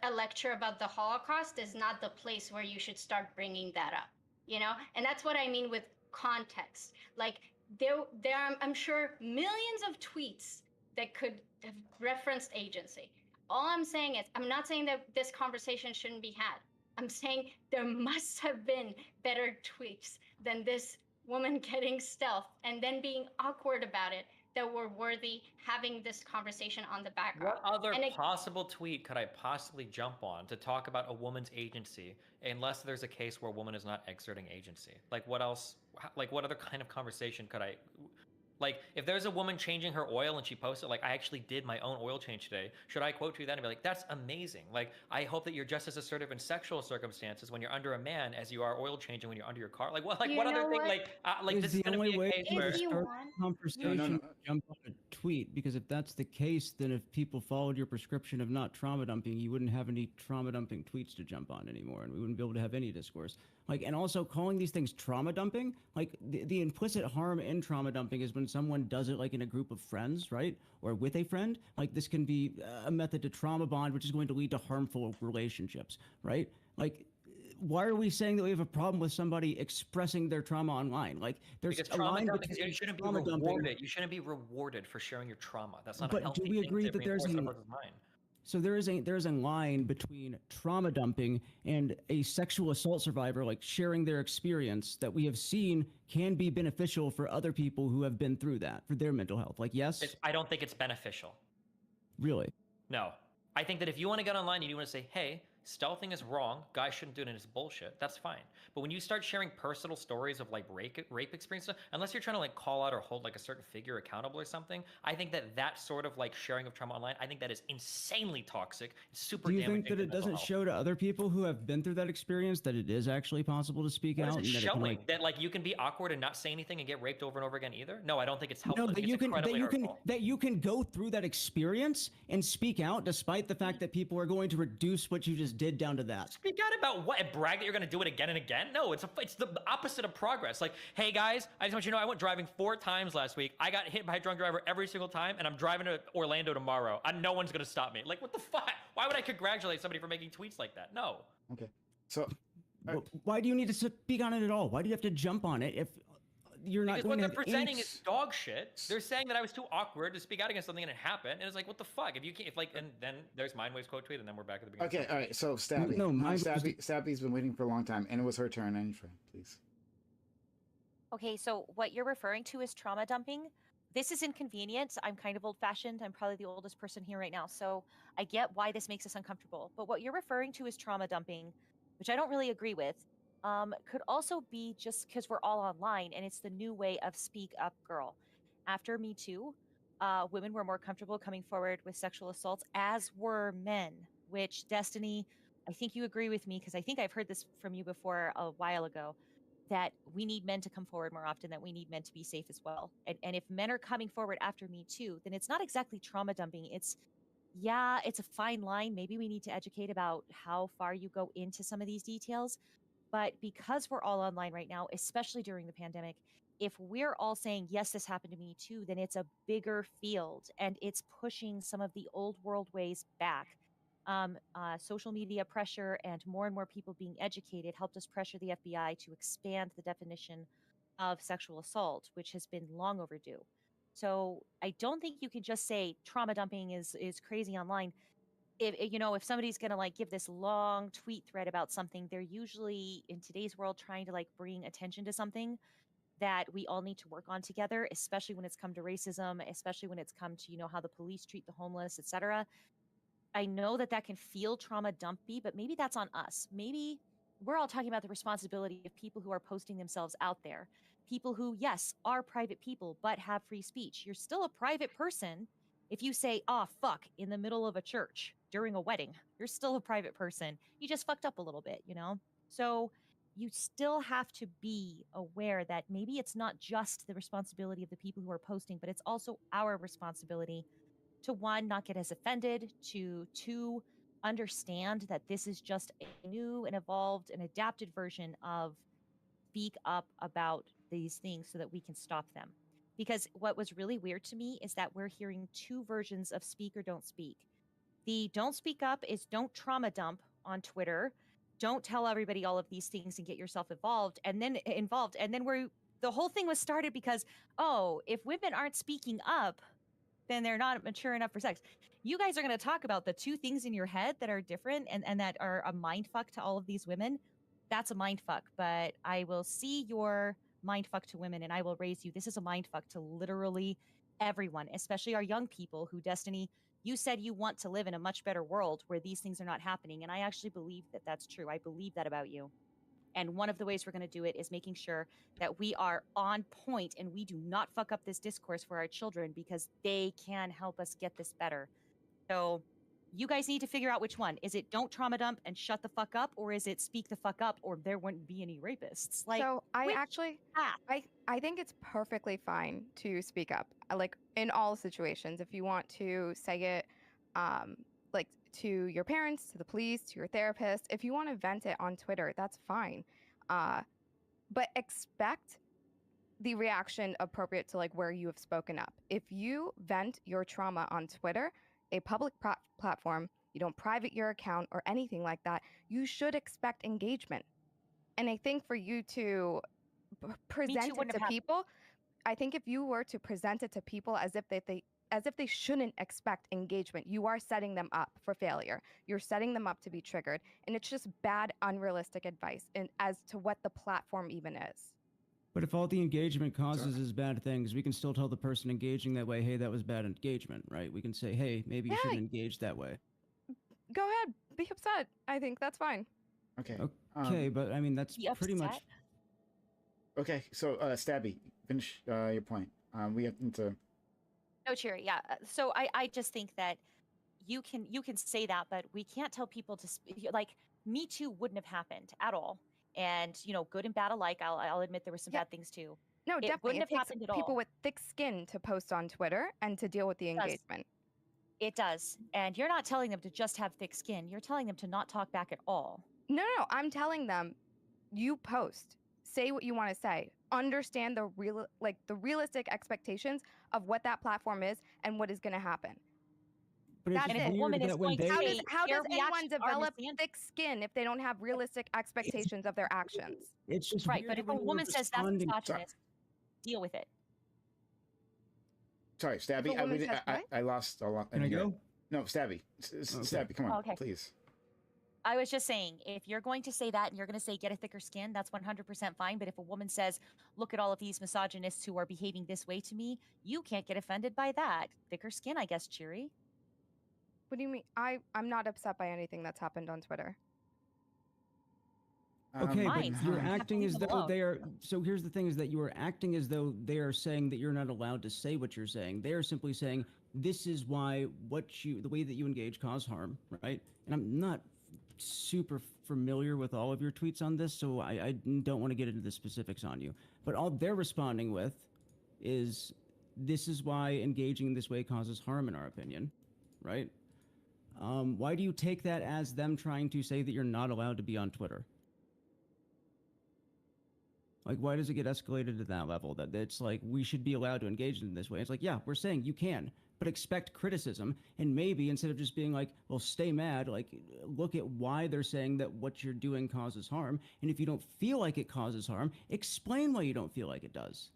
a lecture about the Holocaust is not the place where you should start bringing that up, you know? And that's what I mean with context. Like there are, I'm sure, millions of tweets that could have referenced agency. All I'm saying is, I'm not saying that this conversation shouldn't be had. I'm saying there must have been better tweets than this woman getting stealth and then being awkward about it that were worthy having this conversation on the background. What other And possible tweet could I possibly jump on to talk about a woman's agency unless there's a case where a woman is not exerting agency? Like what else? Like what other kind of conversation could I? Like, if there's a woman changing her oil and she posts it, like, I actually did my own oil change today, should I quote tweet that and be like, that's amazing? Like, I hope that you're just as assertive in sexual circumstances when you're under a man as you are oil changing when you're under your car. Like, what? Like, You what other know thing? what? Like, Is this is the gonna only be a way case to where start the conversation jump on a tweet, because if that's the case, then if people followed your prescription of not trauma dumping, you wouldn't have any trauma dumping tweets to jump on anymore, and we wouldn't be able to have any discourse. Like, and also calling these things trauma dumping, like the implicit harm in trauma dumping is when someone does it like in a group of friends, right? Or with a friend. Like this can be a method to trauma bond, which is going to lead to harmful relationships, right? Like, why are we saying that we have a problem with somebody expressing their trauma online? Like, there's because a trauma line dumping, between you shouldn't be trauma dumping. rewarded. You shouldn't be rewarded for sharing your trauma. That's not a But healthy do we thing agree to that there's reinforce in a an person's mind. so there's a line between trauma dumping and a sexual assault survivor like sharing their experience that we have seen can be beneficial for other people who have been through that for their mental health. Like, yes, I don't think it's beneficial. really. No. I think that if you want to get online and you want to say, hey, stealthing is wrong, guys shouldn't do it and it's bullshit, that's fine. But when you start sharing personal stories of like rape experiences, unless you're trying to like call out or hold like a certain figure accountable or something, I think that sort of like sharing of trauma online, I think that is insanely toxic. It's super Do you damaging think that to it mental doesn't health. show to other people who have been through that experience that it is actually possible to speak What out? is it and that it can, showing? like, That like you can be awkward and not say anything and get raped over and over again either? No, I don't think it's helpful. no, I think that you it's can incredibly hurtful. that you can go through that experience and speak out despite the fact that people are going to reduce what you just just did down to that. Speak out about what? And brag that you're gonna do it again and again? No, it's the opposite of progress. Like, hey guys, I just want you to know I went driving 4 times last week. I got hit by a drunk driver every single time, and I'm driving to Orlando tomorrow. No one's gonna stop me. Like, what the fuck? Why would I congratulate somebody for making tweets like that? No. Okay. So, why do you need to speak on it at all? Why do you have to jump on it if you're not Because going what to they're have presenting inks? is dog shit. They're saying that I was too awkward to speak out against something and it happened. And it's like, what the fuck? If you can't, and then there's Mindwave's quote tweet, and then we're back at the beginning. Okay, all right. So Stabby, Stabby's been waiting for a long time, and it was her turn. Anyway, please. Okay, so what you're referring to is trauma dumping. This is inconvenient. I'm kind of old-fashioned. I'm probably the oldest person here right now, so I get why this makes us uncomfortable. But what you're referring to is trauma dumping, which I don't really agree with. Could also be just because we're all online and it's the new way of speak up girl. After Me Too, women were more comfortable coming forward with sexual assaults, as were men, which Destiny, I think you agree with me because I think I've heard this from you before a while ago, that we need men to come forward more often, that we need men to be safe as well. And if men are coming forward after Me Too, then it's not exactly trauma dumping. It's a fine line. Maybe we need to educate about how far you go into some of these details. But because we're all online right now, especially during the pandemic, if we're all saying, yes, this happened to me too, then it's a bigger field and it's pushing some of the old world ways back. Social media pressure and more people being educated helped us pressure the FBI to expand the definition of sexual assault, which has been long overdue. So I don't think you can just say trauma dumping is crazy online. If somebody's gonna like give this long tweet thread about something, they're usually in today's world trying to like bring attention to something that we all need to work on together, especially when it's come to racism, especially when it's come to how the police treat the homeless, etc. I know that can feel trauma dumpy, but maybe that's on us. Maybe we're all talking about the responsibility of people who are posting themselves out there, people who, yes, are private people but have free speech. You're still a private person. If you say, "Oh fuck," in the middle of a church during a wedding, you're still a private person. You just fucked up a little bit, So you still have to be aware that maybe it's not just the responsibility of the people who are posting, but it's also our responsibility to, 1, not get as offended, to 2, understand that this is just a new and evolved and adapted version of speak up about these things so that we can stop them. Because what was really weird to me is that we're hearing 2 versions of speak or don't speak. The don't speak up is don't trauma dump on Twitter. Don't tell everybody all of these things and get yourself involved. And then the whole thing was started because, if women aren't speaking up, then they're not mature enough for sex. You guys are going to talk about the 2 things in your head that are different and that are a mind fuck to all of these women. That's a mind fuck, but I will see your mind fuck to women and I will raise you. This is a mind fuck to literally everyone, especially our young people who, Destiny, you said you want to live in a much better world where these things are not happening. And I actually believe that that's true. I believe that about you. And one of the ways we're going to do it is making sure that we are on point and we do not fuck up this discourse for our children because they can help us get this better. So you guys need to figure out which one. Is it don't trauma dump and shut the fuck up, or is it speak the fuck up or there wouldn't be any rapists? So I think it's perfectly fine to speak up, like in all situations. If you want to say it, like to your parents, to the police, to your therapist, if you want to vent it on Twitter, that's fine. But expect the reaction appropriate to like where you have spoken up. If you vent your trauma on Twitter, a public platform, you don't private your account or anything like that, you should expect engagement. And I think for you to present it to people, I think if you were to present it to people as if they shouldn't expect engagement, you are setting them up for failure. You're setting them up to be triggered, and it's just bad, unrealistic advice as to what the platform even is. But if all the engagement causes is bad things, we can still tell the person engaging that way, hey, that was bad engagement, right? We can say, hey, maybe you shouldn't engage that way. Go ahead, be upset. I think that's fine. Okay. Okay, but I mean, that's pretty much... Okay, so Stabby, finish your point. We have to... No, Cherry, yeah. So I just think that you can say that, but we can't tell people to... like, Me Too wouldn't have happened at all. And, good and bad alike, I'll admit there were some bad things too. No, It definitely. wouldn't It have takes happened at people all. with thick skin to post on Twitter and to deal with the engagement. It does. And you're not telling them to just have thick skin. You're telling them to not talk back at all. No, I'm telling them, you post, say what you want to say, understand the realistic expectations of what that platform is and what is going to happen. But it's That's just it. weird that when they How does anyone develop thick skin if they don't have realistic expectations of their actions? It's just right. weird But that if a when you're woman says that's responding- misogynist, deal with it. Sorry, Stabby. If a woman says what? I lost a lot. Can I go? No, Stabby. Stabby, come on, Okay. please. I was just saying, if you're going to say that and you're going to say get a thicker skin, that's 100% fine. But if a woman says, look at all of these misogynists who are behaving this way to me, you can't get offended by that. Thicker skin, I guess, Cheery. What do you mean? I'm not upset by anything that's happened on Twitter. Okay, but Fine. you're You have to acting leave as them though alone. they are. So here's the thing: is that you are acting as though they are saying that you're not allowed to say what you're saying. They are simply saying this is why the way that you engage cause harm, right? And I'm not super familiar with all of your tweets on this, so I don't want to get into the specifics on you. But all they're responding with is this is why engaging in this way causes harm, in our opinion, right? Why do you take that as them trying to say that you're not allowed to be on Twitter? Like, why does it get escalated to that level? That it's like, we should be allowed to engage in this way. It's like, yeah, we're saying you can, but expect criticism. And maybe instead of just being like, well, stay mad, like, look at why they're saying that what you're doing causes harm. And if you don't feel like it causes harm, explain why you don't feel like it does.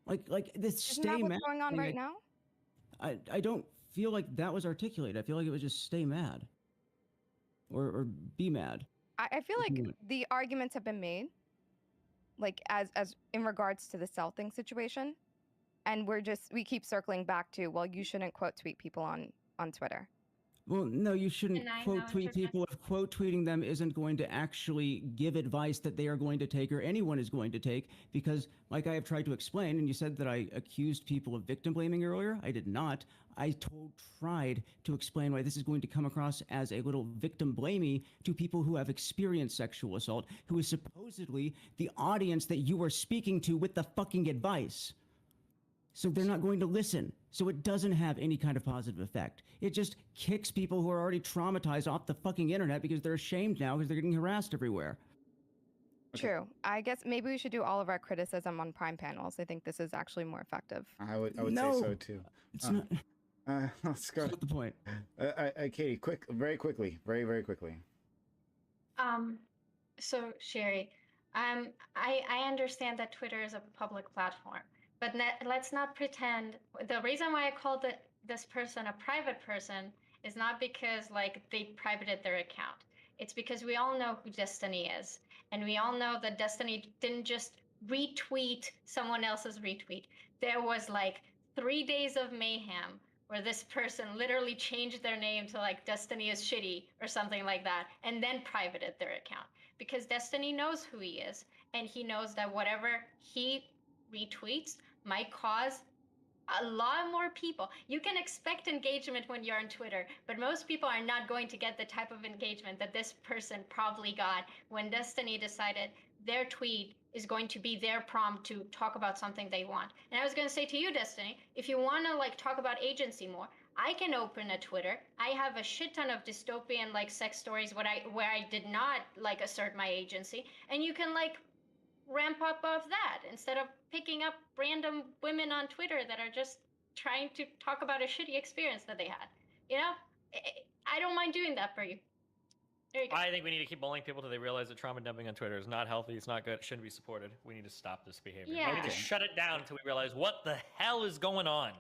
Like this Isn't stay that what's mad going on thing, right now? I don't feel like that was articulated. I feel like it was just stay mad. Or be mad. I feel like the arguments have been made, like as in regards to the Cell thing situation, and we keep circling back to, well, you shouldn't quote tweet people on Twitter. Well, no, you shouldn't And I quote know tweet what you're people if quote tweeting them isn't going to actually give advice that they are going to take or anyone is going to take. Because, like I have tried to explain, and you said that I accused people of victim blaming earlier. I did not. I tried to explain why this is going to come across as a little victim blamey to people who have experienced sexual assault, who is supposedly the audience that you are speaking to with the fucking advice. So they're not going to listen. So it doesn't have any kind of positive effect. It just kicks people who are already traumatized off the fucking internet because they're ashamed now because they're getting harassed everywhere. True. I guess maybe we should do all of our criticism on Prime panels. I think this is actually more effective. I would No, say so too. It's not. Let's go. That's not the point. Katie, very quickly. So Sherry, I understand that Twitter is a public platform, but let's not pretend. The reason why I called this person a private person is not because like they privated their account. It's because we all know who Destiny is, and we all know that Destiny didn't just retweet someone else's retweet. There was like 3 days of mayhem where this person literally changed their name to like Destiny is shitty or something like that, and then privated their account. Because Destiny knows who he is, and he knows that whatever he retweets might cause a lot more people. You can expect engagement when you're on Twitter, but most people are not going to get the type of engagement that this person probably got when Destiny decided their tweet is going to be their prompt to talk about something they want. And I was going to say to you, Destiny, if you want to like talk about agency more, I can open a Twitter. I have a shit ton of dystopian like sex stories where I did not like assert my agency, and you can like ramp up of that instead of picking up random women on Twitter that are just trying to talk about a shitty experience that they had. You know, I don't mind doing that for you. There you go. I think we need to keep bullying people till they realize that trauma dumping on Twitter is not healthy, it's not good, it shouldn't be supported. We need to stop this behavior. Yeah. We need to shut it down until we realize what the hell is going on.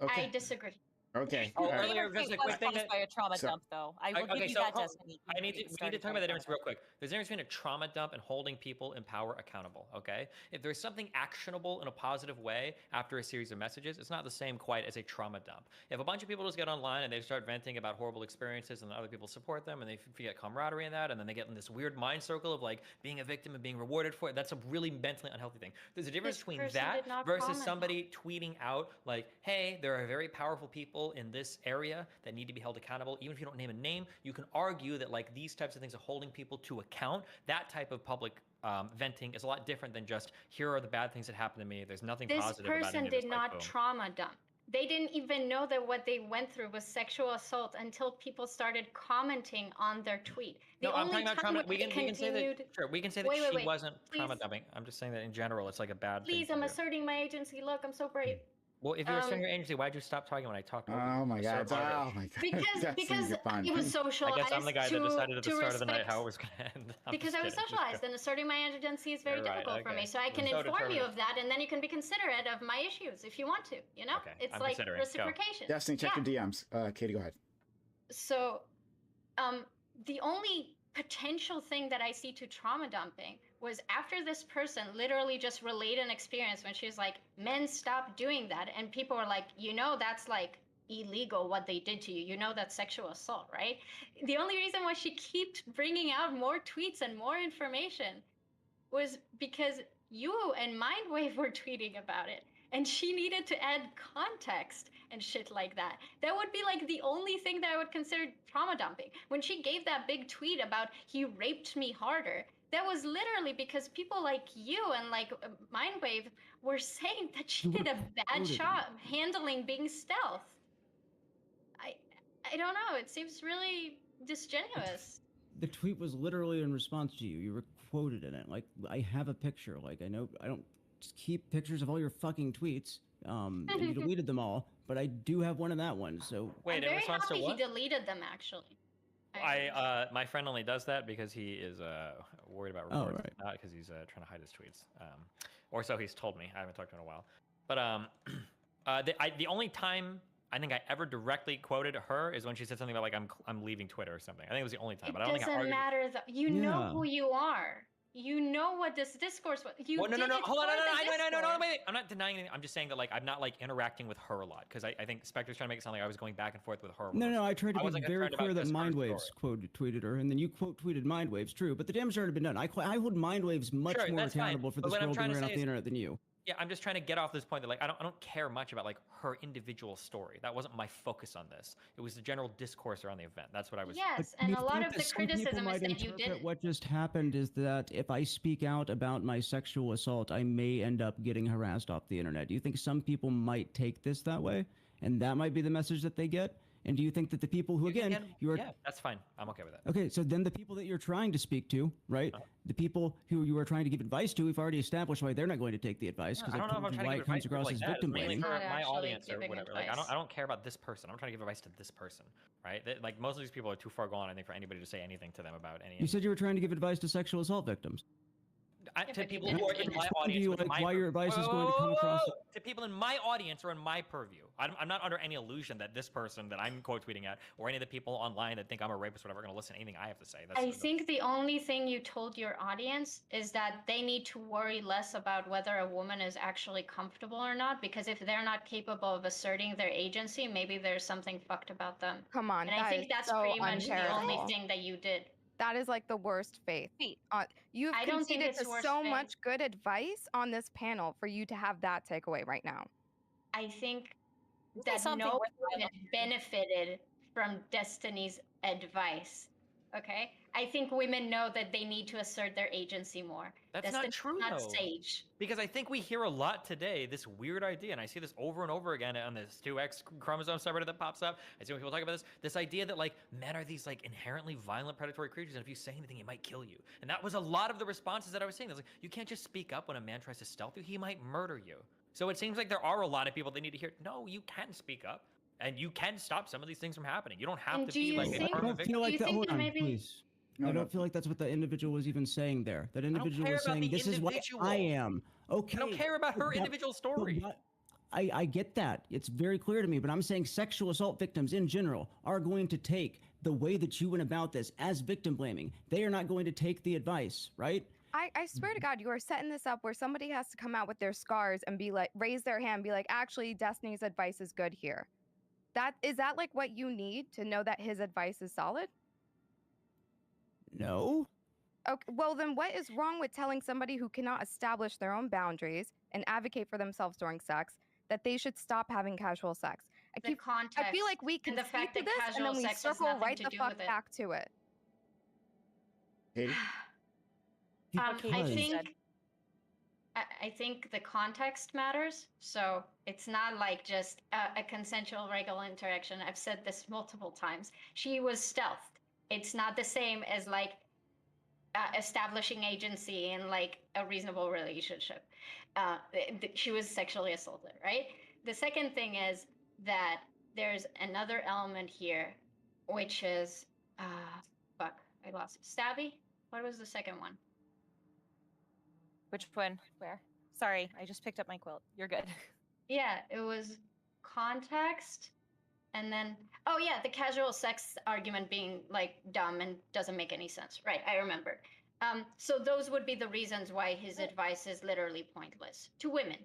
I disagree. Okay. Oh, all right. earlier, just a quick thing Caused by a trauma So- dump, though. I will give you that, Destiny. We need to talk about the difference real quick. There's a difference between a trauma dump and holding people in power accountable, okay? If there's something actionable in a positive way after a series of messages, it's not the same quite as a trauma dump. If a bunch of people just get online and they start venting about horrible experiences and then other people support them and they get camaraderie in that, and then they get in this weird mind circle of like being a victim and being rewarded for it, that's a really mentally unhealthy thing. There's a difference This between person that did not versus comment somebody tweeting out like, hey, there are very powerful people in this area that need to be held accountable. Even if you don't name a name, you can argue that like these types of things are holding people to account. That type of public venting is a lot different than just, here are the bad things that happened to me. There's nothing This positive about person any of did this, not boom. trauma dump. they didn't even know that what they went through was sexual assault until people started commenting on their tweet. The No, I'm only talking about time trauma. We when can say that. continued. Sure, we can say that Wait, she wait, wasn't trauma please, dumping. I'm just saying that in general, it's like a bad thing please, to I'm do. asserting my agency. Look, I'm so brave. Well, if you're asserting your agency, why'd you stop talking when I talked over you? Oh my god! Assert Oh longer. my god! Because you're fine. it was socialized. I guess I'm the guy that decided at the to start of the night respect- how it was going to end. I'm Because just I was kidding, just socialized, go. and asserting my agency is very You're right, difficult for me. okay. So I can So inform you determinative. of that, and then you can be considerate of my issues if you want to. You know, it's I'm like considering. Go. reciprocation. Destiny, check Yeah. your DMs. Katie, go ahead. So, the only potential thing that I see to trauma dumping was after this person literally just relayed an experience when she was like, men stop doing that. And people were like, you know, that's like illegal what they did to you. You know, that's sexual assault, right? The only reason why she keeps bringing out more tweets and more information was because you and Mindwave were tweeting about it. And she needed to add context and shit like that. That would be like the only thing that I would consider trauma dumping. When she gave that big tweet about he raped me harder, that was literally because people like you and like Mindwave were saying that she did a bad job handling being stealth. I don't know. It seems really disingenuous. The tweet was literally in response to you. You were quoted in it. Like, I have a picture. Like, I know I don't just keep pictures of all your fucking tweets. And you deleted them all, but I do have one of that one. So Wait, I'm in very response to happy he what? deleted them actually. My friend only does that because he is worried about Oh, reports, right. not because he's trying to hide his tweets. Or so he's told me. I haven't talked to him in a while. But the only time I think I ever directly quoted her is when she said something about like I'm leaving Twitter or something. I think it was the only time. It But I don't think I doesn't argued. matter. You know Yeah. who you are. You know what this discourse was. You Well, no, did it hold on, for no, the discourse. wait. I'm not denying anything. I'm just saying that like I'm not like interacting with her a lot because I think Spectre's trying to make it sound like I was going back and forth with her. No, I tried to be wasn't very concerned about clear that this first Mindwaves tweeted her, and then you quote tweeted Mindwaves. True, but the damage already been done. I hold Mindwaves much Sure, more that's fine. accountable for But this what I'm world trying being to ran off say the is- internet than you. Yeah, I'm just trying to get off this point that like I don't care much about like her individual story. That wasn't my focus on this. It was the general discourse around the event. That's what I was. Yes, Do and you a lot think of that the some people criticism is might that you interpret didn't. what just happened is that if I speak out about my sexual assault, I may end up getting harassed off the internet. Do you think some people might take this that way, and that might be the message that they get? And do you think that the people who, again, you are Yeah, that's fine. I'm okay with that. okay? So then the people that you're trying to speak to, right? The people who you are trying to give advice to, we've already established why they're not going to take the advice No, because I I've don't know if told I'm you trying why to it give comes advice across like as that. It's victim mainly blaming. for Not my actually audience or giving whatever. Like advice. I don't care about this person. I'm trying to give advice to this person, right? Like most of these people are too far gone, I think, for anybody to say anything to them about any. You said you were trying to give advice to sexual assault victims. To people who are in my Explain to audience, you, with like, my why your advice is going to come across- to people in my audience or in my purview. I'm not under any illusion that this person that I'm quote tweeting at, or any of the people online that think I'm a rapist, or whatever, are going to listen to anything I have to say. I think the only thing you told your audience is that they need to worry less about whether a woman is actually comfortable or not, because if they're not capable of asserting their agency, maybe there's something fucked about them. Come on, And I that think is that's so pretty much the only uncharitable. thing that you did. That is like the worst faith. You've I don't think conceded it's to worst so faith. much good advice on this panel for you to have that takeaway right now. I think This is that something no worth woman benefited from Destiny's advice. Okay? I think women know that they need to assert their agency more. That's Destiny's not true, not though. sage. Because I think we hear a lot today, this weird idea, and I see this over and over again on this 2X chromosome subreddit that pops up. I see when people talk about this idea that like men are these like inherently violent predatory creatures, and if you say anything, he might kill you. And that was a lot of the responses that I was seeing. It's like, you can't just speak up when a man tries to stealth you, he might murder you. So it seems like there are a lot of people that need to hear, no, you can speak up, and you can stop some of these things from happening. You don't have And to do be you like a think- I permanent don't feel victim. like that. think Hold that on, maybe- please. No, I no. don't feel like that's what the individual was even saying there. That individual care was about saying, the "This is what individual. I am." Okay. I don't care about her but- individual story. but I get that. It's very clear to me, but I'm saying sexual assault victims in general are going to take the way that you went about this as victim blaming. They are not going to take the advice, right? I swear to God, you are setting this up where somebody has to come out with their scars and be like, raise their hand, be like, actually, Destiny's advice is good here. Is that like what you need to know that his advice is solid? No. Okay, well then what is wrong with telling somebody who cannot establish their own boundaries and advocate for themselves during sex that they should stop having casual sex? I feel like we can and the speak fact to that this and casual then we sex has circle nothing right to the do fuck with it. back to it. Katie? I think I think the context matters. So it's not like just a consensual regular interaction. I've said this multiple times. She was stealthed. It's not the same as like establishing agency in like a reasonable relationship. She was sexually assaulted, right? The second thing is that there's another element here, which is, fuck, I lost it. Stabby? What was the second one? Which one? Where? Sorry, I just picked up my quilt. You're good. Yeah, it was context, and then, oh yeah, the casual sex argument being like dumb and doesn't make any sense. Right, I remember. So those would be the reasons why his advice is literally pointless to women.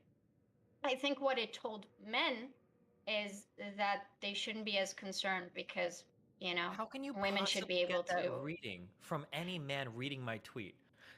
I think what it told men is that they shouldn't be as concerned because, you know, How can you women should be possibly able get that to. reading from any man reading my tweet?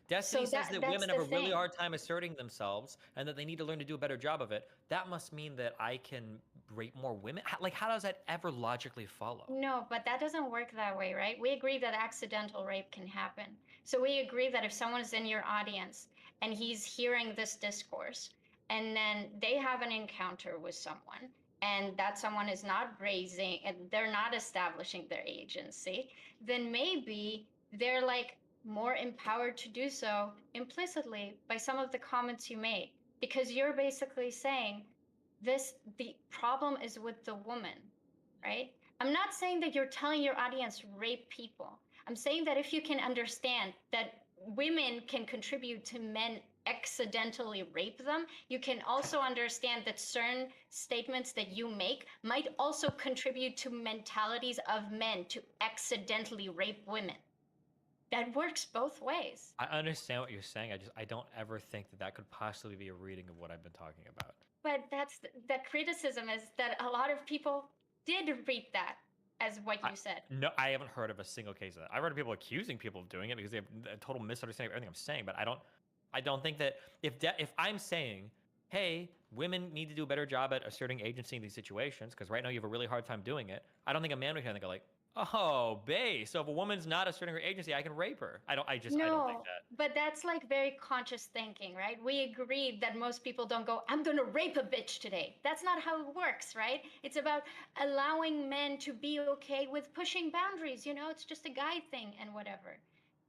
Destiny So says that that's women the have a really thing. hard time asserting themselves and that they need to learn to do a better job of it. That must mean that I can rape more women? Like, how does that ever logically follow? No, but that doesn't work that way, right? We agree that accidental rape can happen. So we agree that if someone's in your audience and he's hearing this discourse and then they have an encounter with someone and that someone is not raising and they're not establishing their agency, then maybe they're like more empowered to do so implicitly by some of the comments you made. Because you're basically saying the problem is with the woman, right? I'm not saying that you're telling your audience rape people. I'm saying that if you can understand that women can contribute to men accidentally rape them, you can also understand that certain statements that you make might also contribute to mentalities of men to accidentally rape women. That works both ways. I understand what you're saying. I don't ever think that that could possibly be a reading of what I've been talking about. But that's the criticism is that a lot of people did read that as what you said. No, I haven't heard of a single case of that. I've heard of people accusing people of doing it because they have a total misunderstanding of everything I'm saying. But I don't think that if I'm saying, hey, women need to do a better job at asserting agency in these situations because right now you have a really hard time doing it. I don't think a man would kind of go like, oh, bae. So if a woman's not asserting her agency, I can rape her. I don't think that. But that's like very conscious thinking, right? We agreed that most people don't go, I'm gonna rape a bitch today. That's not how it works, right? It's about allowing men to be okay with pushing boundaries, you know, it's just a guy thing and whatever.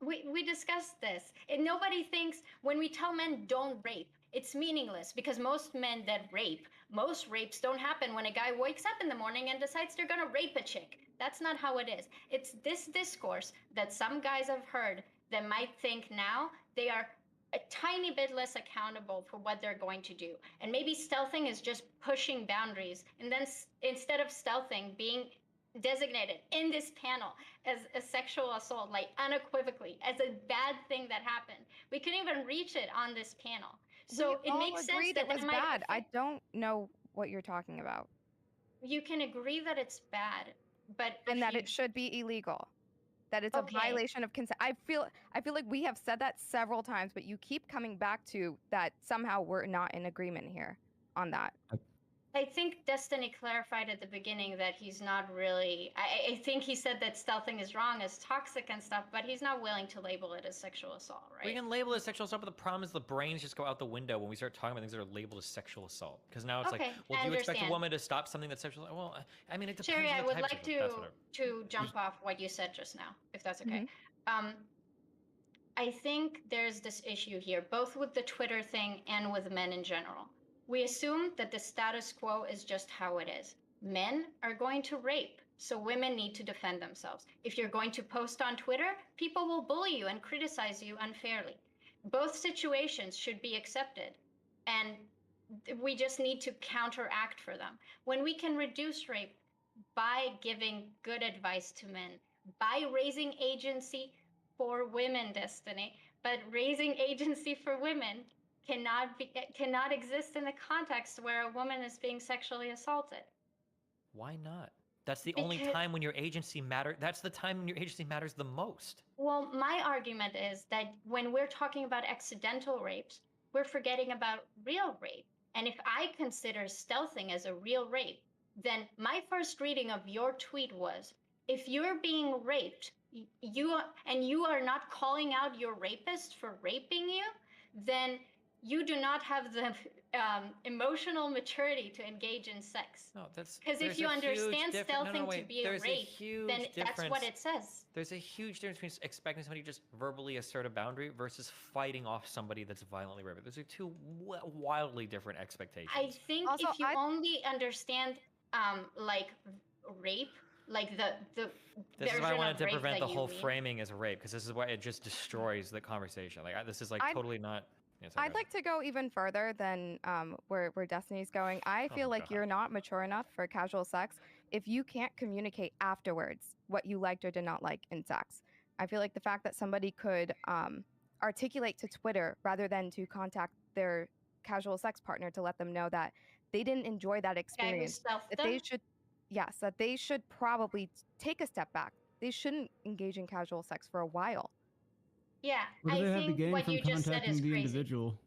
We discussed this. And nobody thinks when we tell men don't rape, it's meaningless because most men that rape, most rapes don't happen when a guy wakes up in the morning and decides they're gonna rape a chick. That's not how it is. It's this discourse that some guys have heard that might think now they are a tiny bit less accountable for what they're going to do. And maybe stealthing is just pushing boundaries. And then instead of stealthing, being designated in this panel as a sexual assault, like unequivocally, as a bad thing that happened. We couldn't even reach it on this panel. So We it all makes sense agreed that it was that might bad. I don't know what you're talking about. You can agree that it's bad, but and that it should be illegal. That it's a violation of consent. I feel like we have said that several times, but you keep coming back to that somehow we're not in agreement here on that. I think Destiny clarified at the beginning that he's not really. I think he said that stealthing is wrong, as toxic and stuff, but he's not willing to label it as sexual assault, right? We can label it as sexual assault, but the problem is the brains just go out the window when we start talking about things that are labeled as sexual assault. Because now it's like, Okay, well, I do you expect a understand. woman to stop something that's sexual? Well, I mean, it depends Sherry, on I the would types like of it. That's whatever. to jump off what you said just now, if that's okay. I think there's this issue here, both with the Twitter thing and with men in general. We assume that the status quo is just how it is. Men are going to rape, so women need to defend themselves. If you're going to post on Twitter, people will bully you and criticize you unfairly. Both situations should be accepted, and we just need to counteract for them. When we can reduce rape by giving good advice to men, by raising agency for women, Destiny, but raising agency for women cannot exist in the context where a woman is being sexually assaulted. Why not? That's the only time when your agency matters. That's the time when your agency matters the most. Well, my argument is that when we're talking about accidental rapes, we're forgetting about real rape. And if I consider stealthing as a real rape, then my first reading of your tweet was, if you're being raped, you are not calling out your rapist for raping you, then you do not have the emotional maturity to engage in sex. No, that's because if there's you a huge understand difference- no, stealthing wait, to be a there's rape, huge then that's what difference. it says. There's a huge difference between expecting somebody to just verbally assert a boundary versus fighting off somebody that's violently raping. Those are two wildly different expectations. I think if you only understand like rape, like the This is version why I wanted of to rape prevent that the you whole mean. framing as rape, because this is why it just destroys the conversation. Like this is like I'd- totally not. Yeah, sorry, I'd go ahead. like to go even further than where Destiny's going. I Oh feel my like God. you're not mature enough for casual sex if you can't communicate afterwards what you liked or did not like in sex. I feel like the fact that somebody could articulate to Twitter rather than to contact their casual sex partner to let them know that they didn't enjoy that experience, that they should, yes, that they should probably take a step back. They shouldn't engage in casual sex for a while. Yeah, What do I they have to think gain what from you just said contacting is the crazy. individual?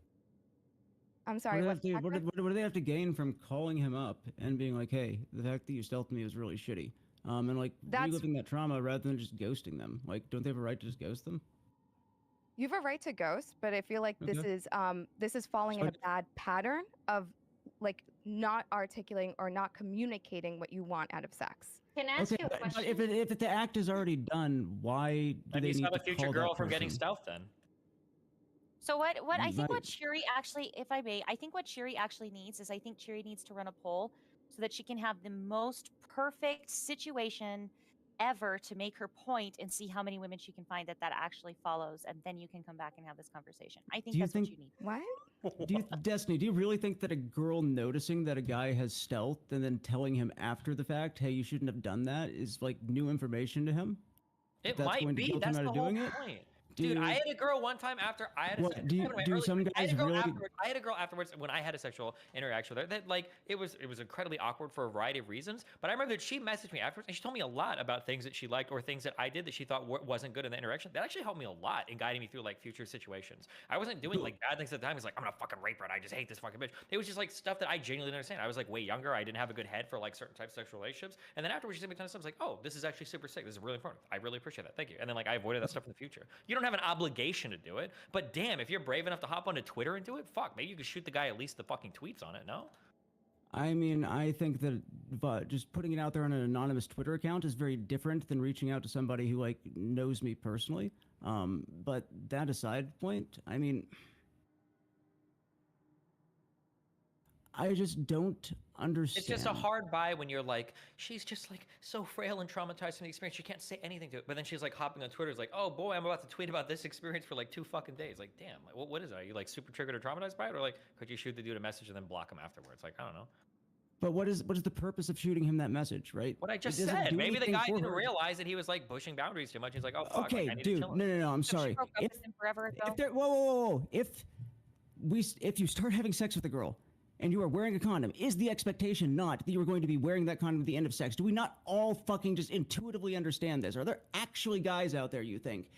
I'm sorry, What do they have to gain from calling him up and being like, "Hey, the fact that you stealthed me is really shitty," and like reliving that trauma rather than just ghosting them? Like, don't they have a right to just ghost them? You have a right to ghost, but I feel like this is falling in a bad pattern of like not articulating or not communicating what you want out of sex. Can I ask you a but question? if the act is already done, why do Maybe they you need stop to a future call girl that from getting person? stealth then. So what I think what Right. Shuri actually, if I may, I think what Shuri actually needs is I think Shuri needs to run a poll so that she can have the most perfect situation ever to make her point and see how many women she can find that actually follows, and then you can come back and have this conversation. I think Do you that's think? what you need. What? Destiny, do you really think that a girl noticing that a guy has stealth and then telling him after the fact, "Hey, you shouldn't have done that," is like new information to him? It That's might going to be. guilt him That's out the of whole doing it? point. Do Dude, I you- had a girl one time after I had a What, do you- one of my do early- some I had guys a girl really- afterwards. I had a girl afterwards when I had a sexual interaction with her that like it was incredibly awkward for a variety of reasons. But I remember that she messaged me afterwards and she told me a lot about things that she liked or things that I did that she thought wasn't good in the interaction. That actually helped me a lot in guiding me through like future situations. I wasn't doing like bad things at the time. I was like, I'm gonna fucking rape her and I just hate this fucking bitch. It was just like stuff that I genuinely didn't understand. I was like way younger. I didn't have a good head for like certain types of sexual relationships. And then afterwards she sent me a ton of stuff. I was like, oh, this is actually super sick. This is really important. I really appreciate that. Thank you. And then like I avoided that stuff in the future. You don't have an obligation to do it, but damn, if you're brave enough to hop onto Twitter and do it, fuck, maybe you could shoot the guy at least the fucking tweets on it, no? I mean, I think that just putting it out there on an anonymous Twitter account is very different than reaching out to somebody who like knows me personally. But that aside point, I mean, I just don't understand. It's just a hard buy when you're like, she's just like so frail and traumatized from the experience. She can't say anything to it. But then she's like hopping on Twitter. It's like, oh boy, I'm about to tweet about this experience for like 2 fucking days. Like, damn, like, what is it? Are you like super triggered or traumatized by it? Or like, could you shoot the dude a message and then block him afterwards? Like, I don't know. But what is the purpose of shooting him that message, right? What I just It doesn't said. do Maybe the anything guy for didn't her. realize that he was like pushing boundaries too much. He's like, oh fuck, Okay, like, I need dude, to chill him. no, I'm sorry. She broke up with him forever ago. Whoa. If you start having sex with a girl and you are wearing a condom, is the expectation not that you are going to be wearing that condom at the end of sex? Do we not all fucking just intuitively understand this? Are there actually guys out there, you think,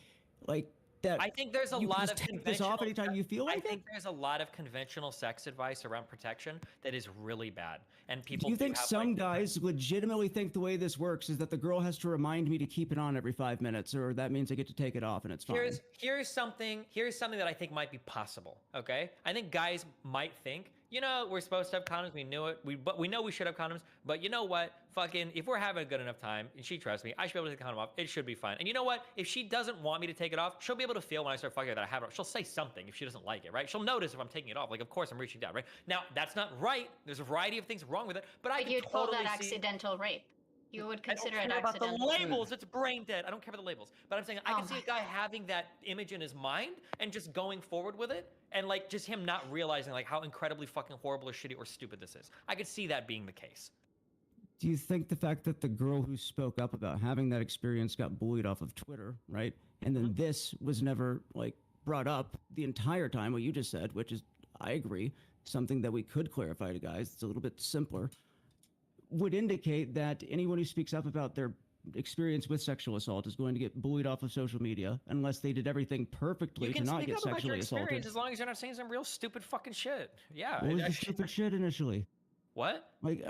like that? I think there's a you can lot just of take this off anytime you feel like I think there's a lot of conventional sex advice around protection that is really bad, and people Do you think have, some like, guys legitimately think the way this works is that the girl has to remind me to keep it on every 5 minutes, or that means I get to take it off and it's fine? Here's something that I think might be possible. Okay, I think guys might think, you know, we're supposed to have condoms. We knew it. But we know we should have condoms. But you know what? Fucking, if we're having a good enough time, and she trusts me, I should be able to take the condom off. It should be fine. And you know what? If she doesn't want me to take it off, she'll be able to feel when I start fucking her that I have it off. She'll say something if she doesn't like it, right? She'll notice if I'm taking it off. Like, of course, I'm reaching down, right? Now, that's not right. There's a variety of things wrong with it. But I But can you'd call totally that see. accidental rape. You would I don't consider it care about the accidental. labels. It's brain dead. I don't care about the labels. But I'm saying I Oh can see my a guy having that image in his mind and just going forward with it, and like just him not realizing like how incredibly fucking horrible or shitty or stupid this is. I could see that being the case. Do you think the fact that the girl who spoke up about having that experience got bullied off of Twitter, right? And then this was never like brought up the entire time, what you just said, which is, I agree, something that we could clarify to guys. It's a little bit simpler. Would indicate that anyone who speaks up about their experience with sexual assault is going to get bullied off of social media unless they did everything perfectly You to can not speak get up about your sexually experience assaulted. as long as you're not saying some real stupid fucking shit. Yeah. What was the stupid shit initially? What? Like,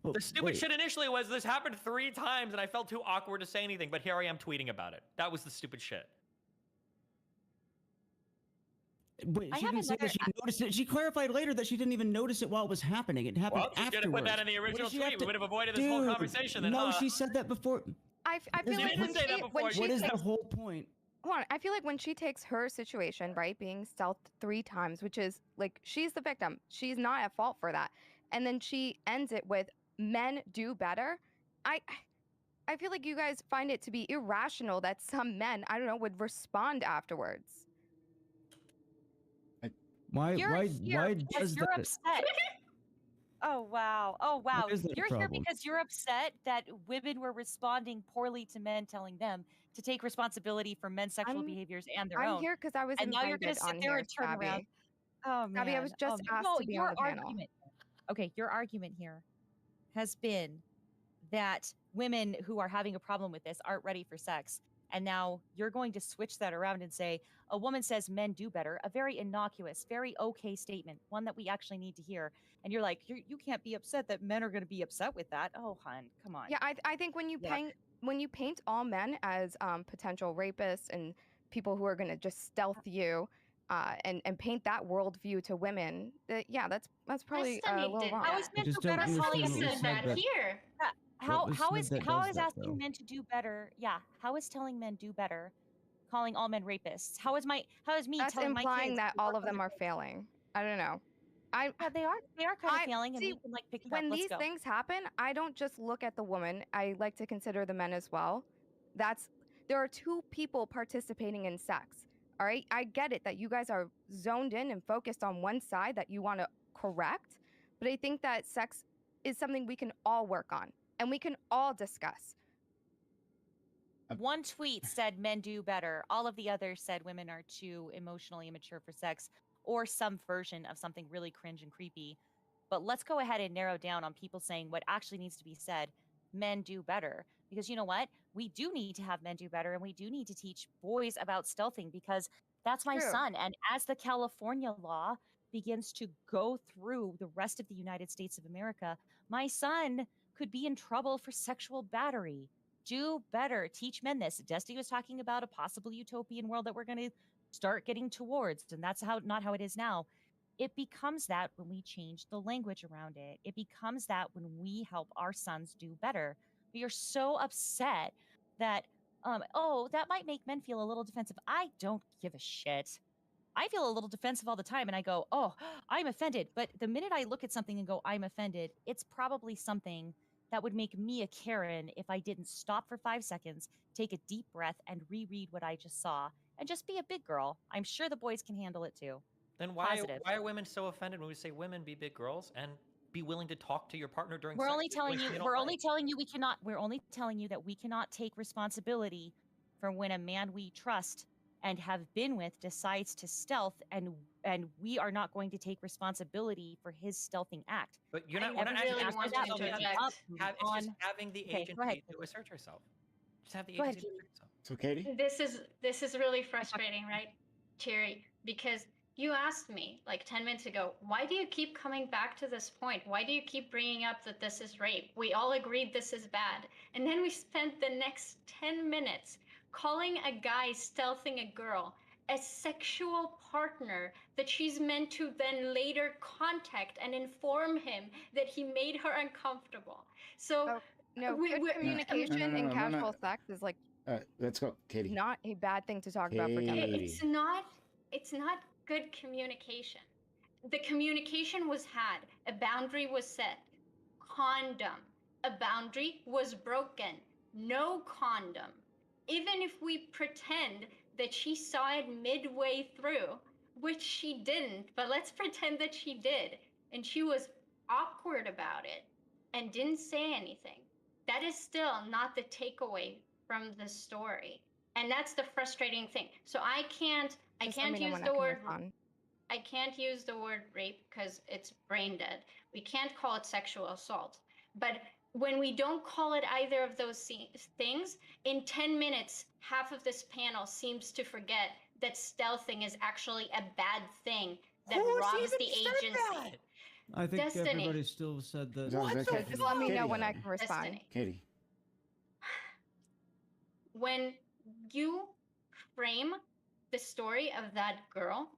The stupid shit initially was this happened 3 times and I felt too awkward to say anything, but here I am tweeting about it. That was the stupid shit. Wait, I she have didn't say that she noticed it. She clarified later that she didn't even notice it while it was happening. It happened Well, she's afterwards. gonna put that in the What original does she have tweet. to- We would have avoided this whole Dude, conversation then, no, huh? she said that before. I feel You like didn't when say that she before. when she What is the takes, whole point? hold on, I feel like when she takes her situation, right, being stealthed 3 times, which is like she's the victim, she's not at fault for that, and then she ends it with "men do better." I feel like you guys find it to be irrational that some men, I don't know, would respond afterwards. Why because does you're that? upset. Oh wow. Oh wow. Why is that a You're here problem? because you're upset that women were responding poorly to men telling them to take responsibility for men's sexual behaviors and their I'm own. here because I was And now you're gonna invited sit on there here, and turn around. Stabby. Oh man. Stabby, I was just man. asked No, to be your on the panel. argument. Okay, your argument here has been that women who are having a problem with this aren't ready for sex. And now you're going to switch that around and say, a woman says men do better, a very innocuous, very okay statement, one that we actually need to hear. And you're like, you can't be upset that men are going to be upset with that. Oh, hun, come on. Yeah, I think when you paint all men as potential rapists and people who are going to just stealth you, and paint that worldview to women, yeah, that's probably a Destiny little did wrong. I How is men just do don't better understand calling what Destiny was said said that here. how was how said is that how does is that, asking though? men to do better? Yeah, how is telling men do better calling all men rapists? How is me That's telling my implying kids that to all work of on them their are failing. I don't know. Yeah, they are kind of failing, and see, we can like pick it up. when Let's these go. things happen, I don't just look at the woman. I like to consider the men as well. There are 2 people participating in sex. All right, I get it that you guys are zoned in and focused on one side that you want to correct, but I think that sex is something we can all work on and we can all discuss. One tweet said men do better. All of the others said women are too emotionally immature for sex, or some version of something really cringe and creepy. But let's go ahead and narrow down on people saying what actually needs to be said. Men do better. Because you know what? We do need to have men do better, and we do need to teach boys about stealthing, because that's my True. son. And as the California law begins to go through the rest of the United States of America, my son could be in trouble for sexual battery. Do better. Teach men this. Destiny was talking about a possible utopian world that we're going to start getting towards, and that's not how it is now. It becomes that when we change the language around it. It becomes that when we help our sons do better. We are so upset that, that might make men feel a little defensive. I don't give a shit. I feel a little defensive all the time, and I go, oh, I'm offended. But the minute I look at something and go, I'm offended, it's probably something that would make me a Karen if I didn't stop for 5 seconds, take a deep breath, and reread what I just saw, and just be a big girl. I'm sure the boys can handle it too. Then why are women so offended when we say women be big girls and be willing to talk to your partner during We're sex? only telling you. We're only like? telling you we cannot. We're only telling you that we cannot take responsibility for when a man we trust and have been with decides to stealth, and we are not going to take responsibility for his stealthing act. But you're not. I really want to interject. It's just having the agency to assert yourself. Just have the agency to assert yourself. So, Katie? This is really frustrating, right, Cherry? Because you asked me like 10 minutes ago, why do you keep coming back to this point? Why do you keep bringing up that this is rape? We all agreed this is bad. And then we spent the next 10 minutes calling a guy stealthing a girl a sexual partner that she's meant to then later contact and inform him that he made her uncomfortable. So No, good communication in casual sex is like let's go, Katie. not a bad thing to talk about for 10 minutes. It's not good communication. The communication was had, a boundary was set. Condom. A boundary was broken. No condom. Even if we pretend that she saw it midway through, which she didn't, but let's pretend that she did, and she was awkward about it and didn't say anything, that is still not the takeaway from the story. And that's the frustrating thing. So I can't use the word rape because it's brain dead. We can't call it sexual assault. But when we don't call it either of those things, in 10 minutes, half of this panel seems to forget that stealthing is actually a bad thing that robs the agency. I think Destiny. everybody still said that. Just let me know when I can respond. Destiny. Katie. When you frame the story of that girl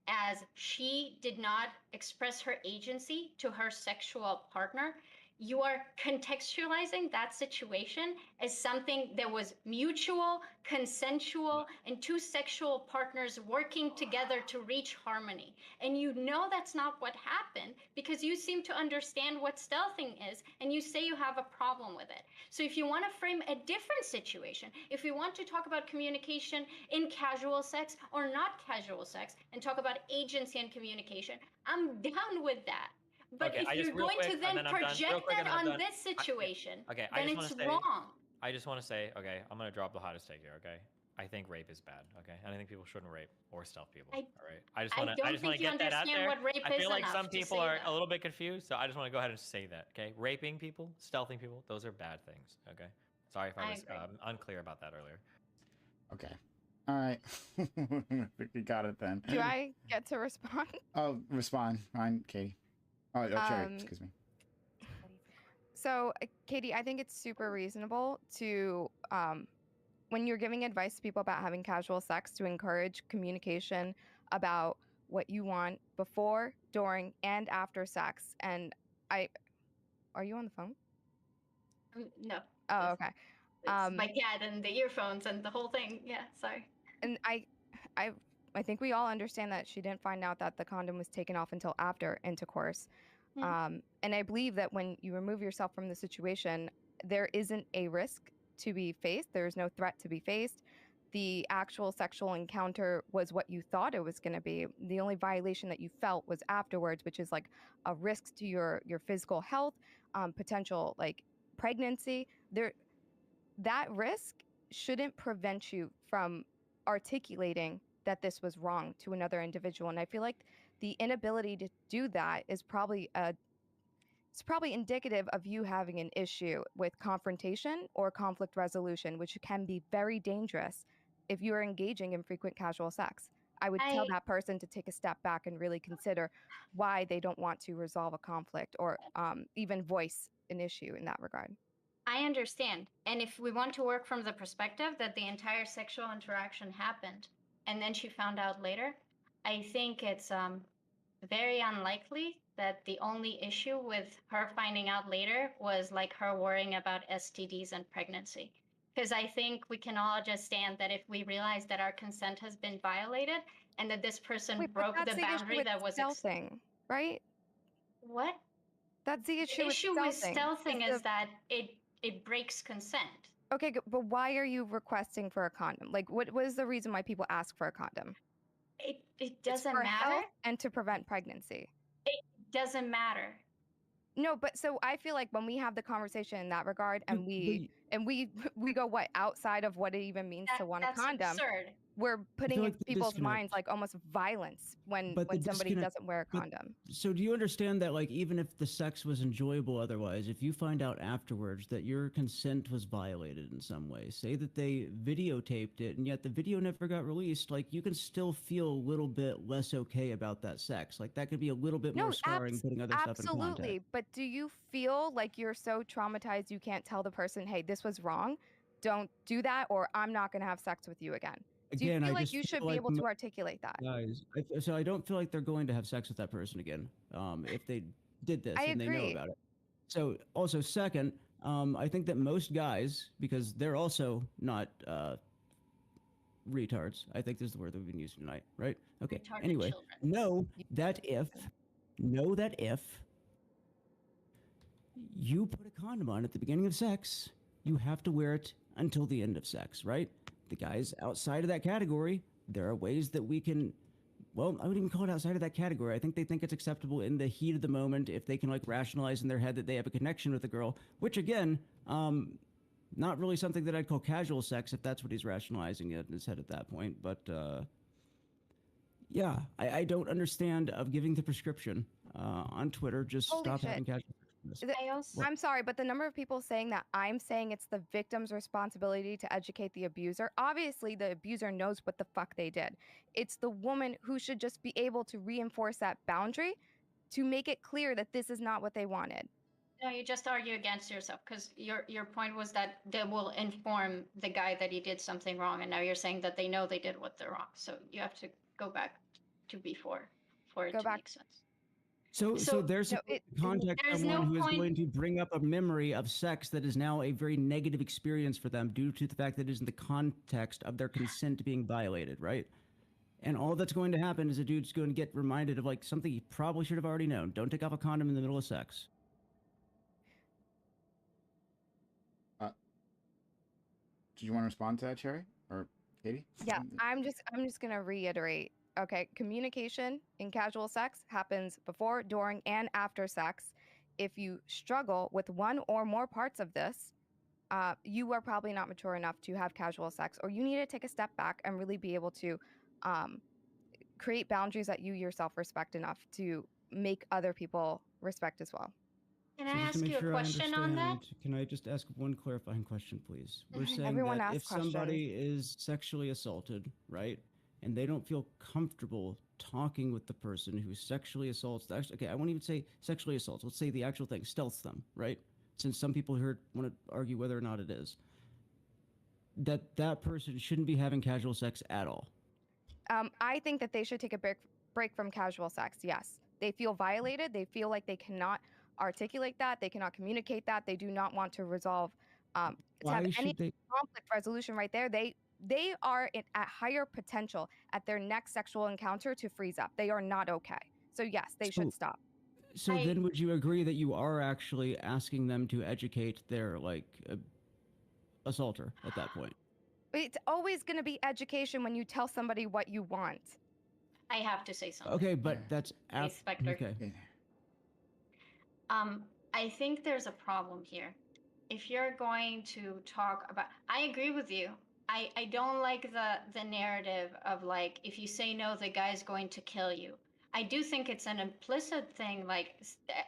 as she did not express her agency to her sexual partner, you are contextualizing that situation as something that was mutual, consensual, and two sexual partners working together to reach harmony. And you know that's not what happened because you seem to understand what stealthing is and you say you have a problem with it. So if you want to frame a different situation, if we want to talk about communication in casual sex or not casual sex and talk about agency and communication, I'm down with that. But Okay, if you're going to then project that on this situation, Okay, then it's wrong. I just want to say, okay, I'm gonna drop the hottest take here. Okay, I think rape is bad. Okay, and I think people shouldn't rape or stealth people. All right, I just want to get that out there. What rape I feel is like enough some to people say are that. a little bit confused, so I just want to go ahead and say that. Okay, raping people, stealthing people, those are bad things. Okay, sorry if I was unclear about that earlier. Okay. All right. We got it then. Do I get to respond? Oh, respond. Fine, Katie. Oh, Cherry, excuse me. So, Katie, I think it's super reasonable to, when you're giving advice to people about having casual sex, to encourage communication about what you want before, during, and after sex. And are you on the phone? No. Oh, okay. It's my cat and the earphones and the whole thing. Yeah, sorry. And I think we all understand that she didn't find out that the condom was taken off until after intercourse. And I believe that when you remove yourself from the situation, there isn't a risk to be faced. There's no threat to be faced. The actual sexual encounter was what you thought it was going to be. The only violation that you felt was afterwards, which is like a risk to your physical health, potential like pregnancy. That risk shouldn't prevent you from articulating that this was wrong to another individual. And I feel like the inability to do that is probably it's probably indicative of you having an issue with confrontation or conflict resolution, which can be very dangerous if you are engaging in frequent casual sex. I would tell that person to take a step back and really consider why they don't want to resolve a conflict or even voice an issue in that regard. I understand. And if we want to work from the perspective that the entire sexual interaction happened and then she found out later, I think it's very unlikely that the only issue with her finding out later was like her worrying about STDs and pregnancy. Because I think we can all just stand that if we realize that our consent has been violated and that this person broke the boundary that was stealthing, right? What? That's the issue. The issue with stealthing is the... that it breaks consent. Okay, but why are you requesting for a condom? Like, what is the reason why people ask for a condom? It doesn't for matter. Health and to prevent pregnancy. It doesn't matter. No, but so I feel like when we have the conversation in that regard, and we go what outside of what it even means to want a condom, absurd. We're putting like in the people's disconnect. minds like almost violence when But the somebody disconnect- doesn't wear a but- condom. So do you understand that, like, even if the sex was enjoyable otherwise, if you find out afterwards that your consent was violated in some way, say that they videotaped it and yet the video never got released, like, you can still feel a little bit less okay about that sex. Like, that could be a little bit more scarring putting other stuff in context. Absolutely. But do you feel like you're so traumatized you can't tell the person, hey, this was wrong, don't do that, or I'm not going to have sex with you again? Do you Again, feel I like just you should feel be like able to articulate that? Guys, so I don't feel like they're going to have sex with that person again if they did this I and they know agree. about it. So also second, I think that most guys, because they're also not retards, I think this is the word that we've been using tonight, right? Okay. Retarded Anyway, children. know that if you put a condom on at the beginning of sex, you have to wear it until the end of sex, right? The guys outside of that category, there are ways that we can, well, I wouldn't even call it outside of that category. I think they think it's acceptable in the heat of the moment if they can like rationalize in their head that they have a connection with a girl, which again, not really something that I'd call casual sex if that's what he's rationalizing in his head at that point. But yeah, I don't understand of giving the prescription on Twitter. Just Holy stop shit. having casual sex. I'm sorry, but the number of people saying that I'm saying it's the victim's responsibility to educate the abuser. Obviously, the abuser knows what the fuck they did. It's the woman who should just be able to reinforce that boundary to make it clear that this is not what they wanted. No, you just argue against yourself because your point was that they will inform the guy that he did something wrong, and now you're saying that they know they did what they're wrong. So you have to go back. to be for it Go to back. make sense. So there's no, contact there's someone no who is point. going to bring up a memory of sex that is now a very negative experience for them due to the fact that it is in the context of their consent being violated, right? And all that's going to happen is a dude's going to get reminded of like something he probably should have already known. Don't take off a condom in the middle of sex. Do you want to respond to that, Cherry or Katie? Yeah, I'm just gonna reiterate. Okay, communication in casual sex happens before, during, and after sex. If you struggle with one or more parts of this, you are probably not mature enough to have casual sex, or you need to take a step back and really be able to create boundaries that you yourself respect enough to make other people respect as well. Can So I just to ask make you a sure I question on that? understand, can I just ask one clarifying question, please? We're saying Everyone that asks if somebody is sexually assaulted, right, and they don't feel comfortable talking with the person who sexually assaults, okay, I won't even say sexually assaults. Let's say the actual thing, stealths them, right? Since some people here want to argue whether or not it is. That person shouldn't be having casual sex at all. I think that they should take a break from casual sex. Yes, they feel violated. They feel like they cannot articulate that. They cannot communicate that. They do not want to resolve, to have Why any should they? conflict resolution right there. They are at higher potential at their next sexual encounter to freeze up. They are not okay. So yes, they should stop. So then would you agree that you are actually asking them to educate their, like, assaulter at that point? It's always going to be education when you tell somebody what you want. I have to say something. Okay, but that's... Spectre. Okay. I think there's a problem here. If you're going to talk about, I agree with you. I don't like the narrative of like, if you say no, the guy's going to kill you. I do think it's an implicit thing, like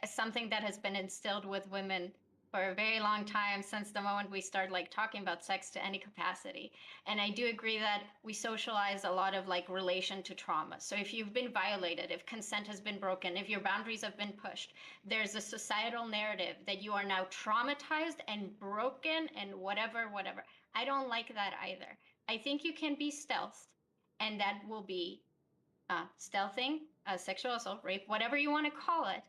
something that has been instilled with women for a very long time, since the moment we start like talking about sex to any capacity. And I do agree that we socialize a lot of like relation to trauma. So if you've been violated, if consent has been broken, if your boundaries have been pushed, there's a societal narrative that you are now traumatized and broken and whatever. I don't like that either. I think you can be stealthed, and that will be stealthing, sexual assault, rape, whatever you want to call it.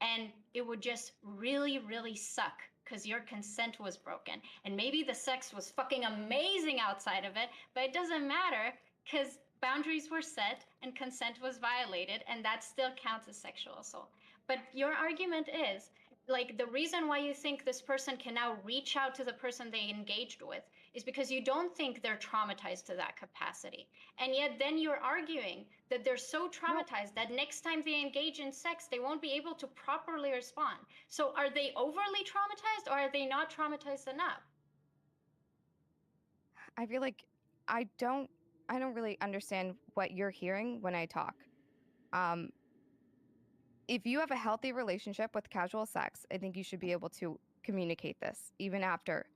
And it would just really, really suck because your consent was broken. And maybe the sex was fucking amazing outside of it, but it doesn't matter because boundaries were set and consent was violated, and that still counts as sexual assault. But your argument is, like, the reason why you think this person can now reach out to the person they engaged with is because you don't think they're traumatized to that capacity. And yet then you're arguing that they're so traumatized that next time they engage in sex, they won't be able to properly respond. So are they overly traumatized, or are they not traumatized enough? I feel like I don't really understand what you're hearing when I talk. If you have a healthy relationship with casual sex, I think you should be able to communicate this even after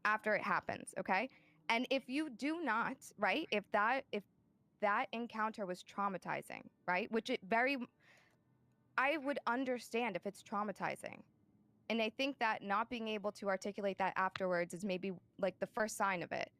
it happens, okay? And if you do not, right? If that encounter was traumatizing, right? I would understand if it's traumatizing. And I think that not being able to articulate that afterwards is maybe like the first sign of it.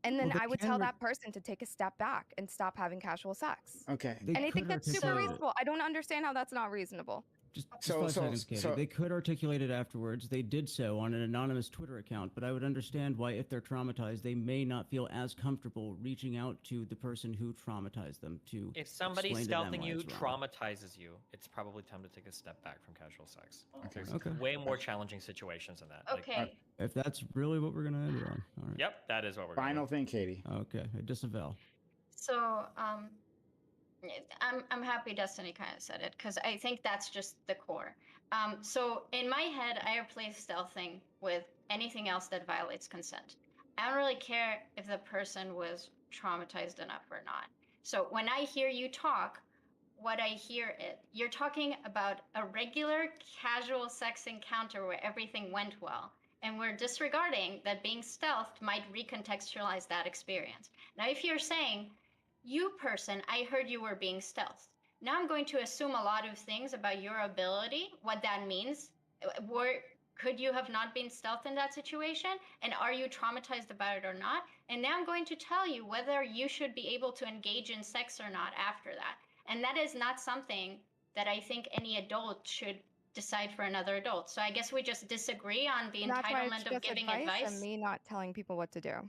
And then I would tell that person to take a step back and stop having casual sex. Okay. And I think that's super reasonable. I don't understand how that's not reasonable. Just 5 seconds, Katie. They could articulate it afterwards. They did so on an anonymous Twitter account, but I would understand why, if they're traumatized, they may not feel as comfortable reaching out to the person who traumatized them to If somebody explain to them stealthing why you it's wrong. traumatizes you, it's probably time to take a step back from casual sex. There's Okay. way more challenging situations than that. Okay. If that's really what we're gonna end it on, all right. Yep, that is what we're Final thing, Katie. Okay, I disavow. So I'm happy Destiny kind of said it, because I think that's just the core. So in my head, I replace stealthing with anything else that violates consent. I don't really care if the person was traumatized enough or not. So when I hear you talk, what I hear is you're talking about a regular casual sex encounter where everything went well. And we're disregarding that being stealthed might recontextualize that experience. Now, if you're saying, you person, I heard you were being stealthed. Now I'm going to assume a lot of things about your ability, what that means. Could you have not been stealthed in that situation? And are you traumatized about it or not? And now I'm going to tell you whether you should be able to engage in sex or not after that. And that is not something that I think any adult should decide for another adult. So I guess we just disagree on the That's why it's entitlement of just giving advice and advice. me not telling people what to do.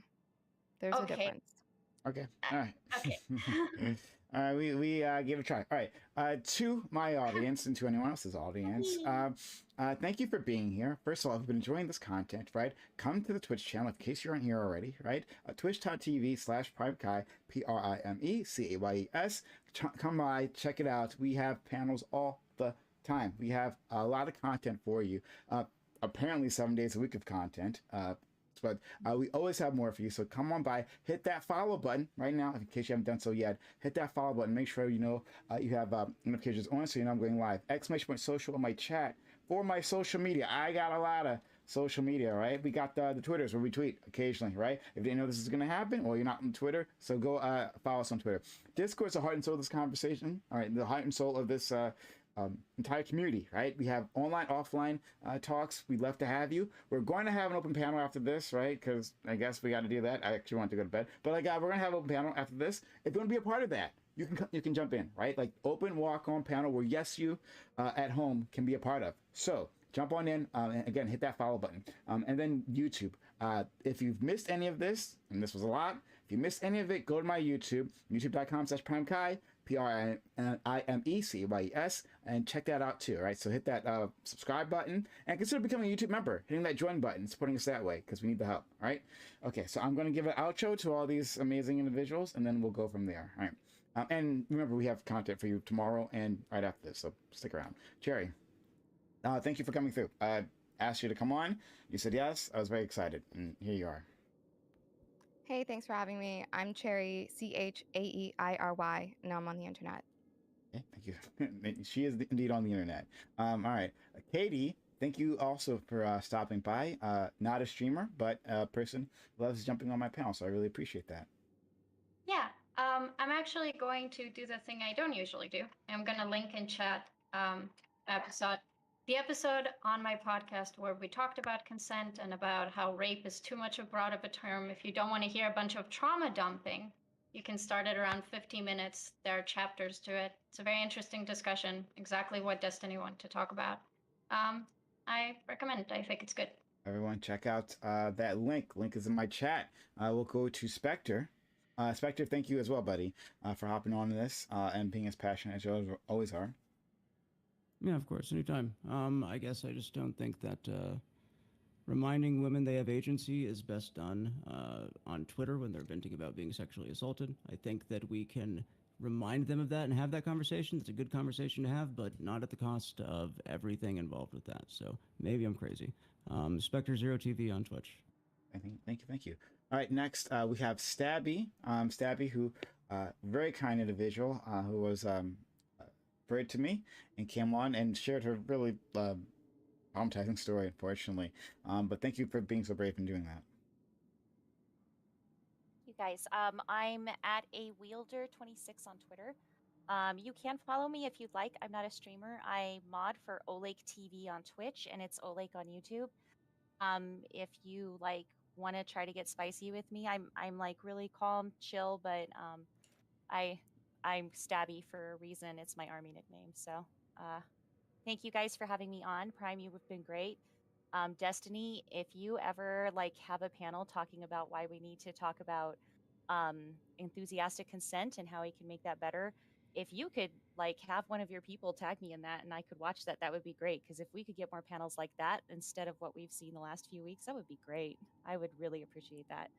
There's a Okay. difference. Okay. All right. Okay. All right. We give it a try. All right. To my audience and to anyone else's audience, thank you for being here. First of all, if you've been enjoying this content, right, come to the Twitch channel in case you aren't here already, right? Twitch.tv/PrimeKai, PRIMECAYES. Come by, check it out. We have panels all the time. We have a lot of content for you. Apparently 7 days a week of content. But we always have more for you. So come on by, hit that follow button right now, in case you haven't done so yet. Hit that follow button. Make sure you know you have notifications on so you know I'm going live. !social on my chat for my social media. I got a lot of social media, right? We got the Twitters where we tweet occasionally, right? If you didn't know this is going to happen, or you're not on Twitter, so go follow us on Twitter. Discord is the heart and soul of this conversation. All right, the heart and soul of this entire community, right? We have online, offline talks. We'd love to have you. We're going to have an open panel after this, right? Because I guess we got to do that. I actually want to go to bed, but we're going to have an open panel after this. If you want to be a part of that, you can jump in, right? Like open walk-on panel where yes, you at home can be a part of. So jump on in and again hit that follow button, and then YouTube. If you've missed any of this, and this was a lot, if you missed any of it, go to my YouTube, youtube.com/PrimeKai. PRIMECYES, and check that out too, right? So hit that subscribe button and consider becoming a YouTube member, hitting that join button, supporting us that way because we need the help, right? Okay, so I'm going to give an outro to all these amazing individuals and then we'll go from there, all right? And remember, we have content for you tomorrow and right after this, so stick around. Cherry, thank you for coming through. I asked you to come on. You said yes. I was very excited, and here you are. Hey, thanks for having me. I'm Cherry, CHAEIRY, and I'm on the internet. Okay, thank you. She is indeed on the internet. All right. Katie, thank you also for stopping by. Not a streamer, but a person who loves jumping on my panel, so I really appreciate that. Yeah, I'm actually going to do the thing I don't usually do. I'm going to link in chat the episode on my podcast where we talked about consent and about how rape is too much of broad of a term. If you don't want to hear a bunch of trauma dumping, you can start at around 50 minutes. There are chapters to it. It's a very interesting discussion, exactly what Destiny wanted to talk about. I recommend it. I think it's good. Everyone check out that link. Link is in my chat. We'll go to Spectre. Spectre, thank you as well, buddy, for hopping on this and being as passionate as you always are. Yeah, of course, anytime. I guess I just don't think that reminding women they have agency is best done on Twitter when they're venting about being sexually assaulted. I think that we can remind them of that and have that conversation. It's a good conversation to have, but not at the cost of everything involved with that. So maybe I'm crazy. Spectre Zero TV on Twitch. Thank you. All right, next we have Stabby. Stabby, who very kind individual who was referred to me and came on and shared her really traumatizing story, unfortunately. But thank you for being so brave in doing that. You guys, I'm at a wielder26 on Twitter. You can follow me if you'd like. I'm not a streamer. I mod for Olake TV on Twitch, and it's Olake on YouTube. If you like want to try to get spicy with me, I'm like really calm, chill, but I'm Stabby for a reason. It's my army nickname. So thank you guys for having me on. Prime, you've been great. Destiny, if you ever like have a panel talking about why we need to talk about enthusiastic consent and how we can make that better, if you could like have one of your people tag me in that and I could watch that, that would be great. Because if we could get more panels like that instead of what we've seen the last few weeks, that would be great. I would really appreciate that.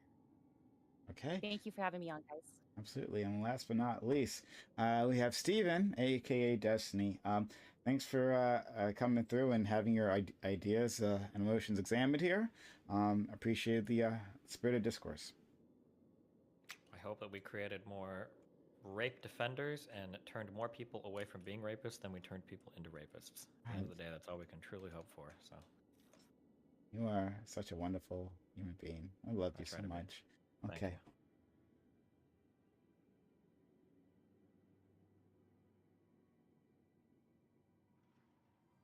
Okay. Thank you for having me on, guys. Absolutely. And last but not least, we have Steven, aka Destiny. Thanks for coming through and having your ideas and emotions examined here. Appreciate the spirited discourse. I hope that we created more rape defenders and it turned more people away from being rapists than we turned people into rapists. At the end of the day, that's all we can truly hope for. So, you are such a wonderful human being. I love you so much. Okay.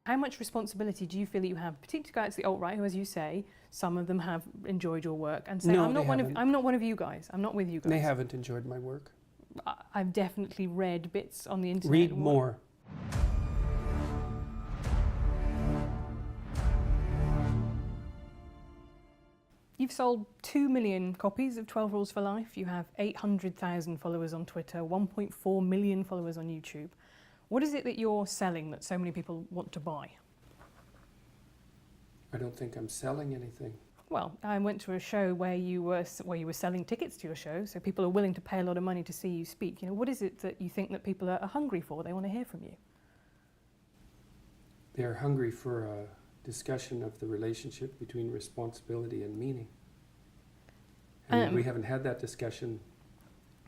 How much responsibility do you feel that you have, particularly guys the alt-right, who, as you say, some of them have enjoyed your work and say, No, I'm not they one haven't. of you guys. I'm not with you guys. They haven't enjoyed my work. I've definitely read bits on the internet. Read more. You've sold 2 million copies of 12 Rules for Life. You have 800,000 followers on Twitter, 1.4 million followers on YouTube. What is it that you're selling that so many people want to buy? I don't think I'm selling anything. Well, I went to a show where you were selling tickets to your show, so people are willing to pay a lot of money to see you speak. You know, what is it that you think that people are hungry for? They want to hear from you. They're hungry for a discussion of the relationship between responsibility and meaning. And we haven't had that discussion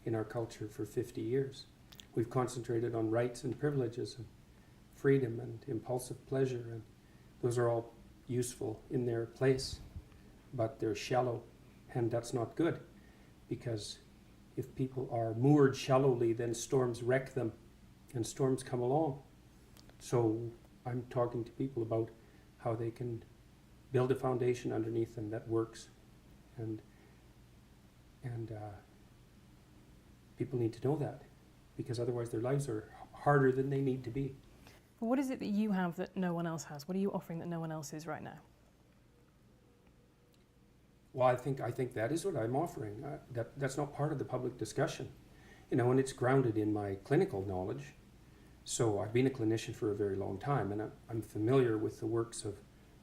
in our culture for 50 years. We've concentrated on rights and privileges and freedom and impulsive pleasure, and those are all useful in their place, but they're shallow, and that's not good, because if people are moored shallowly, then storms wreck them, and storms come along. So I'm talking to people about how they can build a foundation underneath them that works, and people need to know that, because otherwise their lives are harder than they need to be. What is it that you have that no one else has? What are you offering that no one else is right now? Well, I think that is what I'm offering. That's not part of the public discussion, you know, and it's grounded in my clinical knowledge. So I've been a clinician for a very long time, and I'm familiar with the works of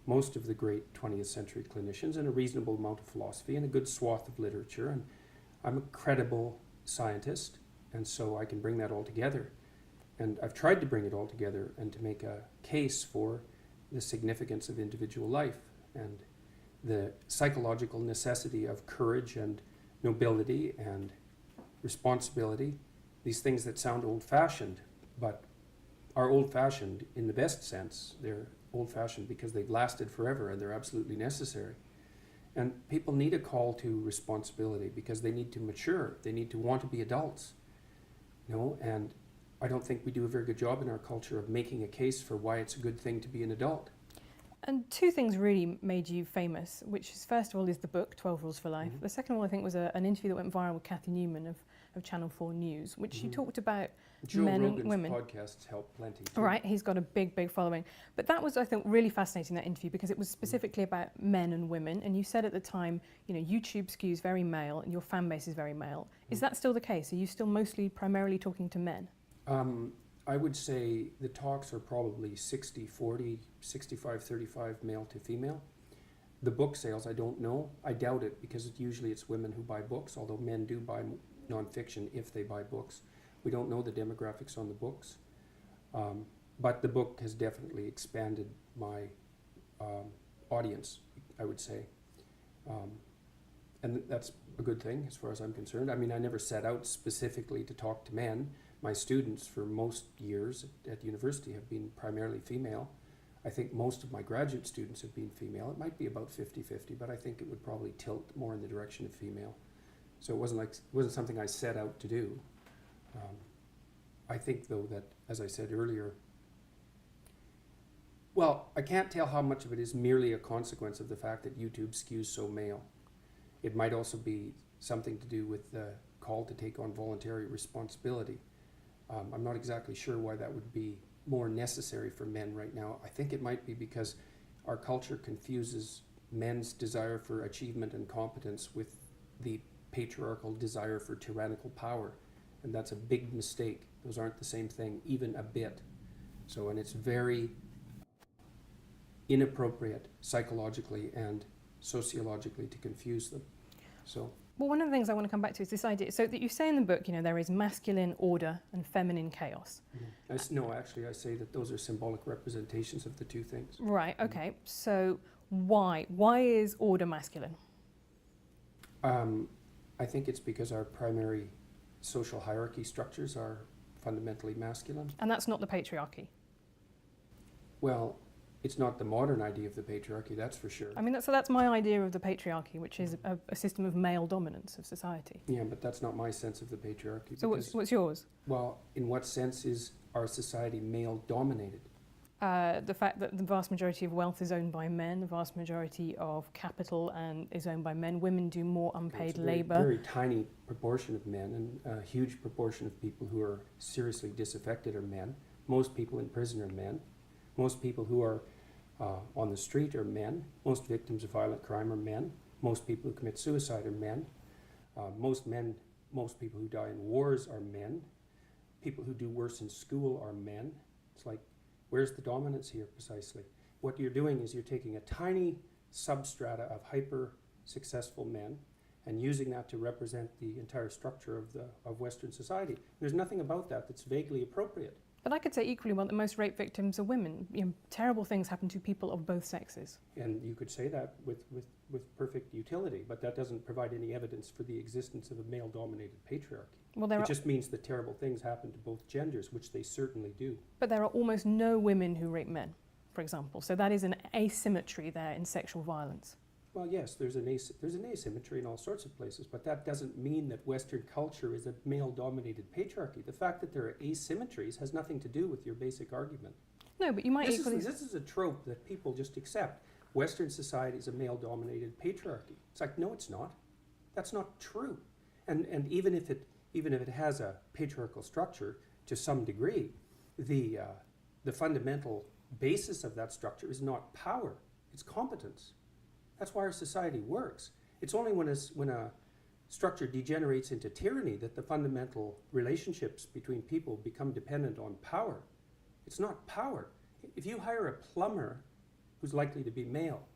most of the great 20th century clinicians, and a reasonable amount of philosophy and a good swath of literature, and I'm a credible scientist, and so I can bring that all together. And I've tried to bring it all together and to make a case for the significance of individual life and the psychological necessity of courage and nobility and responsibility, these things that sound old-fashioned, but are old-fashioned in the best sense. They're old-fashioned because they've lasted forever and they're absolutely necessary. And people need a call to responsibility because they need to mature. They need to want to be adults, you know, and I don't think we do a very good job in our culture of making a case for why it's a good thing to be an adult. And two things really made you famous, which is, first of all, is the book, 12 Rules for Life. The second one, I think, was an interview that went viral with Kathy Newman of Channel 4 News, which you talked about Joe men Rogan's and women. podcasts help plenty too. Right, he's got a big, big following. But that was, I think, really fascinating, that interview, because it was specifically about men and women. And you said at the time, you know, YouTube skews very male and your fan base is very male. Is that still the case? Are you still primarily talking to men? I would say the talks are probably 60-40, 65-35 male to female. The book sales, I don't know. I doubt it, because usually it's women who buy books, although men do buy nonfiction if they buy books. We don't know the demographics on the books. But the book has definitely expanded my audience, I would say. And that's a good thing as far as I'm concerned. I mean, I never set out specifically to talk to men. My students for most years at university have been primarily female. I think most of my graduate students have been female. It might be about 50-50, but I think it would probably tilt more in the direction of female. So it wasn't something I set out to do. I think, though, that, as I said earlier, well, I can't tell how much of it is merely a consequence of the fact that YouTube skews so male. It might also be something to do with the call to take on voluntary responsibility. I'm not exactly sure why that would be more necessary for men right now. I think it might be because our culture confuses men's desire for achievement and competence with the patriarchal desire for tyrannical power. And that's a big mistake. Those aren't the same thing, even a bit. So, and it's very inappropriate psychologically and sociologically to confuse them. So. Well, one of the things I want to come back to is this idea. So that you say in the book, you know, there is masculine order and feminine chaos. No, actually, I say that those are symbolic representations of the two things. Right. Okay. So why is order masculine? I think it's because our primary social hierarchy structures are fundamentally masculine. And that's not the patriarchy. Well, it's not the modern idea of the patriarchy, that's for sure. I mean, that's my idea of the patriarchy, which is a system of male dominance of society. Yeah, but that's not my sense of the patriarchy. So what's yours? Well, in what sense is our society male dominated? the fact that the vast majority of wealth is owned by men, the vast majority of capital and is owned by men. Women do more unpaid It's a very, labor. very tiny proportion of men, and a huge proportion of people who are seriously disaffected are men. Most people in prison are men. Most people who are on the street are men. Most victims of violent crime are men. Most people who commit suicide are men. Most people who die in wars are men. People who do worse in school are men. It's like, where's the dominance here precisely? What you're doing is you're taking a tiny substrata of hyper successful men and using that to represent the entire structure of Western society. There's nothing about that that's vaguely appropriate. But I could say equally well that most rape victims are women. You know, terrible things happen to people of both sexes. And you could say that with perfect utility, but that doesn't provide any evidence for the existence of a male-dominated patriarchy. Well, it just means that terrible things happen to both genders, which they certainly do. But there are almost no women who rape men, for example. So that is an asymmetry there in sexual violence. Well, yes, there's an asymmetry in all sorts of places, but that doesn't mean that Western culture is a male-dominated patriarchy. The fact that there are asymmetries has nothing to do with your basic argument. No, but you might equally... This is a trope that people just accept. Western society is a male-dominated patriarchy. It's like, no, it's not. That's not true. And even if it has a patriarchal structure to some degree, the fundamental basis of that structure is not power, it's competence. That's why our society works. It's only when a structure degenerates into tyranny that the fundamental relationships between people become dependent on power. It's not power. If you hire a plumber who's likely to be male,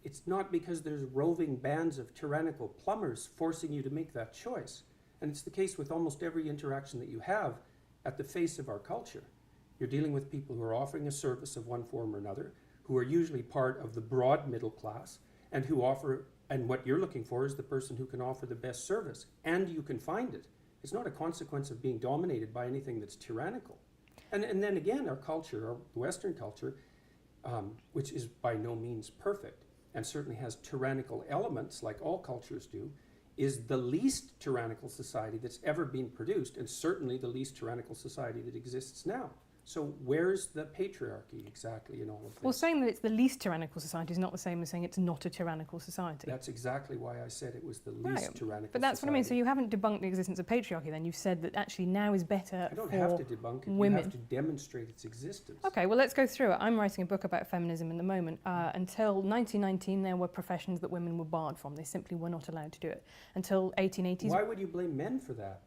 it's not because there's roving bands of tyrannical plumbers forcing you to make that choice. And it's the case with almost every interaction that you have at the face of our culture. You're dealing with people who are offering a service of one form or another, who are usually part of the broad middle class, and what you're looking for is the person who can offer the best service, and you can find it. It's not a consequence of being dominated by anything that's tyrannical. And then again, our culture, our Western culture, which is by no means perfect, and certainly has tyrannical elements like all cultures do, is the least tyrannical society that's ever been produced, and certainly the least tyrannical society that exists now. So where's the patriarchy exactly in all of this? Well, saying that it's the least tyrannical society is not the same as saying it's not a tyrannical society. That's exactly why I said it was the least tyrannical But that's society. what I mean. So you haven't debunked the existence of patriarchy then. You've said that actually now is better I don't for have to debunk it. women. You have to demonstrate its existence. Okay, well, let's go through it. I'm writing a book about feminism in the moment. Until 1919, there were professions that women were barred from. They simply were not allowed to do it. Until 1880s... Why would you blame men for that?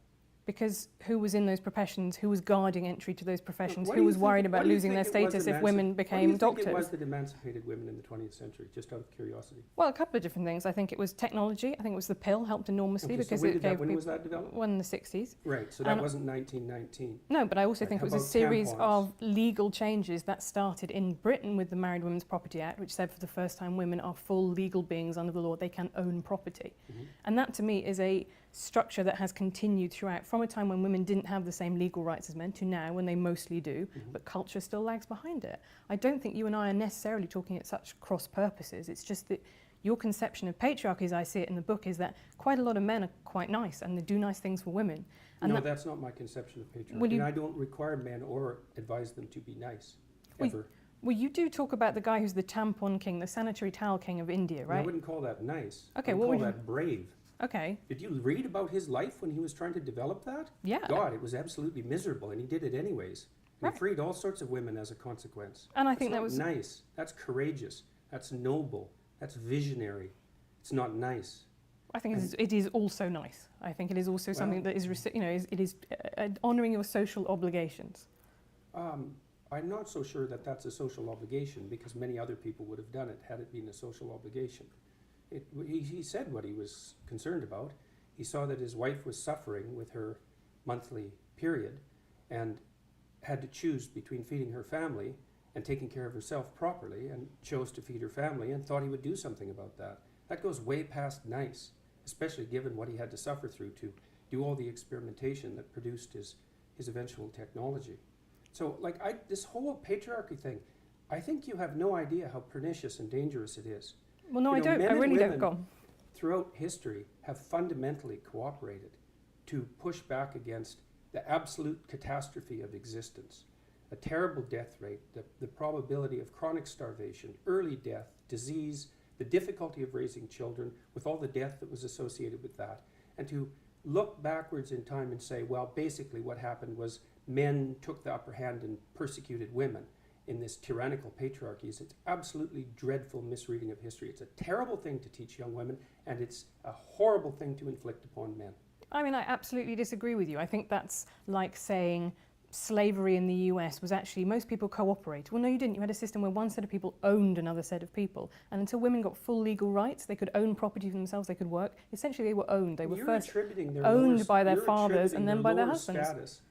Because who was in those professions, who was guarding entry to those professions, who was worried about losing their status if women became doctors? What do you think it was that emancipated women in the 20th century, just out of curiosity? Well, a couple of different things. I think it was technology. I think it was the pill helped enormously because so it gave when people... was that developed? Well, in the 60s. Right, so that wasn't 1919. No, but I also think it was a series tampons? of legal changes that started in Britain with the Married Women's Property Act, which said for the first time women are full legal beings under the law. They can own property. And that, to me, is a structure that has continued throughout, from a time when women didn't have the same legal rights as men to now when they mostly do, but culture still lags behind it. I don't think you and I are necessarily talking at such cross purposes. It's just that your conception of patriarchy, as I see it in the book, is that quite a lot of men are quite nice and they do nice things for women. And No, that's not my conception of patriarchy. Will you- And I don't require men or advise them to be nice, ever. Well, you do talk about the guy who's the tampon king, the sanitary towel king of India, right? I wouldn't call that nice. Okay, I would what call would you- that brave. Okay. Did you read about his life when he was trying to develop that? Yeah. God, it was absolutely miserable, and he did it anyways. And he freed all sorts of women as a consequence. And I think That's that was not nice. That's courageous. That's noble. That's visionary. It's not nice. I think it is also nice. I think it is also something that is, it is honouring your social obligations. I'm not so sure that that's a social obligation because many other people would have done it had it been a social obligation. He said what he was concerned about. He saw that his wife was suffering with her monthly period and had to choose between feeding her family and taking care of herself properly, and chose to feed her family and thought he would do something about that. That goes way past nice, especially given what he had to suffer through to do all the experimentation that produced his eventual technology. So this whole patriarchy thing, I think you have no idea how pernicious and dangerous it is. Well, no, I don't. I really don't. Go on. Throughout history have fundamentally cooperated to push back against the absolute catastrophe of existence, a terrible death rate, the probability of chronic starvation, early death, disease, the difficulty of raising children, with all the death that was associated with that, and to look backwards in time and say, well, basically what happened was men took the upper hand and persecuted women in this tyrannical patriarchy. It's absolutely dreadful misreading of history. It's a terrible thing to teach young women, and it's a horrible thing to inflict upon men. I mean, I absolutely disagree with you. I think that's like saying slavery in the US was actually, most people cooperate. Well, no, you didn't. You had a system where one set of people owned another set of people. And until women got full legal rights, they could own property for themselves, they could work. Essentially, they were owned. They were first owned by their fathers and then by their husbands. Status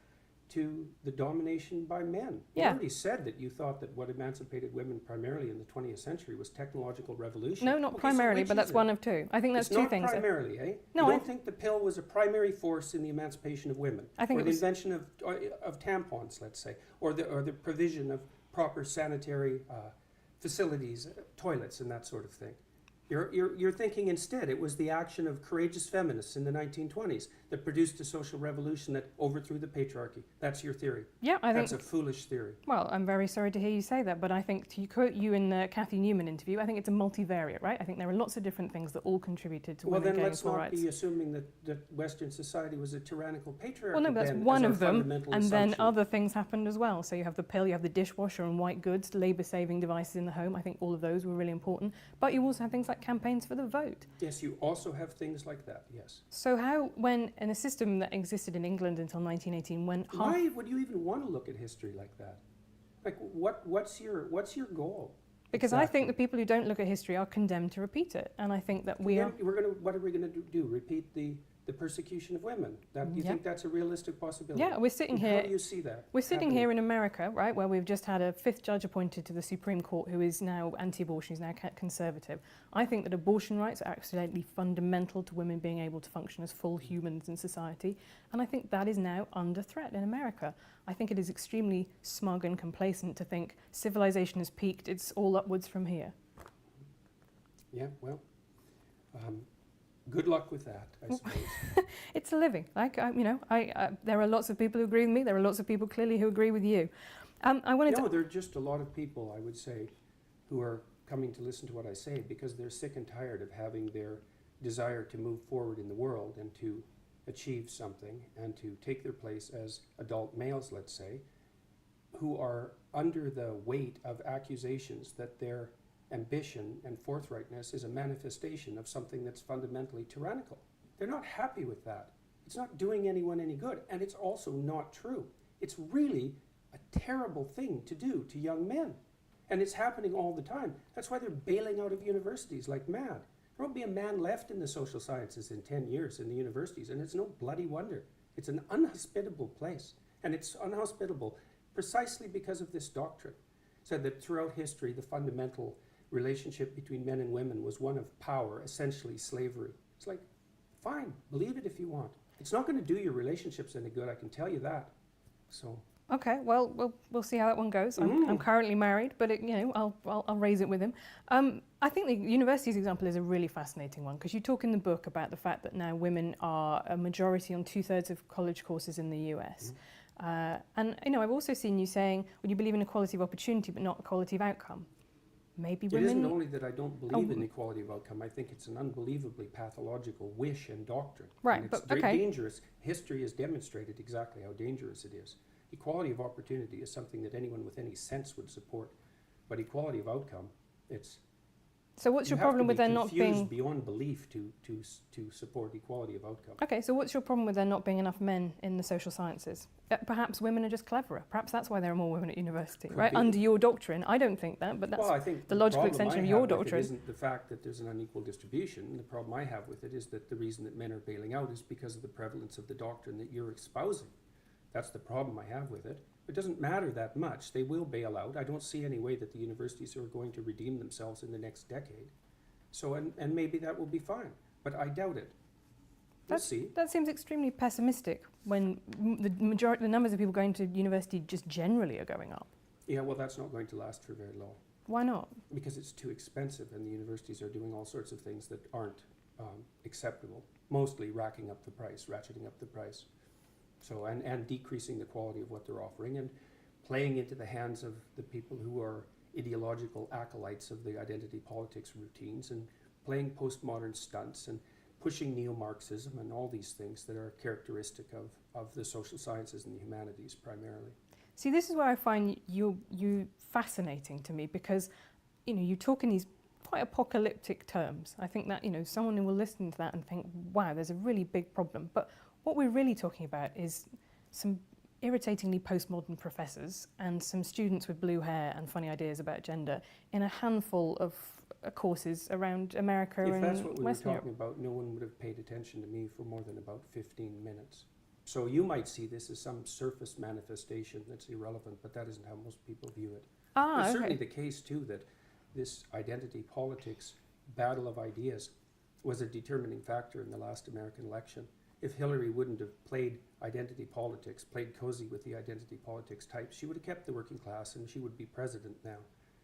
to the domination by men. Yeah. You already said that you thought that what emancipated women primarily in the 20th century was technological revolution. No, not primarily, but that's one of two. I think that's it's two not things. Primarily, eh? No, you don't think the pill was a primary force in the emancipation of women? I think or it the was invention of tampons, let's say, or the provision of proper sanitary facilities, toilets, and that sort of thing. You're thinking instead it was the action of courageous feminists in the 1920s that produced a social revolution that overthrew the patriarchy. That's your theory. Yeah, I think that's a foolish theory. Well, I'm very sorry to hear you say that, but I think, to quote you in the Kathy Newman interview, I think it's a multivariate, right? I think there are lots of different things that all contributed to women gaining full rights. Well, then let's not be assuming that Western society was a tyrannical patriarchy. Well, no, that's then, one as of our them, fundamental and assumption. then other things happened as well. So you have the pill, you have the dishwasher and white goods, labour-saving devices in the home. I think all of those were really important. But you also have things like campaigns for the vote. Yes, you also have things like that, yes. So how, when in a system that existed in England until 1918, when why would you even want to look at history like that? Like, what's your goal? Because exactly. I think the people who don't look at history are condemned to repeat it, and I think that what are we gonna do? Repeat the persecution of women? Do you think that's a realistic possibility? Yeah, we're sitting here. How do you see that? We're sitting here in America, right, where we've just had a 5th judge appointed to the Supreme Court who is now anti-abortion, he's now conservative. I think that abortion rights are absolutely fundamental to women being able to function as full humans in society, and I think that is now under threat in America. I think it is extremely smug and complacent to think civilization has peaked, it's all upwards from here. Yeah, well, good luck with that, I suppose. It's a living. Like, there are lots of people who agree with me. There are lots of people clearly who agree with you. there are just a lot of people, I would say, who are coming to listen to what I say because they're sick and tired of having their desire to move forward in the world and to achieve something and to take their place as adult males, let's say, who are under the weight of accusations that their ambition and forthrightness is a manifestation of something that's fundamentally tyrannical. They're not happy with that. It's not doing anyone any good, and it's also not true. It's really a terrible thing to do to young men, and it's happening all the time. That's why they're bailing out of universities like mad. There won't be a man left in the social sciences in 10 years in the universities, and it's no bloody wonder. It's an unhospitable place, and it's unhospitable precisely because of this doctrine. Said that throughout history, the fundamental relationship between men and women was one of power, essentially slavery. It's like, fine, believe it if you want. It's not going to do your relationships any good, I can tell you that. So. Okay, well, we'll see how that one goes. I'm currently married, but I'll raise it with him. I think the university's example is a really fascinating one because you talk in the book about the fact that now women are a majority on 2/3 of college courses in the US. And I've also seen you saying, well, you believe in equality of opportunity, but not equality of outcome. Maybe women. It isn't only that I don't believe in equality of outcome. I think it's an unbelievably pathological wish and doctrine. Right, and it's very dangerous. History has demonstrated exactly how dangerous it is. Equality of opportunity is something that anyone with any sense would support, but equality of outcome, it's. So what's your problem with there not being beyond belief to support equality of outcome? Okay, so what's your problem with there not being enough men in the social sciences? Perhaps women are just cleverer. Perhaps that's why there are more women at university, right? Under your doctrine, I don't think that, but that's I think the logical extension of your doctrine. It isn't the fact that there's an unequal distribution. The problem I have with it is that the reason that men are bailing out is because of the prevalence of the doctrine that you're espousing. That's the problem I have with it. It doesn't matter that much. They will bail out. I don't see any way that the universities are going to redeem themselves in the next decade. So, and maybe that will be fine, but I doubt it. We'll see. That seems extremely pessimistic when the numbers of people going to university just generally are going up. Yeah, well, that's not going to last for very long. Why not? Because it's too expensive, and the universities are doing all sorts of things that aren't acceptable, mostly racking up the price, ratcheting up the price. So, and decreasing the quality of what they're offering. And playing into the hands of the people who are ideological acolytes of the identity politics routines and playing postmodern stunts and pushing neo-Marxism and all these things that are characteristic of the social sciences and the humanities primarily. See, this is where I find you fascinating to me, because you talk in these quite apocalyptic terms. I think that someone who will listen to that and think, wow, there's a really big problem. But what we're really talking about is some irritatingly postmodern professors and some students with blue hair and funny ideas about gender in a handful of courses around America and If that's what we were Western Europe. talking about, no one would have paid attention to me for more than about 15 minutes. So you might see this as some surface manifestation that's irrelevant, but that isn't how most people view it. It's certainly the case, too, that this identity politics battle of ideas was a determining factor in the last American election. If Hillary wouldn't have played identity politics, played cozy with the identity politics type, she would have kept the working class and she would be president now.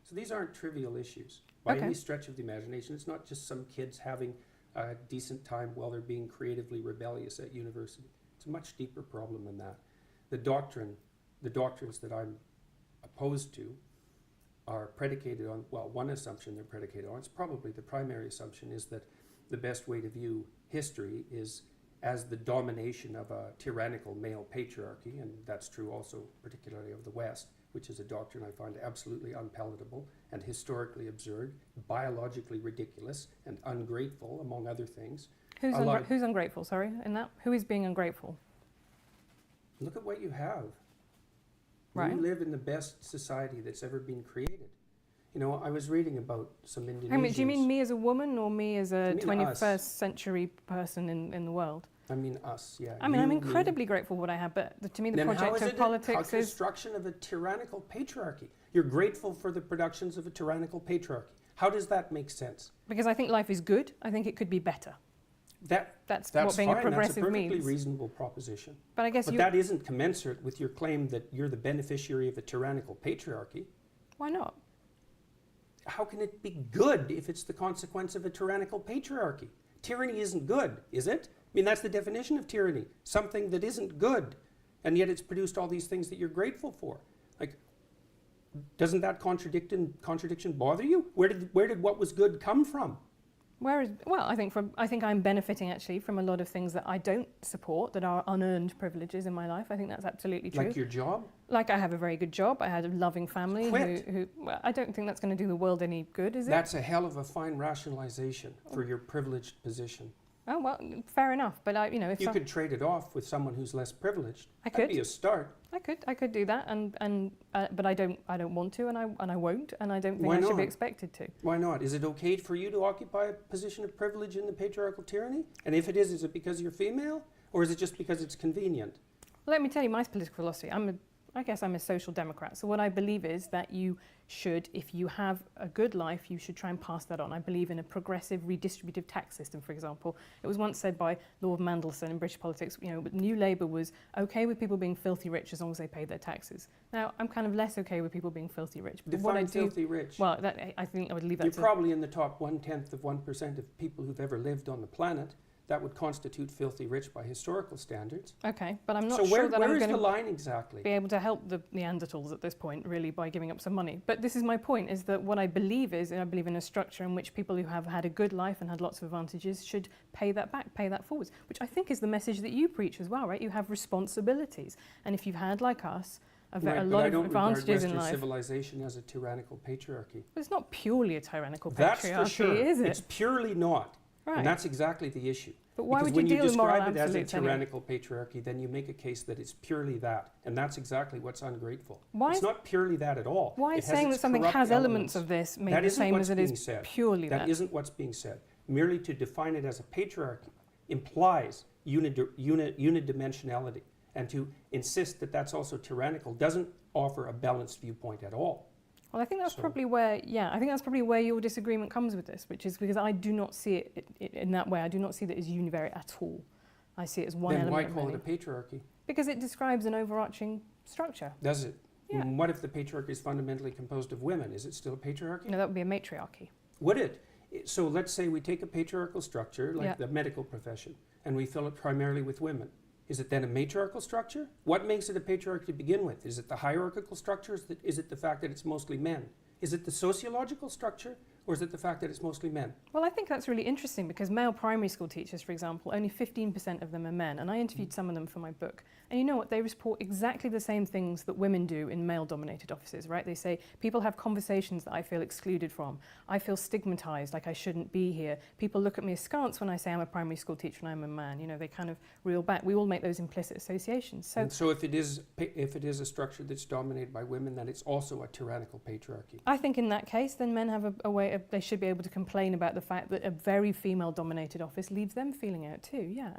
So these aren't trivial issues by any stretch of the imagination. It's not just some kids having a decent time while they're being creatively rebellious at university. It's a much deeper problem than that. The doctrines that I'm opposed to are predicated on, well, one assumption they're predicated on, it's probably the primary assumption, is that the best way to view history is as the domination of a tyrannical male patriarchy, and that's true also particularly of the West, which is a doctrine I find absolutely unpalatable and historically absurd, biologically ridiculous, and ungrateful, among other things. Who's ungrateful, sorry, in that? Who is being ungrateful? Look at what you have. Right. You live in the best society that's ever been created. I was reading about some Indonesians. Do you mean me as a woman or me as a I mean 21st us. century person in the world? I mean us, yeah. I'm incredibly grateful for what I have, but to me the project of politics is... construction of a tyrannical patriarchy. You're grateful for the productions of a tyrannical patriarchy. How does that make sense? Because I think life is good. I think it could be better. That's what being fine. a progressive That's a perfectly means. reasonable proposition. But I guess that isn't commensurate with your claim that you're the beneficiary of a tyrannical patriarchy. Why not? How can it be good if it's the consequence of a tyrannical patriarchy? Tyranny isn't good, is it? I mean, that's the definition of tyranny. Something that isn't good, and yet it's produced all these things that you're grateful for. Like, doesn't that contradiction bother you? Where did what was good come from? I think I'm benefiting actually from a lot of things that I don't support, that are unearned privileges in my life. I think that's absolutely true. Like your job? Like I have a very good job. I had a loving family. Well, I don't think that's going to do the world any good, is it? That's a hell of a fine rationalization for your privileged position. Oh well, fair enough. But if you could trade it off with someone who's less privileged, I could. That'd be a start. I could do that, but I don't want to, and I won't, and I don't think I should be expected to. Why not? Is it okay for you to occupy a position of privilege in the patriarchal tyranny? And if it is it because you're female, or is it just because it's convenient? Well, let me tell you my political philosophy. I guess I'm a social democrat. So what I believe is that you should, if you have a good life, you should try and pass that on. I believe in a progressive redistributive tax system, for example. It was once said by Lord Mandelson in British politics, New Labour was okay with people being filthy rich as long as they paid their taxes. Now, I'm kind of less okay with people being filthy rich. But Define filthy rich. Well, I think I would leave that You're probably in the top 1/10% of people who've ever lived on the planet. That would constitute filthy rich by historical standards. Okay, but I'm not sure that I'm where going is the line exactly? Be able to help the Neanderthals at this point, really, by giving up some money. But this is my point, is that what I believe is, I believe in a structure in which people who have had a good life and had lots of advantages should pay that back, pay that forwards, which I think is the message that you preach as well, right? You have responsibilities. And if you've had, like us, a lot of advantages in life. Western civilization as a tyrannical patriarchy. But it's not purely a tyrannical That's patriarchy, for sure. is it? It's purely not. Right. And that's exactly the issue. But why because would you when deal with moral describe it as a absolutes anyway? tyrannical patriarchy, then you make a case that it's purely that. And that's exactly what's ungrateful. It's is- not purely that at all. Why It is has saying that its something corrupt has elements of this made That the isn't same what's as it being is said. purely that? That isn't what's being said. Merely to define it as a patriarchy implies unidimensionality. And to insist that that's also tyrannical doesn't offer a balanced viewpoint at all. Well, I think that's probably where, your disagreement comes with this, which is because I do not see it in that way. I do not see that as univariate at all. I see it as one Then element why of call many. it a patriarchy? Because it describes an overarching structure. Does it? Yeah. What if the patriarchy is fundamentally composed of women? Is it still a patriarchy? No, that would be a matriarchy. Would it? So let's say we take a patriarchal structure, like Yeah. the medical profession, and we fill it primarily with women. Is it then a matriarchal structure? What makes it a patriarchy to begin with? Is it the hierarchical structure? Is it the fact that it's mostly men? Is it the sociological structure? Or is it the fact that it's mostly men? Well, I think that's really interesting because male primary school teachers, for example, only 15% of them are men. And I interviewed some of them for my book. And you know what? They report exactly the same things that women do in male-dominated offices, right? They say, people have conversations that I feel excluded from. I feel stigmatized, like I shouldn't be here. People look at me askance when I say I'm a primary school teacher and I'm a man. You know, they kind of reel back. We all make those implicit associations. So if it is a structure that's dominated by women, then it's also a tyrannical patriarchy. I think in that case, then men have a way of, they should be able to complain about the fact that a very female-dominated office leaves them feeling out too. Yeah,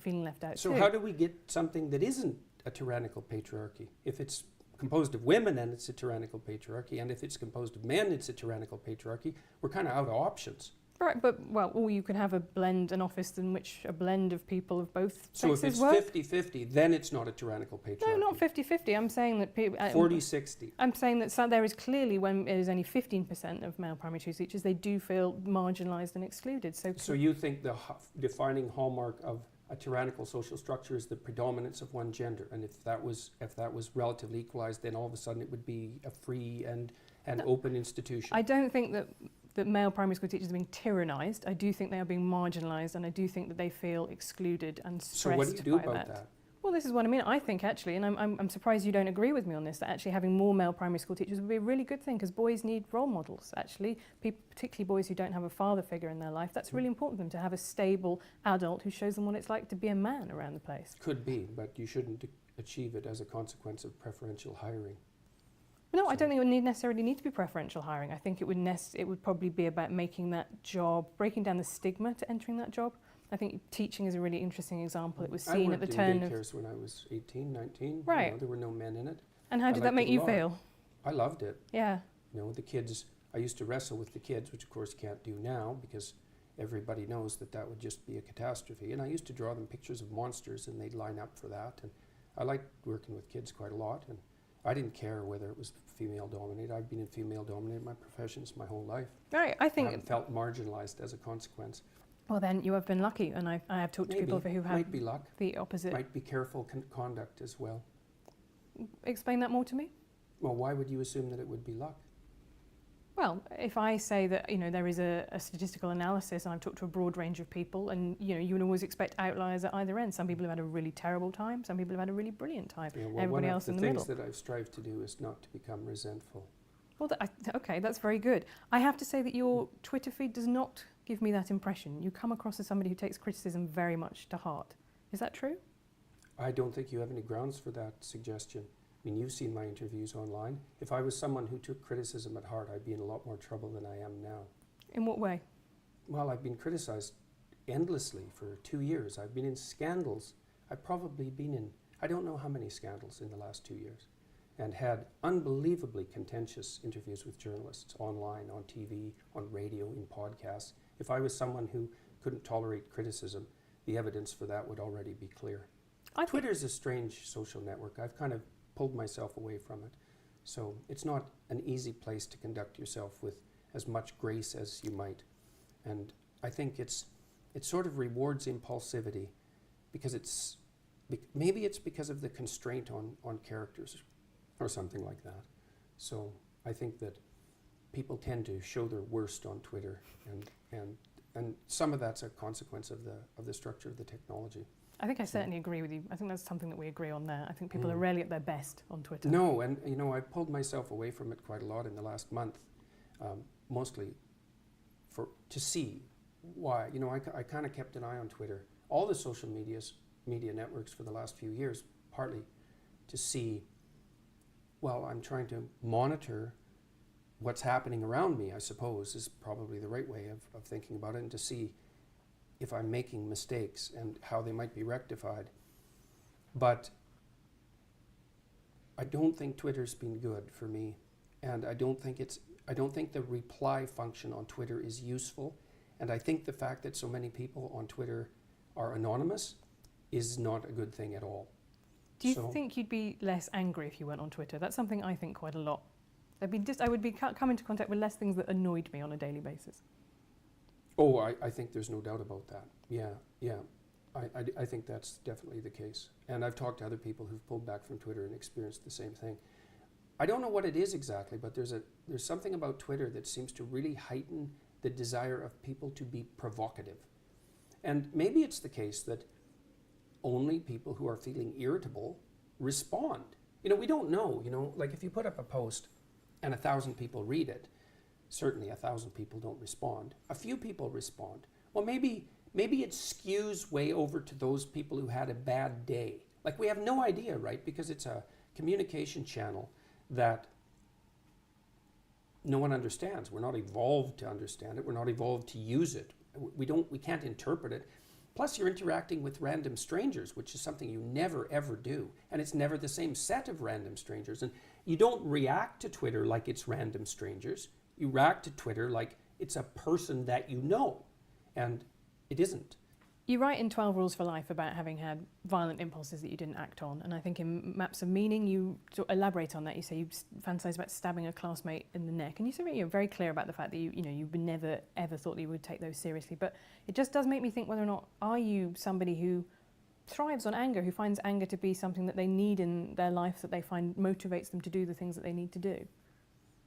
feeling left out too. So how do we get something that isn't a tyrannical patriarchy? If it's composed of women, then it's a tyrannical patriarchy, and if it's composed of men, it's a tyrannical patriarchy. We're kind of out of options. Right, but, well, or you can have an office in which a blend of people of both so sexes work. So work. if it's 50-50, then it's not a tyrannical patriarchy. No, not 50-50. I'm saying that people... 40-60. I'm saying that there is clearly, when there's only 15% of male primary school teachers, they do feel marginalised and excluded. So you think the defining hallmark of a tyrannical social structure is the predominance of one gender, and if that was relatively equalised, then all of a sudden it would be a free and open institution. I don't think that male primary school teachers are being tyrannised. I do think they are being marginalised, and I do think that they feel excluded and stressed So what do you do by about that? Well, this is what I mean. I think actually, and I'm surprised you don't agree with me on this, that actually having more male primary school teachers would be a really good thing, because boys need role models, actually. Particularly boys who don't have a father figure in their life. That's really important for them, to have a stable adult who shows them what it's like to be a man around the place. Could be, but you shouldn't achieve it as a consequence of preferential hiring. No, I don't think it would necessarily need to be preferential hiring. I think it would probably be about making that job, breaking down the stigma to entering that job. I think teaching is a really interesting example. It was seen at the turn of... I worked in daycares when I was 18, 19. Right. You know, there were no men in it. And how did that make you feel? I loved it. Yeah. You know, the kids, I used to wrestle with the kids, which of course can't do now because everybody knows that would just be a catastrophe. And I used to draw them pictures of monsters and they'd line up for that. And I liked working with kids quite a lot. And I didn't care whether it was female dominated. I've been in female dominated my professions my whole life. Right, I think... I haven't felt marginalized as a consequence. Well, then you have been lucky, and I have talked to people who have might be luck. The opposite. Might be careful conduct as well. Explain that more to me. Well, why would you assume that it would be luck? Well, if I say that there is a statistical analysis, and I've talked to a broad range of people, and you would always expect outliers at either end. Some people have had a really terrible time. Some people have had a really brilliant time. Yeah, well, everybody else in the middle. One of the things that I've strived to do is not to become resentful. Well, okay, that's very good. I have to say that your Twitter feed does not give me that impression. You come across as somebody who takes criticism very much to heart. Is that true? I don't think you have any grounds for that suggestion. I mean, you've seen my interviews online. If I was someone who took criticism at heart, I'd be in a lot more trouble than I am now. In what way? Well, I've been criticized endlessly for 2 years. I've been in scandals. I've probably been in, I don't know how many scandals in the last 2 years, and had unbelievably contentious interviews with journalists online, on TV, on radio, in podcasts. If I was someone who couldn't tolerate criticism, the evidence for that would already be clear. Twitter's a strange social network. I've kind of pulled myself away from it. So it's not an easy place to conduct yourself with as much grace as you might. And I think it sort of rewards impulsivity because maybe it's because of the constraint on characters or something like that. So I think that people tend to show their worst on Twitter, and some of that's a consequence of the structure of the technology. I think I certainly agree with you. I think that's something that we agree on there. I think people are rarely at their best on Twitter. No, and I pulled myself away from it quite a lot in the last month, mostly to see why. I kind of kept an eye on Twitter, all the social media networks for the last few years, partly to see, well, I'm trying to monitor what's happening around me, I suppose, is probably the right way of thinking about it, and to see if I'm making mistakes and how they might be rectified. But I don't think Twitter's been good for me, and I don't think the reply function on Twitter is useful, and I think the fact that so many people on Twitter are anonymous is not a good thing at all. Do you think you'd be less angry if you went on Twitter? That's something I think quite a lot. I would be come into contact with less things that annoyed me on a daily basis. Oh, I think there's no doubt about that. Yeah. I think that's definitely the case. And I've talked to other people who've pulled back from Twitter and experienced the same thing. I don't know what it is exactly, but there's something about Twitter that seems to really heighten the desire of people to be provocative. And maybe it's the case that only people who are feeling irritable respond. We don't know, like if you put up a post and 1,000 people read it, certainly 1,000 people don't respond. A few people respond. Well, maybe it skews way over to those people who had a bad day. Like we have no idea, right? Because it's a communication channel that no one understands. We're not evolved to understand it. We're not evolved to use it. We can't interpret it. Plus you're interacting with random strangers, which is something you never ever do. And it's never the same set of random strangers. And you don't react to Twitter like it's random strangers. You react to Twitter like it's a person that you know. And it isn't. You write in 12 Rules for Life about having had violent impulses that you didn't act on. And I think in Maps of Meaning, you elaborate on that. You say you fantasize about stabbing a classmate in the neck. And you're very clear about the fact that you never, ever thought that you would take those seriously. But it just does make me think whether or not, are you somebody who thrives on anger, who finds anger to be something that they need in their life, that they find motivates them to do the things that they need to do?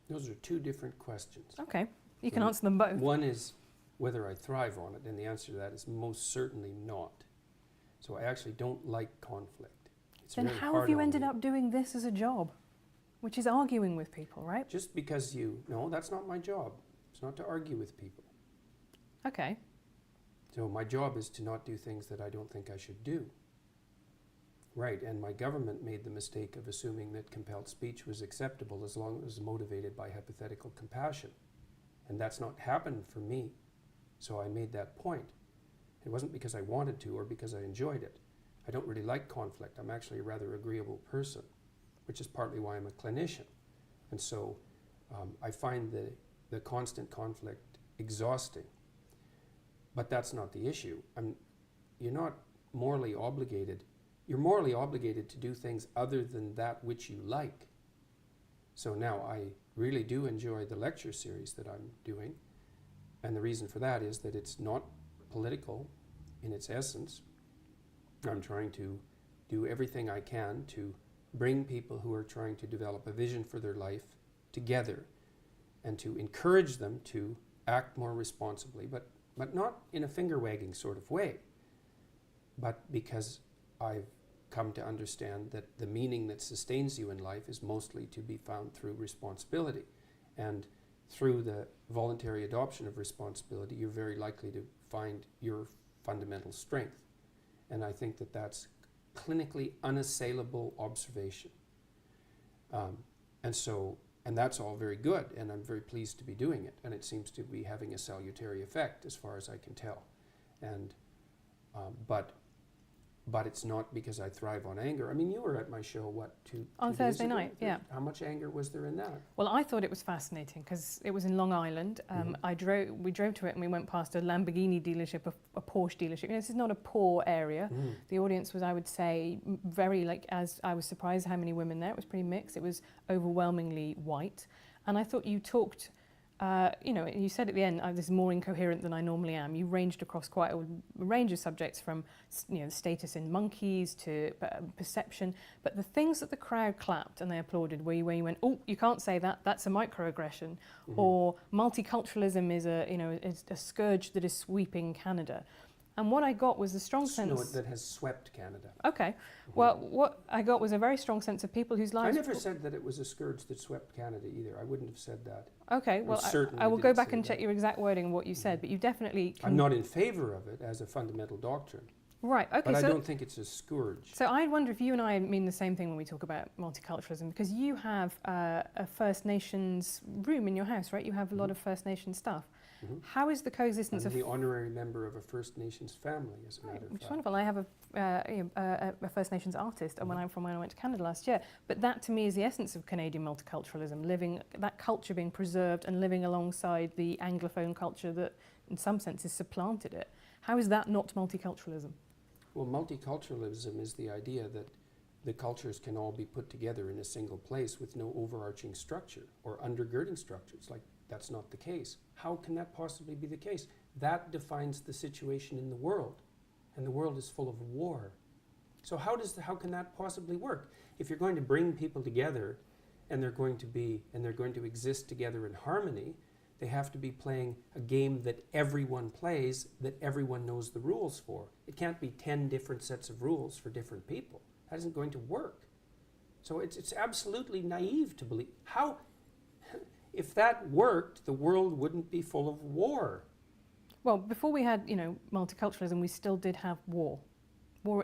Those are two different questions. Okay, you can answer them both. One is whether I thrive on it, and the answer to that is most certainly not. So I actually don't like conflict. Then how have you ended up doing this as a job, which is arguing with people, right? Just because no, that's not my job. It's not to argue with people. Okay. So my job is to not do things that I don't think I should do. Right, and my government made the mistake of assuming that compelled speech was acceptable as long as it was motivated by hypothetical compassion. And that's not happened for me. So I made that point. It wasn't because I wanted to or because I enjoyed it. I don't really like conflict. I'm actually a rather agreeable person, which is partly why I'm a clinician. And so I find the constant conflict exhausting. But that's not the issue. You're not morally obligated. You're morally obligated to do things other than that which you like. So now I really do enjoy the lecture series that I'm doing. And the reason for that is that it's not political in its essence. I'm trying to do everything I can to bring people who are trying to develop a vision for their life together and to encourage them to act more responsibly, but not in a finger-wagging sort of way, but because I've come to understand that the meaning that sustains you in life is mostly to be found through responsibility. And through the voluntary adoption of responsibility, you're very likely to find your fundamental strength. And I think that that's clinically unassailable observation. And that's all very good, and I'm very pleased to be doing it. And it seems to be having a salutary effect as far as I can tell. And, but it's not because I thrive on anger. I mean, you were at my show, on two Thursday days ago? night, yeah. How much anger was there in that? Well, I thought it was fascinating because it was in Long Island. We drove to it and we went past a Lamborghini dealership, a Porsche dealership. This is not a poor area. The audience was, I would say, very as I was surprised how many women there. It was pretty mixed. It was overwhelmingly white. And I thought you talked, you said at the end, this is more incoherent than I normally am. You ranged across quite a range of subjects from, status in monkeys to perception. But the things that the crowd clapped and they applauded where you went, oh, you can't say that, that's a microaggression. Or multiculturalism is a scourge that is sweeping Canada. And what I got was a strong sense... that has swept Canada. Okay. Well, what I got was a very strong sense of people whose lives... I never said that it was a scourge that swept Canada either. I wouldn't have said that. Okay, well, I will go back and check your exact wording of what you said, but you definitely... I'm not in favor of it as a fundamental doctrine. Right, okay. But I don't think it's a scourge. So I wonder if you and I mean the same thing when we talk about multiculturalism, because you have a First Nations room in your house, right? You have a lot of First Nations stuff. How is the coexistence I'm the honorary member of a First Nations family, as a matter of fact. Which is wonderful. I have a First Nations artist when I went to Canada last year. But that, to me, is the essence of Canadian multiculturalism, living that culture being preserved and living alongside the Anglophone culture that, in some senses, supplanted it. How is that not multiculturalism? Well, multiculturalism is the idea that the cultures can all be put together in a single place with no overarching structure or undergirding structures. That's not the case. How can that possibly be the case? That defines the situation in the world. and the world is full of war. So how can that possibly work? If you're going to bring people together and they're going to exist together in harmony, they have to be playing a game that everyone plays, that everyone knows the rules for. It can't be 10 different sets of rules for different people. That isn't going to work. So it's absolutely naive to believe. How, if that worked, the world wouldn't be full of war. Well, before we had, multiculturalism, we still did have war.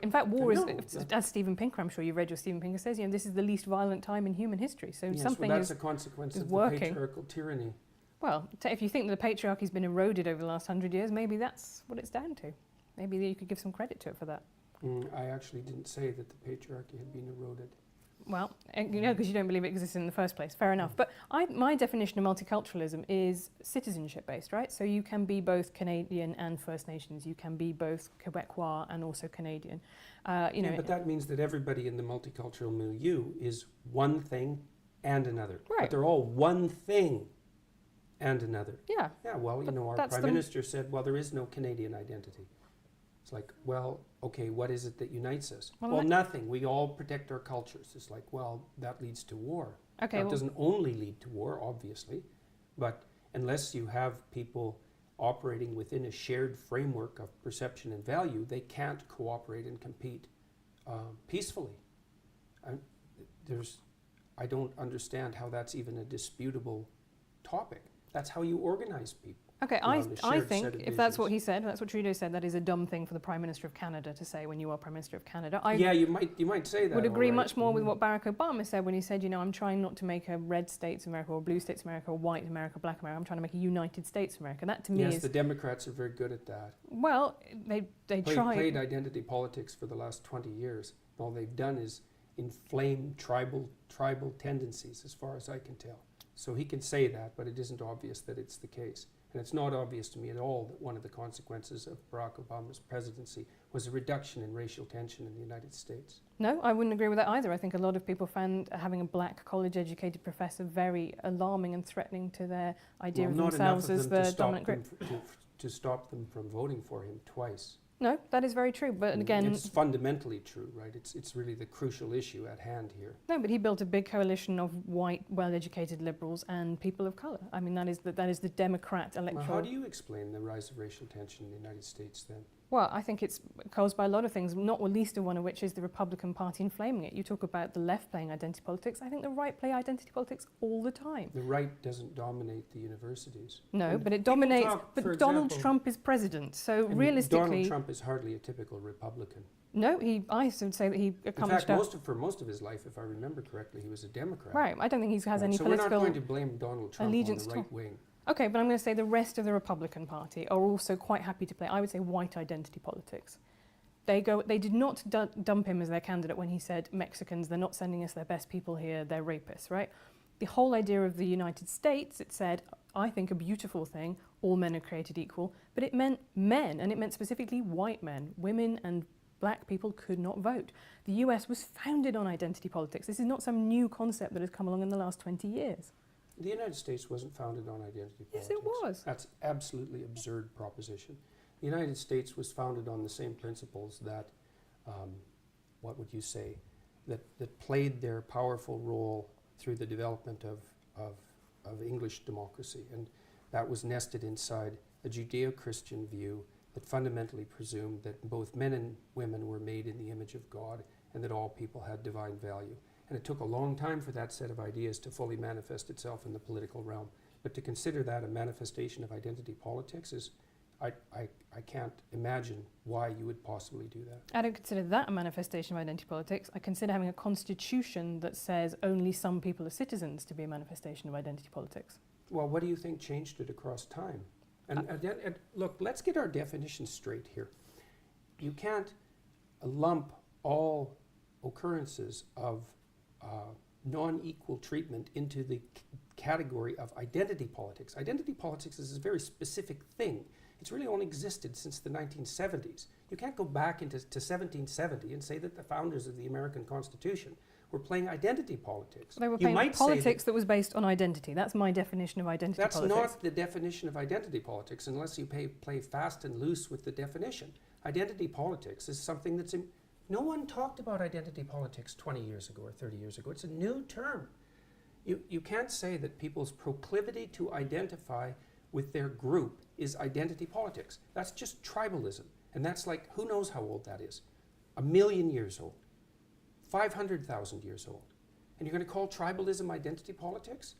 In fact, war is, as Steven Pinker, I'm sure you read what Steven Pinker says, this is the least violent time in human history. So yes, something well, that's a consequence of the patriarchal tyranny. Well, if you think that the patriarchy's been eroded over the last 100 years, maybe that's what it's down to. Maybe you could give some credit to it for that. I actually didn't say that the patriarchy had been eroded. Well, because you don't believe it exists in the first place. Fair enough. But my definition of multiculturalism is citizenship-based, right? So you can be both Canadian and First Nations. You can be both Quebecois and also Canadian. But that means that everybody in the multicultural milieu is one thing and another. Right. But they're all one thing and another. Yeah. Yeah, well, our Prime Minister said, well, there is no Canadian identity. It's like, well, okay, what is it that unites us? Well, nothing. We all protect our cultures. It's like, well, that leads to war. Okay. Now, it doesn't only lead to war, obviously, but unless you have people operating within a shared framework of perception and value, they can't cooperate and compete peacefully. I don't understand how that's even a disputable topic. That's how you organize people. Okay, I think if that's what he said, that's what Trudeau said, that is a dumb thing for the Prime Minister of Canada to say when you are Prime Minister of Canada. You might say that. Would agree much more with what Barack Obama said when he said, I'm trying not to make a red states America or blue states America or white America, black America. I'm trying to make a United States America. That to me is... Yes, the Democrats are very good at that. Well, they played identity politics for the last 20 years. All they've done is inflame tribal tendencies, as far as I can tell. So he can say that, but it isn't obvious that it's the case. And it's not obvious to me at all that one of the consequences of Barack Obama's presidency was a reduction in racial tension in the United States. No, I wouldn't agree with that either. I think a lot of people found having a black college-educated professor very alarming and threatening to their idea of themselves as the dominant group. To stop them from voting for him twice. No, that is very true, but again... It's fundamentally true, right? It's really the crucial issue at hand here. No, but he built a big coalition of white, well-educated liberals and people of colour. I mean, that is the Democrat electoral... Well, how do you explain the rise of racial tension in the United States, then? Well, I think it's caused by a lot of things, not least of one of which is the Republican Party inflaming it. You talk about the left playing identity politics. I think the right play identity politics all the time. The right doesn't dominate the universities. No, but it dominates... But Donald Trump is president, so realistically... Donald Trump is hardly a typical Republican. No, I would say that he accomplished... In fact, for most of his life, if I remember correctly, he was a Democrat. Right, I don't think he has any political... So we're not going to blame Donald Trump on the right wing. Okay, but I'm going to say the rest of the Republican Party are also quite happy to play, I would say, white identity politics. They did not dump him as their candidate when he said, Mexicans, they're not sending us their best people here, they're rapists, right? The whole idea of the United States, it said, I think a beautiful thing, all men are created equal, but it meant men, and it meant specifically white men. Women and black people could not vote. The US was founded on identity politics. This is not some new concept that has come along in the last 20 years. The United States wasn't founded on identity politics. Yes, it was. That's absolutely absurd proposition. The United States was founded on the same principles that, what would you say, that played their powerful role through the development of English democracy. And that was nested inside a Judeo-Christian view that fundamentally presumed that both men and women were made in the image of God and that all people had divine value. And it took a long time for that set of ideas to fully manifest itself in the political realm. But to consider that a manifestation of identity politics is, I can't imagine why you would possibly do that. I don't consider that a manifestation of identity politics. I consider having a constitution that says only some people are citizens to be a manifestation of identity politics. Well, what do you think changed it across time? And look, let's get our definitions straight here. You can't lump all occurrences of non-equal treatment into the category of identity politics. Identity politics is a very specific thing. It's really only existed since the 1970s. You can't go back into 1770 and say that the founders of the American Constitution were playing identity politics. They were playing politics that was based on identity. That's my definition of identity politics. That's not the definition of identity politics unless you play fast and loose with the definition. Identity politics is something that's no one talked about identity politics 20 years ago or 30 years ago. It's a new term. You can't say that people's proclivity to identify with their group is identity politics. That's just tribalism. And that's like, who knows how old that is? 1,000,000 years old, 500,000 years old. And you're going to call tribalism identity politics?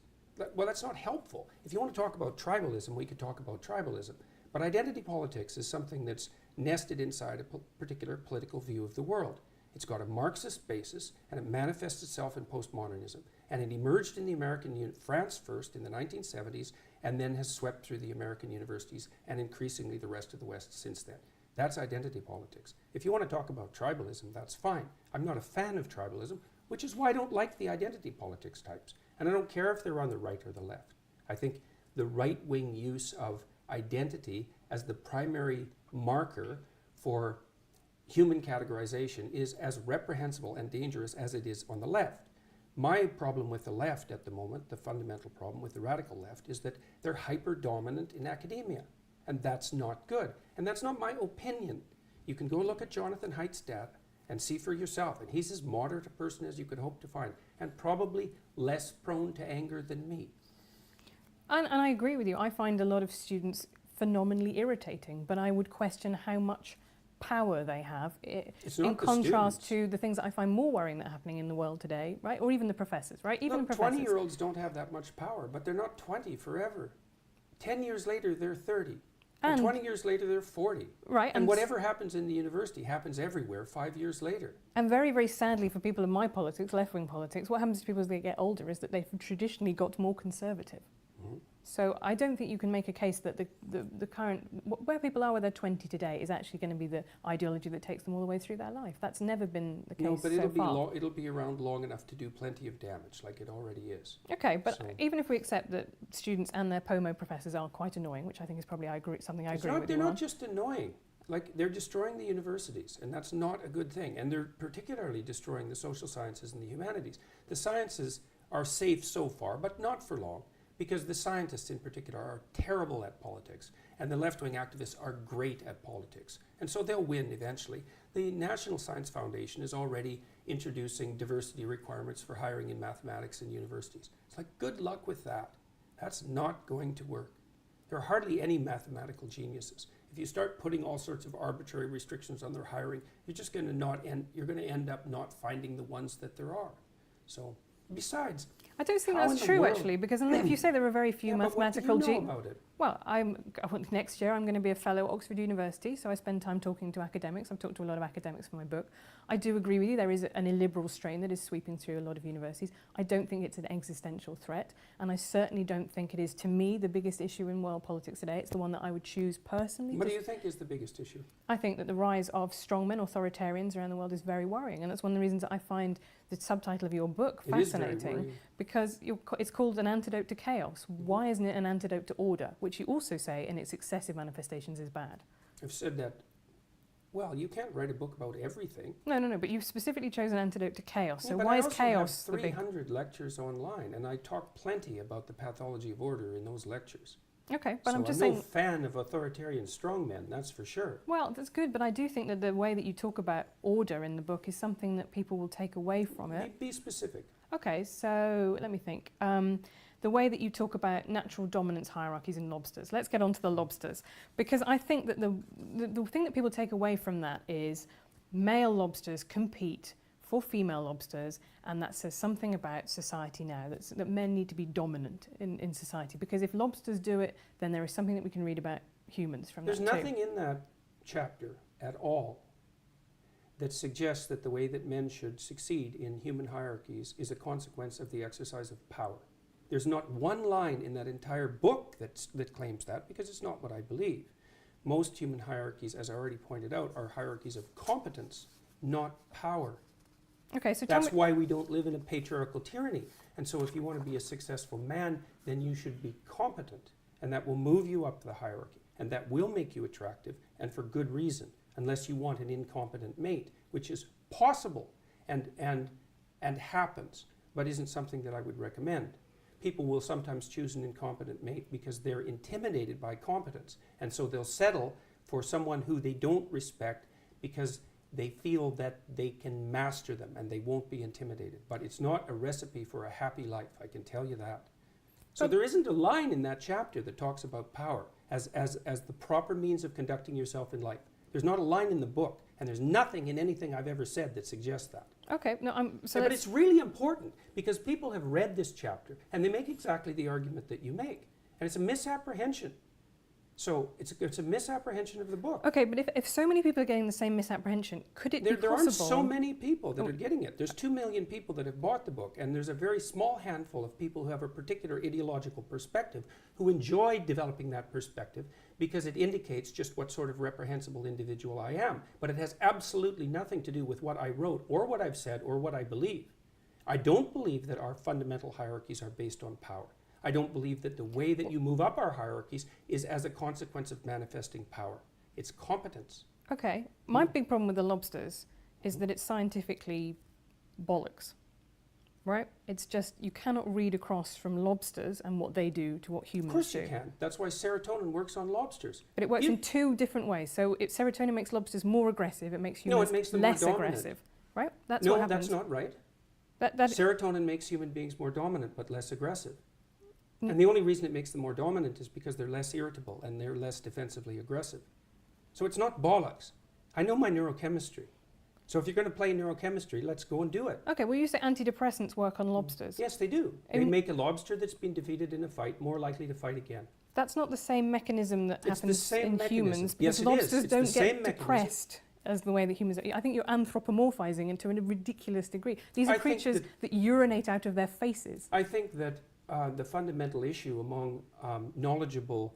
Well, that's not helpful. If you want to talk about tribalism, we could talk about tribalism. But identity politics is something that's nested inside a particular political view of the world. It's got a Marxist basis, and it manifests itself in postmodernism. And it emerged in the France first in the 1970s, and then has swept through the American universities and increasingly the rest of the West since then. That's identity politics. If you want to talk about tribalism, that's fine. I'm not a fan of tribalism, which is why I don't like the identity politics types. And I don't care if they're on the right or the left. I think the right-wing use of identity as the primary marker for human categorization is as reprehensible and dangerous as it is on the left. My problem with the left at the moment, the fundamental problem with the radical left, is that they're hyper-dominant in academia. And that's not good. And that's not my opinion. You can go look at Jonathan Haidt's data and see for yourself. And he's as moderate a person as you could hope to find, and probably less prone to anger than me. And I agree with you. I find a lot of students phenomenally irritating, but I would question how much power they have in contrast to the things that I find more worrying that are happening in the world today, right? Or even the professors, right? Even the professors. 20-year-olds don't have that much power, but they're not 20 forever. 10 years later, they're 30. And 20 years later, they're 40. Right. And whatever happens in the university happens everywhere 5 years later. And very, very sadly for people in my politics, left-wing politics, what happens to people as they get older is that they've traditionally got more conservative. Mm-hmm. So I don't think you can make a case that the current, where people are when they're 20 today is actually going to be the ideology that takes them all the way through their life. That's never been the case so far. No, but it'll be around long enough to do plenty of damage, like it already is. Okay, but even if we accept that students and their POMO professors are quite annoying, which I think is probably something I agree with They're you not on. just annoying. Like, they're destroying the universities, and that's not a good thing. And they're particularly destroying the social sciences and the humanities. The sciences are safe so far, but not for long, because the scientists in particular are terrible at politics, and the left-wing activists are great at politics. And so they'll win eventually. The National Science Foundation is already introducing diversity requirements for hiring in mathematics in universities. It's like, good luck with that. That's not going to work. There are hardly any mathematical geniuses. If you start putting all sorts of arbitrary restrictions on their hiring, you're just going to end up not finding the ones that there are. So, besides, I don't think that's true, actually, because if you say there are very few mathematical geniuses. What do you know about it? Well, next year I'm going to be a fellow at Oxford University, so I spend time talking to academics. I've talked to a lot of academics for my book. I do agree with you, there is an illiberal strain that is sweeping through a lot of universities. I don't think it's an existential threat, and I certainly don't think it is, to me, the biggest issue in world politics today. It's the one that I would choose personally. What do you think is the biggest issue? I think that the rise of strongmen, authoritarians around the world is very worrying, and that's one of the reasons that I find the subtitle of your book fascinating, because it's called An Antidote to Chaos. Why isn't it an antidote to order, which you also say in its excessive manifestations is bad? I've said that. Well, you can't write a book about everything. No, but you've specifically chosen Antidote to Chaos. So but why I is also chaos have the big... 300 lectures online, and I talk plenty about the pathology of order in those lectures. Okay, but so I'm just I'm saying... no fan of authoritarian strongmen, that's for sure. Well, that's good, but I do think that the way that you talk about order in the book is something that people will take away from it. Be specific. Okay, so let me think. The way that you talk about natural dominance hierarchies in lobsters. Let's get on to the lobsters. Because I think that the thing that people take away from that is male lobsters compete for female lobsters, and that says something about society now, that men need to be dominant in society. Because if lobsters do it, then there is something that we can read about humans from that too. There's nothing in that chapter at all that suggests that the way that men should succeed in human hierarchies is a consequence of the exercise of power. There's not one line in that entire book that claims that, because it's not what I believe. Most human hierarchies, as I already pointed out, are hierarchies of competence, not power. Okay, so that's why we don't live in a patriarchal tyranny. And so if you want to be a successful man, then you should be competent, and that will move you up the hierarchy, and that will make you attractive, and for good reason, unless you want an incompetent mate, which is possible and happens, but isn't something that I would recommend. People will sometimes choose an incompetent mate because they're intimidated by competence, and so they'll settle for someone who they don't respect because they feel that they can master them and they won't be intimidated. But it's not a recipe for a happy life, I can tell you that. So there isn't a line in that chapter that talks about power as the proper means of conducting yourself in life. There's not a line in the book, and there's nothing in anything I've ever said that suggests that. Okay, no, Yeah, but it's really important because people have read this chapter and they make exactly the argument that you make. And it's a misapprehension. So it's a misapprehension of the book. Okay, but if so many people are getting the same misapprehension, could it be There possible? aren't so many people that are getting it. There's 2 million people that have bought the book, and there's a very small handful of people who have a particular ideological perspective who enjoy developing that perspective because it indicates just what sort of reprehensible individual I am. But it has absolutely nothing to do with what I wrote or what I've said or what I believe. I don't believe that our fundamental hierarchies are based on power. I don't believe that the way that you move up our hierarchies is as a consequence of manifesting power. It's competence. Okay, my big problem with the lobsters is that it's scientifically bollocks, right? It's just, you cannot read across from lobsters and what they do to what humans do. Of course you can. That's why serotonin works on lobsters. But it works in 2 different ways. So if serotonin makes lobsters more aggressive, it makes humans it makes them less more dominant. aggressive, right? That's No, what happens. that's not right. Serotonin makes human beings more dominant but less aggressive. And the only reason it makes them more dominant is because they're less irritable and they're less defensively aggressive. So it's not bollocks. I know my neurochemistry. So if you're going to play neurochemistry, let's go and do it. Okay, well you say antidepressants work on lobsters. Yes, they do. They make a lobster that's been defeated in a fight more likely to fight again. That's not the same mechanism that It's the happens same in mechanism. humans, Yes, because it is. lobsters It's the don't same get mechanism. depressed as the way that humans are. I think you're anthropomorphizing into a ridiculous degree. These are I think creatures that urinate out of their faces. I think that the fundamental issue among knowledgeable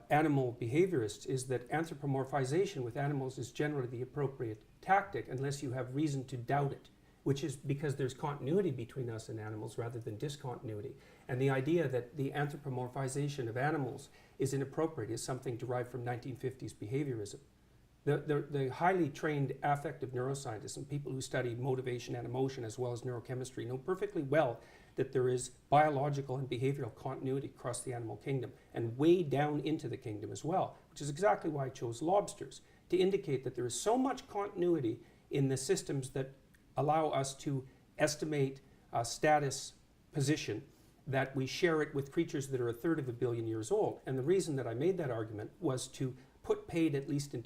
animal behaviorists is that anthropomorphization with animals is generally the appropriate tactic unless you have reason to doubt it, which is because there's continuity between us and animals rather than discontinuity. And the idea that the anthropomorphization of animals is inappropriate is something derived from 1950s behaviorism. The highly trained affective neuroscientists and people who study motivation and emotion as well as neurochemistry know perfectly well that there is biological and behavioral continuity across the animal kingdom and way down into the kingdom as well, which is exactly why I chose lobsters, to indicate that there is so much continuity in the systems that allow us to estimate status position that we share it with creatures that are 1/3 of a billion years old. And the reason that I made that argument was to put paid at least in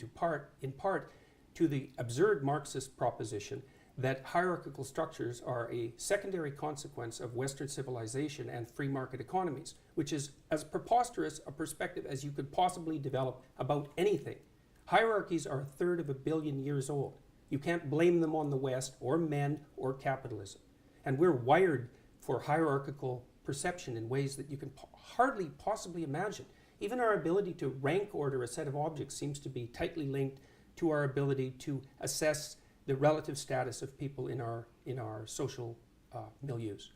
part to the absurd Marxist proposition that hierarchical structures are a secondary consequence of Western civilization and free market economies, which is as preposterous a perspective as you could possibly develop about anything. Hierarchies are 1/3 of a billion years old. You can't blame them on the West or men or capitalism. And we're wired for hierarchical perception in ways that you can hardly possibly imagine. Even our ability to rank order a set of objects seems to be tightly linked to our ability to assess the relative status of people in our social milieus.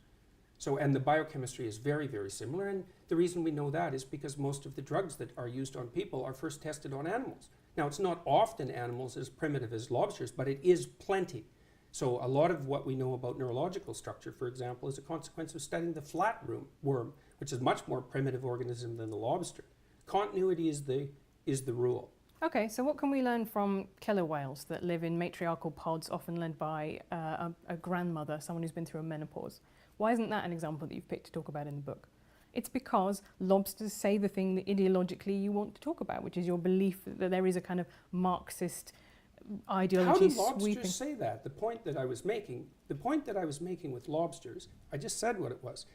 So, and the biochemistry is very, very similar. And the reason we know that is because most of the drugs that are used on people are first tested on animals. Now, it's not often animals as primitive as lobsters, but it is plenty. So a lot of what we know about neurological structure, for example, is a consequence of studying the flatworm, which is a much more primitive organism than the lobster. Continuity is the rule. Okay, so what can we learn from killer whales that live in matriarchal pods, often led by a grandmother, someone who's been through a menopause? Why isn't that an example that you've picked to talk about in the book? It's because lobsters say the thing that ideologically you want to talk about, which is your belief that there is a kind of Marxist ideology How do sweeping. lobsters say that? The point that I was making with lobsters, I just said what it was.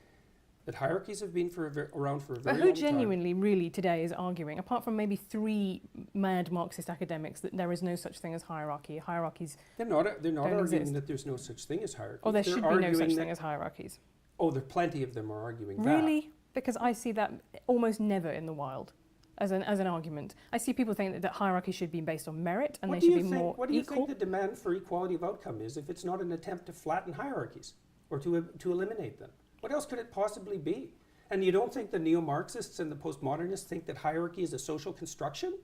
That hierarchies have been around for a very But long who time. genuinely, really, today is arguing, apart from maybe 3 mad Marxist academics, that there is no such thing as hierarchy? Hierarchies They're not arguing exist. that there's no such thing as hierarchy. Or there They're should be no arguing such that- thing as hierarchies. Oh, there plenty of them are arguing that. Really? Because I see that almost never in the wild as an argument. I see people think that hierarchy should be based on merit and What they do should you be think? more What do you equal. think the demand for equality of outcome is if it's not an attempt to flatten hierarchies or to eliminate them? What else could it possibly be? And you don't think the neo-Marxists and the postmodernists think that hierarchy is a social construction?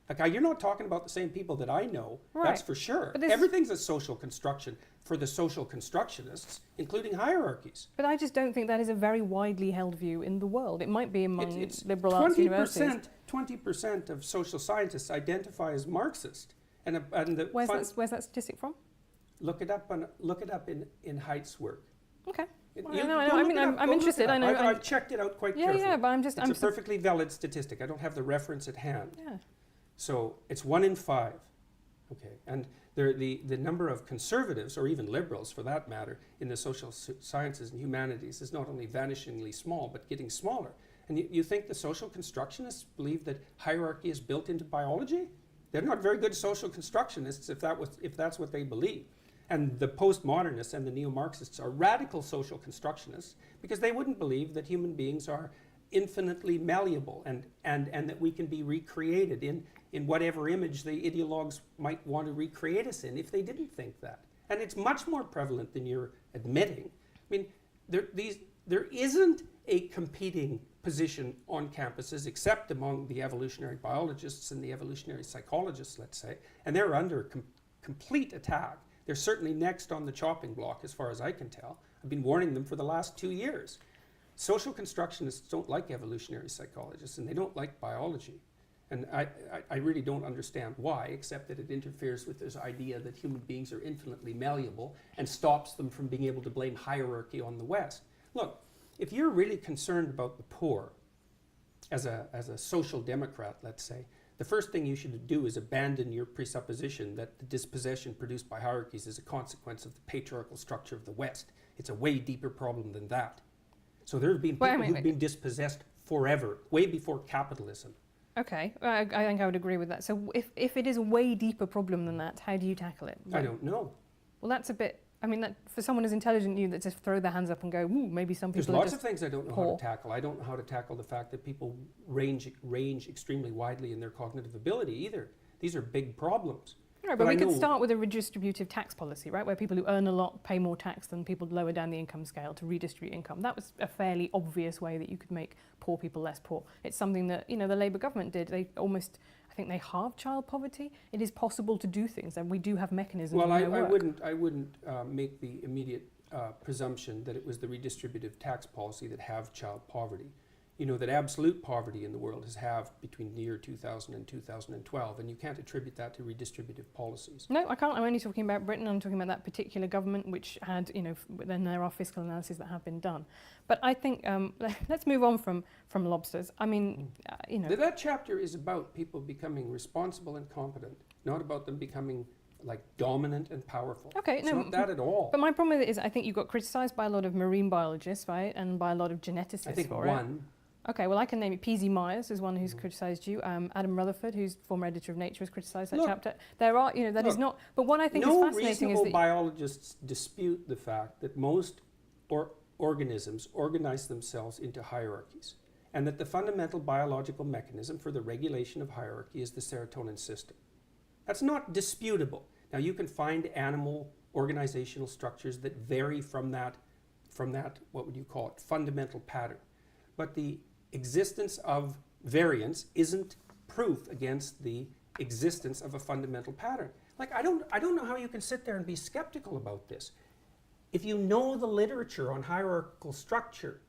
Like, you're not talking about the same people that I know, Right. that's for sure. But this- Everything's a social construction for the social constructionists, including hierarchies. But I just don't think that is a very widely held view in the world. It might be among It's liberal arts universities. 20% of social scientists identify as Marxist. Where's that statistic from? Look it up in Haidt's work. Okay. Well, You- I know. go I look mean, it up, I'm go look interested. it up. I know. I've checked it out quite carefully. Yeah, but I'm just. It's a perfectly valid statistic. I don't have the reference at hand. Yeah. So it's 1 in 5. Okay, and the number of conservatives, or even liberals for that matter, in the social sciences and humanities is not only vanishingly small, but getting smaller. And you think the social constructionists believe that hierarchy is built into biology? They're not very good social constructionists if that's what they believe. And the postmodernists and the neo-Marxists are radical social constructionists because they wouldn't believe that human beings are infinitely malleable and that we can be recreated in whatever image the ideologues might want to recreate us in if they didn't think that. And it's much more prevalent than you're admitting. I mean, there isn't a competing position on campuses except among the evolutionary biologists and the evolutionary psychologists, let's say, and they're under complete attack. They're certainly next on the chopping block as far as I can tell. I've been warning them for the last 2 years. Social constructionists don't like evolutionary psychologists and they don't like biology. And I really don't understand why, except that it interferes with this idea that human beings are infinitely malleable and stops them from being able to blame hierarchy on the West. Look, if you're really concerned about the poor, as a social democrat, let's say, the first thing you should do is abandon your presupposition that the dispossession produced by hierarchies is a consequence of the patriarchal structure of the West. It's a way deeper problem than that. So there have been people who've been dispossessed forever, way before capitalism. Okay, I think I would agree with that. So if it is a way deeper problem than that, how do you tackle it? I don't know. Well, that's a bit. I mean, that, for someone as intelligent as you, that just throw their hands up and go, "Ooh, maybe some people." There's lots of things I don't know how to tackle. I don't know how to tackle the fact that people range extremely widely in their cognitive ability either. These are big problems. Right, but we could start with a redistributive tax policy, right, where people who earn a lot pay more tax than people lower down the income scale to redistribute income. That was a fairly obvious way that you could make poor people less poor. It's something that, you know, the Labour government did. They almost, I think they halved child poverty. It is possible to do things, and we do have mechanisms. Well, I wouldn't make the immediate presumption that it was the redistributive tax policy that halved child poverty. You know that absolute poverty in the world has halved between the year 2000 and 2012, and you can't attribute that to redistributive policies. No, I can't. I'm only talking about Britain. I'm talking about that particular government, which had, you know, then there are fiscal analyses that have been done. But I think let's move on from lobsters. I mean, you know, That chapter is about people becoming responsible and competent, not about them becoming like dominant and powerful. Okay, it's no, not that at all. But my problem with it is, I think you got criticised by a lot of marine biologists, right, and by a lot of geneticists. I think for one. it. Okay, well, I can name it. P.Z. Myers is one who's criticised you. Adam Rutherford, who's former editor of Nature, has criticised that chapter. There are, you know, that is not. But what I think is fascinating is that biologists dispute the fact that most organisms organize themselves into hierarchies, and that the fundamental biological mechanism for the regulation of hierarchy is the serotonin system. That's not disputable. Now, you can find animal organizational structures that vary from that, what would you call it, fundamental pattern. But the existence of variance isn't proof against the existence of a fundamental pattern. Like, I don't know how you can sit there and be skeptical about this. If you know the literature on hierarchical structure,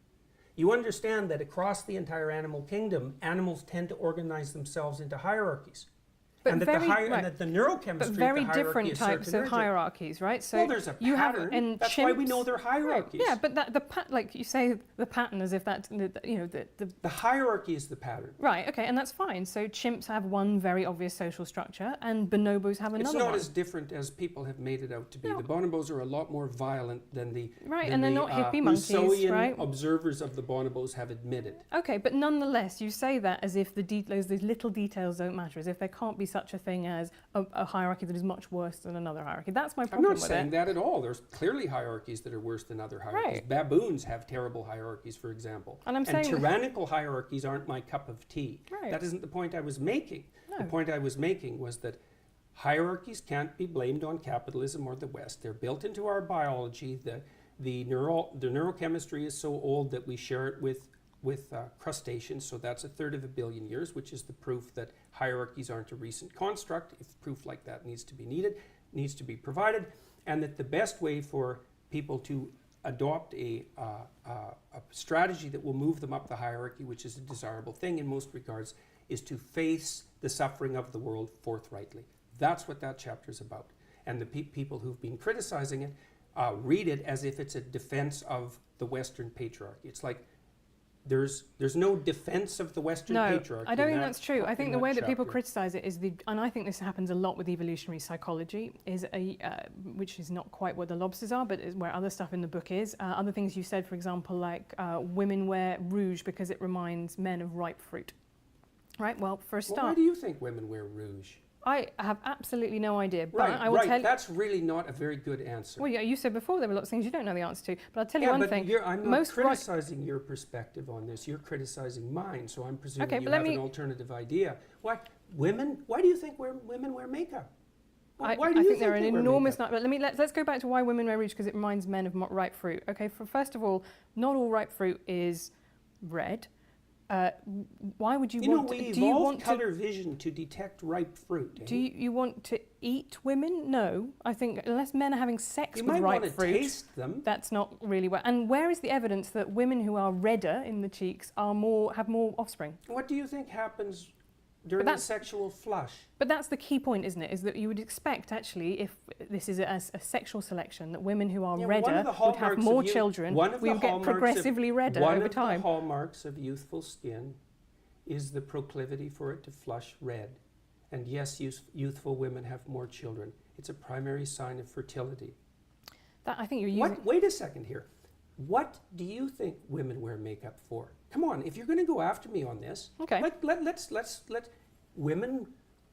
you understand that across the entire animal kingdom, animals tend to organize themselves into hierarchies. And that, and that the neurochemistry but very of the hierarchy different is types of hierarchies, right? So well, there's a you pattern. Have, and that's chimps, why we know they're hierarchies. Right, yeah, but that like you say, the pattern as if that, you know, the hierarchy is the pattern. Right. Okay, and that's fine. So chimps have one very obvious social structure, and bonobos have another one. It's not as different as people have made it out to be. No. The bonobos are a lot more violent than the and they're not hippie monkeys, right? Observers of the bonobos have admitted. Okay, but nonetheless, you say that as if those little details don't matter, as if there can't be such a thing as a hierarchy that is much worse than another hierarchy. That's my problem with it. I'm not saying that at all. There's clearly hierarchies that are worse than other hierarchies. Right. Baboons have terrible hierarchies, for example. And tyrannical hierarchies aren't my cup of tea. Right. That isn't the point I was making. No. The point I was making was that hierarchies can't be blamed on capitalism or the West. They're built into our biology. The neurochemistry is so old that we share it with crustaceans, so that's 1/3 of a billion years, which is the proof that hierarchies aren't a recent construct. If proof like that needs to be provided, and that the best way for people to adopt a strategy that will move them up the hierarchy, which is a desirable thing in most regards, is to face the suffering of the world forthrightly. That's what that chapter is about. And the people who've been criticizing it read it as if it's a defense of the Western patriarchy. It's like there's no defense of the Western patriarchy. No, I don't think that's true. I think the way that people chapter. criticize it is and I think this happens a lot with evolutionary psychology, is which is not quite what the lobsters are, but is where other stuff in the book is. Other things you said, for example, like women wear rouge because it reminds men of ripe fruit. Right. Well, for a start, why do you think women wear rouge? I have absolutely no idea. But Right, I will tell you. That's really not a very good answer. Well, yeah, you said before there were lots of things you don't know the answer to. But I'll tell you Yeah, one but thing. I'm not most criticizing your perspective on this. You're criticizing mine, so I'm presuming Okay, you but have let me- an alternative idea. Why do you think women wear makeup? Why I do you think there are an they wear enormous makeup? number. But let's go back to why women wear rouge, because it reminds men of ripe fruit. Okay, first of all, not all ripe fruit is red. Why would you want we to? Do you evolved want color vision to detect ripe fruit. Do you want to eat women? No, I think unless men are having sex You with might ripe want to fruit, taste them. that's not really where. And where is the evidence that women who are redder in the cheeks have more offspring? What do you think happens during a that's- sexual flush? But that's the key point, isn't it? Is that you would expect, actually, if this is a sexual selection, that women who are Yeah, one redder of the would have hallmarks more of children. one of We the would get hallmarks of- progressively redder one over of time. the hallmarks of youthful skin is the proclivity for it to flush red. And yes, youthful women have more children. It's a primary sign of fertility. That, I think you're using. Wait a second here. What do you think women wear makeup for? Come on, if you're going to go after me on this, okay. Let's women.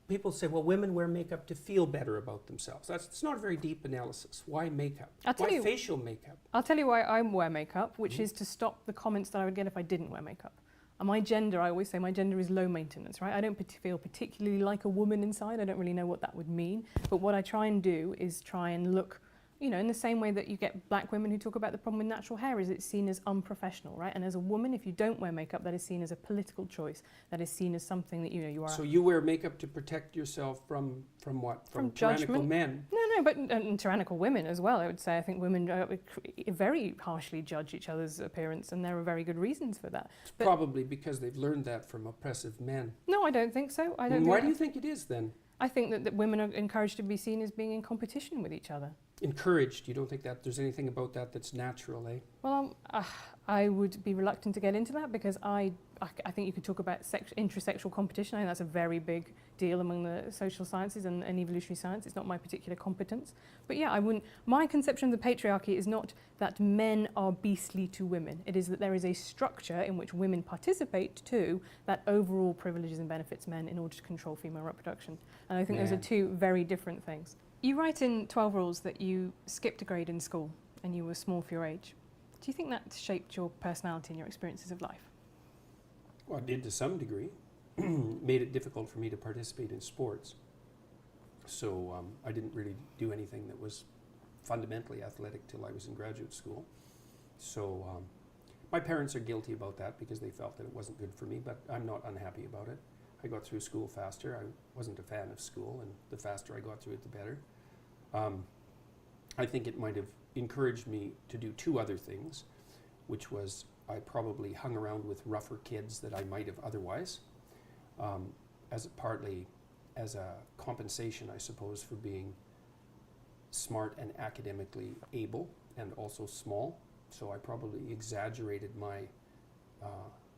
People say, well, women wear makeup to feel better about themselves. It's not a very deep analysis. Why makeup? Why facial makeup? I'll tell you why I wear makeup, which is to stop the comments that I would get if I didn't wear makeup. And my gender, I always say my gender is low maintenance, right? I don't feel particularly like a woman inside. I don't really know what that would mean. But what I try and do is try and look, in the same way that you get black women who talk about the problem with natural hair, is it's seen as unprofessional, right? And as a woman, if you don't wear makeup, that is seen as a political choice. That is seen as something that, you are... So you wear makeup to protect yourself from what? From tyrannical judgment. men? No, but tyrannical women as well, I would say. I think women very harshly judge each other's appearance, and there are very good reasons for that. But probably because they've learned that from oppressive men. No, I don't think so. I don't. Why do you think it is then? I think that women are encouraged to be seen as being in competition with each other. Encouraged? You don't think that there's anything about that that's natural, eh? Well, I would be reluctant to get into that because I think you could talk about intrasexual competition. I think that's a very big deal among the social sciences and evolutionary science. It's not my particular competence. But yeah, my conception of the patriarchy is not that men are beastly to women. It is that there is a structure in which women participate too that overall privileges and benefits men in order to control female reproduction. And I think those are two very different things. You write in 12 Rules that you skipped a grade in school and you were small for your age. Do you think that shaped your personality and your experiences of life? Well, it did to some degree. Made it difficult for me to participate in sports. So I didn't really do anything that was fundamentally athletic till I was in graduate school. So my parents are guilty about that because they felt that it wasn't good for me, but I'm not unhappy about it. I got through school faster. I wasn't a fan of school, and the faster I got through it, the better. I think it might have encouraged me to do two other things, which was I probably hung around with rougher kids that I might have otherwise, partly as a compensation, I suppose, for being smart and academically able and also small. So I probably exaggerated my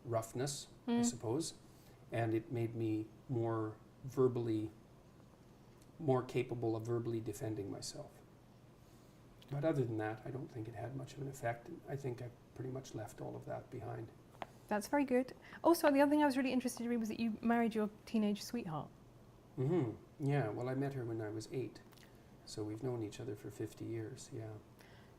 roughness, I suppose, and it made me more capable of verbally defending myself. But other than that, I don't think it had much of an effect. I think I pretty much left all of that behind. That's very good. Also, the other thing I was really interested to read was that you married your teenage sweetheart. Mm-hmm. Yeah, well, I met her when I was 8. So we've known each other for 50 years, yeah.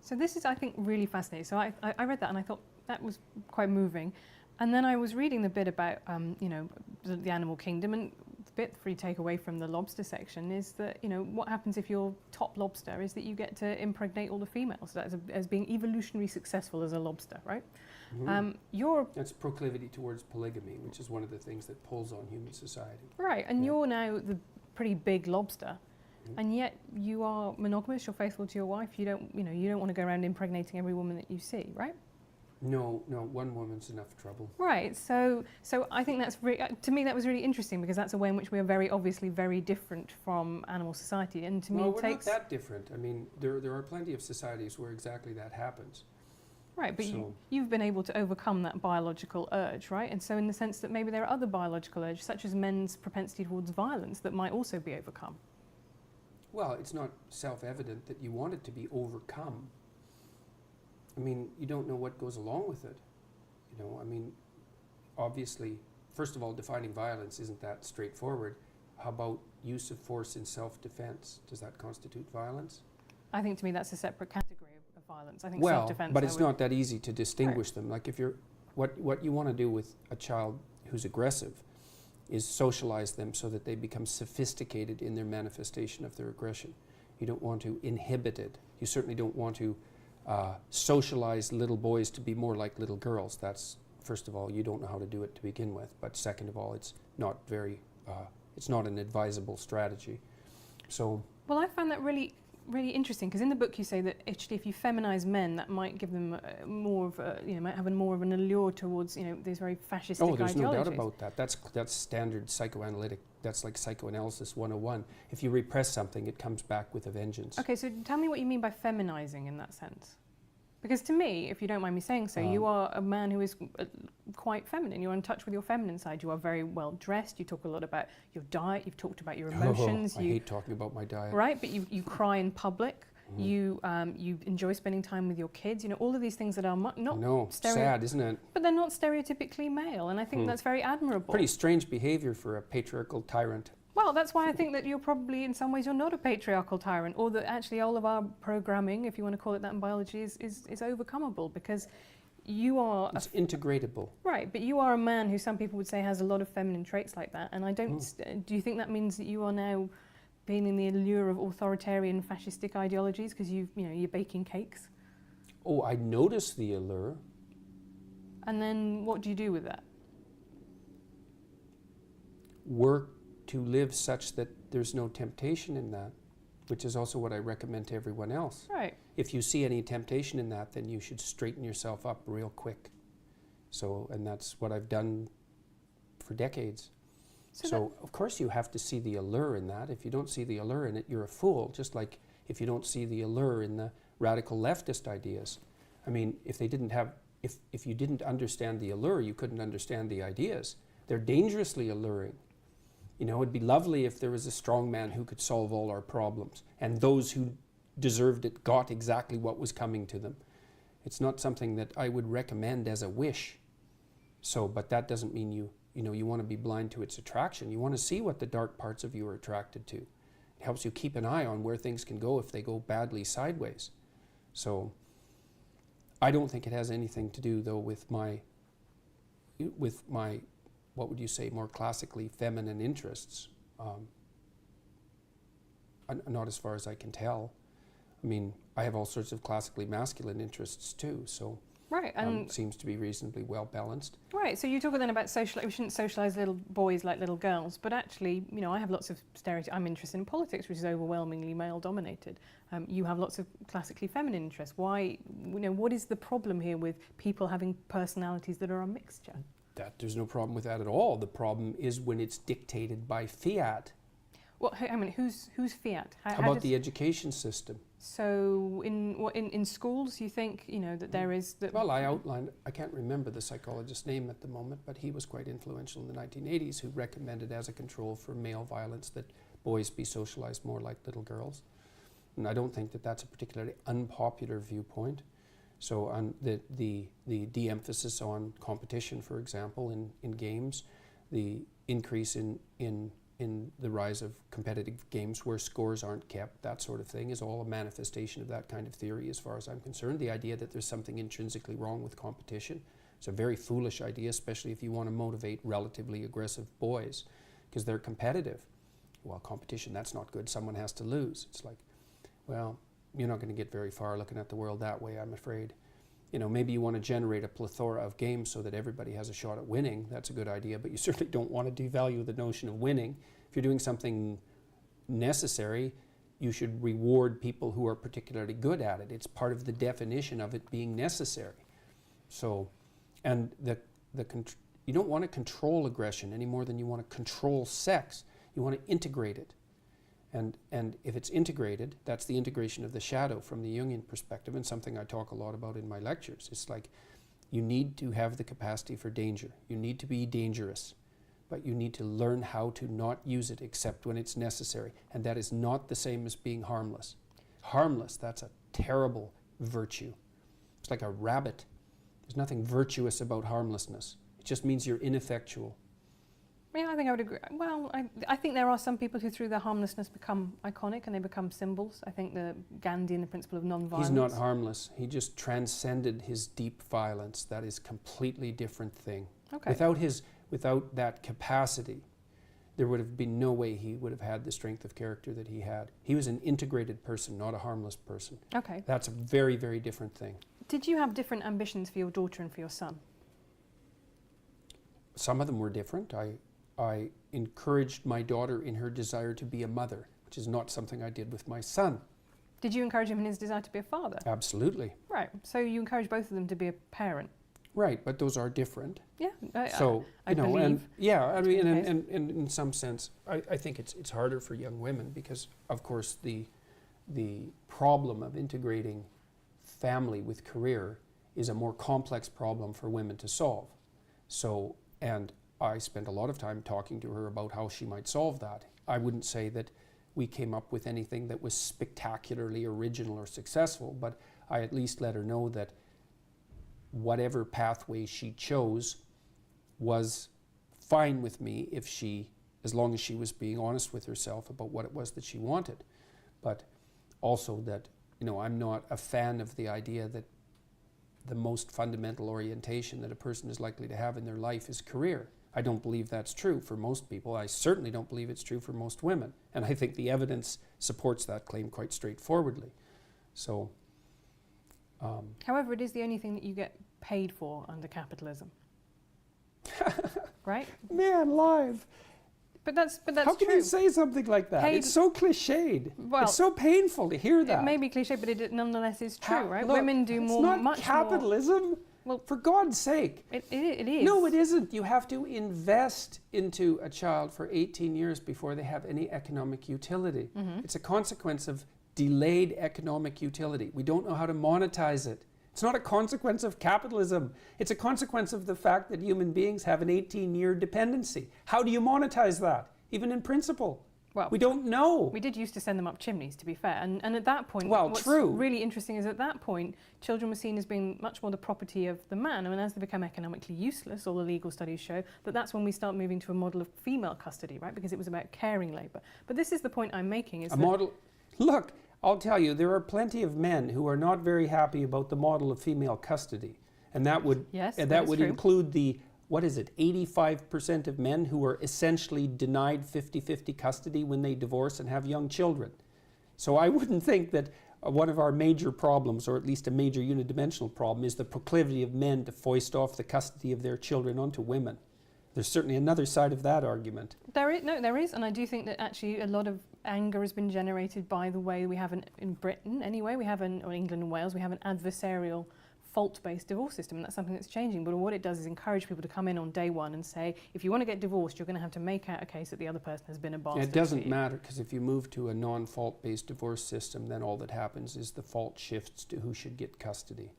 So this is, I think, really fascinating. So I read that and I thought that was quite moving. And then I was reading the bit about, the animal kingdom, and the bit for you take away from the lobster section is that, what happens if you're top lobster is that you get to impregnate all the females. So that's as being evolutionarily successful as a lobster, right? Mm-hmm. That's proclivity towards polygamy, which is one of the things that pulls on human society. Right, and you're now the pretty big lobster. And yet you are monogamous, you're faithful to your wife, you don't want to go around impregnating every woman that you see, right? No, one woman's enough trouble. Right. So I think that's to me that was really interesting because that's a way in which we are very obviously very different from animal society, and to me Well, it we're takes. not that different. I mean, there are plenty of societies where exactly that happens. Right, but So- you've been able to overcome that biological urge, right? And so in the sense that maybe there are other biological urges, such as men's propensity towards violence, that might also be overcome. Well, it's not self-evident that you want it to be overcome. I mean, you don't know what goes along with it. You know, I mean, obviously, first of all, defining violence isn't that straightforward. How about use of force in self-defense? Does that constitute violence? I think to me that's a separate category of violence. I think Well, self-defense. but it's not that easy to distinguish them. Like if you're, what you want to do with a child who's aggressive is socialize them so that they become sophisticated in their manifestation of their aggression. You don't want to inhibit it. You certainly don't want to socialize little boys to be more like little girls. That's, first of all, you don't know how to do it to begin with. But second of all, it's not very, it's not an advisable strategy. So. Well, I found that really interesting because in the book you say that actually if you feminize men, that might give them more of a, might have more of an allure towards these very fascistic Oh, there's ideologies. no doubt about that. That's standard psychoanalytic. That's like psychoanalysis 101. If you repress something, it comes back with a vengeance. Okay, so tell me what you mean by feminizing in that sense. Because to me, if you don't mind me saying so, you are a man who is quite feminine. You're in touch with your feminine side. You are very well dressed. You talk a lot about your diet. You've talked about your emotions. I hate talking about my diet. Right, but you cry in public. You enjoy spending time with your kids. All of these things that are not sad, isn't it? But they're not stereotypically male, and I think that's very admirable. Pretty strange behavior for a patriarchal tyrant. Well, that's why I think that you're probably, in some ways, you're not a patriarchal tyrant, or that actually all of our programming, if you want to call it that in biology, is overcomable because you are... It's integratable. Right, but you are a man who some people would say has a lot of feminine traits like that, and I don't... Do you think that means that you are now being in the allure of authoritarian fascistic ideologies because you're baking cakes? Oh, I notice the allure. And then what do you do with that? Work to live such that there's no temptation in that, which is also what I recommend to everyone else. Right. If you see any temptation in that, then you should straighten yourself up real quick. So, and that's what I've done for decades. So of course you have to see the allure in that. If you don't see the allure in it, you're a fool. Just like if you don't see the allure in the radical leftist ideas. I mean, if they didn't have, if you didn't understand the allure, you couldn't understand the ideas. They're dangerously alluring. It'd be lovely if there was a strong man who could solve all our problems, and those who deserved it got exactly what was coming to them. It's not something that I would recommend as a wish. So, but that doesn't mean you want to be blind to its attraction. You want to see what the dark parts of you are attracted to. It helps you keep an eye on where things can go if they go badly sideways. So, I don't think it has anything to do, though, with my what would you say, more classically feminine interests. Not as far as I can tell. I mean, I have all sorts of classically masculine interests too, so right, and seems to be reasonably well balanced. Right, so you talk then about we shouldn't socialise little boys like little girls, but actually, I have lots of stereotypes. I'm interested in politics, which is overwhelmingly male-dominated. You have lots of classically feminine interests. Why, what is the problem here with people having personalities that are a mixture? There's no problem with that at all. The problem is when it's dictated by fiat. Well, I mean, who's fiat? How about the education system? So in schools, you think that there is that. Well, I outlined. I can't remember the psychologist's name at the moment, but he was quite influential in the 1980s, who recommended as a control for male violence that boys be socialized more like little girls. And I don't think that that's a particularly unpopular viewpoint. So on the de-emphasis on competition, for example, in games, the increase in the rise of competitive games where scores aren't kept, that sort of thing, is all a manifestation of that kind of theory as far as I'm concerned. The idea that there's something intrinsically wrong with competition. It's a very foolish idea, especially if you want to motivate relatively aggressive boys, because they're competitive. Well, competition, that's not good. Someone has to lose. It's like, well, you're not going to get very far looking at the world that way, I'm afraid. Maybe you want to generate a plethora of games so that everybody has a shot at winning. That's a good idea, but you certainly don't want to devalue the notion of winning. If you're doing something necessary, you should reward people who are particularly good at it. It's part of the definition of it being necessary. So, and you don't want to control aggression any more than you want to control sex. You want to integrate it. And if it's integrated, that's the integration of the shadow from the Jungian perspective, and something I talk a lot about in my lectures. It's like you need to have the capacity for danger. You need to be dangerous, but you need to learn how to not use it except when it's necessary. And that is not the same as being harmless. Harmless, that's a terrible virtue. It's like a rabbit. There's nothing virtuous about harmlessness. It just means you're ineffectual. Yeah, I think I would agree. Well, I think there are some people who, through their harmlessness, become iconic and they become symbols. I think the Gandhi and the principle of non-violence. He's not harmless. He just transcended his deep violence. That is a completely different thing. Okay. Without that capacity, there would have been no way he would have had the strength of character that he had. He was an integrated person, not a harmless person. Okay. That's a very, very different thing. Did you have different ambitions for your daughter and for your son? Some of them were different. I encouraged my daughter in her desire to be a mother, which is not something I did with my son. Did you encourage him in his desire to be a father? Absolutely. Right. So you encourage both of them to be a parent. Right, but those are different. Yeah. I believe. And yeah, I mean, and in some sense, I think it's harder for young women because, of course, the problem of integrating family with career is a more complex problem for women to solve. So, and I spent a lot of time talking to her about how she might solve that. I wouldn't say that we came up with anything that was spectacularly original or successful, but I at least let her know that whatever pathway she chose was fine with me as long as she was being honest with herself about what it was that she wanted. But also that, I'm not a fan of the idea that the most fundamental orientation that a person is likely to have in their life is career. I don't believe that's true for most people. I certainly don't believe it's true for most women. And I think the evidence supports that claim quite straightforwardly. So, however, it is the only thing that you get paid for under capitalism. Right? Man, live. But that's How can true. you say something like that? It's so cliched. Well, it's so painful to hear that. It may be cliche, but it nonetheless is true, right? Look, Women do it's more, not much capitalism. more. Well, for God's sake. It is. No, it isn't. You have to invest into a child for 18 years before they have any economic utility. Mm-hmm. It's a consequence of delayed economic utility. We don't know how to monetize it. It's not a consequence of capitalism. It's a consequence of the fact that human beings have an 18-year dependency. How do you monetize that, even in principle? Well, we don't know. We did used to send them up chimneys, to be fair. And at that point, what's true. Really interesting is at that point, children were seen as being much more the property of the man. I mean, as they become economically useless, all the legal studies show that that's when we start moving to a model of female custody, right? Because it was about caring labour. But this is the point I'm making. Is a model. Look, I'll tell you, there are plenty of men who are not very happy about the model of female custody. And that would, include the 85% of men who are essentially denied 50-50 custody when they divorce and have young children. So I wouldn't think that one of our major problems, or at least a major unidimensional problem, is the proclivity of men to foist off the custody of their children onto women. There's certainly another side of that argument. There is, and I do think that actually a lot of anger has been generated by the way we have in Britain anyway, or England and Wales, we have an adversarial fault-based divorce system, and that's something that's changing. But what it does is encourage people to come in on day one and say, if you want to get divorced, you're going to have to make out a case that the other person has been a bastard. It doesn't matter, because if you move to a non-fault-based divorce system, then all that happens is the fault shifts to who should get custody.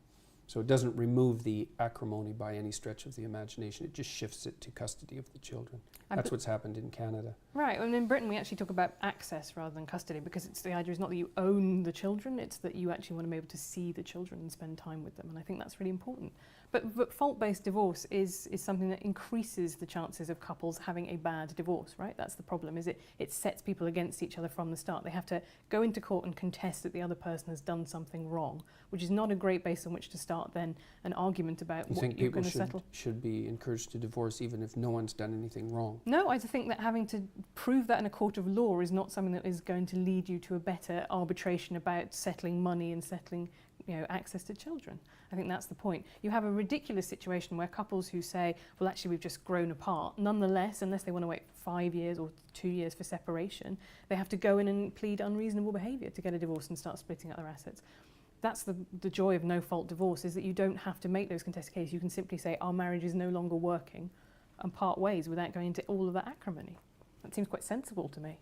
So it doesn't remove the acrimony by any stretch of the imagination. It just shifts it to custody of the children. That's what's happened in Canada. Right, and in Britain we actually talk about access rather than custody, because the idea is not that you own the children, it's that you actually want to be able to see the children and spend time with them, and I think that's really important. But fault-based divorce is something that increases the chances of couples having a bad divorce, right? That's the problem, is it sets people against each other from the start. They have to go into court and contest that the other person has done something wrong, which is not a great base on which to start then an argument about what you're going to settle. Should be encouraged to divorce even if no one's done anything wrong? No, I think that having to prove that in a court of law is not something that is going to lead you to a better arbitration about settling money and settling access to children. I think that's the point. You have a ridiculous situation where couples who say, well, actually, we've just grown apart, nonetheless, unless they want to wait 5 years or 2 years for separation, they have to go in and plead unreasonable behaviour to get a divorce and start splitting up their assets. that's the joy of no-fault divorce, is that you don't have to make those contested cases. You can simply say, our marriage is no longer working, and part ways without going into all of that acrimony. That seems quite sensible to me.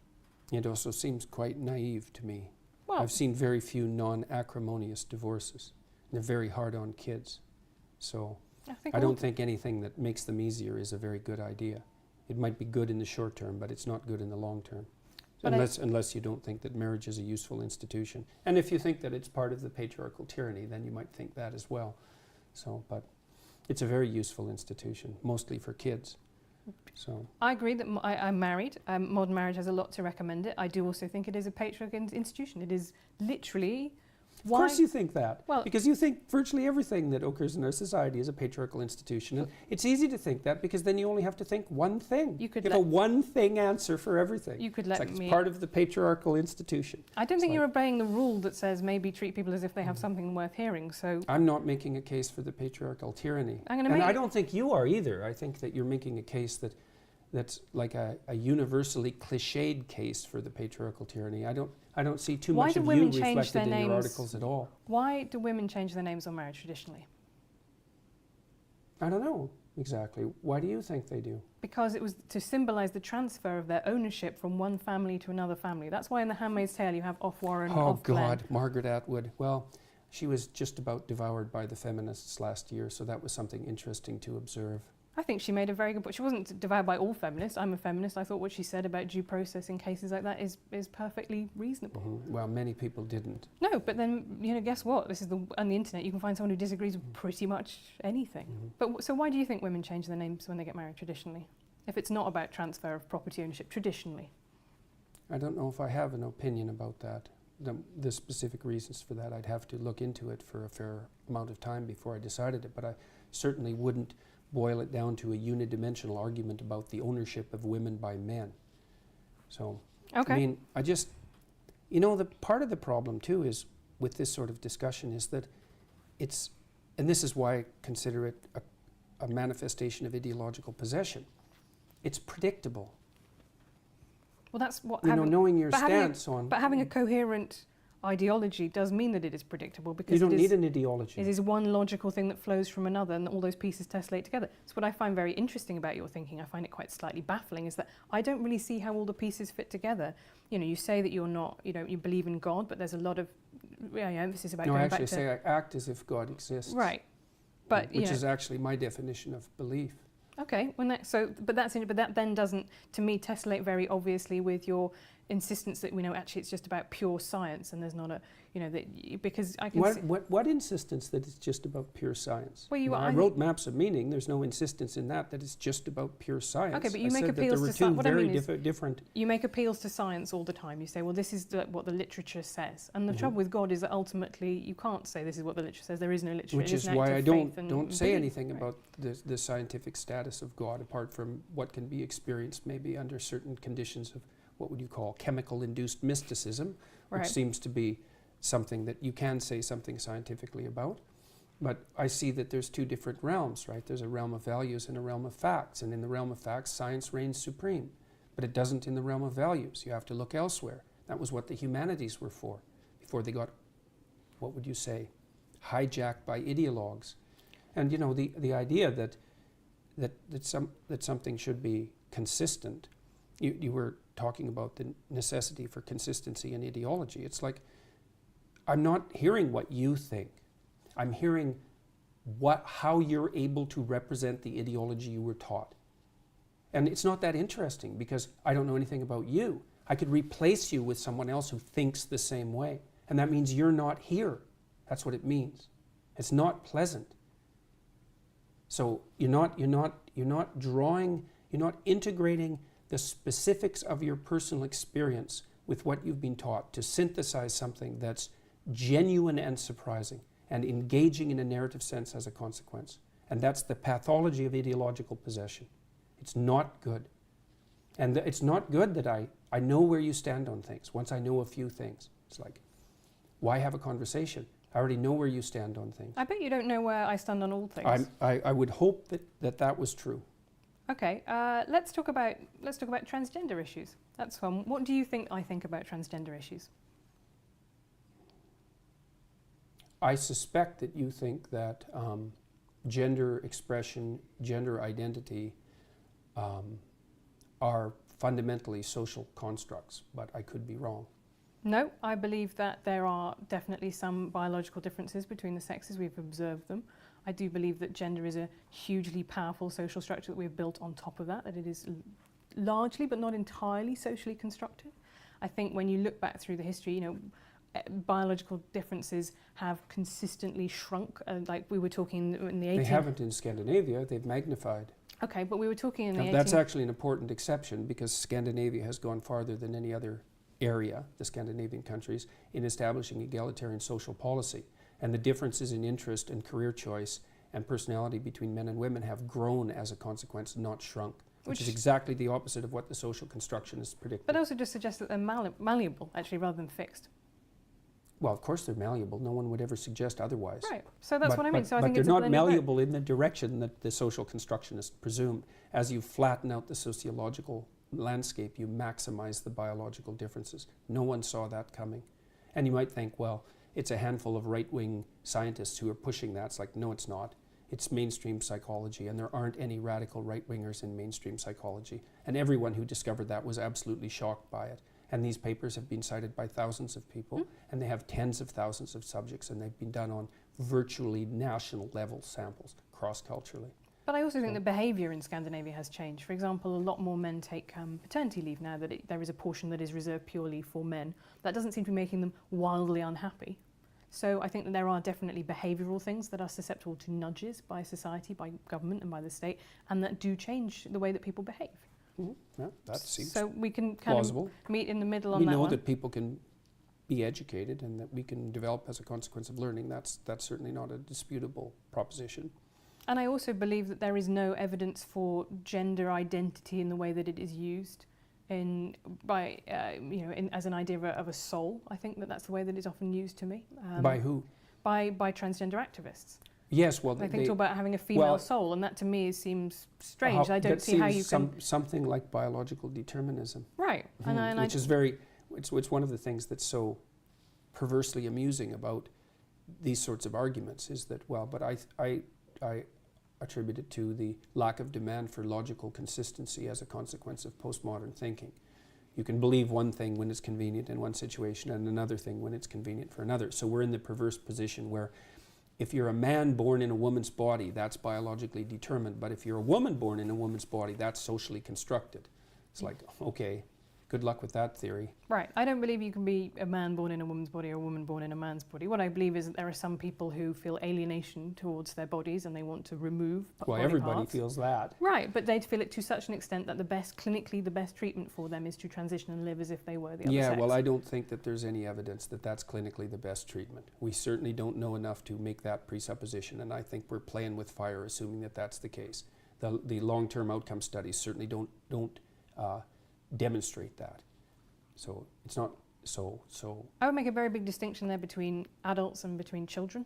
It also seems quite naive to me. Well, I've seen very few non-acrimonious divorces. They're very hard on kids. So I don't think anything that makes them easier is a very good idea. It might be good in the short term, but it's not good in the long term. Unless you don't think that marriage is a useful institution. And if you think that it's part of the patriarchal tyranny, then you might think that as well. So, but it's a very useful institution, mostly for kids. So I agree that I'm married. Modern marriage has a lot to recommend it. I do also think it is a patriarchal institution. It is literally... Of course you think that, because you think virtually everything that occurs in our society is a patriarchal institution. And it's easy to think that because then you only have to think one thing. You have a one-thing answer for everything. You could let it's like me... It's part of the patriarchal institution. I don't think you're obeying the rule that says maybe treat people as if they have something worth hearing. So I'm not making a case for the patriarchal tyranny. And I don't think you are either. I think that you're making a case that's like a universally cliched case for the patriarchal tyranny. I don't see too much of you reflected in your articles at all. Why do women change their names on marriage traditionally? I don't know exactly. Why do you think they do? Because it was to symbolize the transfer of their ownership from one family to another family. That's why in The Handmaid's Tale you have Off-Warren and Off-Glen. Oh God, Margaret Atwood. Well, she was just about devoured by the feminists last year, so that was something interesting to observe. I think she made a very good point. She wasn't devoured by all feminists. I'm a feminist. I thought what she said about due process in cases like that is perfectly reasonable. Well, many people didn't. No, but then, guess what? This is on the internet. You can find someone who disagrees with pretty much anything. But so why do you think women change their names when they get married traditionally? If it's not about transfer of property ownership traditionally? I don't know if I have an opinion about that. The specific reasons for that, I'd have to look into it for a fair amount of time before I decided it, but I certainly wouldn't boil it down to a unidimensional argument about the ownership of women by men. So, okay. I mean, the part of the problem too is with this sort of discussion is that it's, and this is why I consider it a manifestation of ideological possession. It's predictable. Well, that's what knowing your stance on. But having a coherent ideology does mean that it is predictable because you don't need an ideology. It is one logical thing that flows from another, and all those pieces tessellate together. So what I find very interesting about your thinking, I find it quite slightly baffling, is that I don't really see how all the pieces fit together. You say that you're not, you believe in God, but there's a lot of emphasis about going back to... No, I actually say I act as if God exists. Right, but which is actually my definition of belief. Okay, but that then doesn't, to me, tessellate very obviously with your insistence that actually it's just about pure science and there's not a, because I can what insistence that it's just about pure science? Well, I wrote Maps of Meaning. There's no insistence in that it's just about pure science. Okay, but you make appeals to science. What I mean is different. You make appeals to science all the time. You say, well, this is what the literature says, and the trouble with God is that ultimately you can't say this is what the literature says. There is no literature. Which is why I don't say anything about the scientific status of God, apart from what can be experienced maybe under certain conditions of what would you call chemical-induced mysticism, which seems to be something that you can say something scientifically about. But I see that there's two different realms, right? There's a realm of values and a realm of facts. And in the realm of facts, science reigns supreme. But it doesn't in the realm of values. You have to look elsewhere. That was what the humanities were for, before they got, what would you say, hijacked by ideologues. And the idea that something should be consistent. You were talking about the necessity for consistency in ideology. It's like, I'm not hearing what you think. I'm hearing how you're able to represent the ideology you were taught. And it's not that interesting because I don't know anything about you. I could replace you with someone else who thinks the same way. And that means you're not here. That's what it means. It's not pleasant. So you're not integrating the specifics of your personal experience with what you've been taught to synthesize something that's genuine and surprising and engaging in a narrative sense as a consequence. And that's the pathology of ideological possession. It's not good. And it's not good that I know where you stand on things. Once I know a few things, it's like, why have a conversation? I already know where you stand on things. I bet you don't know where I stand on all things. I would hope that was true. Okay, let's talk about transgender issues. That's fun. What do you think I think about transgender issues? I suspect that you think that gender expression, gender identity are fundamentally social constructs, but I could be wrong. No, I believe that there are definitely some biological differences between the sexes. We've observed them. I do believe that gender is a hugely powerful social structure that we've built on top of that it is largely, but not entirely, socially constructed. I think when you look back through the history, you know, biological differences have consistently shrunk. Like we were talking in the 18th. They haven't in Scandinavia, they've magnified. Okay, but we were talking in the 18th. That's actually an important exception because Scandinavia has gone farther than any other area, the Scandinavian countries, in establishing egalitarian social policy. And the differences in interest and career choice and personality between men and women have grown as a consequence, not shrunk, which is exactly the opposite of what the social constructionists predicted. But also just suggests that they're malleable, actually, rather than fixed. Well, of course they're malleable. No one would ever suggest otherwise. Right. So that's what I mean. So I think they're not malleable in the direction that the social constructionists presumed. As you flatten out the sociological landscape, you maximize the biological differences. No one saw that coming. And you might think, well, it's a handful of right-wing scientists who are pushing that. It's like, no, it's not. It's mainstream psychology, and there aren't any radical right-wingers in mainstream psychology. And everyone who discovered that was absolutely shocked by it. And these papers have been cited by thousands of people, and they have tens of thousands of subjects, and they've been done on virtually national level samples, cross-culturally. But I also think the behaviour in Scandinavia has changed. For example, a lot more men take paternity leave now that there is a portion that is reserved purely for men. That doesn't seem to be making them wildly unhappy. So I think that there are definitely behavioural things that are susceptible to nudges by society, by government and by the state, and that do change the way that people behave. Yeah, that seems so we can kind plausible. of meet in the middle on that one. We know that people can be educated and that we can develop as a consequence of learning. That's certainly not a disputable proposition. And I also believe that there is no evidence for gender identity in the way that it is used as an idea of a soul. I think that that's the way that it's often used to me. By who? By transgender activists. Yes, well, I think talk about having a female soul, and that to me seems strange. I don't see how you can something like biological determinism, right? Mm-hmm. Which is very, it's one of the things that's so perversely amusing about these sorts of arguments is that but I attribute it to the lack of demand for logical consistency as a consequence of postmodern thinking. You can believe one thing when it's convenient in one situation and another thing when it's convenient for another. So we're in the perverse position where if you're a man born in a woman's body, that's biologically determined. But if you're a woman born in a woman's body, that's socially constructed. It's like, okay, good luck with that theory. Right. I don't believe you can be a man born in a woman's body or a woman born in a man's body. What I believe is that there are some people who feel alienation towards their bodies and they want to remove Well, body everybody parts. feels that. Right, but they feel it to such an extent that clinically the best treatment for them is to transition and live as if they were the other sex. Well, I don't think that there's any evidence that that's clinically the best treatment. We certainly don't know enough to make that presupposition, and I think we're playing with fire assuming that that's the case. The long-term outcome studies certainly don't demonstrate that. So it's not so. I would make a very big distinction there between adults and between children.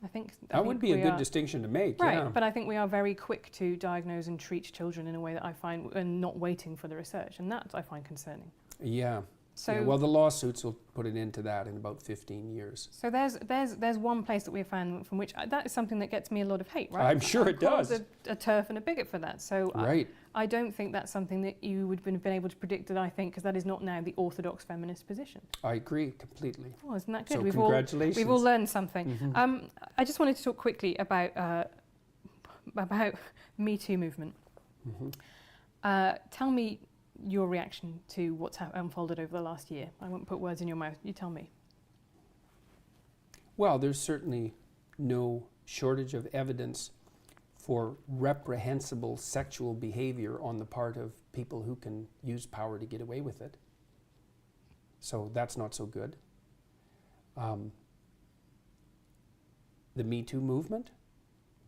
I think that would be a good distinction to make. Right, yeah. But I think we are very quick to diagnose and treat children in a way that I find, and not waiting for the research, and that I find concerning. Yeah. So well, the lawsuits will put an end to that in about 15 years. So there's one place that we have found from which that is something that gets me a lot of hate, right? I'm sure it does. A turf and a bigot for that. So right. I don't think that's something that you would have been able to predict. That I think because that is not now the orthodox feminist position. I agree completely. Oh, isn't that good? So congratulations. We've all learned something. Mm-hmm. I just wanted to talk quickly about Me Too movement. Mm-hmm. Tell me your reaction to what's unfolded over the last year. I won't put words in your mouth. You tell me. Well, there's certainly no shortage of evidence for reprehensible sexual behavior on the part of people who can use power to get away with it. So that's not so good. The Me Too movement,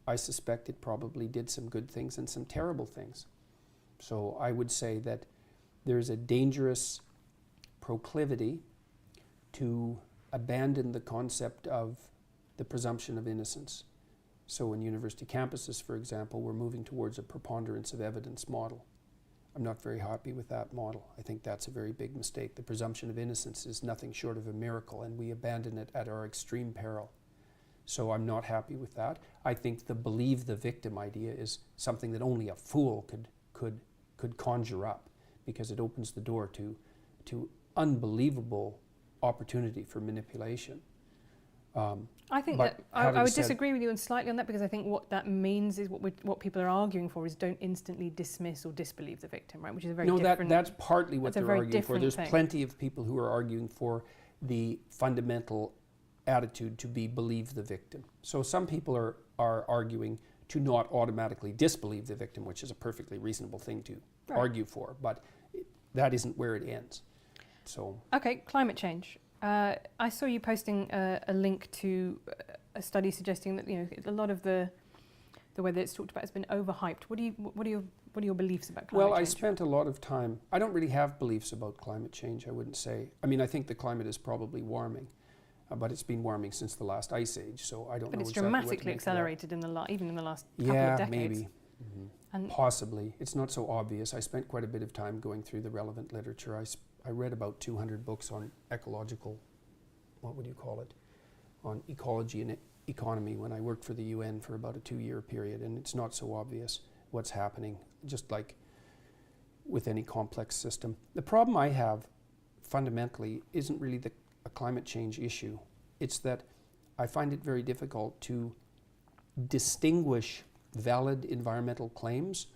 I suspect it probably did some good things and some terrible things. So I would say that there's a dangerous proclivity to abandon the concept of the presumption of innocence. So in university campuses, for example, we're moving towards a preponderance of evidence model. I'm not very happy with that model. I think that's a very big mistake. The presumption of innocence is nothing short of a miracle, and we abandon it at our extreme peril. So I'm not happy with that. I think the believe the victim idea is something that only a fool could conjure up, because it opens the door to unbelievable opportunity for manipulation. I think but that I would said- disagree with you slightly on that, because I think what that means is what people are arguing for is don't instantly dismiss or disbelieve the victim, right? Which is a very different. That's partly what that's a they're very arguing for. different There's thing. plenty of people who are arguing for the fundamental attitude to be believe the victim. So some people are arguing to not automatically disbelieve the victim, which is a perfectly reasonable thing to argue for, but that isn't where it ends. So Okay, climate change. I saw you posting a link to a study suggesting that a lot of the way that it's talked about has been overhyped. What are your beliefs about climate well, change? I spent a lot of time. I don't really have beliefs about climate change, I wouldn't say. I mean, I think the climate is probably warming, but it's been warming since the last ice age, so I don't But know it's exactly what to dramatically make of that. accelerated even in the last couple Yeah, of decades. maybe. And Possibly. It's not so obvious. I spent quite a bit of time going through the relevant literature. I read about 200 books on ecological, what would you call it, on ecology and economy when I worked for the UN for about a 2-year period, and it's not so obvious what's happening, just like with any complex system. The problem I have fundamentally isn't really a climate change issue. It's that I find it very difficult to distinguish valid environmental claims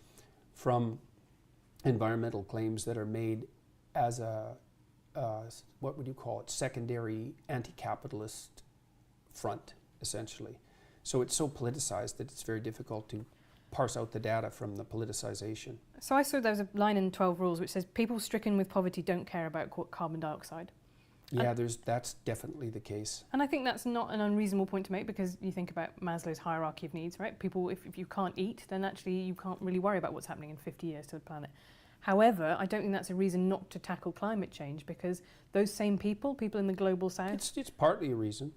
from environmental claims that are made as a what would you call it, secondary anti-capitalist front, essentially. So it's so politicized that it's very difficult to parse out the data from the politicization. so I saw there was a line in 12 Rules which says people stricken with poverty don't care about carbon dioxide. Yeah, that's definitely the case. And I think that's not an unreasonable point to make, because you think about Maslow's hierarchy of needs, right? People, if you can't eat, then actually you can't really worry about what's happening in 50 years to the planet. However, I don't think that's a reason not to tackle climate change, because those same people in the global south... It's partly a reason.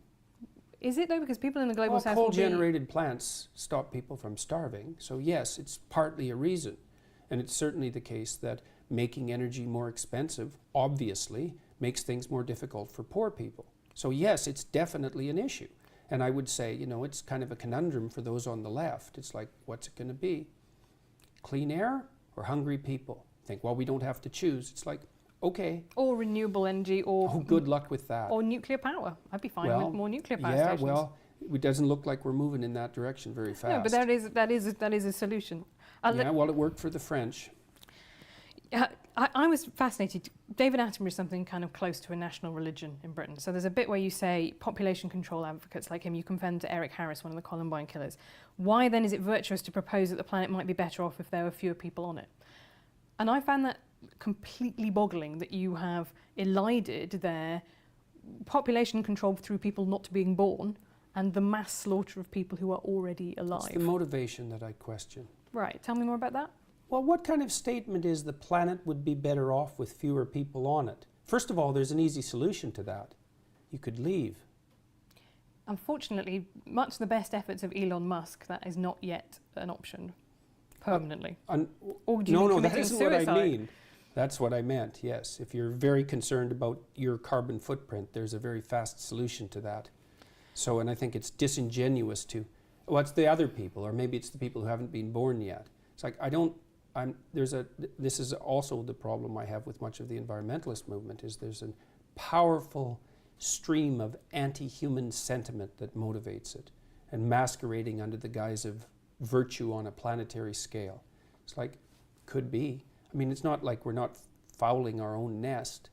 Is it though? Because people in the global south... Coal-generated plants stop people from starving. So yes, it's partly a reason. And it's certainly the case that making energy more expensive, obviously, makes things more difficult for poor people. So yes, it's definitely an issue. And I would say, it's kind of a conundrum for those on the left. It's like, what's it going to be? Clean air or hungry people? Think, well, we don't have to choose. It's like, okay. Or renewable energy, or... Oh, good luck with that. Or nuclear power. I'd be fine with more nuclear power yeah, stations. well, it doesn't look like we're moving in that direction very fast. No, but that is a solution. Yeah, well, it worked for the French. I was fascinated. David Attenborough is something kind of close to a national religion in Britain. So there's a bit where you say population control advocates like him, you compare them to Eric Harris, one of the Columbine killers. Why then is it virtuous to propose that the planet might be better off if there were fewer people on it? And I found that completely boggling, that you have elided their population control through people not being born and the mass slaughter of people who are already alive. It's the motivation that I question. Right, tell me more about that. Well, what kind of statement is the planet would be better off with fewer people on it? First of all, there's an easy solution to that. You could leave. Unfortunately, much the best efforts of Elon Musk, that is not yet an option permanently. Or do you mean no, that committing isn't suicide? what I mean. That's what I meant, yes. If you're very concerned about your carbon footprint, there's a very fast solution to that. So, and I think it's disingenuous to, well, it's the other people, or maybe it's the people who haven't been born yet. It's like, this is also the problem I have with much of the environmentalist movement, is there's a powerful stream of anti-human sentiment that motivates it, and masquerading under the guise of virtue on a planetary scale. It's like, could be. I mean, it's not like we're not fouling our own nest,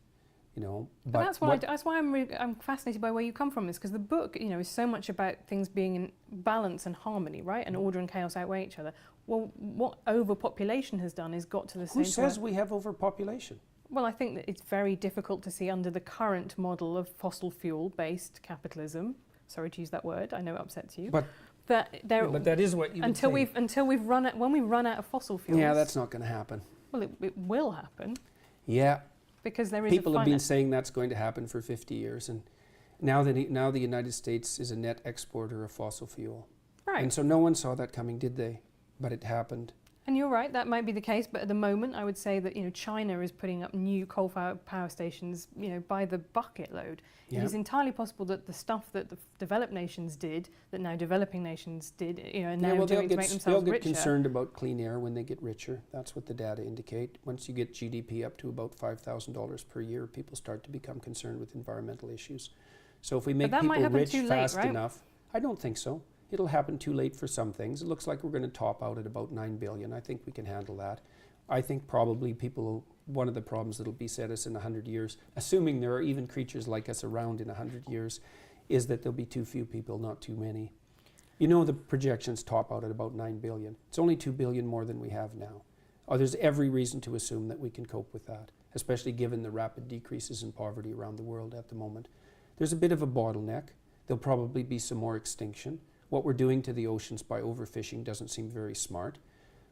But that's why I'm fascinated by where you come from, is because the book, is so much about things being in balance and harmony, right? And order and chaos outweigh each other. Well, what overpopulation has done is got to the same Who says we have overpopulation? Well, I think that it's very difficult to see under the current model of fossil fuel-based capitalism. Sorry to use that word. I know it upsets you. But that is what you would think. Until we've run out, when we run out of fossil fuels. Yeah, that's not going to happen. Well, it will happen. Yeah. Because there is people have been saying that's going to happen for 50 years, and now the United States is a net exporter of fossil fuel. Right. And so no one saw that coming, did they? But it happened. And you're right, that might be the case, but at the moment I would say that, China is putting up new coal-fired power stations, by the bucket load. Yeah. It is entirely possible that the stuff that the developed nations did, that now developing nations did, and now well, doing to make they'll themselves get richer. concerned about clean air when they get richer. That's what the data indicate. Once you get GDP up to about $5,000 per year, people start to become concerned with environmental issues. So if we make that might people happen rich too late, fast right? enough, I don't think so. It'll happen too late for some things. It looks like we're going to top out at about 9 billion. I think we can handle that. I think probably one of the problems that'll beset us in 100 years, assuming there are even creatures like us around in 100 years, is that there'll be too few people, not too many. The projections top out at about 9 billion. It's only 2 billion more than we have now. There's every reason to assume that we can cope with that, especially given the rapid decreases in poverty around the world at the moment. There's a bit of a bottleneck. There'll probably be some more extinction. What we're doing to the oceans by overfishing doesn't seem very smart,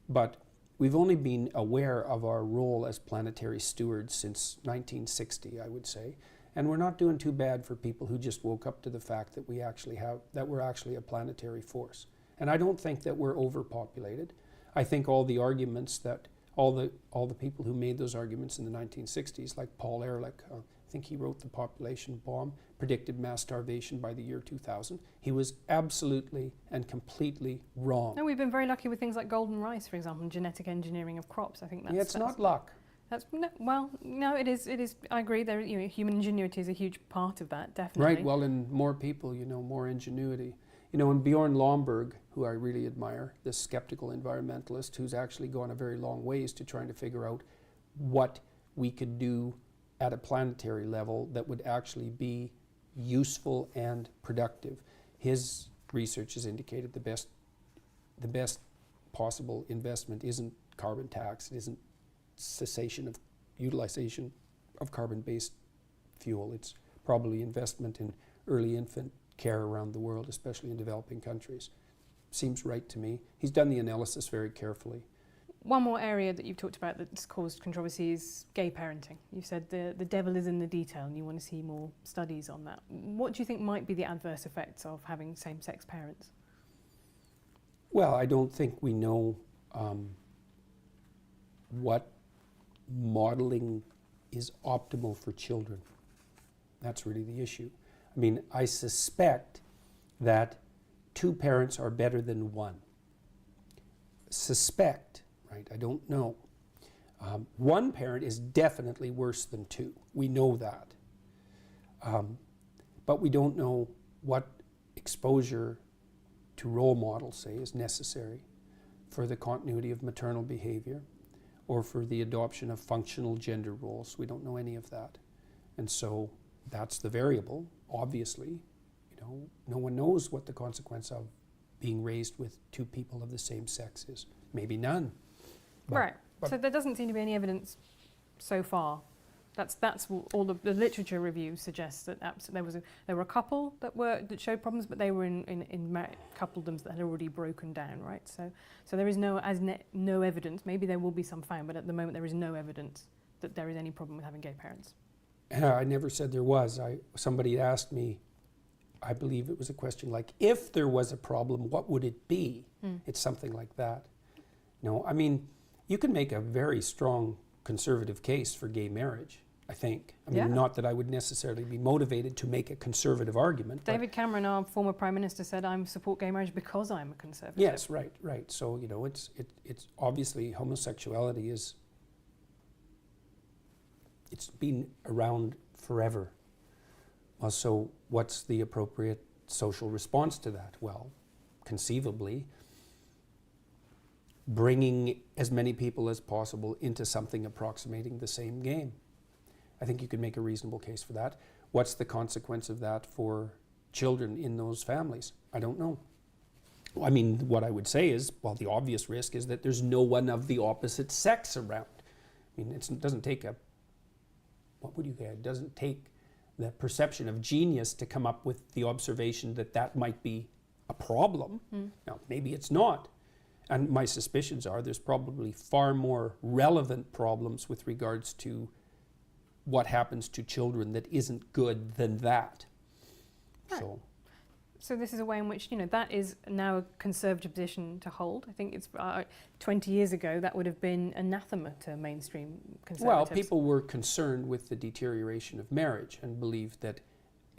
but we've only been aware of our role as planetary stewards since 1960, I would say, and we're not doing too bad for people who just woke up to the fact that we're actually a planetary force. And I don't think that we're overpopulated. I think all the arguments that all the people who made those arguments in the 1960s, like Paul Ehrlich, I think he wrote The Population Bomb, predicted mass starvation by the year 2000. He was absolutely and completely wrong. No, we've been very lucky with things like golden rice, for example, and genetic engineering of crops. I think that's... It's not luck. No, it is. I agree. Human ingenuity is a huge part of that, definitely. Right. Well, and more people, more ingenuity. And Bjorn Lomborg, who I really admire, this skeptical environmentalist who's actually gone a very long ways to trying to figure out what we could do at a planetary level that would actually be useful and productive. His research has indicated the best possible investment isn't carbon tax, it isn't cessation of utilization of carbon-based fuel. It's probably investment in early infant care around the world, especially in developing countries. Seems right to me. He's done the analysis very carefully. One more area that you've talked about that's caused controversy is gay parenting. You've said the devil is in the detail and you want to see more studies on that. What do you think might be the adverse effects of having same-sex parents? Well, I don't think we know what modeling is optimal for children. That's really the issue. I mean, I suspect that 2 parents are better than 1. Suspect, right? I don't know. 1 parent is definitely worse than 2. We know that. But we don't know what exposure to role models, say, is necessary for the continuity of maternal behavior or for the adoption of functional gender roles. We don't know any of that. And so that's the variable, obviously. No one knows what the consequence of being raised with 2 people of the same sex is. Maybe none. Right. So there doesn't seem to be any evidence so far. That's all the literature review suggests that there were a couple that showed problems, but they were in coupledoms that had already broken down, right? So there is no evidence. Maybe there will be some found, but at the moment there is no evidence that there is any problem with having gay parents. I never said there was. Somebody asked me, I believe it was a question like, if there was a problem, what would it be? It's something like that. I mean, you can make a very strong conservative case for gay marriage, I think. I mean, not that I would necessarily be motivated to make a conservative argument. David Cameron, our former Prime Minister, said, I support gay marriage because I'm a conservative. Yes, right. So, it's obviously homosexuality it's been around forever. Well, so what's the appropriate social response to that? Well, conceivably, bringing as many people as possible into something approximating the same game. I think you could make a reasonable case for that. What's the consequence of that for children in those families? I don't know. I mean, what I would say is, well, the obvious risk is that there's no one of the opposite sex around. I mean, it doesn't take it doesn't take the perception of genius to come up with the observation that might be a problem. Now, maybe it's not. And my suspicions are there's probably far more relevant problems with regards to what happens to children that isn't good than that. Right. So this is a way in which, that is now a conservative position to hold. I think it's 20 years ago that would have been anathema to mainstream conservatives. Well, people were concerned with the deterioration of marriage and believed that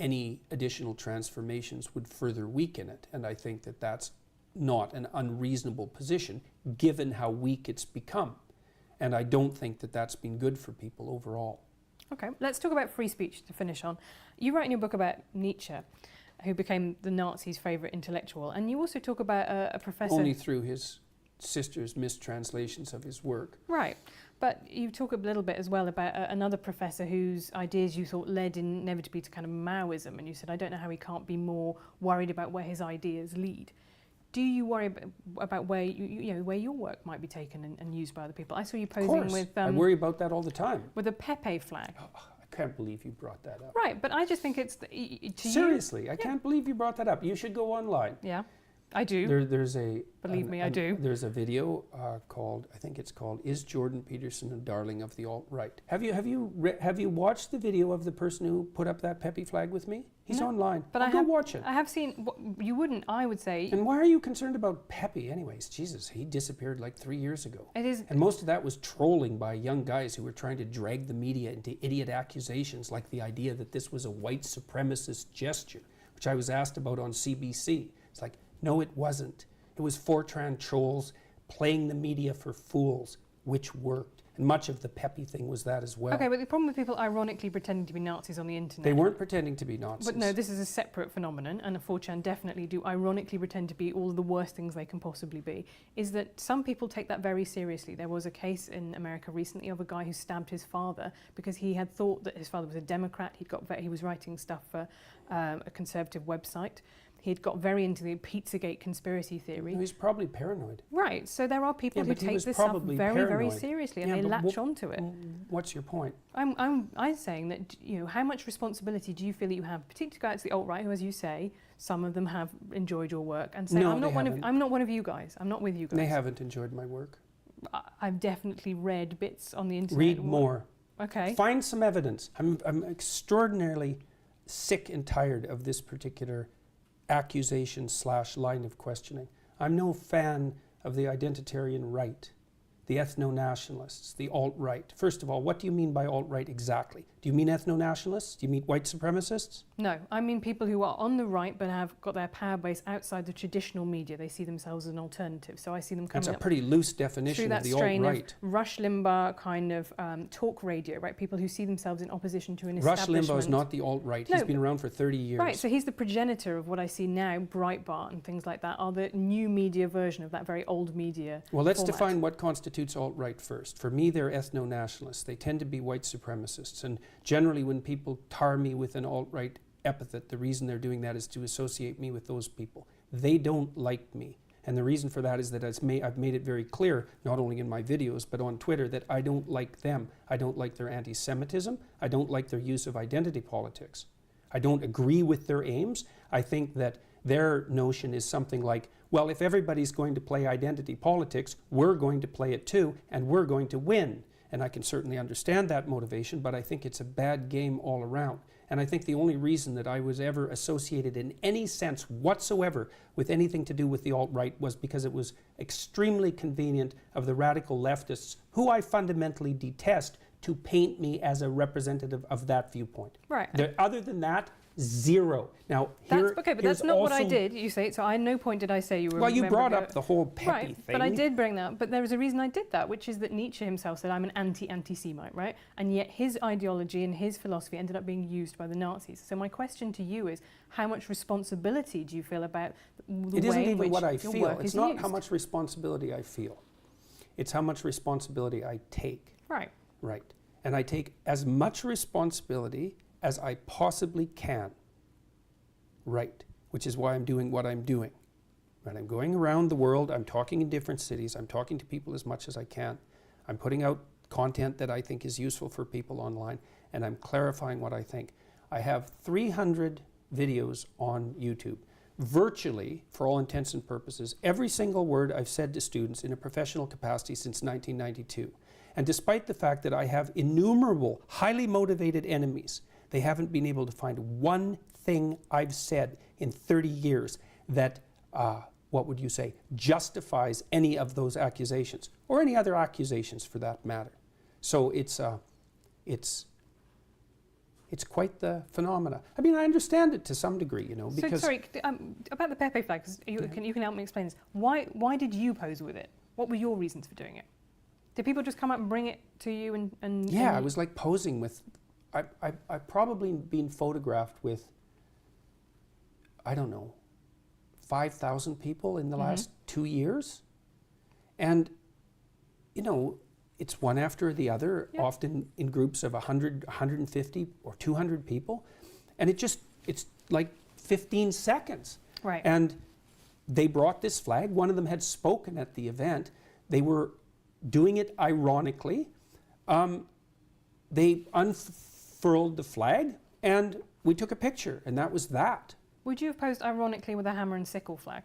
any additional transformations would further weaken it. And I think that that's not an unreasonable position given how weak it's become. And I don't think that that's been good for people overall. Okay, let's talk about free speech to finish on. You write in your book about Nietzsche, who became the Nazis' favourite intellectual, and you also talk about a professor... Only through his sister's mistranslations of his work. Right, but you talk a little bit as well about another professor whose ideas you thought led inevitably to kind of Maoism, and you said, I don't know how he can't be more worried about where his ideas lead. Do you worry about where where your work might be taken and used by other people? I saw you posing with... I worry about that all the time. With a Pepe flag. Oh, I can't believe you brought that up. Right, but I just think it's... Seriously, I can't believe you brought that up. You should go online. Yeah, I do. There's a... Believe me, I do. There's a video called, I think it's called, Is Jordan Peterson a Darling of the Alt-Right? Have you watched the video of the person who put up that Pepe flag with me? He's online. But Go watch it. I have seen... You wouldn't, I would say... And why are you concerned about Pepe anyways? Jesus, he disappeared like 3 years ago. It is... And most of that was trolling by young guys who were trying to drag the media into idiot accusations like the idea that this was a white supremacist gesture, which I was asked about on CBC. It's like, no, it wasn't. It was Fortran trolls playing the media for fools, which worked. And much of the Pepe thing was that as well. Okay, but the problem with people ironically pretending to be Nazis on the internet... They weren't pretending to be Nazis. But no, this is a separate phenomenon, and 4chan definitely do ironically pretend to be all of the worst things they can possibly be, is that some people take that very seriously. There was a case in America recently of a guy who stabbed his father because he had thought that his father was a Democrat. He was writing stuff for a conservative website. He'd got very into the Pizzagate conspiracy theory. He's probably paranoid. Right, so there are people who take this stuff very, very seriously, and they latch onto it. What's your point? I'm saying that, how much responsibility do you feel that you have, particularly guys at the alt-right, who, as you say, some of them have enjoyed your work, and say, No, I'm not one of you guys. I'm not with you guys. They haven't enjoyed my work. I've definitely read bits on the internet. Read more. Okay. Find some evidence. I'm extraordinarily sick and tired of this particular accusation / line of questioning. I'm no fan of the identitarian right, the ethno-nationalists, the alt-right. First of all, what do you mean by alt-right exactly? Do you mean ethno-nationalists? Do you mean white supremacists? No, I mean people who are on the right but have got their power base outside the traditional media. They see themselves as an alternative. So I see them coming That's a pretty loose definition of the alt-right. Rush Limbaugh kind of talk radio, right? People who see themselves in opposition to an Rush establishment. Limbaugh is not the alt-right. No, He's been around for 30 years. Right, so he's the progenitor of what I see now, Breitbart and things like that, are the new media version of that very old media Well, let's format. define what constitutes alt-right first. For me, they're ethno-nationalists. They tend to be white supremacists. And generally, when people tar me with an alt-right epithet, the reason they're doing that is to associate me with those people. They don't like me. And the reason for that is that I've made it very clear, not only in my videos, but on Twitter, that I don't like them. I don't like their anti-Semitism. I don't like their use of identity politics. I don't agree with their aims. I think that their notion is something like, well, if everybody's going to play identity politics, we're going to play it too, and we're going to win. And I can certainly understand that motivation, but I think it's a bad game all around. And I think the only reason that I was ever associated in any sense whatsoever with anything to do with the alt-right was because it was extremely convenient of the radical leftists, who I fundamentally detest, to paint me as a representative of that viewpoint. Right. Other than that, zero. Now, That's okay, but that's not what I did. You say so. At no point did I say you were. Well, you brought up the whole Pepe right, thing. But I did bring that up. But there was a reason I did that, which is that Nietzsche himself said, "I'm an anti-Semite," right? And yet his ideology and his philosophy ended up being used by the Nazis. So my question to you is, how much responsibility do you feel about the way in which It isn't even what I your feel. work It's is not used? how much responsibility I feel. It's how much responsibility I take. Right. Right. And I take as much responsibility as I possibly can. Right. Which is why I'm doing what I'm doing. Right. I'm going around the world. I'm talking in different cities. I'm talking to people as much as I can. I'm putting out content that I think is useful for people online, and I'm clarifying what I think. I have 300 videos on YouTube. Virtually, for all intents and purposes, every single word I've said to students in a professional capacity since 1992. And despite the fact that I have innumerable, highly motivated enemies, they haven't been able to find one thing I've said in 30 years that, what would you say, justifies any of those accusations, or any other accusations for that matter. So it's quite the phenomena. I mean, I understand it to some degree, you know, because... So, sorry, about the Pepe flag, 'cause you can help me explain this. Why did you pose with it? What were your reasons for doing it? Did people just come up and bring it to you and Yeah, I was like posing with... I've probably been photographed with, I don't know, 5,000 people in the last 2 years. And, you know, it's one after the other, often in groups of 100, 150 or 200 people. And it's like 15 seconds. Right. And they brought this flag. One of them had spoken at the event. They were doing it ironically. They unfurled the flag and we took a picture, and that was that. Would you have posed ironically with a hammer and sickle flag?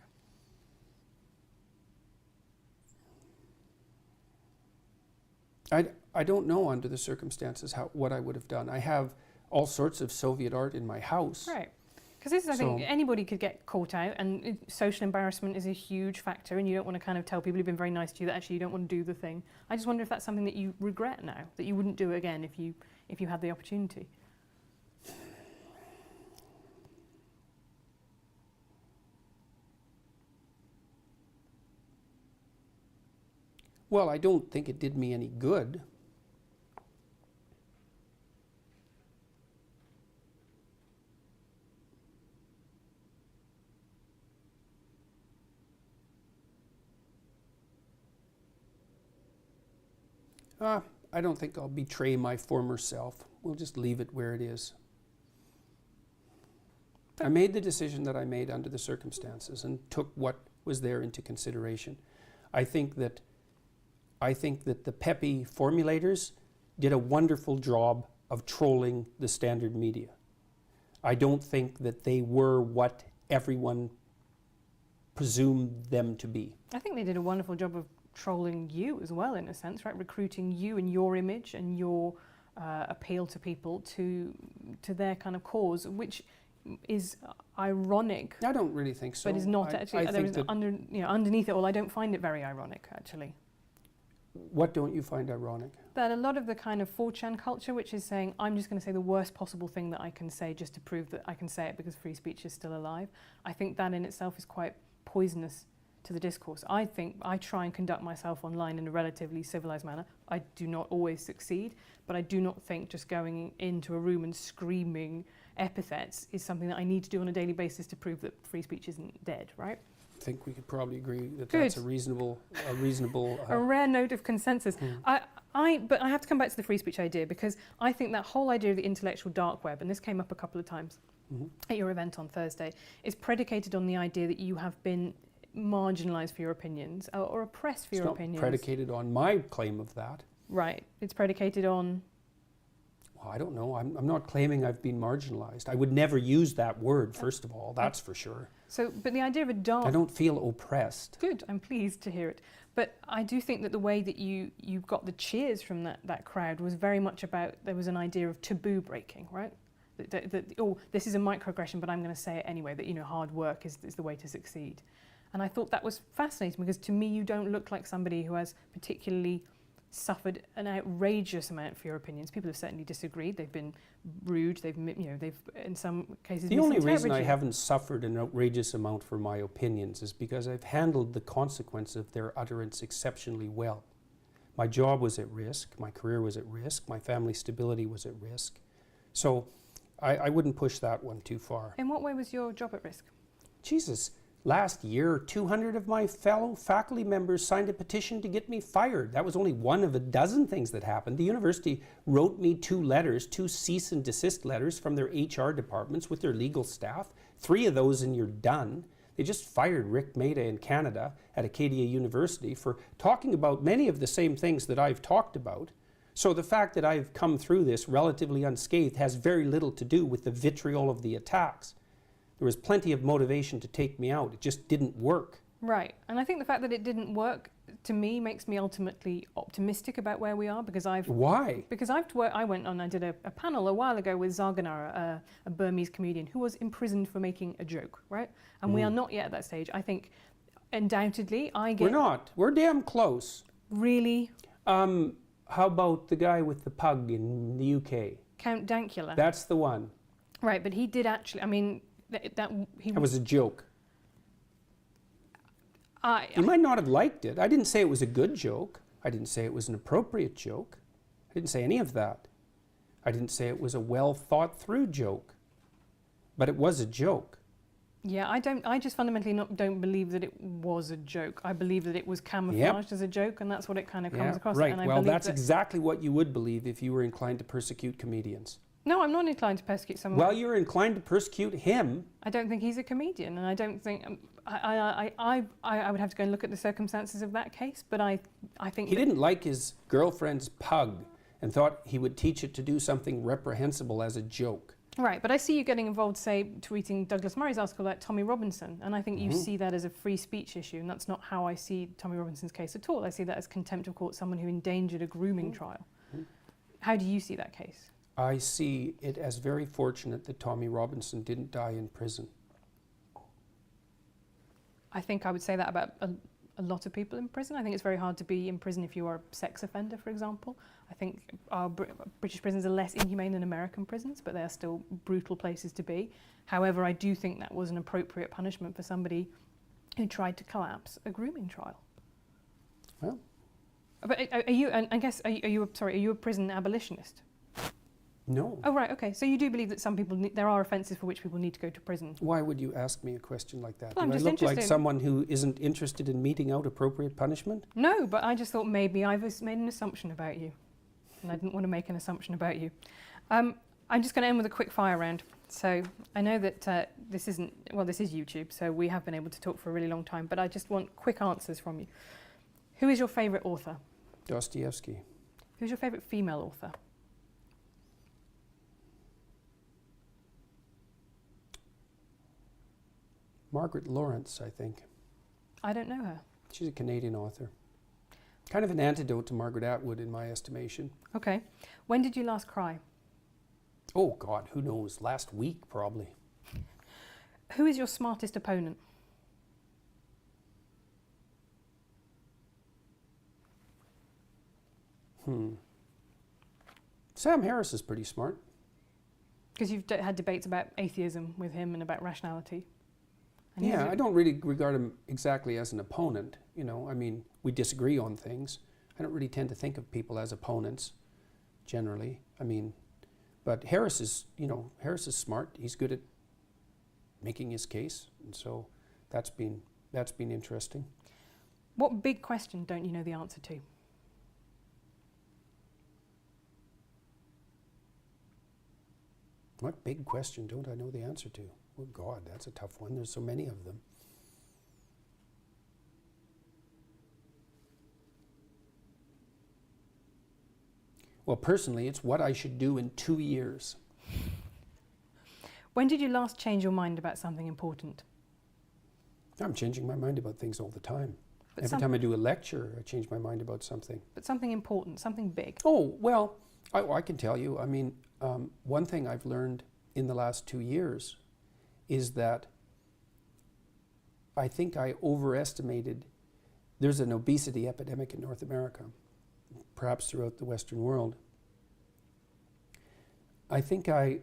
I don't know under the circumstances what I would have done. I have all sorts of Soviet art in my house. Right. Because this is, I think, anybody could get caught out, and social embarrassment is a huge factor, and you don't want to kind of tell people who've been very nice to you that actually you don't want to do the thing. I just wonder if that's something that you regret now, that you wouldn't do it again if you had the opportunity. Well, I don't think it did me any good. I don't think I'll betray my former self. We'll just leave it where it is. I made the decision that I made under the circumstances and took what was there into consideration. I think that the Pepe formulators did a wonderful job of trolling the standard media. I don't think that they were what everyone presumed them to be. I think they did a wonderful job of trolling you as well, in a sense, right? Recruiting you and your image and your appeal to people to their kind of cause, which is ironic. I don't really think so. But is not actually. Underneath it all, I don't find it very ironic, actually. What don't you find ironic? That a lot of the kind of 4chan culture, which is saying, I'm just going to say the worst possible thing that I can say just to prove that I can say it because free speech is still alive. I think that in itself is quite poisonous to the discourse. I think I try and conduct myself online in a relatively civilized manner. I do not always succeed, but I do not think just going into a room and screaming epithets is something that I need to do on a daily basis to prove that free speech isn't dead, right? I think we could probably agree that Good. that's a reasonable. A rare note of consensus. But I have to come back to the free speech idea, because I think that whole idea of the intellectual dark web, and this came up a couple of times at your event on Thursday, is predicated on the idea that you have been marginalized for your opinions or oppressed for your opinions. It's not predicated on my claim of that. Right. It's predicated on... Well, I don't know. I'm not claiming I've been marginalized. I would never use that word, first of all. That's for sure. So, but the idea of a dark... I don't feel oppressed. Good. I'm pleased to hear it. But I do think that the way that you got the cheers from that crowd was very much about, there was an idea of taboo breaking, right? That oh, this is a microaggression, but I'm going to say it anyway, that, you know, hard work is the way to succeed. And I thought that was fascinating, because to me you don't look like somebody who has particularly suffered an outrageous amount for your opinions. People have certainly disagreed. They've been rude. They've in some cases. The only reason I haven't suffered an outrageous amount for my opinions is because I've handled the consequence of their utterance exceptionally well. My job was at risk. My career was at risk. My family stability was at risk. So I wouldn't push that one too far. In what way was your job at risk? Jesus. Last year, 200 of my fellow faculty members signed a petition to get me fired. That was only one of a dozen things that happened. The university wrote me 2 letters, 2 cease and desist letters from their HR departments with their legal staff. 3 of those and you're done. They just fired Rick Maida in Canada at Acadia University for talking about many of the same things that I've talked about. So the fact that I've come through this relatively unscathed has very little to do with the vitriol of the attacks. There was plenty of motivation to take me out. It just didn't work. Right. And I think the fact that it didn't work, to me, makes me ultimately optimistic about where we are, because Why? Because I went on, I did a panel a while ago with Zarganara, a Burmese comedian who was imprisoned for making a joke, right? And we are not yet at that stage. I think, undoubtedly, We're not. We're damn close. Really? How about the guy with the pug in the UK? Count Dankula. That's the one. Right, but he did actually, I mean, that was a joke. I might not have liked it. I didn't say it was a good joke. I didn't say it was an appropriate joke. I didn't say any of that. I didn't say it was a well thought through joke. But it was a joke. Yeah, I just fundamentally don't believe that it was a joke. I believe that it was camouflaged as a joke, and that's what it kind of comes across. Right. And Well, that's exactly what you would believe if you were inclined to persecute comedians. No, I'm not inclined to persecute someone. Well, you're inclined to persecute him. I don't think he's a comedian, and I don't think I would have to go and look at the circumstances of that case. But I think he didn't like his girlfriend's pug and thought he would teach it to do something reprehensible as a joke. Right, but I see you getting involved, say, tweeting Douglas Murray's article about Tommy Robinson, and I think you see that as a free speech issue, and that's not how I see Tommy Robinson's case at all. I see that as contempt of court, someone who endangered a grooming trial. How do you see that case? I see it as very fortunate that Tommy Robinson didn't die in prison. I think I would say that about a lot of people in prison. I think it's very hard to be in prison if you are a sex offender, for example. I think our British prisons are less inhumane than American prisons, but they are still brutal places to be. However, I do think that was an appropriate punishment for somebody who tried to collapse a grooming trial. Well, but are you? And I guess are you a prison abolitionist? No. Oh right, okay. So you do believe that some people there are offences for which people need to go to prison. Why would you ask me a question like that? Well, I'm Do I just look like interested. someone who isn't interested in meting out appropriate punishment? No, but I just thought maybe I've made an assumption about you, and I didn't want to make an assumption about you. I'm just going to end with a quick fire round. So I know that this is YouTube, so we have been able to talk for a really long time, but I just want quick answers from you. Who is your favourite author? Dostoevsky. Who's your favourite female author? Margaret Lawrence, I think. I don't know her. She's a Canadian author. Kind of an antidote to Margaret Atwood in my estimation. Okay. When did you last cry? Oh God, who knows? Last week, probably. Who is your smartest opponent? Sam Harris is pretty smart. Because you've had debates about atheism with him and about rationality. And Yeah, I don't really regard him exactly as an opponent. You know, I mean, we disagree on things. I don't really tend to think of people as opponents, generally. I mean, but Harris is smart. He's good at making his case, and so that's been interesting. What big question don't you know the answer to? What big question don't I know the answer to? Oh God, that's a tough one. There's so many of them. Well, personally, it's what I should do in 2 years. When did you last change your mind about something important? I'm changing my mind about things all the time. But Every time I do a lecture, I change my mind about something. But something important, something big. Oh, well, I can tell you. I mean, one thing I've learned in the last 2 years is that I think I overestimated. There's an obesity epidemic in North America, perhaps throughout the Western world. I think I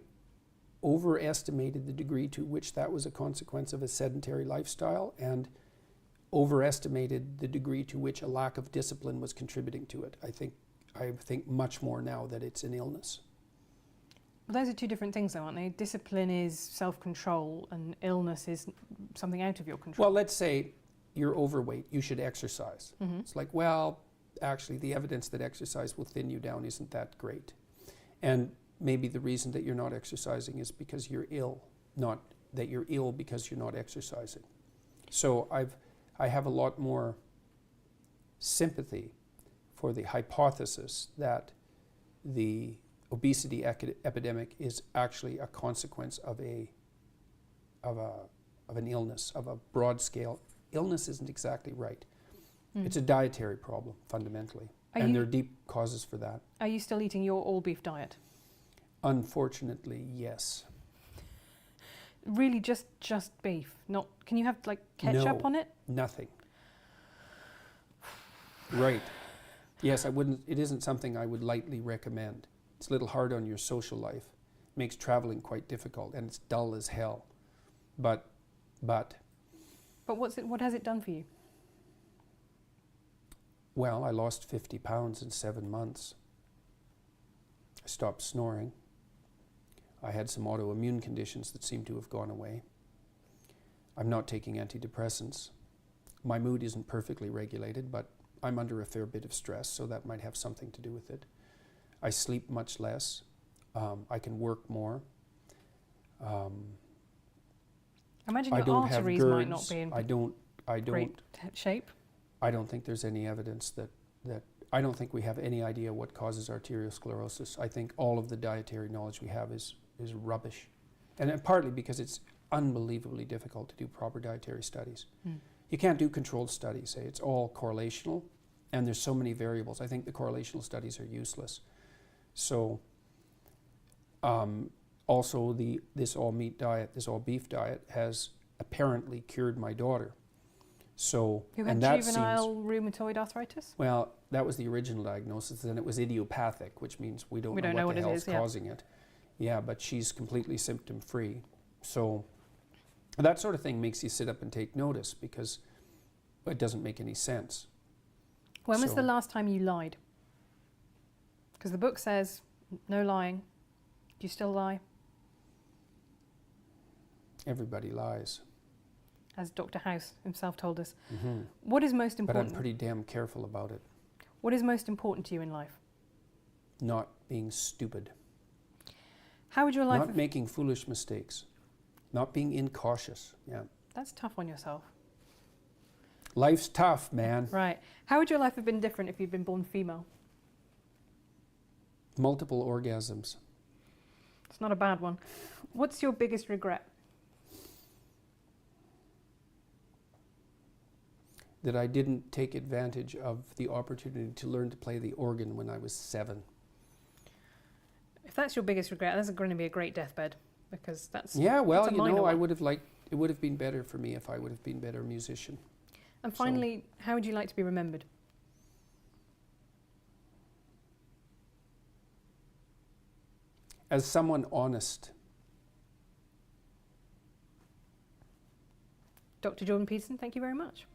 overestimated the degree to which that was a consequence of a sedentary lifestyle, and overestimated the degree to which a lack of discipline was contributing to it. I think much more now that it's an illness. Well, those are two different things, though, aren't they? Discipline is self-control, and illness is something out of your control. Well, let's say you're overweight, you should exercise. Mhm. It's like, well, actually, the evidence that exercise will thin you down isn't that great. And maybe the reason that you're not exercising is because you're ill, not that you're ill because you're not exercising. So I have a lot more sympathy for the hypothesis that the obesity epidemic is actually a consequence of an illness, of a broad scale illness isn't exactly right. Mm. It's a dietary problem, fundamentally. And there are deep causes for that. Are you still eating your all beef diet? Unfortunately, yes. Really, just beef? Not? Can you have like ketchup No, on it? Nothing. Right. Yes, I wouldn't. It isn't something I would lightly recommend. It's a little hard on your social life. Makes traveling quite difficult, and it's dull as hell. But But what has it done for you? well, I lost 50 pounds in 7 months. I stopped snoring. I had some autoimmune conditions that seem to have gone away. I'm not taking antidepressants. My mood isn't perfectly regulated, but I'm under a fair bit of stress, so that might have something to do with it. I sleep much less. I can work more. I imagine I your don't have arteries might not GERDs. be in I don't great shape. I don't think there's any evidence that I don't think we have any idea what causes arteriosclerosis. I think all of the dietary knowledge we have is rubbish. And partly because it's unbelievably difficult to do proper dietary studies. Mm. You can't do controlled studies. It's all correlational, and there's so many variables. I think the correlational studies are useless. So also this all meat diet, this all beef diet has apparently cured my daughter. So, Who had and that juvenile seems, rheumatoid arthritis? well, that was the original diagnosis, then it was idiopathic, which means we don't know what the hell's causing it. Yeah, but she's completely symptom-free. So that sort of thing makes you sit up and take notice because it doesn't make any sense. When was the last time you lied? Because the book says no lying. Do you still lie? Everybody lies. As Dr. House himself told us. Mm-hmm. What is most important? But I'm pretty damn careful about it. What is most important to you in life? Not being stupid. How would your life Not making foolish mistakes. Not being incautious. Yeah. That's tough on yourself. Life's tough, man. Right. How would your life have been different if you'd been born female? Multiple orgasms. It's not a bad one. What's your biggest regret? That I didn't take advantage of the opportunity to learn to play the organ when I was 7. If that's your biggest regret, that's going to be a great deathbed because that's Yeah, well, that's a you minor know, I one. would have liked, it would have been better for me if I would have been a better musician. And finally, how would you like to be remembered? As someone honest. Dr. Jordan Peterson, thank you very much.